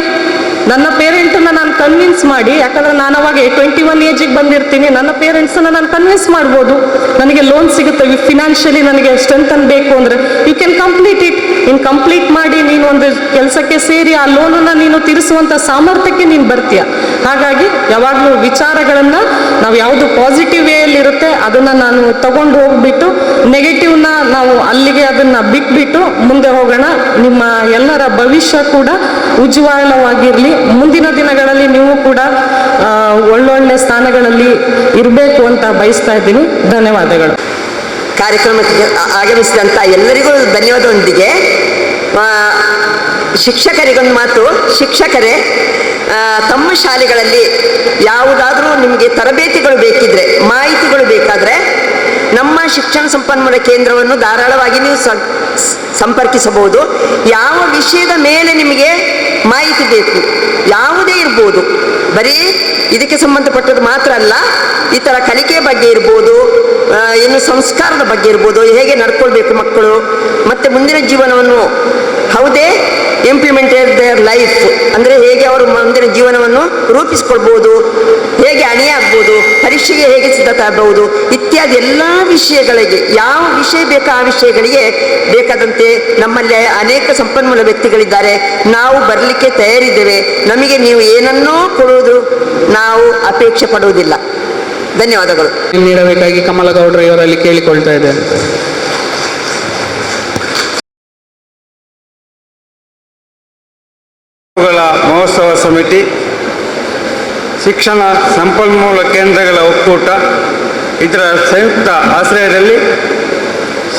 ನನ್ನ ಪೇರೆಂಟನ್ನು ನಾನು ಕನ್ವಿನ್ಸ್ ಮಾಡಿ, ಯಾಕಂದರೆ ನಾನು ಅವಾಗ 21 ಏಜಿಗೆ ಬಂದಿರ್ತೀನಿ, ನನ್ನ ಪೇರೆಂಟ್ಸನ್ನು ನಾನು ಕನ್ವಿನ್ಸ್ ಮಾಡ್ಬೋದು, ನನಗೆ ಲೋನ್ ಸಿಗುತ್ತೆ. ಫಿನಾನ್ಷಿಯಲಿ ನನಗೆ ಸ್ಟ್ರೆಂಥನ್ ಬೇಕು ಅಂದರೆ ಯು ಕ್ಯಾನ್ ಕಂಪ್ಲೀಟ್ ಇಟ್. ನೀನು ಕಂಪ್ಲೀಟ್ ಮಾಡಿ ನೀನು ಒಂದು ಕೆಲಸಕ್ಕೆ ಸೇರಿ ಆ ಲೋನನ್ನು ನೀನು ತೀರಿಸುವಂಥ ಸಾಮರ್ಥ್ಯಕ್ಕೆ ನೀನು ಬರ್ತೀಯ. ಹಾಗಾಗಿ ಯಾವಾಗಲೂ ವಿಚಾರಗಳನ್ನು ನಾವು ಯಾವುದು ಪಾಸಿಟಿವ್ ವೇಯಲ್ಲಿರುತ್ತೆ ಅದನ್ನು ನಾನು ತಗೊಂಡು ಹೋಗ್ಬಿಟ್ಟು, ನೆಗೆಟಿವ್ನ ನಾವು ಅಲ್ಲಿಗೆ ಅದನ್ನು ಬಿಟ್ಬಿಟ್ಟು ಮುಂದೆ ಹೋಗೋಣ. ನಿಮ್ಮ ಎಲ್ಲರ ಭವಿಷ್ಯ ಕೂಡ ಉಜ್ವಲವಾಗಿರಲಿ. ಮುಂದಿನ ದಿನಗಳಲ್ಲಿ ನೀವು ಕೂಡ ಒಳ್ಳೊಳ್ಳೆ ಸ್ಥಾನಗಳಲ್ಲಿ ಇರಬೇಕು ಅಂತ ಬಯಸ್ತಾ ಇದ್ದೀನಿ. ಧನ್ಯವಾದಗಳು. ಕಾರ್ಯಕ್ರಮಕ್ಕೆ ಆಗಮಿಸಿದಂಥ ಎಲ್ಲರಿಗೂ ಧನ್ಯವಾದದೊಂದಿಗೆ ಶಿಕ್ಷಕರಿಗೊಂದು ಮಾತು. ಶಿಕ್ಷಕರೇ, ತಮ್ಮ ಶಾಲೆಗಳಲ್ಲಿ ಯಾವುದಾದ್ರೂ ನಿಮಗೆ ತರಬೇತಿಗಳು ಬೇಕಿದ್ರೆ, ಮಾಹಿತಿಗಳು ಬೇಕಾದರೆ ನಮ್ಮ ಶಿಕ್ಷಣ ಸಂಪನ್ಮೂಲ ಕೇಂದ್ರವನ್ನು ಧಾರಾಳವಾಗಿ ನೀವು ಸಂಪರ್ಕಿಸಬಹುದು. ಯಾವ ವಿಷಯದ ಮೇಲೆ ನಿಮಗೆ ಮಾಹಿತಿ ಬೇಕು, ಯಾವುದೇ ಇರ್ಬೋದು, ಬರೀ ಇದಕ್ಕೆ ಸಂಬಂಧಪಟ್ಟದ್ದು ಮಾತ್ರ ಅಲ್ಲ, ಈ ಥರ ಕಲಿಕೆ ಬಗ್ಗೆ ಇರ್ಬೋದು, ಇನ್ನು ಸಂಸ್ಕಾರದ ಬಗ್ಗೆ ಇರ್ಬೋದು, ಹೇಗೆ ನಡ್ಕೊಳ್ಬೇಕು ಮಕ್ಕಳು, ಮತ್ತು ಮುಂದಿನ ಜೀವನವನ್ನು ಹೌದೇ ಇಂಪ್ಲಿಮೆಂಟೆಡ್ ದೇರ್ ಲೈಫ್, ಅಂದರೆ ಹೇಗೆ ಅವರು ಮುಂದಿನ ಜೀವನವನ್ನು ರೂಪಿಸ್ಕೊಳ್ಬೋದು, ಹೇಗೆ ಅಣಿಯಾಗ್ಬೋದು, ಪರೀಕ್ಷೆಗೆ ಹೇಗೆ ಸಿದ್ಧತೆ ಆಗ್ಬೋದು, ಇತ್ಯಾದಿ ಎಲ್ಲ ವಿಷಯಗಳಿಗೆ ಯಾವ ವಿಷಯ ಬೇಕೋ ಆ ವಿಷಯಗಳಿಗೆ ಬೇಕಾದಂತೆ ನಮ್ಮಲ್ಲಿ ಅನೇಕ ಸಂಪನ್ಮೂಲ ವ್ಯಕ್ತಿಗಳಿದ್ದಾರೆ. ನಾವು ಬರಲಿಕ್ಕೆ ತಯಾರಿದ್ದೇವೆ. ನಮಗೆ ನೀವು ಏನನ್ನೂ ಕೊಡುವುದು ನಾವು ಅಪೇಕ್ಷೆ ಪಡುವುದಿಲ್ಲ. ಧನ್ಯವಾದಗಳು. ನೀಡಬೇಕಾಗಿ ಕಮಲಗೌಡರು ಇವರಲ್ಲಿ ಕೇಳಿಕೊಳ್ತಾ ಇದ್ದೇನೆ. ಮಹೋತ್ಸವ ಸಮಿತಿ, ಶಿಕ್ಷಣ ಸಂಪನ್ಮೂಲ ಕೇಂದ್ರಗಳ ಒಕ್ಕೂಟ ಇದರ ಸಂಯುಕ್ತ ಆಶ್ರಯದಲ್ಲಿ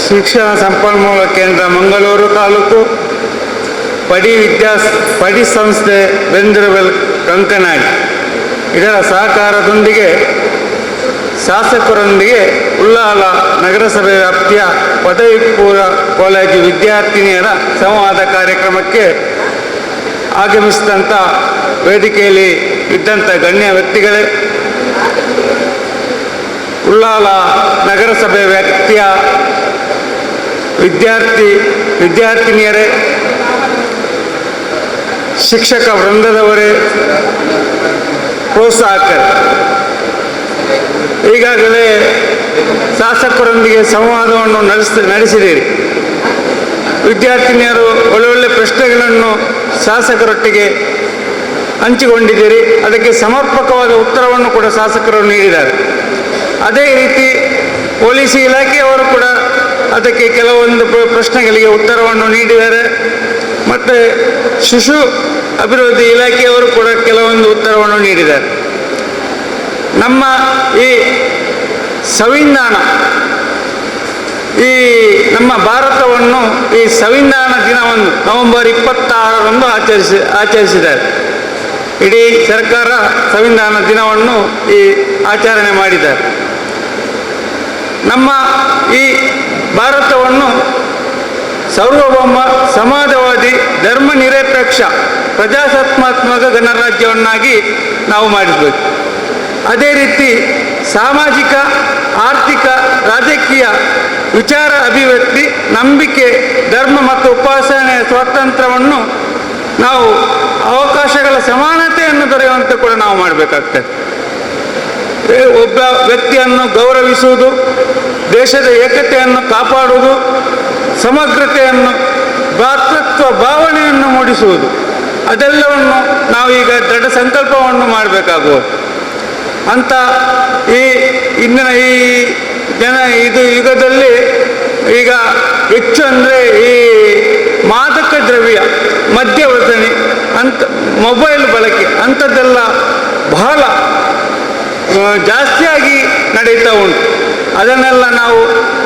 ಶಿಕ್ಷಣ ಸಂಪನ್ಮೂಲ ಕೇಂದ್ರ ಮಂಗಳೂರು ತಾಲೂಕು, ಪಡಿ ಸಂಸ್ಥೆ ಬೆಂದಿರವೆಲ್ ಕಂಕನಾಡಿ ಇದರ ಸಹಕಾರದೊಂದಿಗೆ ಶಾಸಕರೊಂದಿಗೆ ಉಳ್ಳಾಲ ನಗರಸಭೆ ವ್ಯಾಪ್ತಿಯ ಪದವಿ ಪೂರ್ವ ಕಾಲೇಜು ವಿದ್ಯಾರ್ಥಿನಿಯರ ಸಂವಾದ ಕಾರ್ಯಕ್ರಮಕ್ಕೆ ಆಗಮಿಸಿದಂಥ ವೇದಿಕೆಯಲ್ಲಿ ಇದ್ದಂಥ ಗಣ್ಯ ವ್ಯಕ್ತಿಗಳೇ, ಉಳ್ಳಾಲ ನಗರಸಭೆ ವ್ಯಾಪ್ತಿಯ ವಿದ್ಯಾರ್ಥಿನಿಯರೇ, ಶಿಕ್ಷಕ ವೃಂದದವರೇ, ಪ್ರೋತ್ಸಾಹಕರು, ಈಗಾಗಲೇ ಶಾಸಕರೊಂದಿಗೆ ಸಂವಾದವನ್ನು ನಡೆಸಿದ್ದೀರಿ. ವಿದ್ಯಾರ್ಥಿನಿಯರು ಒಳ್ಳೊಳ್ಳೆ ಪ್ರಶ್ನೆಗಳನ್ನು ಶಾಸಕರೊಟ್ಟಿಗೆ ಹಂಚಿಕೊಂಡಿದ್ದೀರಿ. ಅದಕ್ಕೆ ಸಮರ್ಪಕವಾದ ಉತ್ತರವನ್ನು ಕೂಡ ಶಾಸಕರು ನೀಡಿದ್ದಾರೆ. ಅದೇ ರೀತಿ ಪೊಲೀಸ್ ಇಲಾಖೆಯವರು ಕೂಡ ಅದಕ್ಕೆ ಕೆಲವೊಂದು ಪ್ರಶ್ನೆಗಳಿಗೆ ಉತ್ತರವನ್ನು ನೀಡಿದ್ದಾರೆ. ಮತ್ತು ಶಿಶು ಅಭಿವೃದ್ಧಿ ಇಲಾಖೆಯವರು ಕೂಡ ಕೆಲವೊಂದು ಉತ್ತರವನ್ನು ನೀಡಿದ್ದಾರೆ. ನಮ್ಮ ಈ ಸಂವಿಧಾನ, ಈ ನಮ್ಮ ಭಾರತವನ್ನು ಈ ಸಂವಿಧಾನ ದಿನವನ್ನು ನವೆಂಬರ್ 26ರಂದು ಆಚರಿಸಿದ್ದಾರೆ. ಇಡೀ ಸರ್ಕಾರ ಸಂವಿಧಾನ ದಿನವನ್ನು ಈ ಆಚರಣೆ ಮಾಡಿದ್ದಾರೆ. ನಮ್ಮ ಈ ಭಾರತವನ್ನು ಸಾರ್ವಭೌಮ, ಸಮಾಜವಾದಿ, ಧರ್ಮ ನಿರಪೇಕ್ಷ, ಪ್ರಜಾಸತ್ತಾತ್ಮಕ ಗಣರಾಜ್ಯವನ್ನಾಗಿ ನಾವು ಮಾಡಿಸಬೇಕು. ಅದೇ ರೀತಿ ಸಾಮಾಜಿಕ, ಆರ್ಥಿಕ, ರಾಜಕೀಯ, ವಿಚಾರ ಅಭಿವ್ಯಕ್ತಿ, ನಂಬಿಕೆ, ಧರ್ಮ ಮತ್ತು ಉಪಾಸನೆಯ ಸ್ವಾತಂತ್ರ್ಯವನ್ನು ನಾವು ಅವಕಾಶಗಳ ಸಮಾನತೆಯನ್ನು ದೊರೆಯುವಂತೆ ಕೂಡ ನಾವು ಮಾಡಬೇಕಾಗ್ತದೆ. ಒಬ್ಬ ವ್ಯಕ್ತಿಯನ್ನು ಗೌರವಿಸುವುದು, ದೇಶದ ಏಕತೆಯನ್ನು ಕಾಪಾಡುವುದು, ಸಮಗ್ರತೆಯನ್ನು, ಭ್ರಾತೃತ್ವ ಭಾವನೆಯನ್ನು ಮೂಡಿಸುವುದು, ಅದೆಲ್ಲವನ್ನು ನಾವೀಗ ದೃಢ ಸಂಕಲ್ಪವನ್ನು ಮಾಡಬೇಕಾಗುವುದು. ಅಂತ ಇಂದಿನ ಈ ಯುಗದಲ್ಲಿ ಈಗ ಹೆಚ್ಚು ಅಂದರೆ ಈ ಮಾದಕ ದ್ರವ್ಯ, ಮದ್ಯವರ್ತನೆ, ಮೊಬೈಲ್ ಬಳಕೆ ಅಂಥದ್ದೆಲ್ಲ ಬಹಳ ಜಾಸ್ತಿಯಾಗಿ ನಡೀತಾ ಉಂಟು. ಅದನ್ನೆಲ್ಲ ನಾವು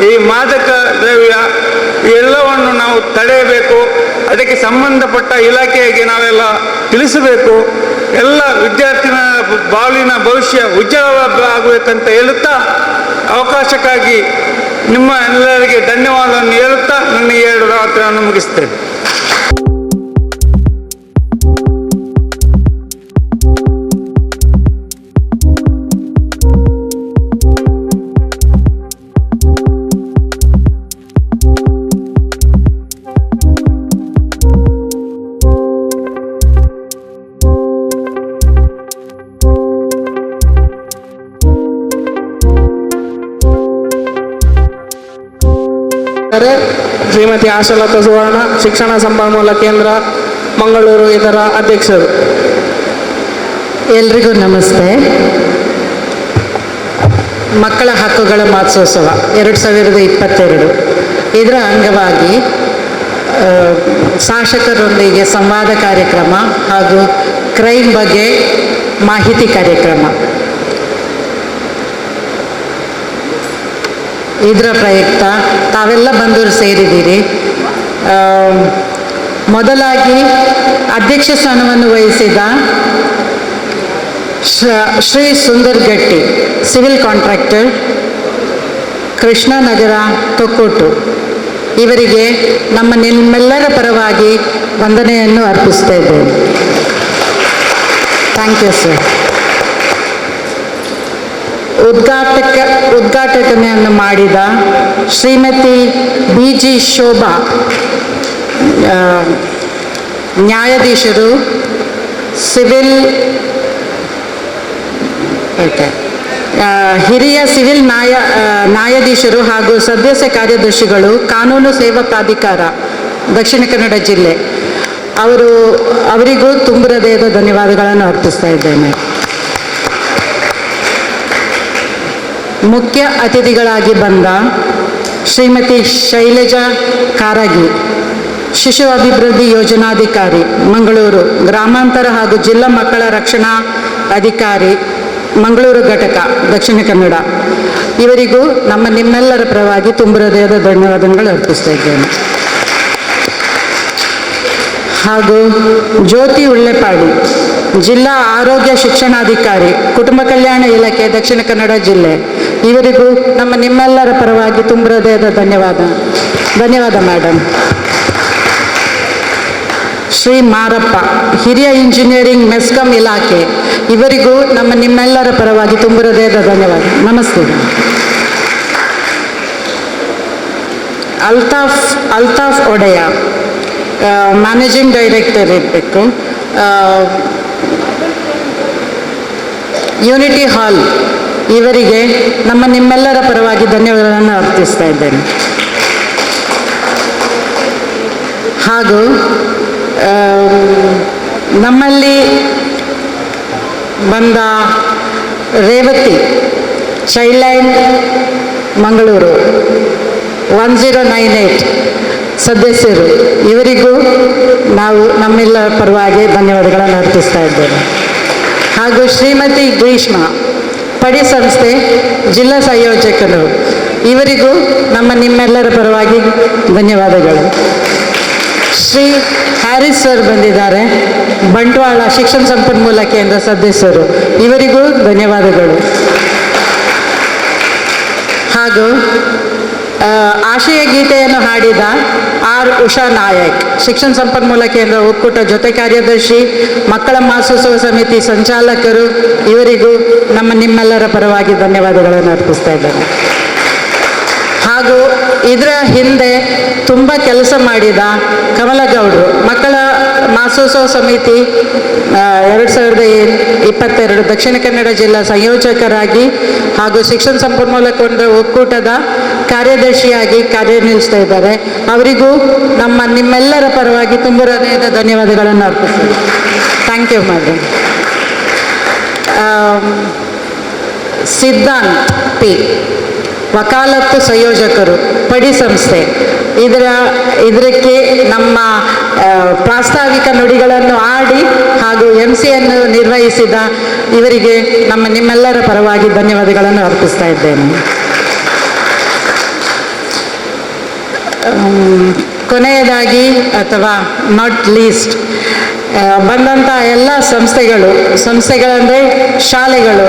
ಈ ಮಾದಕ ದ್ರವ್ಯ ಎಲ್ಲವನ್ನು ನಾವು ತಡೆಯಬೇಕು. ಅದಕ್ಕೆ ಸಂಬಂಧಪಟ್ಟ ಇಲಾಖೆಗೆ ನಾವೆಲ್ಲ ತಿಳಿಸಬೇಕು. ಎಲ್ಲ ವಿದ್ಯಾರ್ಥಿನ ಬಾಳಿನ ಭವಿಷ್ಯ ಉಜ್ವಲವಾಗಬೇಕಂತ ಹೇಳುತ್ತಾ, ಅವಕಾಶಕ್ಕಾಗಿ ನಿಮ್ಮ ಎಲ್ಲರಿಗೆ ಧನ್ಯವಾದವನ್ನು ಹೇಳುತ್ತಾ ನನ್ನ 2 ಮಾತುಗಳನ್ನು ಮುಗಿಸ್ತೇನೆ. ಶ್ರೀಮತಿ ಆಶಾಲತಾ ಸುವರ್ಣ, ಶಿಕ್ಷಣ ಸಂಪನ್ಮೂಲ ಕೇಂದ್ರ ಮಂಗಳೂರು ಇದರ ಅಧ್ಯಕ್ಷರು. ಎಲ್ರಿಗೂ ನಮಸ್ತೆ. ಮಕ್ಕಳ ಹಕ್ಕುಗಳ ಮಾಸೋತ್ಸವ 2022 ಇದರ ಅಂಗವಾಗಿ ಶಾಸಕರೊಂದಿಗೆ ಸಂವಾದ ಕಾರ್ಯಕ್ರಮ ಹಾಗೂ ಕ್ರೈಮ್ ಬಗ್ಗೆ ಮಾಹಿತಿ ಕಾರ್ಯಕ್ರಮ, ಇದರ ಪ್ರಯುಕ್ತ ತಾವೆಲ್ಲ ಬಂದು ಸೇರಿದ್ದೀರಿ. ಮೊದಲಾಗಿ ಅಧ್ಯಕ್ಷ ಸ್ಥಾನವನ್ನು ವಹಿಸಿದ ಶ್ರೀ ಸುಂದರ್ ಗಟ್ಟಿ, ಸಿವಿಲ್ ಕಾಂಟ್ರಾಕ್ಟರ್, ಕೃಷ್ಣನಗರ, ತೊಕ್ಕೋಟು, ಇವರಿಗೆ ನಿಮ್ಮೆಲ್ಲರ ಪರವಾಗಿ ವಂದನೆಯನ್ನು ಅರ್ಪಿಸ್ತಾ ಇದ್ದೇನೆ. Thank you sir. ಉದ್ಘಾಟನೆಯನ್ನು ಮಾಡಿದ ಶ್ರೀಮತಿ BG ಶೋಭಾ, ನ್ಯಾಯಾಧೀಶರು, ಹಿರಿಯ ಸಿವಿಲ್ ನ್ಯಾಯಾಧೀಶರು ಹಾಗೂ ಸದಸ್ಯ ಕಾರ್ಯದರ್ಶಿಗಳು, ಕಾನೂನು ಸೇವಾ ಪ್ರಾಧಿಕಾರ ದಕ್ಷಿಣ ಕನ್ನಡ ಜಿಲ್ಲೆ, ಅವರಿಗೂ ತುಂಬ ಹೃದಯದ ಧನ್ಯವಾದಗಳನ್ನು ಅರ್ಪಿಸ್ತಾ ಇದ್ದೇನೆ. ಮುಖ್ಯ ಅತಿಥಿಗಳಾಗಿ ಬಂದ ಶ್ರೀಮತಿ ಶೈಲಜಾ ಕಾರಗಿ, ಶಿಶು ಅಭಿವೃದ್ಧಿ ಯೋಜನಾಧಿಕಾರಿ ಮಂಗಳೂರು ಗ್ರಾಮಾಂತರ ಹಾಗೂ ಜಿಲ್ಲಾ ಮಕ್ಕಳ ರಕ್ಷಣಾ ಅಧಿಕಾರಿ ಮಂಗಳೂರು ಘಟಕ ದಕ್ಷಿಣ ಕನ್ನಡ, ಇವರಿಗೂ ನಿಮ್ಮೆಲ್ಲರ ಪರವಾಗಿ ತುಂಬ ಹೃದಯದ ಧನ್ಯವಾದಗಳು ಅರ್ಪಿಸ್ತಾ ಇದ್ದೇನೆ. ಹಾಗೂ ಜ್ಯೋತಿ ಉಳ್ಳೆಪಾಡಿ ಜಿಲ್ಲಾ ಆರೋಗ್ಯ ಶಿಕ್ಷಣಾಧಿಕಾರಿ ಕುಟುಂಬ ಕಲ್ಯಾಣ ಇಲಾಖೆ ದಕ್ಷಿಣ ಕನ್ನಡ ಜಿಲ್ಲೆ, ಇವರಿಗೂ ನಿಮ್ಮೆಲ್ಲರ ಪರವಾಗಿ ತುಂಬ ಹೃದಯದ ಧನ್ಯವಾದ ಮೇಡಮ್. ಶ್ರೀ ಮಾರಪ್ಪ ಹಿರಿಯ ಇಂಜಿನಿಯರಿಂಗ್ ಮೆಸ್ಕಾಂ ಇಲಾಖೆ, ಇವರಿಗೂ ನಿಮ್ಮೆಲ್ಲರ ಪರವಾಗಿ ತುಂಬ ಹೃದಯದ ಧನ್ಯವಾದ. ನಮಸ್ತೆ. ಅಲ್ತಾಫ್ ಒಡೆಯ ಮ್ಯಾನೇಜಿಂಗ್ ಡೈರೆಕ್ಟರ್ ಇರಬೇಕು, ಯೂನಿಟಿ ಹಾಲ್, ಇವರಿಗೆ ನಿಮ್ಮೆಲ್ಲರ ಪರವಾಗಿ ಧನ್ಯವಾದಗಳನ್ನು ಅರ್ಪಿಸ್ತಾ ಇದ್ದೇನೆ. ಹಾಗೂ ನಮ್ಮಲ್ಲಿ ಬಂದ ರೇವತಿ ಚೈಲ್ಡ್ ಲೈನ್ ಮಂಗಳೂರು 1098 ಸದಸ್ಯರು, ಇವರಿಗೂ ನಮ್ಮೆಲ್ಲರ ಪರವಾಗಿ ಧನ್ಯವಾದಗಳನ್ನು ಅರ್ಪಿಸ್ತಾ ಇದ್ದೇವೆ. ಹಾಗೂ ಶ್ರೀಮತಿ ಗ್ರೀಷ್ಮಾ ಪಡಿ ಸಂಸ್ಥೆ ಜಿಲ್ಲಾ ಸಂಯೋಜಕರು, ಇವರಿಗೂ ನಿಮ್ಮೆಲ್ಲರ ಪರವಾಗಿ ಧನ್ಯವಾದಗಳು. ಶ್ರೀ ಹ್ಯಾರಿಸ್ ಸರ್ ಬಂದಿದ್ದಾರೆ, ಬಂಟ್ವಾಳ ಶಿಕ್ಷಣ ಸಂಪನ್ಮೂಲ ಕೇಂದ್ರ ಸದಸ್ಯರು, ಇವರಿಗೂ ಧನ್ಯವಾದಗಳು. ಹಾಗೂ ಆಶಯ ಗೀತೆಯನ್ನು ಹಾಡಿದ ಉಷಾ ನಾಯಕ್ ಶಿಕ್ಷಣ ಸಂಪನ್ಮೂಲ ಕೇಂದ್ರ ಒಕ್ಕೂಟ ಜೊತೆ ಕಾರ್ಯದರ್ಶಿ, ಮಕ್ಕಳ ಮಾಸೋತ್ಸವ ಸಮಿತಿ ಸಂಚಾಲಕರು, ಇವರಿಗೂ ನಿಮ್ಮೆಲ್ಲರ ಪರವಾಗಿ ಧನ್ಯವಾದಗಳನ್ನು ಅರ್ಪಿಸ್ತಾ ಇದ್ದೇನೆ. ಹಾಗೂ ಇದರ ಹಿಂದೆ ತುಂಬ ಕೆಲಸ ಮಾಡಿದ ಕಮಲಗೌಡರು ಮಕ್ಕಳ ಮಾಸೋತ್ಸವ ಸಮಿತಿ 2022 ದಕ್ಷಿಣ ಕನ್ನಡ ಜಿಲ್ಲಾ ಸಂಯೋಜಕರಾಗಿ ಹಾಗೂ ಶಿಕ್ಷಣ ಸಂಪನ್ಮೂಲ ಕೇಂದ್ರ ಒಕ್ಕೂಟದ ಕಾರ್ಯದರ್ಶಿಯಾಗಿ ಕಾರ್ಯನಿರ್ವಹಿಸ್ತಾ ಇದ್ದಾರೆ. ಅವರಿಗೂ ನಿಮ್ಮೆಲ್ಲರ ಪರವಾಗಿ ತುಂಬ ಹೃದಯದ ಧನ್ಯವಾದಗಳನ್ನು ಅರ್ಪಿಸ್ತೀನಿ. Thank you madam. Siddhant P ವಕಾಲತ್ತು ಸಂಯೋಜಕರು ಪಡಿ ಸಂಸ್ಥೆ, ಇದಕ್ಕೆ ಪ್ರಾಸ್ತಾವಿಕ ನುಡಿಗಳನ್ನು ಆಡಿ ಹಾಗೂ MC ನಿರ್ವಹಿಸಿದ ಇವರಿಗೆ ನಿಮ್ಮೆಲ್ಲರ ಪರವಾಗಿ ಧನ್ಯವಾದಗಳನ್ನು ಅರ್ಪಿಸ್ತಾ ಇದ್ದೇನೆ. ಕೊನೆಯದಾಗಿ ಅಥವಾ ನಾಟ್ ಲೀಸ್ಟ್ ಬಂದಂಥ ಎಲ್ಲ ಸಂಸ್ಥೆಗಳಂದರೆ ಶಾಲೆಗಳು,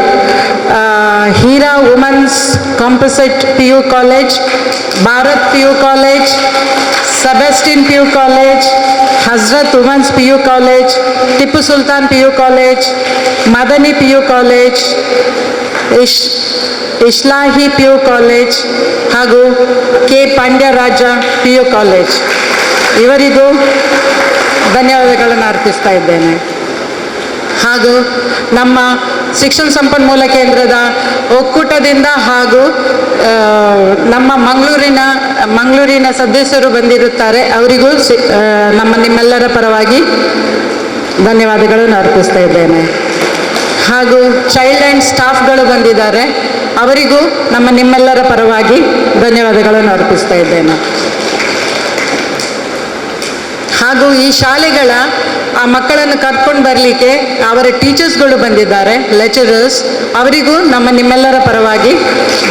Heera women's composite PU college, Bharat PU college, Sebastian PU college, Hazrat women's PU college, Tippu Sultan PU college, Madani PU college, Islahi PU college ಹಾಗೂ ಕೆ ಪಾಂಡ್ಯರಾಜ PU ಕಾಲೇಜ್, ಇವರಿಗೂ ಧನ್ಯವಾದಗಳನ್ನು ಅರ್ಪಿಸ್ತಾ ಇದ್ದೇನೆ. ಹಾಗೂ ನಮ್ಮ ಶಿಕ್ಷಣ ಸಂಪನ್ಮೂಲ ಕೇಂದ್ರದ ಒಕ್ಕೂಟದಿಂದ ಹಾಗೂ ನಮ್ಮ ಮಂಗಳೂರಿನ ಸದಸ್ಯರು ಬಂದಿರುತ್ತಾರೆ, ಅವರಿಗೂ ನಿಮ್ಮೆಲ್ಲರ ಪರವಾಗಿ ಧನ್ಯವಾದಗಳನ್ನು ಅರ್ಪಿಸ್ತಾ ಇದ್ದೇನೆ. ಹಾಗೂ ಚೈಲ್ಡ್ ಆ್ಯಂಡ್ ಸ್ಟಾಫ್ಗಳು ಬಂದಿದ್ದಾರೆ, ಅವರಿಗೂ ನಿಮ್ಮೆಲ್ಲರ ಪರವಾಗಿ ಧನ್ಯವಾದಗಳನ್ನು ಅರ್ಪಿಸ್ತಾ ಇದ್ದೇನೆ. ಹಾಗೂ ಈ ಶಾಲೆಗಳ ಮಕ್ಕಳನ್ನು ಕರ್ಕೊಂಡು ಬರಲಿಕ್ಕೆ ಅವರ ಟೀಚರ್ಸ್ಗಳು ಬಂದಿದ್ದಾರೆ, ಲೆಕ್ಚರರ್ಸ್, ಅವರಿಗೂ ನಿಮ್ಮೆಲ್ಲರ ಪರವಾಗಿ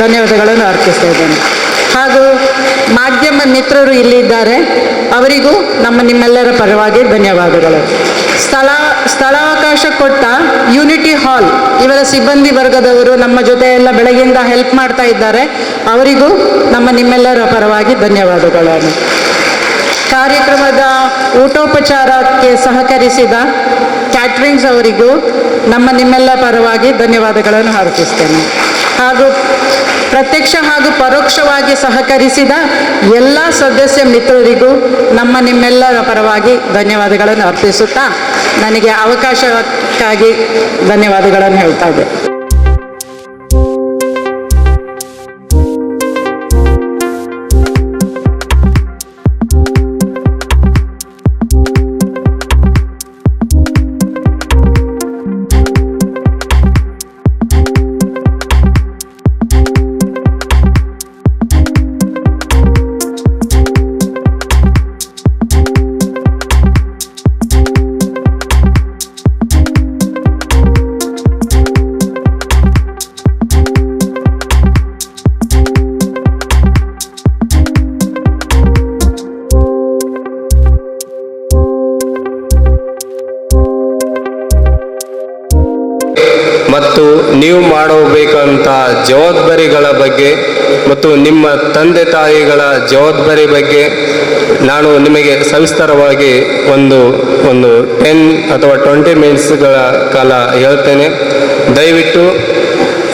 ಧನ್ಯವಾದಗಳನ್ನು ಅರ್ಪಿಸ್ತಾ ಇದ್ದೇನೆ. ಹಾಗೂ ಮಾಧ್ಯಮ ಮಿತ್ರರು ಇಲ್ಲಿದ್ದಾರೆ, ಅವರಿಗೂ ನಿಮ್ಮೆಲ್ಲರ ಪರವಾಗಿ ಧನ್ಯವಾದಗಳು. ಸ್ಥಳಾವಕಾಶ ಕೊಟ್ಟ ಯೂನಿಟಿ ಹಾಲ್ ಇವರ ಸಿಬ್ಬಂದಿ ವರ್ಗದವರು ನಮ್ಮ ಜೊತೆ ಎಲ್ಲ ಬೆಳಗಿಂದ ಹೆಲ್ಪ್ ಮಾಡ್ತಾ ಇದ್ದಾರೆ, ಅವರಿಗೂ ನಿಮ್ಮೆಲ್ಲರ ಪರವಾಗಿ ಧನ್ಯವಾದಗಳನ್ನು. ಕಾರ್ಯಕ್ರಮದ ಊಟೋಪಚಾರಕ್ಕೆ ಸಹಕರಿಸಿದ ಕ್ಯಾಟ್ರಿಂಗ್ಸ್ ಅವರಿಗೂ ನಿಮ್ಮೆಲ್ಲ ಪರವಾಗಿ ಧನ್ಯವಾದಗಳನ್ನು ಅರ್ಪಿಸ್ತೇನೆ. ಹಾಗೂ ಪ್ರತ್ಯಕ್ಷ ಹಾಗೂ ಪರೋಕ್ಷವಾಗಿ ಸಹಕರಿಸಿದ ಎಲ್ಲ ಸದಸ್ಯ ಮಿತ್ರರಿಗೂ ನಿಮ್ಮೆಲ್ಲರ ಪರವಾಗಿ ಧನ್ಯವಾದಗಳನ್ನು ಅರ್ಪಿಸುತ್ತಾ ನನಗೆ ಅವಕಾಶಕ್ಕಾಗಿ ಧನ್ಯವಾದಗಳನ್ನು ಹೇಳ್ತಾ ಇದ್ದೆ. ನೀವು ಮಾಡಬೇಕಂತ ಜವಾಬ್ದಾರಿಗಳ ಬಗ್ಗೆ ಮತ್ತು ನಿಮ್ಮ ತಂದೆ ತಾಯಿಗಳ ಜವಾಬ್ದಾರಿ ಬಗ್ಗೆ ನಾನು ನಿಮಗೆ ಸವಿಸ್ತಾರವಾಗಿ ಒಂದು 10 ಅಥವಾ 20 ಮಿನಿಟ್ಸ್ಗಳ ಕಾಲ ಹೇಳ್ತೇನೆ. ದಯವಿಟ್ಟು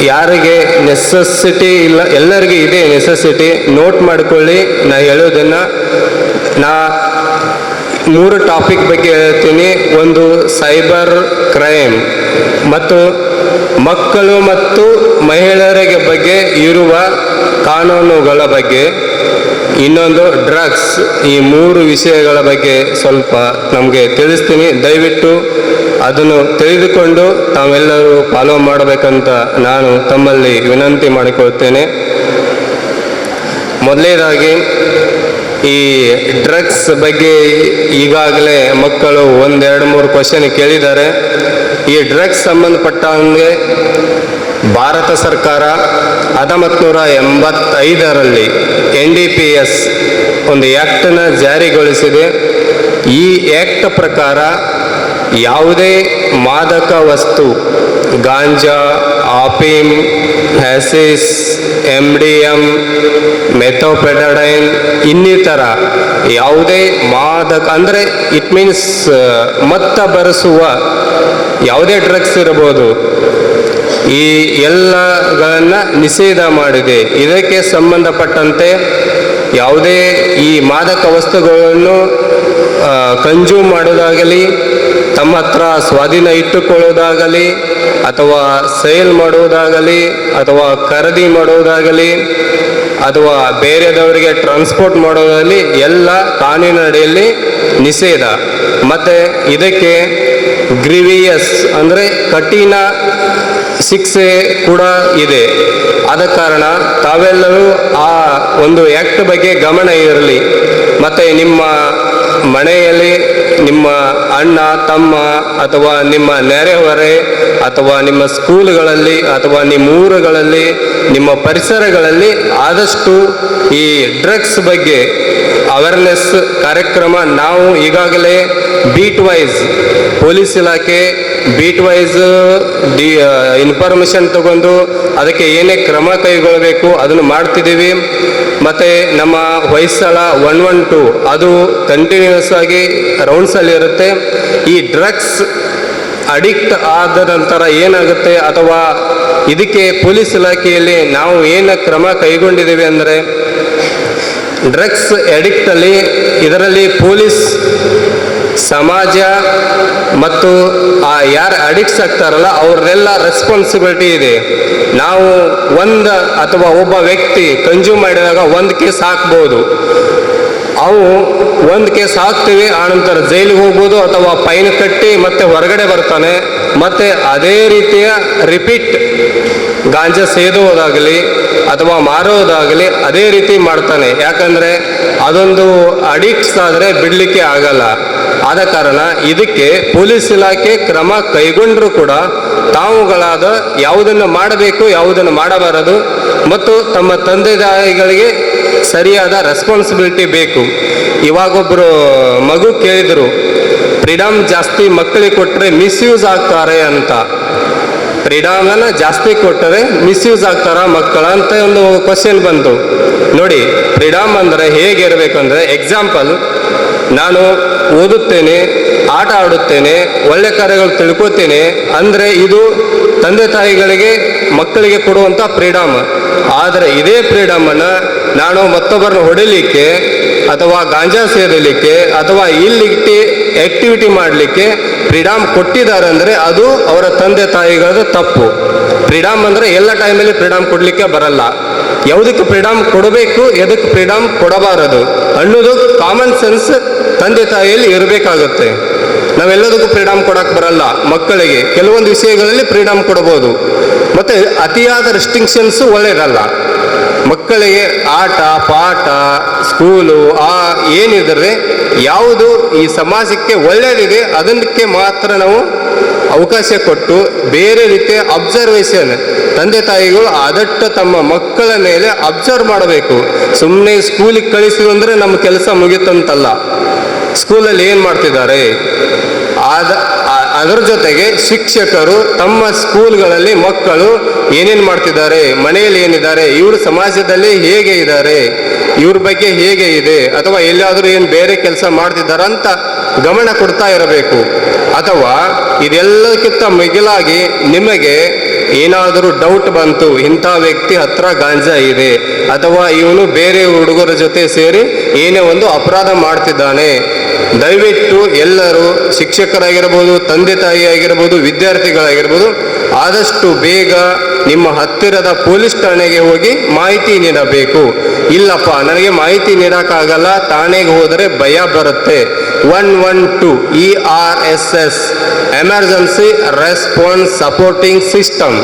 ಯಾರಿಗೆ ನೆಸೆಸಿಟಿ ಇಲ್ಲ, ಎಲ್ಲರಿಗೂ ಇದೆ ನೆಸೆಸಿಟಿ, ನೋಟ್ ಮಾಡಿಕೊಳ್ಳಿ. ನಾ ಹೇಳೋದನ್ನು 3 ಟಾಪಿಕ್ ಬಗ್ಗೆ ಹೇಳ್ತೀನಿ. ಒಂದು ಸೈಬರ್ ಕ್ರೈಮ್ ಮತ್ತು ಮಕ್ಕಳು ಮತ್ತು ಮಹಿಳೆಯರಿಗೆ ಬಗ್ಗೆ ಇರುವ ಕಾನೂನುಗಳ ಬಗ್ಗೆ, ಇನ್ನೊಂದು ಡ್ರಗ್ಸ್. ಈ 3 ವಿಷಯಗಳ ಬಗ್ಗೆ ಸ್ವಲ್ಪ ನಮಗೆ ತಿಳಿಸ್ತೀನಿ. ದಯವಿಟ್ಟು ಅದನ್ನು ತಿಳಿದುಕೊಂಡು ತಾವೆಲ್ಲರೂ ಫಾಲೋ ಮಾಡಬೇಕಂತ ನಾನು ತಮ್ಮಲ್ಲಿ ವಿನಂತಿ ಮಾಡಿಕೊಳ್ತೇನೆ. ಮೊದಲನೇದಾಗಿ ಈ ಡ್ರಗ್ಸ್ ಬಗ್ಗೆ ಈಗಾಗಲೇ ಮಕ್ಕಳು 1-2-3 ಕ್ವಶನ್ ಕೇಳಿದ್ದಾರೆ. ಈ ಡ್ರಗ್ಸ್ ಸಂಬಂಧಪಟ್ಟಂಗೆ ಭಾರತ ಸರ್ಕಾರ 1985ರಲ್ಲಿ NDPS ಒಂದು ಆ್ಯಕ್ಟನ್ನು ಜಾರಿಗೊಳಿಸಿದೆ. ಈ ಆ್ಯಕ್ಟ್ ಪ್ರಕಾರ ಯಾವುದೇ ಮಾದಕ ವಸ್ತು, ಗಾಂಜಾ, ಆಫೀಮ್, ಹ್ಯಾಸಿಸ್, MDM, ಮೆಥೋಪೆಡಡೈನ್ ಇನ್ನಿತರ ಯಾವುದೇ ಮಾದಕ ಅಂದರೆ ಇಟ್ ಮೀನ್ಸ್ ಮತ್ತ ಬರೆಸುವ ಯಾವುದೇ ಡ್ರಗ್ಸ್ ಇರಬಹುದು, ಈ ಎಲ್ಲಗಳನ್ನು ನಿಷೇಧ ಮಾಡಿದೆ. ಇದಕ್ಕೆ ಸಂಬಂಧಪಟ್ಟಂತೆ ಯಾವುದೇ ಈ ಮಾದಕ ವಸ್ತುಗಳನ್ನು ಕನ್ಸ್ಯೂಮ್ ಮಾಡೋದಾಗಲಿ, ತಮ್ಮ ಹತ್ರ ಸ್ವಾಧೀನ ಇಟ್ಟುಕೊಳ್ಳೋದಾಗಲಿ, ಅಥವಾ ಸೇಲ್ ಮಾಡುವುದಾಗಲಿ, ಅಥವಾ ಖರೀದಿ ಮಾಡುವುದಾಗಲಿ, ಅಥವಾ ಬೇರೆದವರಿಗೆ ಟ್ರಾನ್ಸ್ಪೋರ್ಟ್ ಮಾಡೋದಾಗಲಿ ಎಲ್ಲ ಕಾನೂನಿನಡಿಯಲ್ಲಿ ನಿಷೇಧ. ಮತ್ತು ಇದಕ್ಕೆ ಗ್ರೀವಿಯಸ್ ಅಂದರೆ ಕಠಿಣ ಶಿಕ್ಷೆ ಕೂಡ ಇದೆ. ಆದ ಕಾರಣ ತಾವೆಲ್ಲರೂ ಆ ಒಂದು ಆ್ಯಕ್ಟ್ ಬಗ್ಗೆ ಗಮನ ಇರಲಿ. ಮತ್ತು ನಿಮ್ಮ ಮನೆಯಲ್ಲಿ ನಿಮ್ಮ ಅಣ್ಣ ತಮ್ಮ ಅಥವಾ ನಿಮ್ಮ ನೆರೆಹೊರೆ ಅಥವಾ ನಿಮ್ಮ ಸ್ಕೂಲ್ಗಳಲ್ಲಿ ಅಥವಾ ನಿಮ್ಮ ಊರುಗಳಲ್ಲಿ ನಿಮ್ಮ ಪರಿಸರಗಳಲ್ಲಿ ಆದಷ್ಟು ಈ ಡ್ರಗ್ಸ್ ಬಗ್ಗೆ ಅವೇರ್ನೆಸ್ ಕಾರ್ಯಕ್ರಮ ನಾವು ಈಗಾಗಲೇ ಬೀಟ್ ವೈಸ್ ಪೊಲೀಸ್ ಇಲಾಖೆ ಬೀಟ್ ವೈಸ್ ಇನ್ಫಾರ್ಮೇಷನ್ ತಗೊಂಡು ಅದಕ್ಕೆ ಏನೇ ಕ್ರಮ ಕೈಗೊಳ್ಳಬೇಕು ಅದನ್ನು ಮಾಡ್ತಿದ್ದೀವಿ. ಮತ್ತು ನಮ್ಮ ಹೊಯ್ಸಳ 112 ಅದು ಕಂಟಿನ್ಯೂಸ್ ಆಗಿ ರೌಂಡ್ಸಲ್ಲಿ ಇರುತ್ತೆ. ಈ ಡ್ರಗ್ಸ್ ಅಡಿಕ್ಟ್ ಆದ ನಂತರ ಏನಾಗುತ್ತೆ ಅಥವಾ ಇದಕ್ಕೆ ಪೊಲೀಸ್ ಇಲಾಖೆಯಲ್ಲಿ ನಾವು ಏನು ಕ್ರಮ ಕೈಗೊಂಡಿದ್ದೀವಿ ಅಂದರೆ, ಡ್ರಗ್ಸ್ ಅಡಿಕ್ಟಲ್ಲಿ ಇದರಲ್ಲಿ ಪೊಲೀಸ್, ಸಮಾಜ ಮತ್ತು ಆ ಯಾರು ಅಡಿಕ್ಟ್ಸ್ ಆಗ್ತಾರಲ್ಲ ಅವ್ರನ್ನೆಲ್ಲ ರೆಸ್ಪಾನ್ಸಿಬಿಲಿಟಿ ಇದೆ. ನಾವು ಒಬ್ಬ ವ್ಯಕ್ತಿ ಕನ್ಸ್ಯೂಮ್ ಮಾಡಿದಾಗ 1 ಕೇಸ್ ಹಾಕ್ಬೋದು. ಅವು 1 ಕೇಸ್ ಹಾಕ್ತೀವಿ, ಆನಂತರ ಜೈಲಿಗೆ ಹೋಗ್ಬೋದು ಅಥವಾ ಫೈನ್ ಕಟ್ಟಿ ಮತ್ತೆ ಹೊರಗಡೆ ಬರ್ತಾನೆ. ಮತ್ತು ಅದೇ ರೀತಿಯ ರಿಪೀಟ್ ಗಾಂಜಾ ಸೇದುವುದಾಗಲಿ ಅಥವಾ ಮಾರೋದಾಗಲಿ ಅದೇ ರೀತಿ ಮಾಡ್ತಾನೆ. ಯಾಕಂದರೆ ಅದೊಂದು ಅಡಿಕ್ಟ್ಸ್ ಆದರೆ ಬಿಡಲಿಕ್ಕೆ ಆಗಲ್ಲ. ಆದ ಕಾರಣ ಇದಕ್ಕೆ ಪೊಲೀಸ್ ಇಲಾಖೆ ಕ್ರಮ ಕೈಗೊಂಡರೂ ಕೂಡ ತಾವುಗಳಾದ ಯಾವುದನ್ನು ಮಾಡಬೇಕು ಯಾವುದನ್ನು ಮಾಡಬಾರದು ಮತ್ತು ತಮ್ಮ ತಂದೆ ತಾಯಿಗಳಿಗೆ ಸರಿಯಾದ ರೆಸ್ಪಾನ್ಸಿಬಿಲಿಟಿ ಬೇಕು. ಇವಾಗೊಬ್ಬರು ಮಗು ಕೇಳಿದರು, ಫ್ರೀಡಮ್ ಜಾಸ್ತಿ ಮಕ್ಕಳಿಗೆ ಕೊಟ್ಟರೆ ಮಿಸ್ಯೂಸ್ ಆಗ್ತಾರೆ ಅಂತ. ಫ್ರೀಡಮನ್ನ ಜಾಸ್ತಿ ಕೊಟ್ಟರೆ ಮಿಸ್ಯೂಸ್ ಆಗ್ತಾರ ಮಕ್ಕಳ ಅಂತ ಒಂದು ಕ್ವಶನ್ ಬಂತು. ನೋಡಿ, ಫ್ರೀಡಮ್ ಅಂದರೆ ಹೇಗಿರಬೇಕಂದ್ರೆ, ಎಕ್ಸಾಂಪಲ್, ನಾನು ಓದುತ್ತೇನೆ, ಆಟ ಆಡುತ್ತೇನೆ, ಒಳ್ಳೆ ಕಾರ್ಯಗಳು ತಿಳ್ಕೊತೇನೆ ಅಂದರೆ ಇದು ತಂದೆ ತಾಯಿಗಳಿಗೆ ಮಕ್ಕಳಿಗೆ ಕೊಡುವಂಥ ಫ್ರೀಡಮ್. ಆದರೆ ಇದೇ ಫ್ರೀಡಮನ್ನು ನಾನು ಮತ್ತೊಬ್ಬರನ್ನ ಹೊಡಿಲಿಕ್ಕೆ ಅಥವಾ ಗಾಂಜಾ ಸೇದಲಿಕ್ಕೆ ಅಥವಾ ಇಲ್ಲಿಟ್ಟು ಆ್ಯಕ್ಟಿವಿಟಿ ಮಾಡಲಿಕ್ಕೆ ಫ್ರೀಡಮ್ ಕೊಟ್ಟಿದ್ದಾರೆ ಅಂದರೆ ಅದು ಅವರ ತಂದೆ ತಾಯಿಗಳದ್ದು ತಪ್ಪು. ಫ್ರೀಡಮ್ ಅಂದರೆ ಎಲ್ಲ ಟೈಮಲ್ಲಿ ಫ್ರೀಡಮ್ ಕೊಡಲಿಕ್ಕೆ ಬರಲ್ಲ. ಯಾವುದಕ್ಕೆ ಫ್ರೀಡಮ್ ಕೊಡಬೇಕು, ಎದಕ್ಕೆ ಫ್ರೀಡಮ್ ಕೊಡಬಾರದು ಅನ್ನೋದು ಕಾಮನ್ ಸೆನ್ಸ್ ತಂದೆ ತಾಯಿಯಲ್ಲಿ ಇರಬೇಕಾಗುತ್ತೆ. ನಾವೆಲ್ಲದಕ್ಕೂ ಫ್ರೀಡಮ್ ಕೊಡಕ್ಕೆ ಬರಲ್ಲ. ಮಕ್ಕಳಿಗೆ ಕೆಲವೊಂದು ವಿಷಯಗಳಲ್ಲಿ ಫ್ರೀಡಮ್ ಕೊಡ್ಬೋದು, ಮತ್ತು ಅತಿಯಾದ ರೆಸ್ಟ್ರಿಕ್ಷನ್ಸು ಒಳ್ಳೆಯದಲ್ಲ. ಮಕ್ಕಳಿಗೆ ಆಟ ಪಾಠ ಸ್ಕೂಲು ಏನಿದ್ರೆ ಯಾವುದು ಈ ಸಮಾಜಕ್ಕೆ ಒಳ್ಳೆಯದಿದೆ ಅದಕ್ಕೆ ಮಾತ್ರ ನಾವು ಅವಕಾಶ ಕೊಟ್ಟು ಬೇರೆ ರೀತಿಯ ಅಬ್ಸರ್ವೇಷನ್ ತಂದೆ ತಾಯಿಗಳು ಆದಷ್ಟು ತಮ್ಮ ಮಕ್ಕಳ ಮೇಲೆ ಅಬ್ಸರ್ವ್ ಮಾಡಬೇಕು. ಸುಮ್ಮನೆ ಸ್ಕೂಲಿಗೆ ಕಳಿಸಿದ್ರು ಅಂದರೆ ನಮ್ಮ ಕೆಲಸ ಮುಗಿತಂತಲ್ಲ. ಸ್ಕೂಲಲ್ಲಿ ಏನು ಮಾಡ್ತಿದ್ದಾರೆ ಅದರ ಜೊತೆಗೆ ಶಿಕ್ಷಕರು ತಮ್ಮ ಸ್ಕೂಲ್ಗಳಲ್ಲಿ ಮಕ್ಕಳು ಏನೇನು ಮಾಡ್ತಿದ್ದಾರೆ, ಮನೆಯಲ್ಲಿ ಏನಿದ್ದಾರೆ, ಇವರು ಸಮಾಜದಲ್ಲಿ ಹೇಗೆ ಇದ್ದಾರೆ, ಇವ್ರ ಬಗ್ಗೆ ಹೇಗೆ ಇದೆ, ಅಥವಾ ಎಲ್ಲಾದರೂ ಏನು ಬೇರೆ ಕೆಲಸ ಮಾಡ್ತಿದ್ದಾರ ಅಂತ ಗಮನ ಕೊಡ್ತಾ ಇರಬೇಕು. ಅಥವಾ ಇದೆಲ್ಲಕ್ಕಿಂತ ಮಿಗಿಲಾಗಿ ನಿಮಗೆ ಏನಾದರೂ ಡೌಟ್ ಬಂತು, ಇಂಥ ವ್ಯಕ್ತಿ ಹತ್ರ ಗಾಂಜಾ ಇದೆ ಅಥವಾ ಇವನು ಬೇರೆ ಹುಡುಗರ ಜೊತೆ ಸೇರಿ ಏನೇ ಒಂದು ಅಪರಾಧ ಮಾಡ್ತಿದ್ದಾನೆ, ದಯವಿಟ್ಟು ಎಲ್ಲರೂ ಶಿಕ್ಷಕರಾಗಿರ್ಬೋದು, ತಂದೆ ತಾಯಿ ಆಗಿರ್ಬೋದು, ವಿದ್ಯಾರ್ಥಿಗಳಾಗಿರ್ಬೋದು, ಆದಷ್ಟು ಬೇಗ ನಿಮ್ಮ ಹತ್ತಿರದ ಪೊಲೀಸ್ ಠಾಣೆಗೆ ಹೋಗಿ ಮಾಹಿತಿ ನೀಡಬೇಕು. ಇಲ್ಲಪ್ಪ ನನಗೆ ಮಾಹಿತಿ ನೀಡೋಕ್ಕಾಗಲ್ಲ, ಠಾಣೆಗೆ ಹೋದರೆ ಭಯ ಬರುತ್ತೆ. 112 ERSS emergency response supporting system.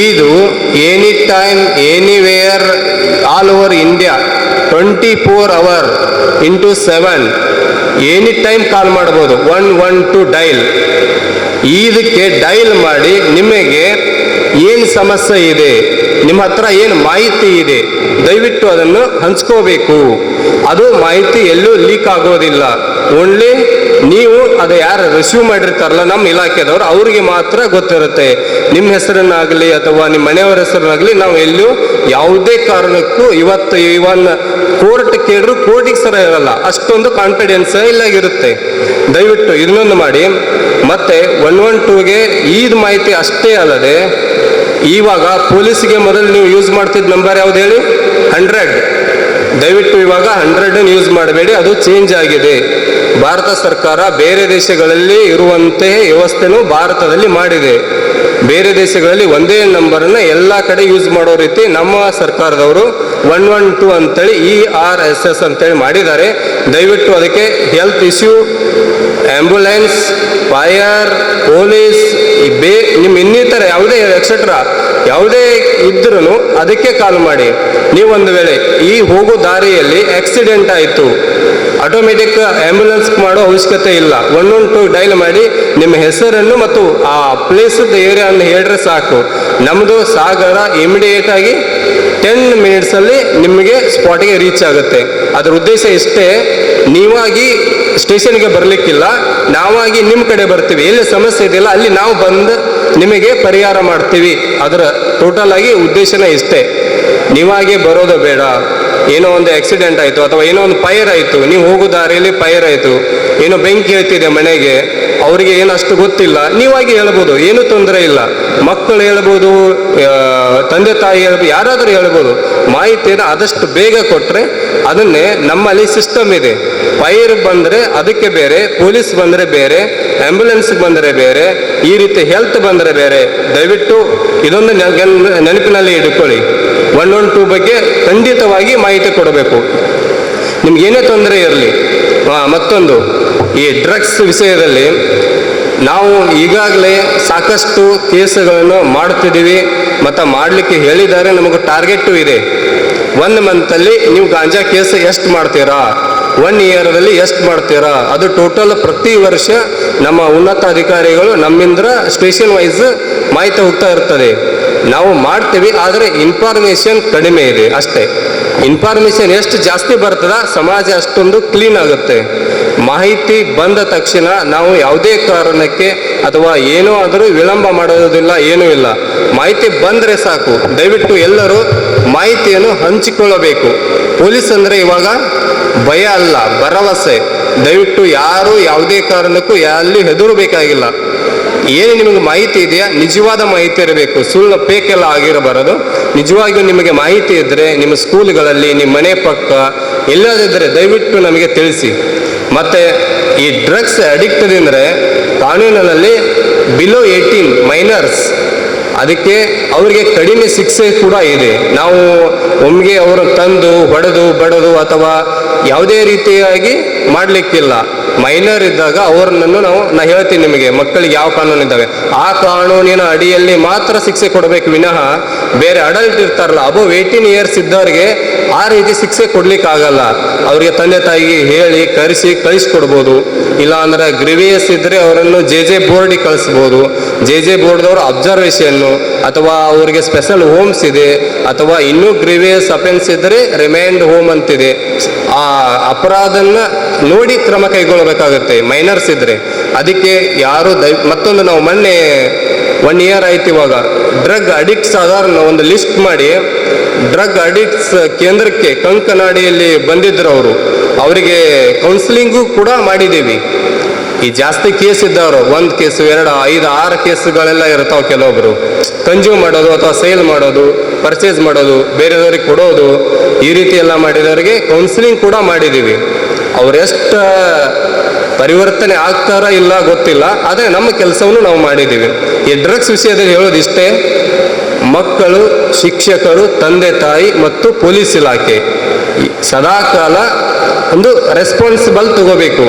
ಇದು any time anywhere all over India 24 hours into 7 any time call ಮಾಡ್ಬೋದು. 112 ಡೈಲ್. ಇದಕ್ಕೆ ಡೈಲ್ ಮಾಡಿ ನಿಮಗೆ ಏನು ಸಮಸ್ಯೆ ಇದೆ, ನಿಮ್ಮ ಹತ್ರ ಏನು ಮಾಹಿತಿ ಇದೆ, ದಯವಿಟ್ಟು ಅದನ್ನು ಹಂಚ್ಕೋಬೇಕು. ಅದು ಮಾಹಿತಿ ಎಲ್ಲೂ ಲೀಕ್ ಆಗೋದಿಲ್ಲ. ಓನ್ಲಿ ನೀವು ಅದು ಯಾರು ರಿಸೀವ್ ಮಾಡಿರ್ತಾರಲ್ಲ ನಮ್ಮ ಇಲಾಖೆದವರು, ಅವ್ರಿಗೆ ಮಾತ್ರ ಗೊತ್ತಿರುತ್ತೆ. ನಿಮ್ಮ ಹೆಸರನ್ನಾಗಲಿ ಅಥವಾ ನಿಮ್ಮ ಮನೆಯವರ ಹೆಸರನ್ನಾಗಲಿ ನಾವು ಎಲ್ಲೂ ಯಾವುದೇ ಕಾರಣಕ್ಕೂ ಇವತ್ತು ಇವನ್ ಕೋರ್ಟ್ ಕೇಳಿದ್ರು ಕೋರ್ಟಿಗೆ ಸರ ಇರಲ್ಲ, ಅಷ್ಟೊಂದು ಕಾನ್ಫಿಡೆನ್ಸ್ ಇಲ್ಲಾಗಿರುತ್ತೆ. ದಯವಿಟ್ಟು ಇದನ್ನೊಂದು ಮಾಡಿ. ಮತ್ತೆ 112ಗೆ ಈದ್ ಮಾಹಿತಿ ಅಷ್ಟೇ ಅಲ್ಲದೆ ಇವಾಗ ಪೊಲೀಸ್ಗೆ ಮೊದಲು ನೀವು ಯೂಸ್ ಮಾಡ್ತಿದ್ದ ನಂಬರ್ ಯಾವ್ದು ಹೇಳಿ? 100. ದಯವಿಟ್ಟು ಇವಾಗ 100 ಯೂಸ್ ಮಾಡಬೇಡಿ, ಅದು ಚೇಂಜ್ ಆಗಿದೆ. ಭಾರತ ಸರ್ಕಾರ ಬೇರೆ ದೇಶಗಳಲ್ಲಿ ಇರುವಂತೆ ವ್ಯವಸ್ಥೆನೂ ಭಾರತದಲ್ಲಿ ಮಾಡಿದೆ. ಬೇರೆ ದೇಶಗಳಲ್ಲಿ ಒಂದೇ ನಂಬರನ್ನು ಎಲ್ಲ ಕಡೆ ಯೂಸ್ ಮಾಡೋ ರೀತಿ ನಮ್ಮ ಸರ್ಕಾರದವರು 112 ಅಂತೇಳಿ ERSS ಅಂತೇಳಿ ಮಾಡಿದ್ದಾರೆ. ದಯವಿಟ್ಟು ಅದಕ್ಕೆ health issue, ambulance, fire, police, ನಿಮ್ಮ ಇನ್ನಿತರ ಯಾವುದೇ ಎಕ್ಸೆಟ್ರಾ ಯಾವುದೇ ಇದ್ರೂ ಅದಕ್ಕೆ ಕಾಲ್ ಮಾಡಿ. ನೀವೊಂದು ವೇಳೆ ಈ ಹೋಗೋ ದಾರಿಯಲ್ಲಿ ಆಕ್ಸಿಡೆಂಟ್ ಆಯಿತು, ಆಟೋಮೆಟಿಕ್ ಆಂಬ್ಯುಲೆನ್ಸ್ ಮಾಡೋ ಅವಶ್ಯಕತೆ ಇಲ್ಲ. 112 ಡೈಲ್ ಮಾಡಿ ನಿಮ್ಮ ಹೆಸರನ್ನು ಮತ್ತು ಆ ಪ್ಲೇಸದ ಏರಿಯಾವನ್ನು ಹೇಳಿದ್ರೆ ಸಾಕು. ನಮ್ಮದು ಸಾಗರ ಇಮಿಡಿಯೇಟ್ ಆಗಿ 10 minutesಲ್ಲಿ ನಿಮಗೆ ಸ್ಪಾಟಿಗೆ ರೀಚ್ ಆಗುತ್ತೆ. ಅದರ ಉದ್ದೇಶ ಇಷ್ಟೇ, ನೀವಾಗಿ ಸ್ಟೇಷನ್ಗೆ ಬರಲಿಕ್ಕಿಲ್ಲ, ನಾವಾಗಿ ನಿಮ್ಮ ಕಡೆ ಬರ್ತೀವಿ. ಎಲ್ಲಿ ಸಮಸ್ಯೆ ಇದೆಯಲ್ಲ ಅಲ್ಲಿ ನಾವು ಬಂದು ನಿಮಗೆ ಪರಿಹಾರ ಮಾಡ್ತೀವಿ. ಅದರ ಟೋಟಲ್ ಆಗಿ ಉದ್ದೇಶನೇ ಇಷ್ಟೇ. ನೀವಾಗಿ ಬರೋದು ಬೇಡ. ಏನೋ ಒಂದು ಆಕ್ಸಿಡೆಂಟ್ ಆಯಿತು ಅಥವಾ ಏನೋ ಒಂದು ಫೈರ್ ಆಯಿತು, ನೀವು ಹೋಗೋ ದಾರಿಯಲ್ಲಿ ಫೈರ್ ಆಯಿತು, ಏನೋ ಬೆಂಕಿ ಹೇಳ್ತಿದೆ ಮನೆಗೆ, ಅವರಿಗೆ ಏನು ಅಷ್ಟು ಗೊತ್ತಿಲ್ಲ, ನೀವಾಗಿ ಹೇಳ್ಬೋದು, ಏನೂ ತೊಂದರೆ ಇಲ್ಲ. ಮಕ್ಕಳು ಹೇಳ್ಬೋದು, ತಂದೆ ತಾಯಿ ಹೇಳ್ಬೋದು, ಯಾರಾದರೂ ಹೇಳ್ಬೋದು. ಮಾಹಿತಿಯನ್ನು ಆದಷ್ಟು ಬೇಗ ಕೊಟ್ಟರೆ ಅದನ್ನೇ ನಮ್ಮಲ್ಲಿ ಸಿಸ್ಟಮ್ ಇದೆ. ಫೈರ್ ಬಂದರೆ ಅದಕ್ಕೆ ಬೇರೆ, ಪೊಲೀಸ್ ಬಂದರೆ ಬೇರೆ, ಆಂಬ್ಯುಲೆನ್ಸ್ ಬಂದರೆ ಬೇರೆ, ಈ ರೀತಿ ಹೆಲ್ತ್ ಬಂದರೆ ಬೇರೆ. ದಯವಿಟ್ಟು ಇದೊಂದು ನೆನಪಿನಲ್ಲಿ ಇಟ್ಕೊಳ್ಳಿ. 112 ಬಗ್ಗೆ ಖಂಡಿತವಾಗಿ ಮಾಹಿತಿ ಕೊಡಬೇಕು, ನಿಮ್ಗೇನೇ ತೊಂದರೆ ಇರಲಿ. ಮತ್ತೊಂದು, ಈ ಡ್ರಗ್ಸ್ ವಿಷಯದಲ್ಲಿ ನಾವು ಈಗಾಗಲೇ ಸಾಕಷ್ಟು ಕೇಸುಗಳನ್ನು ಮಾಡ್ತಿದ್ದೀವಿ ಮತ್ತು ಮಾಡಲಿಕ್ಕೆ ಹೇಳಿದ್ದಾರೆ. ನಮಗೆ ಟಾರ್ಗೆಟು ಇದೆ. 1 ಮಂತಲ್ಲಿ ನೀವು ಗಾಂಜಾ ಕೇಸ್ ಎಷ್ಟು ಮಾಡ್ತೀರಾ, 1 ಇಯರ್ದಲ್ಲಿ ಎಷ್ಟು ಮಾಡ್ತೀರಾ, ಅದು ಟೋಟಲ್ ಪ್ರತಿ ವರ್ಷ ನಮ್ಮ ಉನ್ನತ ಅಧಿಕಾರಿಗಳು ನಮ್ಮಿಂದ ಸ್ಟೇಷನ್ ವೈಸ್ ಮಾಹಿತಿ ಹೋಗ್ತಾ ಇರ್ತದೆ. ನಾವು ಮಾಡ್ತೀವಿ, ಆದರೆ ಇನ್ಫಾರ್ಮೇಷನ್ ಕಡಿಮೆ ಇದೆ ಅಷ್ಟೇ. ಇನ್ಫಾರ್ಮೇಷನ್ ಎಷ್ಟು ಜಾಸ್ತಿ ಬರ್ತದ ಸಮಾಜ ಅಷ್ಟೊಂದು ಕ್ಲೀನ್ ಆಗುತ್ತೆ. ಮಾಹಿತಿ ಬಂದ ತಕ್ಷಣ ನಾವು ಯಾವುದೇ ಕಾರಣಕ್ಕೆ ಅಥವಾ ಏನೋ ಆದರೂ ವಿಳಂಬ ಮಾಡೋದಿಲ್ಲ, ಏನೂ ಇಲ್ಲ. ಮಾಹಿತಿ ಬಂದರೆ ಸಾಕು. ದಯವಿಟ್ಟು ಎಲ್ಲರೂ ಮಾಹಿತಿಯನ್ನು ಹಂಚಿಕೊಳ್ಳಬೇಕು. ಪೊಲೀಸ್ ಅಂದರೆ ಇವಾಗ ಭಯ ಅಲ್ಲ, ಭರವಸೆ. ದಯವಿಟ್ಟು ಯಾರು ಯಾವುದೇ ಕಾರಣಕ್ಕೂ ಅಲ್ಲಿ ಹೆದರಬೇಕಾಗಿಲ್ಲ. ಏನು ನಿಮಗೆ ಮಾಹಿತಿ ಇದೆಯಾ, ನಿಜವಾದ ಮಾಹಿತಿ ಇರಬೇಕು, ಸುಳ್ಳು ಫೇಕೆಲ್ಲ ಆಗಿರಬಾರದು. ನಿಜವಾಗಿಯೂ ನಿಮಗೆ ಮಾಹಿತಿ ಇದ್ದರೆ ನಿಮ್ಮ ಸ್ಕೂಲ್ಗಳಲ್ಲಿ, ನಿಮ್ಮ ಮನೆ ಪಕ್ಕ ಎಲ್ಲದಿದ್ದರೆ ದಯವಿಟ್ಟು ನಮಗೆ ತಿಳಿಸಿ. ಮತ್ತು ಈ ಡ್ರಗ್ಸ್ ಅಡಿಕ್ಟೆಡ್ ಅಂದರೆ ಕಾನೂನಿನಲ್ಲಿ ಬಿಲೋ 18 ಮೈನರ್ಸ್, ಅದಕ್ಕೆ ಅವರಿಗೆ ಕಡಿಮೆ ಶಿಕ್ಷೆ ಕೂಡ ಇದೆ. ನಾವು ಒಮ್ಮೆಗೆ ಅವರು ತಂದು ಹೊಡೆದು ಬಡದು ಅಥವಾ ಯಾವುದೇ ರೀತಿಯಾಗಿ ಮಾಡಲಿಕ್ಕಿಲ್ಲ. ಮೈನರ್ ಇದ್ದಾಗ ಅವರನ್ನು ನಾ ಹೇಳ್ತೀನಿ ನಿಮಗೆ, ಮಕ್ಕಳಿಗೆ ಯಾವ ಕಾನೂನು ಇದ್ದಾವೆ ಆ ಕಾನೂನಿನ ಅಡಿಯಲ್ಲಿ ಮಾತ್ರ ಶಿಕ್ಷೆ ಕೊಡಬೇಕು ವಿನಃ ಬೇರೆ ಅಡಲ್ಟ್ ಇರ್ತಾರಲ್ಲ ಅಬೋ 18 years ಇದ್ದವ್ರಿಗೆ ಆ ರೀತಿ ಶಿಕ್ಷೆ ಕೊಡ್ಲಿಕ್ಕಾಗಲ್ಲ. ಅವರಿಗೆ ತಂದೆ ತಾಯಿಗೆ ಹೇಳಿ ಕಳಿಸ್ಕೊಡ್ಬೋದು. ಇಲ್ಲ ಅಂದ್ರೆ ಗ್ರಿವಿಯಸ್ ಇದ್ದರೆ ಅವರನ್ನು JJ ಬೋರ್ಡಿಗೆ ಕಳಿಸ್ಬೋದು. JJ ಬೋರ್ಡ್ದವರು ಅಬ್ಸರ್ವೇಷನ್ನು ಅಥವಾ ಅವರಿಗೆ ಸ್ಪೆಷಲ್ ಹೋಮ್ಸ್ ಇದೆ, ಅಥವಾ ಇನ್ನೂ ಗ್ರಿವಿಯಸ್ ಅಫೆನ್ಸ್ ಇದ್ದರೆ ರಿಮೈಂಡ್ ಹೋಮ್ ಅಂತಿದೆ. ಆ ಅಪರಾಧನ ನೋಡಿ ಕ್ರಮ ಕೈಗೊಳ್ಳಬೇಕಾಗುತ್ತೆ ಮೈನರ್ಸ್ ಇದ್ದರೆ. ಅದಕ್ಕೆ ಯಾರು ಮತ್ತೊಂದು ನಾವು ಮೊನ್ನೆ 1 ಇಯರ್ ಆಯ್ತು ಇವಾಗ ಡ್ರಗ್ ಅಡಿಕ್ಟ್ಸ್ ಆಧಾರ ಒಂದು ಲಿಸ್ಟ್ ಮಾಡಿ ಡ್ರಗ್ ಅಡಿಕ್ಟ್ಸ್ ಕೇಂದ್ರಕ್ಕೆ ಕಂಕನಾಡಿಯಲ್ಲಿ ಬಂದಿದ್ದರು ಅವರು, ಅವರಿಗೆ ಕೌನ್ಸಿಲಿಂಗು ಕೂಡ ಮಾಡಿದ್ದೀವಿ. ಈ ಜಾಸ್ತಿ ಕೇಸ್ ಇದ್ದವರು 1 ಕೇಸು 2 5 6 ಕೇಸುಗಳೆಲ್ಲ ಇರ್ತಾವೆ. ಕೆಲವೊಬ್ರು ಕನ್ಸ್ಯೂಮ್ ಮಾಡೋದು ಅಥವಾ ಸೇಲ್ ಮಾಡೋದು, ಪರ್ಚೇಸ್ ಮಾಡೋದು, ಬೇರೆಯವ್ರಿಗೆ ಕೊಡೋದು, ಈ ರೀತಿ ಎಲ್ಲ ಮಾಡಿದವರಿಗೆ ಕೌನ್ಸಿಲಿಂಗ್ ಕೂಡ ಮಾಡಿದ್ದೀವಿ. ಅವರೆಷ್ಟು ಪರಿವರ್ತನೆ ಆಗ್ತಾರ ಇಲ್ಲ ಗೊತ್ತಿಲ್ಲ, ಆದರೆ ನಮ್ಮ ಕೆಲಸವನ್ನು ನಾವು ಮಾಡಿದ್ದೀವಿ. ಈ ಡ್ರಗ್ಸ್ ವಿಷಯದಲ್ಲಿ ಹೇಳೋದಿಷ್ಟೇ, ಮಕ್ಕಳು, ಶಿಕ್ಷಕರು, ತಂದೆ ತಾಯಿ ಮತ್ತು ಪೊಲೀಸ್ ಇಲಾಖೆ ಸದಾಕಾಲ ಒಂದು ರೆಸ್ಪಾನ್ಸಿಬಲ್ ತಗೋಬೇಕು.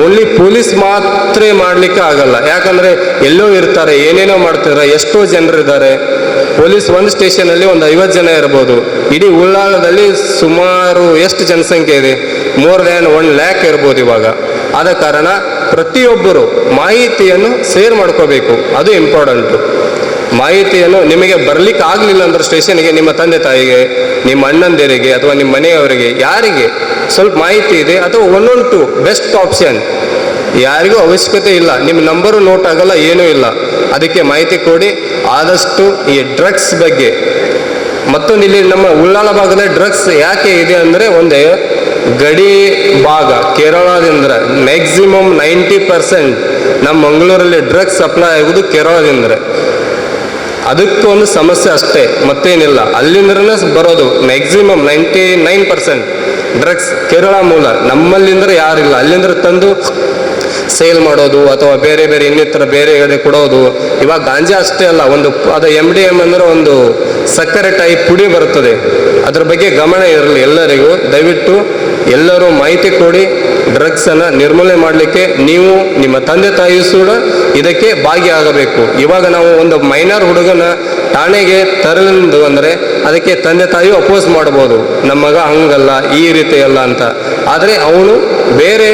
ಓನ್ಲಿ ಪೊಲೀಸ್ ಮಾತ್ರ ಮಾಡಲಿಕ್ಕೆ ಆಗಲ್ಲ, ಯಾಕಂದರೆ ಎಲ್ಲೋ ಇರ್ತಾರೆ, ಏನೇನೋ ಮಾಡ್ತಾರೆ, ಎಷ್ಟೋ ಜನರಿದ್ದಾರೆ. ಪೊಲೀಸ್ ಒಂದು ಸ್ಟೇಷನಲ್ಲಿ ಒಂದು 50 ಜನ ಇರ್ಬೋದು. ಇಡೀ ಉಳ್ಳಾಳದಲ್ಲಿ ಸುಮಾರು ಎಷ್ಟು ಜನಸಂಖ್ಯೆ ಇದೆ? ಮೋರ್ ದ್ಯಾನ್ 1 ಲ್ಯಾಕ್ ಇರ್ಬೋದು ಇವಾಗ. ಆದ ಕಾರಣ ಪ್ರತಿಯೊಬ್ಬರು ಮಾಹಿತಿಯನ್ನು ಶೇರ್ ಮಾಡ್ಕೋಬೇಕು, ಅದು ಇಂಪಾರ್ಟೆಂಟು. ಮಾಹಿತಿಯನ್ನು ನಿಮಗೆ ಬರಲಿಕ್ಕೆ ಆಗಲಿಲ್ಲ ಅಂದ್ರೆ ಸ್ಟೇಷನ್ಗೆ, ನಿಮ್ಮ ತಂದೆ ತಾಯಿಗೆ, ನಿಮ್ಮ ಅಣ್ಣಂದಿರಿಗೆ ಅಥವಾ ನಿಮ್ಮ ಮನೆಯವರಿಗೆ ಯಾರಿಗೆ ಸ್ವಲ್ಪ ಮಾಹಿತಿ ಇದೆ ಅಥವಾ 112 ಬೆಸ್ಟ್ ಆಪ್ಷನ್. ಯಾರಿಗೂ ಅವಶ್ಯಕತೆ ಇಲ್ಲ, ನಿಮ್ಮ ನಂಬರು ನೋಟ್ ಆಗಲ್ಲ, ಏನೂ ಇಲ್ಲ. ಅದಕ್ಕೆ ಮಾಹಿತಿ ಕೊಡಿ ಆದಷ್ಟು ಈ ಡ್ರಗ್ಸ್ ಬಗ್ಗೆ. ಮತ್ತೊಂದು ಇಲ್ಲಿ ನಮ್ಮ ಉಳ್ಳಾಲ ಭಾಗದಲ್ಲಿ ಡ್ರಗ್ಸ್ ಯಾಕೆ ಇದೆ ಅಂದರೆ, ಒಂದೇ ಗಡಿ ಭಾಗ ಕೇರಳದಿಂದ ಮ್ಯಾಕ್ಸಿಮಮ್ 90% ನಮ್ಮ ಮಂಗಳೂರಲ್ಲಿ ಡ್ರಗ್ಸ್ ಸಪ್ಲೈ ಆಗೋದು ಕೇರಳದಿಂದ. ಅದಕ್ಕೆ ಒಂದು ಸಮಸ್ಯೆ ಅಷ್ಟೇ, ಮತ್ತೇನಿಲ್ಲ. ಅಲ್ಲಿಂದನೇ ಬರೋದು ಮ್ಯಾಕ್ಸಿಮಮ್ 99% ಡ್ರಗ್ಸ್ ಕೇರಳ ಮೂಲ. ನಮ್ಮಲ್ಲಿಂದ ಯಾರಿಲ್ಲ, ಅಲ್ಲಿಂದ ತಂದು ಸೇಲ್ ಮಾಡೋದು ಅಥವಾ ಬೇರೆ ಬೇರೆ ಇನ್ನಿತರ ಬೇರೆ ಕಡೆ ಕೊಡೋದು. ಇವಾಗ ಗಾಂಜಾ ಅಷ್ಟೇ ಅಲ್ಲ, ಅದು MDM ಅಂದರೆ ಒಂದು ಸಕ್ಕರೆ ಟೈಪ್ ಪುಡಿ ಬರ್ತದೆ. ಅದ್ರ ಬಗ್ಗೆ ಗಮನ ಇರಲಿ ಎಲ್ಲರಿಗೂ. ದಯವಿಟ್ಟು ಎಲ್ಲರೂ ಮಾಹಿತಿ ಕೊಡಿ. ಡ್ರಗ್ಸನ್ನು ನಿರ್ಮೂಲನೆ ಮಾಡಲಿಕ್ಕೆ ನೀವು ನಿಮ್ಮ ತಂದೆ ತಾಯಿಯೂ ಕೂಡ ಇದಕ್ಕೆ ಭಾಗಿಯಾಗಬೇಕು. ಇವಾಗ ನಾವು ಒಂದು ಮೈನರ್ ಹುಡುಗನ ಠಾಣೆಗೆ ತರಲಿಂದು ಅಂದರೆ ಅದಕ್ಕೆ ತಂದೆ ತಾಯಿಯು ಅಪೋಸ್ ಮಾಡ್ಬೋದು, ನಮ್ಮ ಮಗ ಹಂಗಲ್ಲ ಈ ರೀತಿ ಅಲ್ಲ ಅಂತ. ಆದರೆ ಅವನು ಬೇರೆ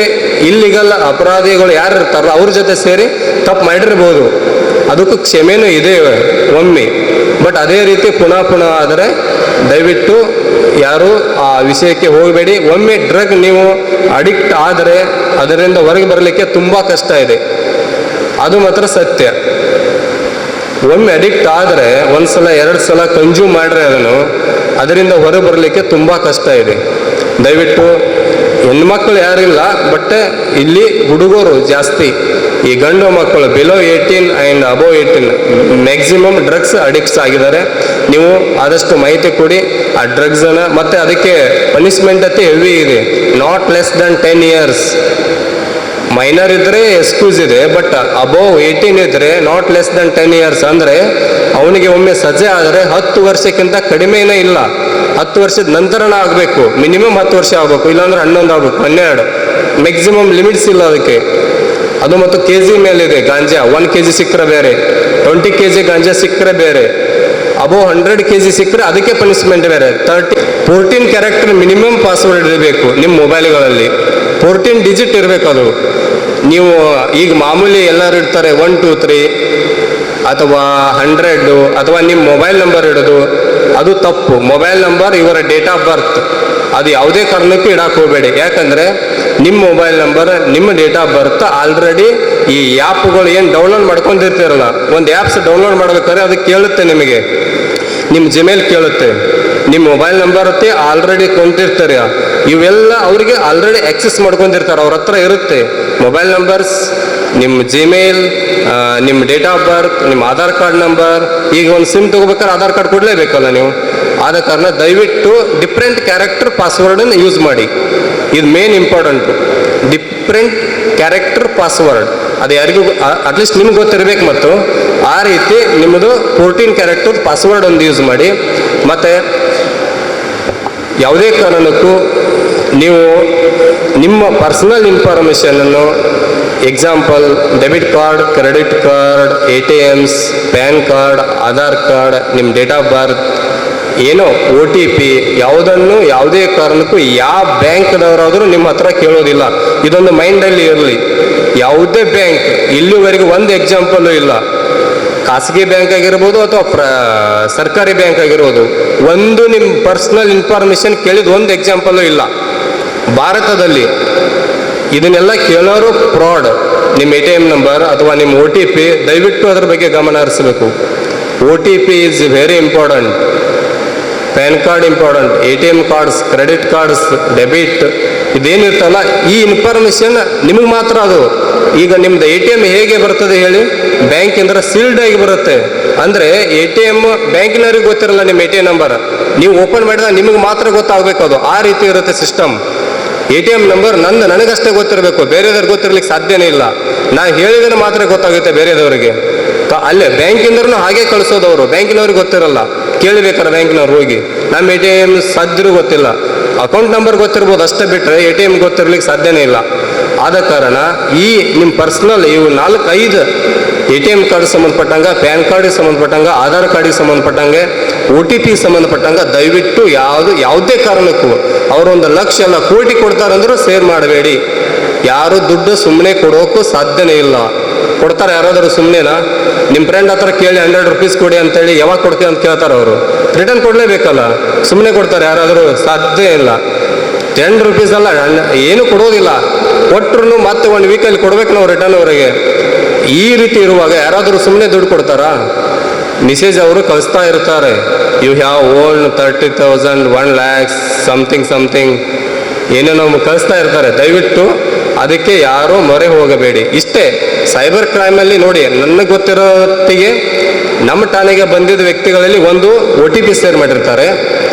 ಇಲ್ಲಿಗಲ್ ಅಪರಾಧಿಗಳು ಯಾರು ಇರ್ತಾರಲ್ಲ ಅವ್ರ ಜೊತೆ ಸೇರಿ ತಪ್ಪು ಮಾಡಿರ್ಬೋದು, ಅದಕ್ಕೂ ಕ್ಷಮೆನೂ ಇದೆ ಒಮ್ಮೆ. ಬಟ್ ಅದೇ ರೀತಿ ಪುನಃ ಆದರೆ ದಯವಿಟ್ಟು ಯಾರು ಆ ವಿಷಯಕ್ಕೆ ಹೋಗಬೇಡಿ. ಒಮ್ಮೆ ಡ್ರಗ್ ನೀವು ಅಡಿಕ್ಟ್ ಆದರೆ ಅದರಿಂದ ಹೊರಗೆ ಬರಲಿಕ್ಕೆ ತುಂಬ ಕಷ್ಟ ಇದೆ, ಅದು ಮಾತ್ರ ಸತ್ಯ. ಒಮ್ಮೆ ಅಡಿಕ್ಟ್ ಆದರೆ 1 ಸಲ 2 ಸಲ ಕನ್ಸ್ಯೂಮ್ ಮಾಡ್ರೆ ಅದರಿಂದ ಹೊರಗೆ ಬರಲಿಕ್ಕೆ ತುಂಬ ಕಷ್ಟ ಇದೆ. ದಯವಿಟ್ಟು ಹೆಣ್ಮಕ್ಳು ಯಾರಿಲ್ಲ, ಬಟ್ ಇಲ್ಲಿ ಹುಡುಗರು ಜಾಸ್ತಿ, ಈ ಗಂಡು ಮಕ್ಕಳು below 18 and above 18 maximum drugs addicts ಆಗಿದ್ದಾರೆ. ನೀವು ಆದಷ್ಟು ಮಾಹಿತಿ ಕೊಡಿ ಆ ಡ್ರಗ್ಸನ್ನು. ಮತ್ತು ಅದಕ್ಕೆ ಪನಿಷ್ಮೆಂಟ್ ಅತಿ ಹೆವಿ ಇದೆ, not less than 10 years. Minor ಇದ್ದರೆ ಎಕ್ಸ್ಕ್ಯೂಸ್ ಇದೆ, ಬಟ್ ಅಬೋವ್ 18 ಇದ್ದರೆ ನಾಟ್ ಲೆಸ್ ದನ್ 10 years. ಅಂದರೆ ಅವನಿಗೆ ಒಮ್ಮೆ ಸಜ್ಜೆ ಆದರೆ 10 ವರ್ಷಕ್ಕಿಂತ ಕಡಿಮೆನೇ ಇಲ್ಲ, 10 ವರ್ಷದ ನಂತರನ ಆಗಬೇಕು. ಮಿನಿಮಮ್ 10 ವರ್ಷ ಆಗಬೇಕು, ಇಲ್ಲಾಂದ್ರೆ 11 ಆಗಬೇಕು, 12. ಮ್ಯಾಕ್ಸಿಮಮ್ ಲಿಮಿಟ್ಸ್ ಇಲ್ಲ ಅದಕ್ಕೆ. ಅದು ಮತ್ತು KG ಮೇಲಿದೆ ಗಾಂಜಾ. 1 kg ಸಿಕ್ಕರೆ ಬೇರೆ, 20 kg ಗಾಂಜಾ ಸಿಕ್ಕರೆ ಬೇರೆ, ಅಬೋವ್ 100 kg ಸಿಕ್ಕರೆ ಅದಕ್ಕೆ ಪನಿಷ್ಮೆಂಟ್ ಬೇರೆ. 14 ಕ್ಯಾರೆಕ್ಟರ್ ಮಿನಿಮಮ್ ಪಾಸ್ವರ್ಡ್ ಇರಬೇಕು ನಿಮ್ಮ ಮೊಬೈಲ್ಗಳಲ್ಲಿ, 14 ಡಿಜಿಟ್ ಇರಬೇಕು ಅದು. ನೀವು ಈಗ ಮಾಮೂಲಿ ಎಲ್ಲರೂ ಇಡ್ತಾರೆ 1 2 3 ಅಥವಾ 100 ಅಥವಾ ನಿಮ್ಮ ಮೊಬೈಲ್ ನಂಬರ್ ಇಡೋದು, ಅದು ತಪ್ಪು. ಮೊಬೈಲ್ ನಂಬರ್ ಇವರ ಡೇಟ್ ಆಫ್ ಬರ್ತ್ ಅದು ಯಾವುದೇ ಕಾರಣಕ್ಕೂ ಇಡಕ್ಕೆ ಹೋಗಬೇಡಿ. ಯಾಕಂದರೆ ನಿಮ್ಮ ಮೊಬೈಲ್ ನಂಬರ್ ನಿಮ್ಮ ಡೇಟ್ ಆಫ್ ಬರ್ತ್ ಆಲ್ರೆಡಿ ಈ ಆ್ಯಪ್ಗಳು ಏನು ಡೌನ್ಲೋಡ್ ಮಾಡ್ಕೊಂಡಿರ್ತೀರಲ್ಲ, ಒಂದು ಆ್ಯಪ್ಸ್ ಡೌನ್ಲೋಡ್ ಮಾಡ್ಬೇಕಾದ್ರೆ ಅದು ಕೇಳುತ್ತೆ ನಿಮಗೆ, ನಿಮ್ಮ ಜಿಮೇಲ್ ಕೇಳುತ್ತೆ, ನಿಮ್ಮ ಮೊಬೈಲ್ ನಂಬರ್ ಆಲ್ರೆಡಿ ಕೊಂತಿರ್ತಾರೆ. ಇವೆಲ್ಲ ಅವರಿಗೆ ಆಲ್ರೆಡಿ ಆಕ್ಸೆಸ್ ಮಾಡ್ಕೊಂಡಿರ್ತಾರೆ, ಅವ್ರ ಹತ್ರ ಇರುತ್ತೆ ಮೊಬೈಲ್ ನಂಬರ್ಸ್, ನಿಮ್ಮ ಜಿಮೇಲ್, ನಿಮ್ಮ ಡೇಟ್ ಆಫ್ ಬರ್ತ್, ನಿಮ್ಮ ಆಧಾರ್ ಕಾರ್ಡ್ ನಂಬರ್. ಈಗ ಒಂದು ಸಿಮ್ ತೊಗೋಬೇಕಾದ್ರೆ ಆಧಾರ್ ಕಾರ್ಡ್ ಕೊಡಲೇಬೇಕಲ್ಲ ನೀವು. ಆದ ಕಾರಣ ದಯವಿಟ್ಟು ಡಿಫ್ರೆಂಟ್ ಕ್ಯಾರೆಕ್ಟರ್ ಪಾಸ್ವರ್ಡನ್ನು ಯೂಸ್ ಮಾಡಿ. ಇದು main important, different character password. ಅದು ಯಾರಿಗೂ ಅಟ್ಲೀಸ್ಟ್ ನಿಮ್ಗೆ ಗೊತ್ತಿರಬೇಕು. ಮತ್ತು ಆ ರೀತಿ ನಿಮ್ಮದು 14 ಕ್ಯಾರೆಕ್ಟರ್ ಪಾಸ್ವರ್ಡ್ ಒಂದು ಯೂಸ್ ಮಾಡಿ. ಮತ್ತು ಯಾವುದೇ ಕಾರಣಕ್ಕೂ ನೀವು ನಿಮ್ಮ ಪರ್ಸನಲ್ ಇನ್ಫಾರ್ಮೇಷನನ್ನು, example debit card, credit card, ATMs, PAN card, Aadhaar card, ನಿಮ್ಮ ಡೇಟ್ ಆಫ್ ಬರ್ತ್, ಏನೋ OTP ಯಾವುದನ್ನು ಯಾವುದೇ ಕಾರಣಕ್ಕೂ ಯಾವ ಬ್ಯಾಂಕ್ದವರಾದರೂ ನಿಮ್ಮ ಹತ್ರ ಕೇಳೋದಿಲ್ಲ. ಇದೊಂದು ಮೈಂಡಲ್ಲಿ ಇರಲಿ. ಯಾವುದೇ ಬ್ಯಾಂಕ್ ಇಲ್ಲಿವರೆಗೂ ಒಂದು ಎಕ್ಸಾಂಪಲ್ಲು ಇಲ್ಲ, ಖಾಸಗಿ ಬ್ಯಾಂಕ್ ಆಗಿರ್ಬೋದು ಅಥವಾ ಸರ್ಕಾರಿ ಬ್ಯಾಂಕ್ ಆಗಿರ್ಬೋದು, ಒಂದು ನಿಮ್ಮ ಪರ್ಸ್ನಲ್ ಇನ್ಫಾರ್ಮೇಷನ್ ಕೇಳಿದ ಒಂದು ಎಕ್ಸಾಂಪಲ್ಲು ಇಲ್ಲ ಭಾರತದಲ್ಲಿ. ಇದನ್ನೆಲ್ಲ ಕೇಳೋರು ಫ್ರಾಡ್. ನಿಮ್ಮ ATM ನಂಬರ್ ಅಥವಾ ನಿಮ್ಮ OTP ದಯವಿಟ್ಟು ಅದರ ಬಗ್ಗೆ ಗಮನ ಹರಿಸಬೇಕು. OTP is very important. PAN card important, ATM cards, credit cards, debit ಇದೇನಿರ್ತಲ್ಲ ಈ ಇನ್ಫಾರ್ಮೇಷನ್ ನಿಮಗೆ ಮಾತ್ರ ಅದು. ಈಗ ನಿಮ್ದು ATM ಹೇಗೆ ಬರ್ತದೆ ಹೇಳಿ? ಬ್ಯಾಂಕಿಂದ ಸೀಲ್ಡ್ ಆಗಿ ಬರುತ್ತೆ. ಅಂದರೆ ATM ಬ್ಯಾಂಕಿನವ್ರಿಗೆ ಗೊತ್ತಿರಲ್ಲ ನಿಮ್ಮ ATM ನಂಬರ್, ನೀವು ಓಪನ್ ಮಾಡಿದಾಗ ನಿಮಗೆ ಮಾತ್ರ ಗೊತ್ತಾಗಬೇಕು ಅದು. ಆ ರೀತಿ ಇರುತ್ತೆ ಸಿಸ್ಟಮ್. ATM ನಂಬರ್ ನನಗಷ್ಟೇ ಗೊತ್ತಿರಬೇಕು, ಬೇರೆದವ್ರಿಗೆ ಗೊತ್ತಿರ್ಲಿಕ್ಕೆ ಸಾಧ್ಯನೇ ಇಲ್ಲ. ನಾನು ಹೇಳಿದ್ರೆ ಮಾತ್ರ ಗೊತ್ತಾಗುತ್ತೆ ಬೇರೆದವರಿಗೆ. ಅಲ್ಲೇ ಬ್ಯಾಂಕಿಂದ್ರೂ ಹಾಗೆ ಕಳಿಸೋದವರು, ಬ್ಯಾಂಕಿನವ್ರಿಗೆ ಗೊತ್ತಿರಲ್ಲ. ಕೇಳಬೇಕಾರೆ ಬ್ಯಾಂಕಿನವ್ರು ಹೋಗಿ ನಮ್ಮ ATM ಸದ್ರೂ ಗೊತ್ತಿಲ್ಲ. ಅಕೌಂಟ್ ನಂಬರ್ ಗೊತ್ತಿರ್ಬೋದು ಅಷ್ಟೇ, ಬಿಟ್ಟರೆ ATM ಗೊತ್ತಿರ್ಲಿಕ್ಕೆ ಸಾಧ್ಯನೇ ಇಲ್ಲ. ಆದ ಕಾರಣ ಈ ನಿಮ್ಮ ಪರ್ಸ್ನಲ್ ಇವು 4-5 ATM ಕಾರ್ಡ್ ಸಂಬಂಧಪಟ್ಟಂಗೆ, ಪ್ಯಾನ್ ಕಾರ್ಡಿಗೆ ಸಂಬಂಧಪಟ್ಟಂಗೆ, ಆಧಾರ್ ಕಾರ್ಡಿಗೆ ಸಂಬಂಧಪಟ್ಟಂಗೆ, OTP ಸಂಬಂಧಪಟ್ಟಂಗೆ ದಯವಿಟ್ಟು ಯಾವುದೇ ಕಾರಣಕ್ಕೂ ಅವರು 1 ಲಕ್ಷ ಅಲ್ಲ ಕೋಟಿ ಕೊಡ್ತಾರಂದ್ರೂ ಶೇರ್ ಮಾಡಬೇಡಿ. ಯಾರು ದುಡ್ಡು ಸುಮ್ಮನೆ ಕೊಡೋಕ್ಕೂ ಸಾಧ್ಯನೇ ಇಲ್ಲ. ಕೊಡ್ತಾರೆ ಯಾರಾದರೂ ಸುಮ್ಮನೆನಾ? ನಿಮ್ಮ ಫ್ರೆಂಡ್ ಹತ್ರ ಕೇಳಿ 100 ರೂಪೀಸ್ ಕೊಡಿ ಅಂತೇಳಿ ಯಾವಾಗ ಕೊಡ್ತೀವಿ ಅಂತ ಕೇಳ್ತಾರೆ ಅವರು. ರಿಟರ್ನ್ ಕೊಡಲೇಬೇಕಲ್ಲ, ಸುಮ್ಮನೆ ಕೊಡ್ತಾರೆ ಯಾರಾದರೂ? ಸಾಧ್ಯ ಇಲ್ಲ. 10 ರೂಪೀಸ್ ಅಲ್ಲ, ಏನು ಕೊಡೋದಿಲ್ಲ. ಕೊಟ್ಟರು ಮತ್ತೆ 1 ವೀಕಲ್ಲಿ ಕೊಡ್ಬೇಕು ನಾವು ರಿಟರ್ನ್ ಅವರಿಗೆ. ಈ ರೀತಿ ಇರುವಾಗ ಯಾರಾದರೂ ಸುಮ್ಮನೆ ದುಡ್ಡು ಕೊಡ್ತಾರಾ? ಮೆಸೇಜ್ ಅವರು ಕಳಿಸ್ತಾ ಇರ್ತಾರೆ, you have won 30,000, 1 lakh something ಏನೇನೋ ಕಳಿಸ್ತಾ ಇರ್ತಾರೆ. ದಯವಿಟ್ಟು ಅದಕ್ಕೆ ಯಾರೂ ಮೊರೆ ಹೋಗಬೇಡಿ. ಇಷ್ಟೇ. ಸೈಬರ್ ಕ್ರೈಮಲ್ಲಿ ನೋಡಿ, ನನಗೆ ಗೊತ್ತಿರೋತ್ತಿಗೆ ನಮ್ಮ ಠಾಣೆಗೆ ಬಂದಿದ್ದ ವ್ಯಕ್ತಿಗಳಲ್ಲಿ ಒಂದು OTP ಶೇರ್ ಮಾಡಿರ್ತಾರೆ,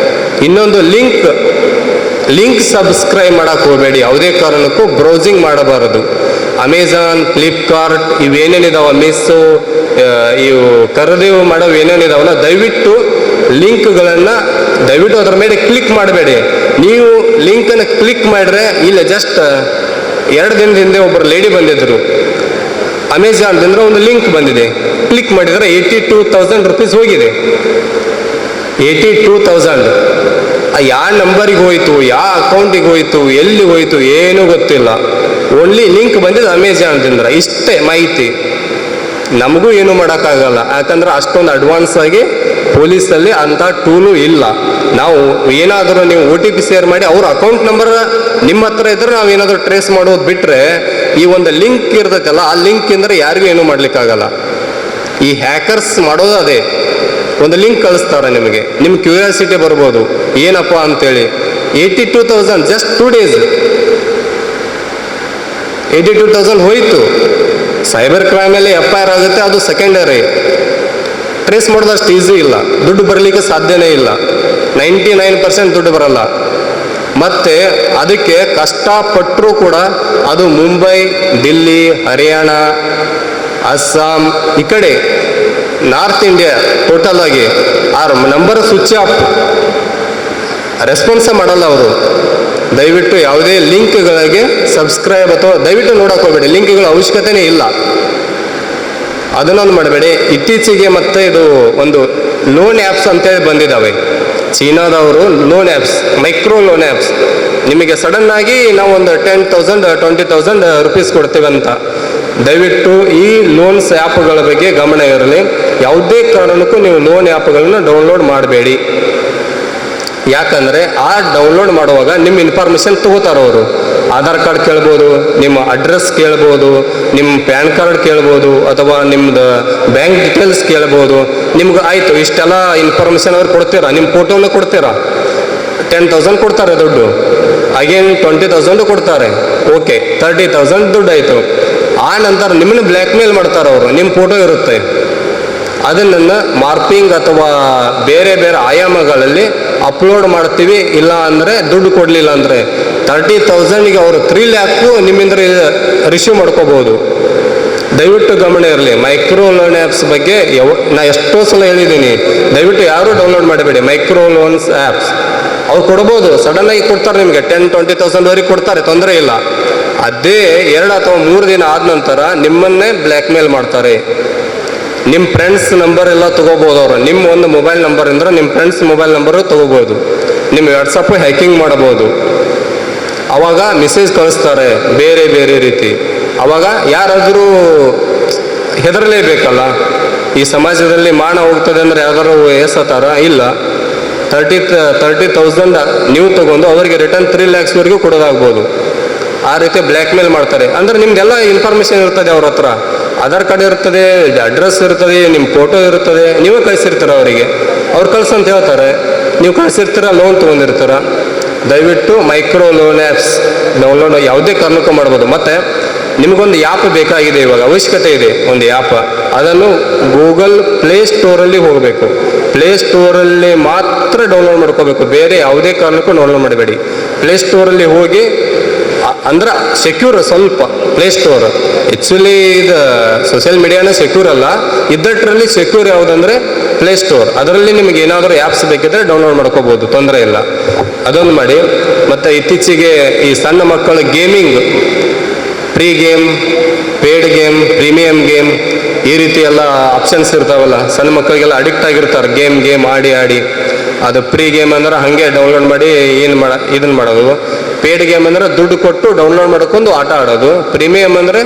ಇನ್ನೊಂದು ಲಿಂಕ್ ಸಬ್ಸ್ಕ್ರೈಬ್ ಮಾಡಕ್ಕೆ ಹೋಗಬೇಡಿ. ಯಾವುದೇ ಕಾರಣಕ್ಕೂ ಬ್ರೌಸಿಂಗ್ ಮಾಡಬಾರದು. ಅಮೆಝಾನ್, ಫ್ಲಿಪ್ಕಾರ್ಟ್ ಇವೇನೇನಿದಾವ, ಮೀಸೋ, ಇವು ಖರೀದಿ ಮಾಡೋವು ಏನೇನಿದಾವಲ್ಲ, ದಯವಿಟ್ಟು ಲಿಂಕ್ಗಳನ್ನು ದಯವಿಟ್ಟು ಅದರ ಮೇಲೆ ಕ್ಲಿಕ್ ಮಾಡಬೇಡಿ. ನೀವು ಲಿಂಕನ್ನು ಕ್ಲಿಕ್ ಮಾಡಿದ್ರೆ, ಇಲ್ಲ ಜಸ್ಟ್ 2 ದಿನದ ಹಿಂದೆ ಒಬ್ಬರು ಲೇಡಿ ಬಂದಿದ್ದರು, ಅಮೆಝಾನ್ದಿಂದ ಒಂದು ಲಿಂಕ್ ಬಂದಿದೆ, ಕ್ಲಿಕ್ ಮಾಡಿದರೆ 82,000 ರೂಪೀಸ್ ಹೋಗಿದೆ. 82,000 ಯಾವ ನಂಬರಿಗೆ ಹೋಯಿತು, ಯಾವ ಅಕೌಂಟಿಗೆ ಹೋಯಿತು, ಎಲ್ಲಿ ಹೋಯಿತು ಏನೂ ಗೊತ್ತಿಲ್ಲ. ಓನ್ಲಿ ಲಿಂಕ್ ಬಂದಿದ್ದು ಅಮೆಝಾನ್ದಿಂದ. ಇಷ್ಟೇ ಮಾಹಿತಿ. ನಮಗೂ ಏನು ಮಾಡೋಕ್ಕಾಗಲ್ಲ, ಯಾಕಂದ್ರೆ ಅಷ್ಟೊಂದು ಅಡ್ವಾನ್ಸ್ ಆಗಿ ಪೊಲೀಸಲ್ಲಿ ಅಂಥ ಟೂಲು ಇಲ್ಲ. ನಾವು ಏನಾದರೂ ನೀವು OTP ಶೇರ್ ಮಾಡಿ ಅವ್ರ ಅಕೌಂಟ್ ನಂಬರ್ ನಿಮ್ಮ ಹತ್ರ ಇದ್ರೆ ನಾವು ಏನಾದರೂ ಟ್ರೇಸ್ ಮಾಡೋದು ಬಿಟ್ಟರೆ, ಈ ಒಂದು ಲಿಂಕ್ ಇರ್ತೈತಲ್ಲ ಆ ಲಿಂಕ್ ಇಂದ್ರೆ ಯಾರಿಗೂ ಏನೂ ಮಾಡ್ಲಿಕ್ಕಾಗಲ್ಲ. ಈ ಹ್ಯಾಕರ್ಸ್ ಮಾಡೋದು ಅದೇ. ಒಂದು ಲಿಂಕ್ ಕಳಿಸ್ತಾರೆ ನಿಮಗೆ, ನಿಮ್ಮ ಕ್ಯೂರಿಯಾಸಿಟಿ ಬರ್ಬೋದು ಏನಪ್ಪ ಅಂತೇಳಿ. 82,000 ಜಸ್ಟ್ 2 days 82,000 ಹೋಯಿತು. ಸೈಬರ್ ಕ್ರೈಮಲ್ಲಿ FIR ಆಗುತ್ತೆ, ಅದು ಸೆಕೆಂಡರಿ. ಟ್ರೇಸ್ ಮಾಡೋದಷ್ಟು ಈಸಿ ಇಲ್ಲ, ದುಡ್ಡು ಬರಲಿಕ್ಕೆ ಸಾಧ್ಯನೇ ಇಲ್ಲ. 99% ದುಡ್ಡು ಬರಲ್ಲ. ಮತ್ತು ಅದಕ್ಕೆ ಕಷ್ಟಪಟ್ಟರೂ ಕೂಡ ಅದು ಮುಂಬೈ, ದಿಲ್ಲಿ, ಹರಿಯಾಣ, ಅಸ್ಸಾಂ ಈ ಕಡೆ ನಾರ್ತ್ ಇಂಡಿಯಾ ಟೋಟಲ್ ಆಗಿ ಆ ನಂಬರ್ ಸ್ವಿಚ್ ಆಫ್, ರೆಸ್ಪಾನ್ಸೇ ಮಾಡಲ್ಲ ಅವರು. ದಯವಿಟ್ಟು ಯಾವುದೇ ಲಿಂಕ್ಗಳಿಗೆ ಸಬ್ಸ್ಕ್ರೈಬ್ ಅಥವಾ ದಯವಿಟ್ಟು ನೋಡಕ್ಕೆ ಹೋಗಬೇಡಿ. ಲಿಂಕ್ಗಳ ಅವಶ್ಯಕತೆನೇ ಇಲ್ಲ, ಅದನ್ನೊಂದು ಮಾಡಬೇಡಿ. ಇತ್ತೀಚೆಗೆ ಮತ್ತೆ ಇದು ಒಂದು ಲೋನ್ ಆ್ಯಪ್ಸ್ ಅಂತೇಳಿ ಬಂದಿದ್ದಾವೆ ಚೀನಾದವರು. Loan apps, micro loan apps. ನಿಮಗೆ ಸಡನ್ನಾಗಿ ನಾವು ಒಂದು 10,000 20,000 ರೂಪೀಸ್ ಕೊಡ್ತೇವೆ ಅಂತ. ದಯವಿಟ್ಟು ಈ ಲೋನ್ಸ್ ಆ್ಯಪ್ಗಳ ಬಗ್ಗೆ ಗಮನ ಇರಲಿ. ಯಾವುದೇ ಕಾರಣಕ್ಕೂ ನೀವು ಲೋನ್ ಆ್ಯಪ್ಗಳನ್ನು ಡೌನ್ಲೋಡ್ ಮಾಡಬೇಡಿ. ಯಾಕಂದರೆ ಆ ಡೌನ್ಲೋಡ್ ಮಾಡುವಾಗ ನಿಮ್ಮ ಇನ್ಫಾರ್ಮೇಷನ್ ತಗೋತಾರೆ ಅವರು. ಆಧಾರ್ ಕಾರ್ಡ್ ಕೇಳ್ಬೋದು, ನಿಮ್ಮ ಅಡ್ರೆಸ್ ಕೇಳ್ಬೋದು, ನಿಮ್ಮ ಪ್ಯಾನ್ ಕಾರ್ಡ್ ಕೇಳ್ಬೋದು, ಅಥವಾ ನಿಮ್ಮದು ಬ್ಯಾಂಕ್ ಡೀಟೇಲ್ಸ್ ಕೇಳ್ಬೋದು. ನಿಮ್ಗೆ ಆಯಿತು ಇಷ್ಟೆಲ್ಲ ಇನ್ಫಾರ್ಮೇಷನ್ ಅವ್ರು ಕೊಡ್ತೀರಾ, ನಿಮ್ಮ ಫೋಟೋನ ಕೊಡ್ತೀರಾ, 10,000 ಕೊಡ್ತಾರೆ ದುಡ್ಡು, ಅಗೇನ್ 20,000 ಕೊಡ್ತಾರೆ, ಓಕೆ 30,000 ದುಡ್ಡು ಆಯಿತು. ಆ ನಂತರ ನಿಮ್ಮನ್ನು ಬ್ಲ್ಯಾಕ್ ಮೇಲ್ ಮಾಡ್ತಾರೆ ಅವರು. ನಿಮ್ಮ ಫೋಟೋ ಇರುತ್ತೆ, ಅದನ್ನು ಮಾರ್ಪಿಂಗ್ ಅಥವಾ ಬೇರೆ ಬೇರೆ ಆಯಾಮಗಳಲ್ಲಿ ಅಪ್ಲೋಡ್ ಮಾಡ್ತೀವಿ. ಇಲ್ಲ ಅಂದರೆ ದುಡ್ಡು ಕೊಡಲಿಲ್ಲ ಅಂದರೆ 30,000ಗೆ ಅವರು 3 lakh ನಿಮ್ಮಿಂದ ರಿಸೀವ್ ಮಾಡ್ಕೋಬೋದು. ದಯವಿಟ್ಟು ಗಮನ ಇರಲಿ. ಮೈಕ್ರೋ ಲೋನ್ ಆ್ಯಪ್ಸ್ ಬಗ್ಗೆ ನಾ ಎಷ್ಟೋ ಸಲ ಹೇಳಿದ್ದೀನಿ, ದಯವಿಟ್ಟು ಯಾರೂ ಡೌನ್ಲೋಡ್ ಮಾಡಬೇಡಿ ಮೈಕ್ರೋ ಲೋನ್ಸ್ ಆ್ಯಪ್ಸ್. ಅವ್ರು ಕೊಡ್ಬೋದು, ಸಡನ್ನಾಗಿ ಕೊಡ್ತಾರೆ ನಿಮಗೆ 10,000-20,000ವರೆಗೆ ಕೊಡ್ತಾರೆ, ತೊಂದರೆ ಇಲ್ಲ. ಅದೇ 2 ಅಥವಾ 3 ದಿನ ಆದ ನಂತರ ನಿಮ್ಮನ್ನೇ ಬ್ಲ್ಯಾಕ್ ಮೇಲ್ ಮಾಡ್ತಾರೆ. ನಿಮ್ಮ ಫ್ರೆಂಡ್ಸ್ ನಂಬರ್ ಎಲ್ಲ ತೊಗೋಬೋದು ಅವರು. ನಿಮ್ಮ ಒಂದು ಮೊಬೈಲ್ ನಂಬರಿಂದ ನಿಮ್ಮ ಫ್ರೆಂಡ್ಸ್ ಮೊಬೈಲ್ ನಂಬರು ತೊಗೋಬೋದು. ನಿಮ್ಮ ವಾಟ್ಸಪ್ಪು ಹ್ಯಾಕಿಂಗ್ ಮಾಡ್ಬೋದು. ಆವಾಗ ಮೆಸೇಜ್ ಕಳಿಸ್ತಾರೆ ಬೇರೆ ಬೇರೆ ರೀತಿ. ಆವಾಗ ಯಾರಾದರೂ ಹೆದರಲೇಬೇಕಲ್ಲ. ಈ ಸಮಾಜದಲ್ಲಿ ಮಾನ ಹೋಗ್ತದೆ ಅಂದರೆ ಯಾವ್ದಾದ್ರು ಎಸತಾರ? ಇಲ್ಲ. 30,000 ನೀವು ತೊಗೊಂಡು ಅವರಿಗೆ ರಿಟರ್ನ್ 3 lakhsವರೆಗೂ ಕೊಡೋದಾಗ್ಬೋದು. ಆ ರೀತಿ ಬ್ಲ್ಯಾಕ್ ಮೇಲ್ ಮಾಡ್ತಾರೆ. ಅಂದರೆ ನಿಮ್ದೆಲ್ಲ ಇನ್ಫಾರ್ಮೇಷನ್ ಇರ್ತದೆ ಅವ್ರ ಹತ್ರ, ಆಧಾರ್ ಕಾರ್ಡ್ ಇರ್ತದೆ, ಅಡ್ರೆಸ್ ಇರ್ತದೆ, ನಿಮ್ಮ ಫೋಟೋ ಇರ್ತದೆ, ನೀವೇ ಕಳಿಸಿರ್ತೀರ ಅವರಿಗೆ. ಅವ್ರು ಕಳ್ಸಂತ ಹೇಳ್ತಾರೆ, ನೀವು ಕಳಿಸಿರ್ತೀರ, ಲೋನ್ ತೊಗೊಂಡಿರ್ತೀರ. ದಯವಿಟ್ಟು ಮೈಕ್ರೋ ಲೋನ್ ಆ್ಯಪ್ಸ್ ಡೌನ್ಲೋಡ್ ಯಾವುದೇ ಕಾರಣಕ್ಕೂ ಮಾಡ್ಬೋದು. ಮತ್ತು ನಿಮಗೊಂದು ಆ್ಯಪ್ ಬೇಕಾಗಿದೆ, ಇವಾಗ ಅವಶ್ಯಕತೆ ಇದೆ ಒಂದು ಆ್ಯಪ್. ಅದನ್ನು ಗೂಗಲ್ ಪ್ಲೇಸ್ಟೋರಲ್ಲಿ ಹೋಗಬೇಕು. ಪ್ಲೇಸ್ಟೋರಲ್ಲಿ ಮಾತ್ರ ಡೌನ್ಲೋಡ್ ಮಾಡ್ಕೋಬೇಕು, ಬೇರೆ ಯಾವುದೇ ಕಾರಣಕ್ಕೂ ಡೌನ್ಲೋಡ್ ಮಾಡಬೇಡಿ. ಪ್ಲೇಸ್ಟೋರಲ್ಲಿ ಹೋಗಿ, ಅಂದ್ರೆ ಸೆಕ್ಯೂರ್ ಸ್ವಲ್ಪ ಪ್ಲೇಸ್ಟೋರ್. ಆ್ಯಕ್ಚುಲಿ ಇದು ಸೋಷಿಯಲ್ ಮೀಡಿಯಾನೇ ಸೆಕ್ಯೂರ್ ಅಲ್ಲ, ಇದ್ದಟ್ರಲ್ಲಿ ಸೆಕ್ಯೂರ್ ಯಾವುದಂದರೆ ಪ್ಲೇಸ್ಟೋರ್. ಅದರಲ್ಲಿ ನಿಮಗೆ ಏನಾದರೂ ಆ್ಯಪ್ಸ್ ಬೇಕಿದ್ರೆ ಡೌನ್ಲೋಡ್ ಮಾಡ್ಕೋಬೋದು, ತೊಂದರೆ ಇಲ್ಲ. ಅದೊಂದು ಮಾಡಿ. ಮತ್ತು ಇತ್ತೀಚೆಗೆ ಈ ಸಣ್ಣ ಮಕ್ಕಳ gaming, free game, paid game, premium game, ಈ ರೀತಿ ಎಲ್ಲ ಆಪ್ಷನ್ಸ್ ಇರ್ತಾವಲ್ಲ, ಸಣ್ಣ ಮಕ್ಕಳಿಗೆಲ್ಲ ಅಡಿಕ್ಟ್ ಆಗಿರ್ತಾರೆ ಗೇಮ್ ಆಡಿ. ಅದು ಫ್ರೀ ಗೇಮ್ ಅಂದ್ರೆ ಹಾಗೆ ಡೌನ್ಲೋಡ್ ಮಾಡಿ ಇದನ್ನು ಮಾಡೋದು. ಪೇಯ್ಡ್ ಗೇಮ್ ಅಂದರೆ ದುಡ್ಡು ಕೊಟ್ಟು ಡೌನ್ಲೋಡ್ ಮಾಡ್ಕೊಂಡು ಆಟ ಆಡೋದು. ಪ್ರೀಮಿಯಂ ಅಂದರೆ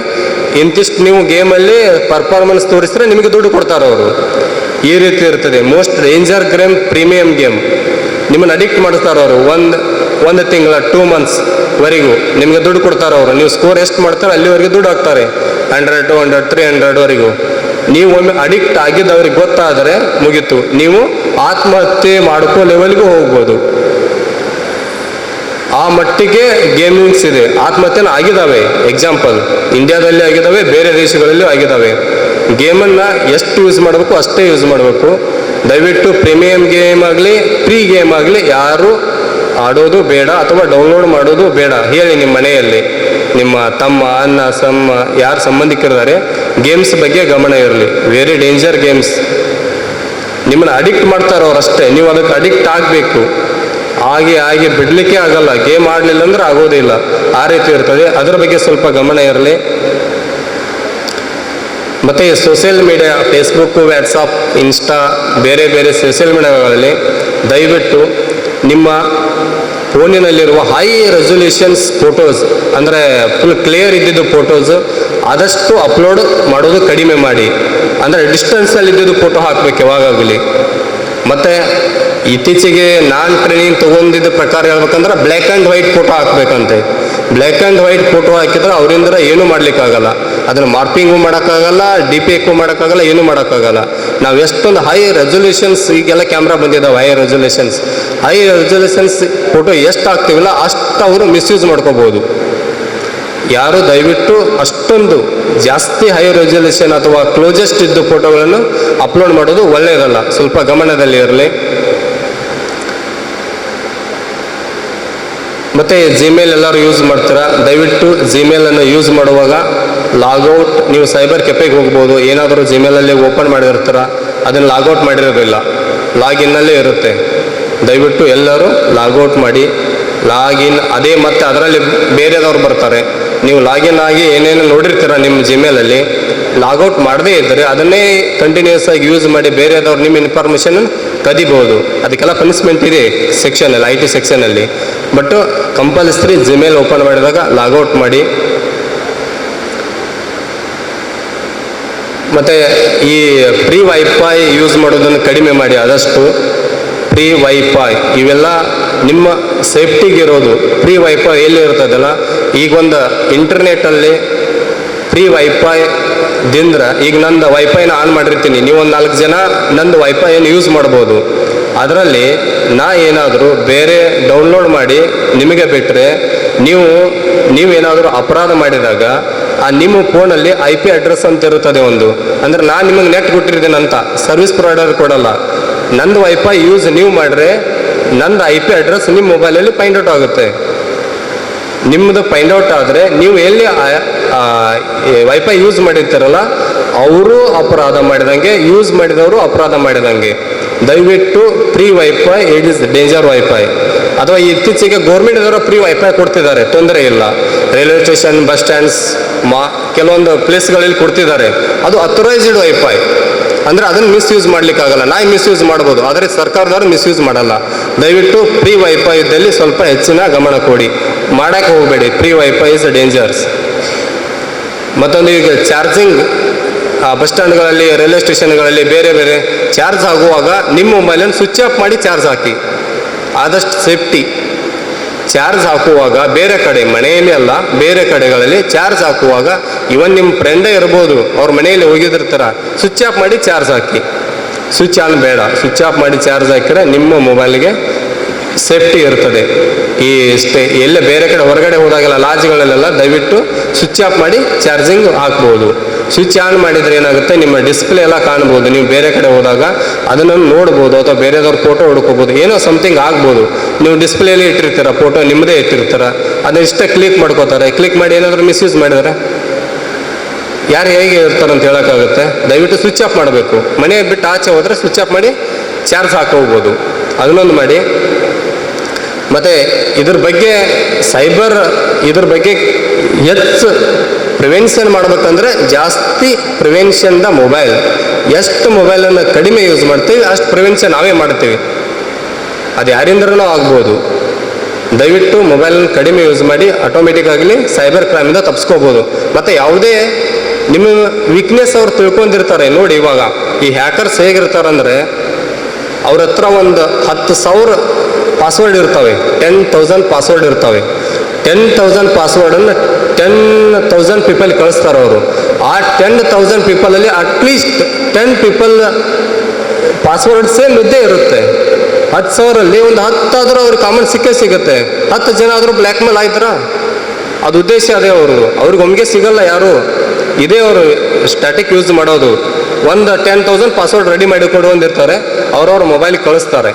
ಇಂತಿಷ್ಟು ನೀವು ಗೇಮಲ್ಲಿ ಪರ್ಫಾರ್ಮೆನ್ಸ್ ತೋರಿಸಿದ್ರೆ ನಿಮಗೆ ದುಡ್ಡು ಕೊಡ್ತಾರೆ ಅವರು. ಈ ರೀತಿ ಇರ್ತದೆ. Most danger game premium game. ನಿಮ್ಮನ್ನು ಅಡಿಕ್ಟ್ ಮಾಡ್ತಾರೆ ಅವರು. ಒಂದು ತಿಂಗಳ 2 monthsವರೆಗೂ ನಿಮಗೆ ದುಡ್ಡು ಕೊಡ್ತಾರೆ ಅವರು. ನೀವು ಸ್ಕೋರ್ ಎಷ್ಟು ಮಾಡ್ತಾರೆ ಅಲ್ಲಿವರೆಗೆ ದುಡ್ಡು ಹಾಕ್ತಾರೆ, 100, 200, 300ವರೆಗೂ. ನೀವು ಒಮ್ಮೆ ಅಡಿಕ್ಟ್ ಆಗಿದ್ದವ್ರಿಗೆ ಗೊತ್ತಾದರೆ ಮುಗೀತು, ನೀವು ಆತ್ಮಹತ್ಯೆ ಮಾಡ್ಕೋ ಲೆವೆಲ್ಗೂ ಹೋಗ್ಬೋದು. ಆ ಮಟ್ಟಿಗೆ ಗೇಮಿಂಗ್ಸ್ ಇದೆ. ಆತ್ಮಹತ್ಯೆನ ಆಗಿದ್ದಾವೆ, ಎಕ್ಸಾಂಪಲ್ ಇಂಡಿಯಾದಲ್ಲಿ ಆಗಿದ್ದಾವೆ, ಬೇರೆ ದೇಶಗಳಲ್ಲೂ ಆಗಿದ್ದಾವೆ. ಗೇಮನ್ನು ಎಷ್ಟು ಯೂಸ್ ಮಾಡಬೇಕು ಅಷ್ಟೇ ಯೂಸ್ ಮಾಡಬೇಕು. ದಯವಿಟ್ಟು ಪ್ರೀಮಿಯಂ ಗೇಮ್ ಆಗಲಿ ಫ್ರೀ ಗೇಮ್ ಆಗಲಿ ಯಾರು ಆಡೋದು ಬೇಡ, ಅಥವಾ ಡೌನ್ಲೋಡ್ ಮಾಡೋದು ಬೇಡ. ಹೇಳಿ ನಿಮ್ಮ ಮನೆಯಲ್ಲಿ ನಿಮ್ಮ ತಮ್ಮ, ಅಣ್ಣ, ಯಾರು ಸಂಬಂಧಿಕರಿದ್ದಾರೆ, ಗೇಮ್ಸ್ ಬಗ್ಗೆ ಗಮನ ಇರಲಿ. Very danger games. ನಿಮ್ಮನ್ನು ಅಡಿಕ್ಟ್ ಮಾಡ್ತಾರೆ ಅವರಷ್ಟೇ, ನೀವು ಅದಕ್ಕೆ ಅಡಿಕ್ಟ್ ಆಗಬೇಕು. ಹಾಗೆ ಬಿಡಲಿಕ್ಕೆ ಆಗಲ್ಲ. ಗೇಮ್ ಆಡಲಿಲ್ಲ ಅಂದ್ರೆ ಆಗೋದಿಲ್ಲ. ಆ ರೀತಿ ಇರ್ತದೆ. ಅದರ ಬಗ್ಗೆ ಸ್ವಲ್ಪ ಗಮನ ಇರಲಿ. ಮತ್ತು social media, Facebook, WhatsApp, insta, ಬೇರೆ ಸೋಷಿಯಲ್ ಮೀಡಿಯಾಗಳಲ್ಲಿ ದಯವಿಟ್ಟು ನಿಮ್ಮ ಫೋನಿನಲ್ಲಿರುವ ಹೈ ರೆಸೊಲ್ಯೂಷನ್ಸ್ ಫೋಟೋಸ್, ಅಂದರೆ ಫುಲ್ ಕ್ಲಿಯರ್ ಇದ್ದಿದ್ದು ಫೋಟೋಸ್ ಆದಷ್ಟು ಅಪ್ಲೋಡ್ ಮಾಡೋದು ಕಡಿಮೆ ಮಾಡಿ. ಅಂದರೆ ಡಿಸ್ಟೆನ್ಸಲ್ಲಿ ಇದ್ದಿದ್ದು ಫೋಟೋ ಹಾಕಬೇಕು ಯಾವಾಗಲಿ. ಮತ್ತು ಇತ್ತೀಚೆಗೆ ನಾನು ಟ್ರೈನಿಂಗ್ ತೊಗೊಂಡಿದ್ದ ಪ್ರಕಾರ ಹೇಳ್ಬೇಕಂದ್ರೆ ಬ್ಲ್ಯಾಕ್ ಆ್ಯಂಡ್ ವೈಟ್ ಫೋಟೋ ಹಾಕಬೇಕಂತೆ. ಬ್ಲ್ಯಾಕ್ ಆ್ಯಂಡ್ ವೈಟ್ ಫೋಟೋ ಹಾಕಿದ್ರೆ ಅವರಿಂದ ಏನೂ ಮಾಡಲಿಕ್ಕಾಗಲ್ಲ. ಅದನ್ನು ಮಾರ್ಪಿಂಗು ಮಾಡೋಕ್ಕಾಗಲ್ಲ, DPIಕ್ಕೂ ಮಾಡೋಕ್ಕಾಗಲ್ಲ, ಏನೂ ಮಾಡೋಕ್ಕಾಗಲ್ಲ. ನಾವು ಎಷ್ಟೊಂದು ಹೈ ರೆಸೊಲ್ಯೂಷನ್ಸ್, ಈಗೆಲ್ಲ ಕ್ಯಾಮ್ರಾ ಬಂದಿದ್ದಾವೆ, ಹೈ ರೆಸೊಲ್ಯೂಷನ್ಸ್ ಫೋಟೋ ಎಷ್ಟು ಹಾಕ್ತೀವಿಲ್ಲ ಅಷ್ಟು ಅವರು ಮಿಸ್ಯೂಸ್ ಮಾಡ್ಕೋಬೋದು. ಯಾರು ದಯವಿಟ್ಟು ಅಷ್ಟೊಂದು ಜಾಸ್ತಿ ಹೈ ರೆಸೊಲ್ಯೂಷನ್ ಅಥವಾ ಕ್ಲೋಸೆಸ್ಟ್ ಇದ್ದು ಫೋಟೋಗಳನ್ನು ಅಪ್ಲೋಡ್ ಮಾಡೋದು ಒಳ್ಳೆಯದಲ್ಲ. ಸ್ವಲ್ಪ ಗಮನದಲ್ಲಿ ಇರಲಿ. ಮತ್ತು ಜಿಮೇಲ್ ಎಲ್ಲರೂ ಯೂಸ್ ಮಾಡ್ತೀರಾ, ದಯವಿಟ್ಟು ಜಿಮೇಲನ್ನು ಯೂಸ್ ಮಾಡುವಾಗ ಲಾಗೌಟ್, ನೀವು ಸೈಬರ್ ಕೆಫೆಗೆ ಹೋಗ್ಬೋದು. ಏನಾದರೂ ಜಿಮೇಲಲ್ಲಿ ಓಪನ್ ಮಾಡಿರ್ತೀರ, ಅದನ್ನು ಲಾಗೌಟ್ ಮಾಡಿರೋದಿಲ್ಲ, ಲಾಗಿನ್ನಲ್ಲೇ ಇರುತ್ತೆ. ದಯವಿಟ್ಟು ಎಲ್ಲರೂ ಲಾಗೌಟ್ ಮಾಡಿ. ಲಾಗಿನ್ ಅದೇ ಮತ್ತೆ ಅದರಲ್ಲಿ ಬೇರೆದವ್ರು ಬರ್ತಾರೆ. ನೀವು ಲಾಗಿನ್ ಆಗಿ ಏನೇನು ನೋಡಿರ್ತೀರ ನಿಮ್ಮ ಜಿಮೇಲಲ್ಲಿ, ಲಾಗೌಟ್ ಮಾಡದೇ ಇದ್ದರೆ ಅದನ್ನೇ ಕಂಟಿನ್ಯೂಸ್ ಆಗಿ ಯೂಸ್ ಮಾಡಿ ಬೇರೆದವ್ರು ನಿಮ್ಮ ಇನ್ಫಾರ್ಮೇಷನ್ ಕದಿಬೋದು. ಅದಕ್ಕೆಲ್ಲ ಪನಿಷ್ಮೆಂಟ್ ಇದೆ ಸೆಕ್ಷನಲ್ಲಿ, IT ಸೆಕ್ಷನಲ್ಲಿ. ಬಟ್ ಕಂಪಲ್ಸರಿ ಜಿಮೇಲ್ ಓಪನ್ ಮಾಡಿದಾಗ ಲಾಗೌಟ್ ಮಾಡಿ. ಮತ್ತು ಈ ಫ್ರೀ ವೈಫೈ ಯೂಸ್ ಮಾಡೋದನ್ನು ಕಡಿಮೆ ಮಾಡಿ ಆದಷ್ಟು. ಫ್ರೀ ವೈಫೈ ಇವೆಲ್ಲ ನಿಮ್ಮ ಸೇಫ್ಟಿಗಿರೋದು. ಫ್ರೀ ವೈಫೈ ಎಲ್ಲಿ ಇರ್ತದಲ್ಲ, ಈಗೊಂದು ಇಂಟರ್ನೆಟ್ಟಲ್ಲಿ ಫ್ರೀ ವೈಫೈದಿಂದ ಈಗ ನಂದು ವೈಫೈನ ಆನ್ ಮಾಡಿರ್ತೀನಿ, ನೀವೊಂದು 4 ಜನ ನಂದು ವೈಫೈಯನ್ನು ಯೂಸ್ ಮಾಡ್ಬೋದು. ಅದರಲ್ಲಿ ಏನಾದರೂ ಬೇರೆ ಡೌನ್ಲೋಡ್ ಮಾಡಿ ನಿಮಗೆ ಬಿಟ್ಟರೆ, ನೀವೇನಾದರೂ ಅಪರಾಧ ಮಾಡಿದಾಗ ಆ ನಿಮ್ಮ ಫೋನಲ್ಲಿ IP ಅಡ್ರೆಸ್ ಅಂತ ಇರುತ್ತದೆ ಒಂದು. ಅಂದರೆ ನಾನು ನಿಮಗೆ ನೆಟ್ ಕೊಟ್ಟಿರ್ತೀನಂತ ಸರ್ವಿಸ್ ಪ್ರೊವೈಡರ್ ಕೊಡಲ್ಲ. ನಂದು ವೈಫೈ ಯೂಸ್ ನೀವು ಮಾಡಿದ್ರೆ ನಂದು IP ಅಡ್ರೆಸ್ ನಿಮ್ಮ ಮೊಬೈಲಲ್ಲಿ ಫೈಂಡ್ ಔಟ್ ಆಗುತ್ತೆ. ನಿಮ್ಮದು ಫೈಂಡ್ ಔಟ್ ಆದರೆ ನೀವು ಎಲ್ಲಿ ವೈಫೈ ಯೂಸ್ ಮಾಡಿರ್ತಾರಲ್ಲ ಅವರು ಅಪರಾಧ ಮಾಡಿದಂಗೆ, ಯೂಸ್ ಮಾಡಿದವರು ಅಪರಾಧ ಮಾಡಿದಂಗೆ. ದಯವಿಟ್ಟು free wifi it is danger wifi. ಅಥವಾ ಇತ್ತೀಚೆಗೆ ಗೌರ್ಮೆಂಟ್ದವರು ಫ್ರೀ ವೈಫೈ ಕೊಡ್ತಿದ್ದಾರೆ, ತೊಂದರೆ ಇಲ್ಲ. ರೈಲ್ವೆ ಸ್ಟೇಷನ್, ಬಸ್ ಸ್ಟ್ಯಾಂಡ್ಸ್, ಕೆಲವೊಂದು ಪ್ಲೇಸ್ಗಳಲ್ಲಿ ಕೊಡ್ತಿದ್ದಾರೆ. ಅದು ಅಥರೈಸ್ಡ್ ವೈಫೈ, ಅಂದರೆ ಅದನ್ನು ಮಿಸ್ಯೂಸ್ ಮಾಡಲಿಕ್ಕಾಗಲ್ಲ. ನಾವು ಮಿಸ್ಯೂಸ್ ಮಾಡ್ಬೋದು, ಆದರೆ ಸರ್ಕಾರದವರು ಮಿಸ್ಯೂಸ್ ಮಾಡಲ್ಲ. ದಯವಿಟ್ಟು ಫ್ರೀ ವೈಫೈ ಇದ್ದಲ್ಲಿ ಸ್ವಲ್ಪ ಹೆಚ್ಚಿನ ಗಮನ ಕೊಡಿ, ಮಾಡೋಕ್ಕೆ ಹೋಗಬೇಡಿ. Free wifi is dangers. ಮತ್ತೊಂದು, ಈಗ ಚಾರ್ಜಿಂಗ್ ಬಸ್ ಸ್ಟ್ಯಾಂಡ್ಗಳಲ್ಲಿ, ರೈಲ್ವೆ ಸ್ಟೇಷನ್ಗಳಲ್ಲಿ ಬೇರೆ ಚಾರ್ಜ್ ಆಗುವಾಗ ನಿಮ್ಮ ಮೊಬೈಲನ್ನು ಸ್ವಿಚ್ ಆಫ್ ಮಾಡಿ ಚಾರ್ಜ್ ಹಾಕಿ. ಆದಷ್ಟು ಚಾರ್ಜ್ ಹಾಕುವಾಗ ಬೇರೆ ಕಡೆ, ಮನೆಯಲ್ಲಿ ಅಲ್ಲ ಬೇರೆ ಕಡೆಗಳಲ್ಲಿ ಚಾರ್ಜ್ ಹಾಕುವಾಗ, ಇವನ್ ನಿಮ್ಮ ಫ್ರೆಂಡೇ ಇರ್ಬೋದು, ಅವ್ರ ಮನೆಯಲ್ಲಿ ಹೋಗಿದಿರ್ತಾರ, ಸ್ವಿಚ್ ಆಫ್ ಮಾಡಿ ಚಾರ್ಜ್ ಹಾಕಿ. ಸ್ವಿಚ್ ಆನ್ ಬೇಡ, ಸ್ವಿಚ್ ಆಫ್ ಮಾಡಿ ಚಾರ್ಜ್ ಹಾಕಿದ್ರೆ ನಿಮ್ಮ ಮೊಬೈಲ್ಗೆ ಸೇಫ್ಟಿ ಇರ್ತದೆ. ಎಲ್ಲ ಬೇರೆ ಕಡೆ ಹೊರಗಡೆ ಹೋದಾಗೆಲ್ಲ ಲಾಡ್ಜ್ಗಳಲ್ಲೆಲ್ಲ ದಯವಿಟ್ಟು ಸ್ವಿಚ್ ಆಫ್ ಮಾಡಿ ಚಾರ್ಜಿಂಗ್ ಹಾಕ್ಬೋದು. ಸ್ವಿಚ್ ಆನ್ ಮಾಡಿದರೆ ಏನಾಗುತ್ತೆ, ನಿಮ್ಮ ಡಿಸ್ಪ್ಲೇ ಎಲ್ಲ ಕಾಣ್ಬೋದು. ನೀವು ಬೇರೆ ಕಡೆ ಹೋದಾಗ ಅದನ್ನು ನೋಡ್ಬೋದು, ಅಥವಾ ಬೇರೆದವ್ರ ಫೋಟೋ ಹುಡ್ಕೋಬೋದು, ಏನೋ ಸಮಥಿಂಗ್ ಆಗ್ಬೋದು. ನೀವು ಡಿಸ್ಪ್ಲೇಲಿ ಇಟ್ಟಿರ್ತೀರ, ಫೋಟೋ ನಿಮ್ಮದೇ ಇಟ್ಟಿರ್ತೀರ, ಅದನ್ನ ಇಷ್ಟೇ ಕ್ಲಿಕ್ ಮಾಡ್ಕೋತಾರೆ. ಕ್ಲಿಕ್ ಮಾಡಿ ಏನಾದರೂ ಮಿಸ್ಯೂಸ್ ಮಾಡಿದರೆ ಯಾರು ಹೇಗೆ ಇರ್ತಾರಂತ ಹೇಳೋಕ್ಕಾಗುತ್ತೆ. ದಯವಿಟ್ಟು ಸ್ವಿಚ್ ಆಫ್ ಮಾಡಬೇಕು. ಮನೆ ಬಿಟ್ಟು ಆಚೆ ಹೋದರೆ ಸ್ವಿಚ್ ಆಫ್ ಮಾಡಿ ಚಾರ್ಜ್ ಹಾಕೋಗ್ಬೋದು. ಅದನ್ನೊಂದು ಮಾಡಿ. ಮತ್ತು ಇದ್ರ ಬಗ್ಗೆ ಇದ್ರ ಬಗ್ಗೆ ಹೆಚ್ಚು ಪ್ರಿವೆನ್ಷನ್ ಮಾಡ್ಬೇಕಂದ್ರೆ ಜಾಸ್ತಿ ಪ್ರಿವೆನ್ಷನ್ ದ ಮೊಬೈಲ್. ಎಷ್ಟು ಮೊಬೈಲನ್ನು ಕಡಿಮೆ ಯೂಸ್ ಮಾಡ್ತೀವಿ ಅಷ್ಟು ಪ್ರಿವೆನ್ಷನ್ ನಾವೇ ಮಾಡ್ತೀವಿ. ಅದು ಯಾರಿಂದ್ರೂ ಆಗ್ಬೋದು. ದಯವಿಟ್ಟು ಮೊಬೈಲನ್ನು ಕಡಿಮೆ ಯೂಸ್ ಮಾಡಿ ಆಟೋಮೆಟಿಕ್ ಆಗಲಿ ಸೈಬರ್ ಕ್ರೈಮಿಂದ ತಪ್ಪಿಸ್ಕೋಬೋದು. ಮತ್ತು ಯಾವುದೇ ನಿಮ್ಮ ವೀಕ್ನೆಸ್ ಅವ್ರು ತಿಳ್ಕೊಂಡಿರ್ತಾರೆ. ನೋಡಿ, ಇವಾಗ ಈ ಹ್ಯಾಕರ್ಸ್ ಹೇಗಿರ್ತಾರಂದರೆ, ಅವ್ರ ಹತ್ರ ಒಂದು 10,000 ಪಾಸ್ವರ್ಡ್ ಇರ್ತವೆ, 10,000 ಪಾಸ್ವರ್ಡ್ ಇರ್ತವೆ. 10,000 ಪಾಸ್ವರ್ಡನ್ನು 10,000 ಪೀಪಲ್ ಕಳಿಸ್ತಾರೆ ಅವರು. ಆ 10,000 ಪೀಪಲಲ್ಲಿ ಅಟ್ಲೀಸ್ಟ್ 10 ಪೀಪಲ್ ಪಾಸ್ವರ್ಡ್ ಸೇಮ್ ಇದ್ದೇ ಇರುತ್ತೆ. 10,000ರಲ್ಲಿ ಒಂದು 10 ಆದರೂ ಅವ್ರಿಗೆ ಕಾಮನ್ ಸಿಗುತ್ತೆ. 10 ಜನ ಆದರೂ ಬ್ಲ್ಯಾಕ್ ಮೇಲ್ ಆಯ್ತಾರ? ಅದು ಉದ್ದೇಶ ಅದೇ ಅವ್ರಿಗೆ ಒಮ್ಗೆ ಸಿಗಲ್ಲ ಯಾರು. ಇದೇ ಅವರು ಸ್ಟ್ಯಾಟಿಕ್ ಯೂಸ್ ಮಾಡೋದು. ಒಂದು 10,000 ಪಾಸ್ವರ್ಡ್ ರೆಡಿ ಮಾಡಿ ಕೊಡುವಂದಿರ್ತಾರೆ, ಅವ್ರವ್ರ ಮೊಬೈಲ್ಗೆ ಕಳಿಸ್ತಾರೆ.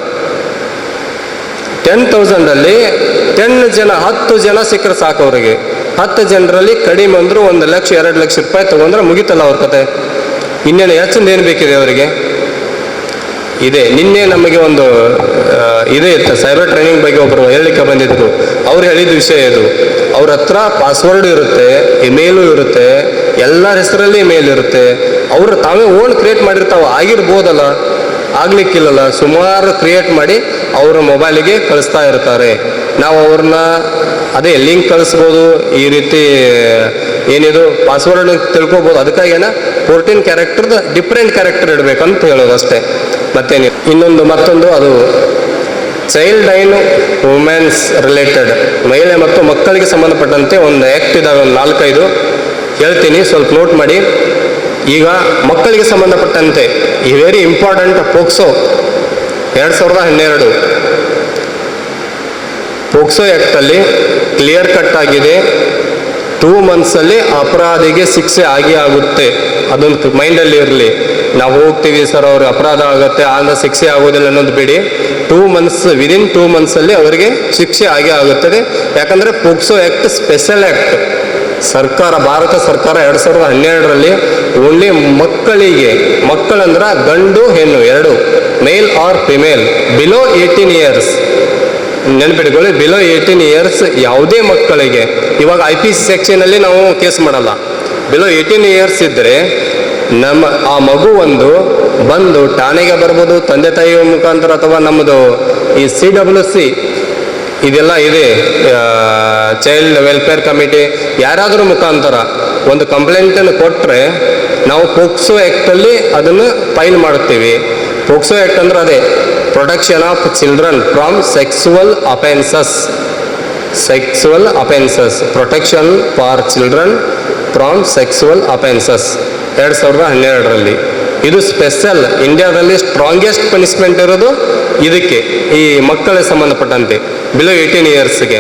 10,000ಅಲ್ಲಿ 10 ಜನ ಸಿಕ್ಕರೆ ಸಾಕು ಅವರಿಗೆ. 10 ಜನರಲ್ಲಿ ಕಡಿಮೆ ಅಂದರೂ 1 ಲಕ್ಷ 2 ಲಕ್ಷ ರೂಪಾಯಿ ತೊಗೊಂಡ್ರೆ ಮುಗಿತಲ್ಲ ಅವ್ರ ಕತೆ. ಇನ್ನೇನು ಹೆಚ್ಚಿಂದ ಏನು ಬೇಕಿದೆ ಅವರಿಗೆ? ಇದೆ. ನಿನ್ನೆ ನಮಗೆ ಒಂದು ಇದೇ ಇತ್ತು, ಸೈಬರ್ ಟ್ರೈನಿಂಗ್ ಬಗ್ಗೆ ಒಬ್ಬರು ಹೇಳಲಿಕ್ಕೆ ಬಂದಿದ್ರು. ಅವ್ರು ಹೇಳಿದ ವಿಷಯ ಇದು. ಅವ್ರ ಹತ್ರ ಪಾಸ್ವರ್ಡ್ ಇರುತ್ತೆ, ಇಮೇಲು ಇರುತ್ತೆ, ಎಲ್ಲರ ಹೆಸರಲ್ಲಿ ಇಮೇಲ್ ಇರುತ್ತೆ. ಅವರು ತಾವೇ ಓನ್ ಕ್ರಿಯೇಟ್ ಮಾಡಿರ್ತಾವೆ. ಆಗಿರ್ಬೋದಲ್ಲ, ಆಗ್ಲಿಕ್ಕಿಲ್ಲಲ್ಲ, ಸುಮಾರು ಕ್ರಿಯೇಟ್ ಮಾಡಿ ಅವರ ಮೊಬೈಲಿಗೆ ಕಳಿಸ್ತಾ ಇರ್ತಾರೆ. ನಾವು ಅವ್ರನ್ನ ಅದೇ ಲಿಂಕ್ ಕಳಿಸ್ಬೋದು, ಈ ರೀತಿ ಏನಿದು ಪಾಸ್ವರ್ಡ್ ತಿಳ್ಕೊಬೋದು. ಅದಕ್ಕಾಗೇನ 14 ಕ್ಯಾರೆಕ್ಟರ್ದು ಡಿಫ್ರೆಂಟ್ ಕ್ಯಾರೆಕ್ಟರ್ ಇಡಬೇಕಂತ ಹೇಳೋದು ಅಷ್ಟೇ. ಮತ್ತೇನು ಮತ್ತೊಂದು ಅದು ಚೈಲ್ಡ್ ಅಂಡ್ ವುಮೆನ್ಸ್ ರಿಲೇಟೆಡ್, ಮಹಿಳೆ ಮತ್ತು ಮಕ್ಕಳಿಗೆ ಸಂಬಂಧಪಟ್ಟಂತೆ ಒಂದು ಆ್ಯಕ್ಟ್ ಇದಾವೆ, ಒಂದು 4-5 ಹೇಳ್ತೀನಿ, ಸ್ವಲ್ಪ ನೋಟ್ ಮಾಡಿ. ಈಗ ಮಕ್ಕಳಿಗೆ ಸಂಬಂಧಪಟ್ಟಂತೆ ಈ ವೆರಿ ಇಂಪಾರ್ಟೆಂಟ್ ಪೋಕ್ಸೋ 2012 ಪೋಕ್ಸೋ ಆ್ಯಕ್ಟಲ್ಲಿ ಕ್ಲಿಯರ್ ಕಟ್ ಆಗಿದೆ. 2 ಮಂತ್ಸಲ್ಲಿ ಅಪರಾಧಿಗೆ ಶಿಕ್ಷೆ ಆಗುತ್ತೆ. ಅದೊಂದು ಮೈಂಡಲ್ಲಿ ಇರಲಿ. ನಾವು ಹೋಗ್ತೀವಿ ಸರ್, ಅವ್ರಿಗೆ ಅಪರಾಧ ಆಗುತ್ತೆ, ಆಗ ಶಿಕ್ಷೆ ಆಗೋದಿಲ್ಲ ಅನ್ನೋದು ಬಿಡಿ. 2 ಮಂತ್ಸ್, ವಿದಿನ್ 2 ಮಂತ್ಸಲ್ಲಿ ಅವರಿಗೆ ಶಿಕ್ಷೆ ಆಗುತ್ತದೆ. ಯಾಕಂದರೆ POCSO act special act. Bharat ಸರ್ಕಾರ 2012ರಲ್ಲಿ ಓನ್ಲಿ ಮಕ್ಕಳಂದ್ರೆ ಗಂಡು ಹೆಣ್ಣು 2, male or female, below 18 years, ನೆನಪಿಟ್ಕೊಳ್ಳಿ, ಬಿಲೋ 18 ಇಯರ್ಸ್ ಯಾವುದೇ ಮಕ್ಕಳಿಗೆ. ಇವಾಗ IPC ಸೆಕ್ಷನಲ್ಲಿ ನಾವು ಕೇಸ್ ಮಾಡಲ್ಲ. ಬಿಲೋ 18 ಇಯರ್ಸ್ ಇದ್ದರೆ ಆ ಮಗು ಬಂದು ಠಾಣೆಗೆ ಬರ್ಬೋದು, ತಂದೆ ತಾಯಿಯ ಮುಖಾಂತರ, ಅಥವಾ ನಮ್ಮದು ಈ CWC ಇದೆಲ್ಲ ಇದೆ, ಚೈಲ್ಡ್ ವೆಲ್ಫೇರ್ ಕಮಿಟಿ, ಯಾರಾದರೂ ಮುಖಾಂತರ ಒಂದು ಕಂಪ್ಲೇಂಟನ್ನು ಕೊಟ್ಟರೆ ನಾವು ಪೋಕ್ಸೋ ಆ್ಯಕ್ಟಲ್ಲಿ ಅದನ್ನು ಫೈಲ್ ಮಾಡುತ್ತೀವಿ. ಪೋಕ್ಸೋ ಆ್ಯಕ್ಟ್ ಅಂದ್ರೆ ಅದೇ protection of children from sexual offences, protection for children from sexual offences 2012ರಲ್ಲಿ. ಇದು ಸ್ಪೆಷಲ್. ಇಂಡಿಯಾದಲ್ಲಿ ಸ್ಟ್ರಾಂಗೆಸ್ಟ್ ಪನಿಷ್ಮೆಂಟ್ ಇರೋದು ಇದಕ್ಕೆ, ಈ ಮಕ್ಕಳಿಗೆ ಸಂಬಂಧಪಟ್ಟಂತೆ ಬಿಲೋ 18 ಇಯರ್ಸ್ಗೆ.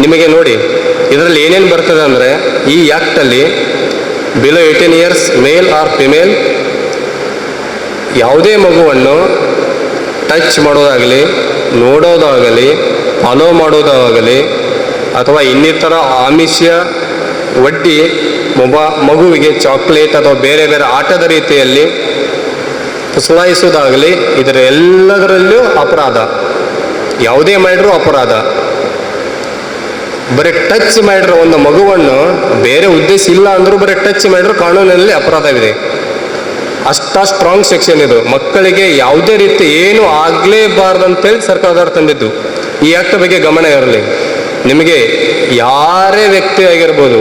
ನಿಮಗೆ ನೋಡಿ ಇದರಲ್ಲಿ ಏನೇನು ಬರ್ತದೆ ಅಂದರೆ, ಈ ಆ್ಯಕ್ಟಲ್ಲಿ below 18 years mail or female ಯಾವುದೇ ಮಗುವನ್ನು ಟಚ್ ಮಾಡೋದಾಗಲಿ, ನೋಡೋದಾಗಲಿ, ಫಾಲೋ ಮಾಡೋದಾಗಲಿ, ಅಥವಾ ಇನ್ನಿತರ ಆಮಿಷ ಒಡ್ಡಿ ಮಗುವಿಗೆ ಚಾಕ್ಲೇಟ್ ಅಥವಾ ಬೇರೆ ಬೇರೆ ಆಟದ ರೀತಿಯಲ್ಲಿ ಪುಸಲಾಯಿಸೋದಾಗಲಿ, ಇದರ ಎಲ್ಲದರಲ್ಲೂ ಅಪರಾಧ. ಯಾವುದೇ ಮಾಡಿದ್ರೂ ಅಪರಾಧ. ಬರೀ ಟಚ್ ಮಾಡಿರೋ ಒಂದು ಮಗುವನ್ನು, ಬೇರೆ ಉದ್ದೇಶ ಇಲ್ಲ ಅಂದರೂ ಬರೀ ಟಚ್ ಮಾಡಿರೋ ಕಾನೂನಿನಲ್ಲಿ ಅಪರಾಧವಿದೆ. ಅಷ್ಟ ಸ್ಟ್ರಾಂಗ್ ಸೆಕ್ಷನ್ ಇದು. ಮಕ್ಕಳಿಗೆ ಯಾವುದೇ ರೀತಿ ಏನು ಆಗಲೇಬಾರ್ದಂತೇಳಿ ಸರ್ಕಾರದವ್ರು ತಂದಿದ್ದು. ಈ ಆ್ಯಕ್ಟ್ ಬಗ್ಗೆ ಗಮನ ಇರಲಿ. ನಿಮಗೆ ಯಾರೇ ವ್ಯಕ್ತಿ ಆಗಿರ್ಬೋದು,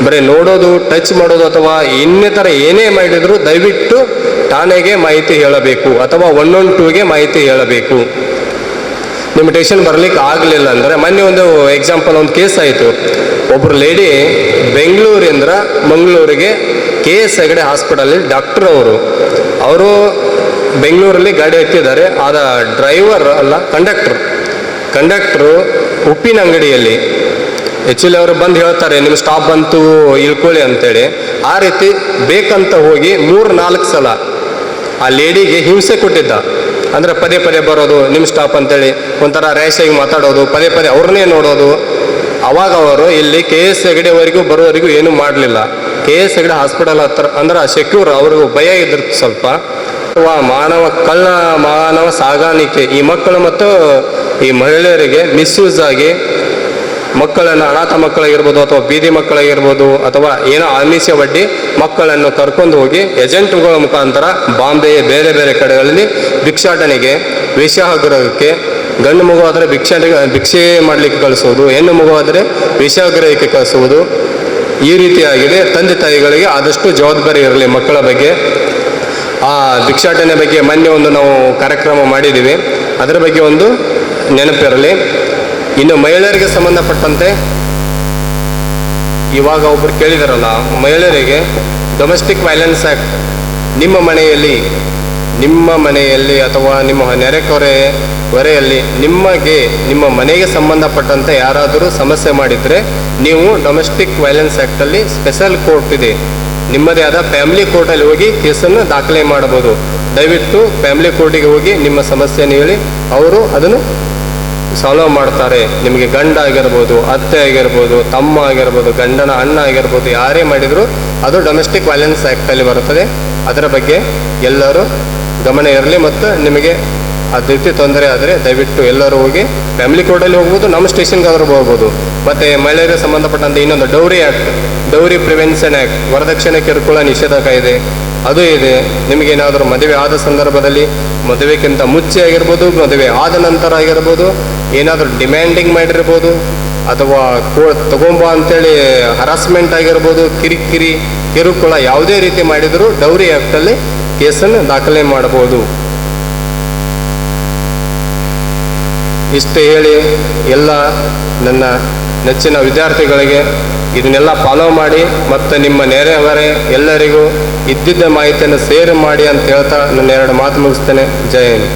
ಬರೀ ನೋಡೋದು, ಟಚ್ ಮಾಡೋದು ಅಥವಾ ಇನ್ನಿತರ ಏನೇ ಮಾಡಿದರೂ ದಯವಿಟ್ಟು ಠಾಣೆಗೆ ಮಾಹಿತಿ ಹೇಳಬೇಕು, ಅಥವಾ 112ಗೆ ಮಾಹಿತಿ ಹೇಳಬೇಕು. ಲಿಮಿಟೇಷನ್ ಬರಲಿಕ್ಕೆ ಆಗಲಿಲ್ಲ ಅಂದರೆ, ಮೊನ್ನೆ ಒಂದು ಎಕ್ಸಾಂಪಲ್ ಒಂದು ಕೇಸ್ ಆಯಿತು. ಒಬ್ಬರು ಲೇಡಿ ಬೆಂಗಳೂರಿಂದ ಮಂಗಳೂರಿಗೆ KS ಹೆಗಡೆ ಹಾಸ್ಪಿಟಲಲ್ಲಿ ಡಾಕ್ಟರ್ ಅವರು ಬೆಂಗಳೂರಲ್ಲಿ ಗಾಡಿ ಎತ್ತಿದ್ದಾರೆ. ಆದ ಡ್ರೈವರ್ ಅಲ್ಲ, ಕಂಡಕ್ಟ್ರು ಉಪ್ಪಿನ ಅಂಗಡಿಯಲ್ಲಿ ಆ್ಯಕ್ಚುಲಿ ಅವರು ಬಂದು ಹೇಳ್ತಾರೆ ನಿಮ್ಮ ಸ್ಟಾಪ್ ಬಂತು ಇಳ್ಕೊಳ್ಳಿ ಅಂತೇಳಿ. ಆ ರೀತಿ ಬೇಕಂತ ಹೋಗಿ 3-4 ಸಲ ಆ ಲೇಡಿಗೆ ಹಿಂಸೆ ಕೊಟ್ಟಿದ್ದ. ಅಂದರೆ ಪದೇ ಪದೇ ಬರೋದು ನಿಮ್ಮ ಸ್ಟಾಪ್ ಅಂತೇಳಿ, ಒಂಥರ ರ್ಯಾಶಾಗಿ ಮಾತಾಡೋದು, ಪದೇ ಪದೇ ಅವ್ರನ್ನೇ ನೋಡೋದು. ಅವಾಗ ಅವರು ಇಲ್ಲಿ KS ಹೆಗಡೆವರೆಗೂ ಬರೋವರೆಗೂ ಏನೂ ಮಾಡಲಿಲ್ಲ. KS ಹೆಗಡೆ ಹಾಸ್ಪಿಟಲ್ ಹತ್ರ ಅಂದ್ರೆ ಸೆಕ್ಯೂರ್, ಅವ್ರಿಗೂ ಭಯ ಇದ್ರದ್ದು ಸ್ವಲ್ಪ. ಮಾನವ ಸಾಗಾಣಿಕೆ ಈ ಮಕ್ಕಳು ಮತ್ತು ಈ ಮಹಿಳೆಯರಿಗೆ ಮಿಸ್ಯೂಸ್ ಆಗಿ ಮಕ್ಕಳನ್ನು, ಅನಾಥ ಮಕ್ಕಳಾಗಿರ್ಬೋದು ಅಥವಾ ಬೀದಿ ಮಕ್ಕಳಾಗಿರ್ಬೋದು ಅಥವಾ ಏನೋ ಆಮಿಷ ಒಡ್ಡಿ ಮಕ್ಕಳನ್ನು ಕರ್ಕೊಂಡು ಹೋಗಿ ಏಜೆಂಟ್ಗಳ ಮುಖಾಂತರ ಬಾಂಬೆ ಬೇರೆ ಬೇರೆ ಕಡೆಗಳಲ್ಲಿ ಭಿಕ್ಷಾಟನೆಗೆ, ವೇಶ್ಯಾಗೃಹಕ್ಕೆ, ಗಂಡು ಮಗು ಆದರೆ ಭಿಕ್ಷೆ ಮಾಡಲಿಕ್ಕೆ ಕಳಿಸೋದು, ಹೆಣ್ಣು ಮಗು ಆದರೆ ವೇಶ್ಯಾಗೃಹಕ್ಕೆ ಕಳಿಸುವುದು, ಈ ರೀತಿಯಾಗಿದೆ. ತಂದೆ ತಾಯಿಗಳಿಗೆ ಆದಷ್ಟು ಜವಾಬ್ದಾರಿ ಇರಲಿ ಮಕ್ಕಳ ಬಗ್ಗೆ. ಆ ಭಿಕ್ಷಾಟನೆ ಬಗ್ಗೆ ಮೊನ್ನೆ ಒಂದು ನಾವು ಕಾರ್ಯಕ್ರಮ ಮಾಡಿದ್ದೀವಿ, ಅದರ ಬಗ್ಗೆ ಒಂದು ನೆನಪಿರಲಿ. ಇನ್ನು ಮಹಿಳೆಯರಿಗೆ ಸಂಬಂಧಪಟ್ಟಂತೆ ಇವಾಗ ಒಬ್ಬರು ಕೇಳಿದಾರಲ್ಲ, ಮಹಿಳೆಯರಿಗೆ ಡೊಮೆಸ್ಟಿಕ್ ವೈಲೆನ್ಸ್ ಆ್ಯಕ್ಟ್ ನಿಮ್ಮ ಮನೆಯಲ್ಲಿ ಅಥವಾ ನಿಮ್ಮ ಹೊರೆಯಲ್ಲಿ ನಿಮ್ಮ ಮನೆಗೆ ಸಂಬಂಧಪಟ್ಟಂತೆ ಯಾರಾದರೂ ಸಮಸ್ಯೆ ಮಾಡಿದರೆ ನೀವು ಡೊಮೆಸ್ಟಿಕ್ ವೈಲೆನ್ಸ್ ಆ್ಯಕ್ಟಲ್ಲಿ ಸ್ಪೆಷಲ್ ಕೋರ್ಟ್ ಇದೆ, ನಿಮ್ಮದೇ ಆದ ಫ್ಯಾಮಿಲಿ ಕೋರ್ಟಲ್ಲಿ ಹೋಗಿ ಕೇಸನ್ನು ದಾಖಲೆ ಮಾಡಬಹುದು. ದಯವಿಟ್ಟು ಫ್ಯಾಮಿಲಿ ಕೋರ್ಟಿಗೆ ಹೋಗಿ ನಿಮ್ಮ ಸಮಸ್ಯೆಯನ್ನು ಹೇಳಿ ಅವರು ಅದನ್ನು ಸಾಲ್ವ್ ಮಾಡ್ತಾರೆ. ನಿಮಗೆ ಗಂಡ ಆಗಿರ್ಬೋದು, ಅತ್ತೆ ಆಗಿರ್ಬೋದು, ತಮ್ಮ ಆಗಿರ್ಬೋದು, ಗಂಡನ ಅಣ್ಣ ಆಗಿರ್ಬೋದು, ಯಾರೇ ಮಾಡಿದರೂ ಅದು ಡೊಮೆಸ್ಟಿಕ್ ವೈಲೆನ್ಸ್ ಆ್ಯಕ್ಟಲ್ಲಿ ಬರುತ್ತದೆ. ಅದರ ಬಗ್ಗೆ ಎಲ್ಲರೂ ಗಮನ ಇರಲಿ. ಮತ್ತು ನಿಮಗೆ ಅದೇ ರೀತಿ ತೊಂದರೆ ಆದರೆ ದಯವಿಟ್ಟು ಎಲ್ಲರೂ ಹೋಗಿ ಫ್ಯಾಮಿಲಿ ಕೋರ್ಟಲ್ಲಿ ಹೋಗ್ಬೋದು, ನಮ್ಮ ಸ್ಟೇಷನ್ಗಾದರೂ ಹೋಗ್ಬೋದು. ಮತ್ತು ಮಹಿಳೆಯರಿಗೆ ಸಂಬಂಧಪಟ್ಟಂತೆ ಇನ್ನೊಂದು ಡೌರಿ ಪ್ರಿವೆನ್ಷನ್ ಆ್ಯಕ್ಟ್, ವರದಕ್ಷಿಣೆ ಕಿರುಕುಳ ನಿಷೇಧ ಕಾಯ್ದೆ ಅದು ಇದೆ. ನಿಮಗೇನಾದರೂ ಮದುವೆ ಆದ ಸಂದರ್ಭದಲ್ಲಿ, ಮದುವೆಗಿಂತ ಮುಂಚೆ ಆಗಿರ್ಬೋದು, ಮದುವೆ ಆದ ನಂತರ ಆಗಿರ್ಬೋದು, ಏನಾದರೂ ಡಿಮ್ಯಾಂಡಿಂಗ್ ಮಾಡಿರ್ಬೋದು ಅಥವಾ ತಗೊಂಬ ಅಂತೇಳಿ ಹರಾಸ್ಮೆಂಟ್ ಆಗಿರ್ಬೋದು, ಕಿರುಕುಳ ಯಾವುದೇ ರೀತಿ ಮಾಡಿದರೂ ಡೌರಿ ಆ್ಯಕ್ಟಲ್ಲಿ ಕೇಸನ್ನು ದಾಖಲೆ ಮಾಡಬಹುದು. ಇಷ್ಟೇ ಹೇಳಿ ಎಲ್ಲ ನನ್ನ ನೆಚ್ಚಿನ ವಿದ್ಯಾರ್ಥಿಗಳಿಗೆ ಇದನ್ನೆಲ್ಲ ಫಾಲೋ ಮಾಡಿ ಮತ್ತು ನಿಮ್ಮ ನೆರೆಹೊರೆ ಎಲ್ಲರಿಗೂ ಇದ್ದಿದ್ದ ಮಾಹಿತಿಯನ್ನು ಶೇರ್ ಮಾಡಿ ಅಂತ ಹೇಳ್ತಾ ನನ್ನ 2 ಮಾತು ಮುಗಿಸ್ತೇನೆ. ಜೈ ಹಿಂದ್.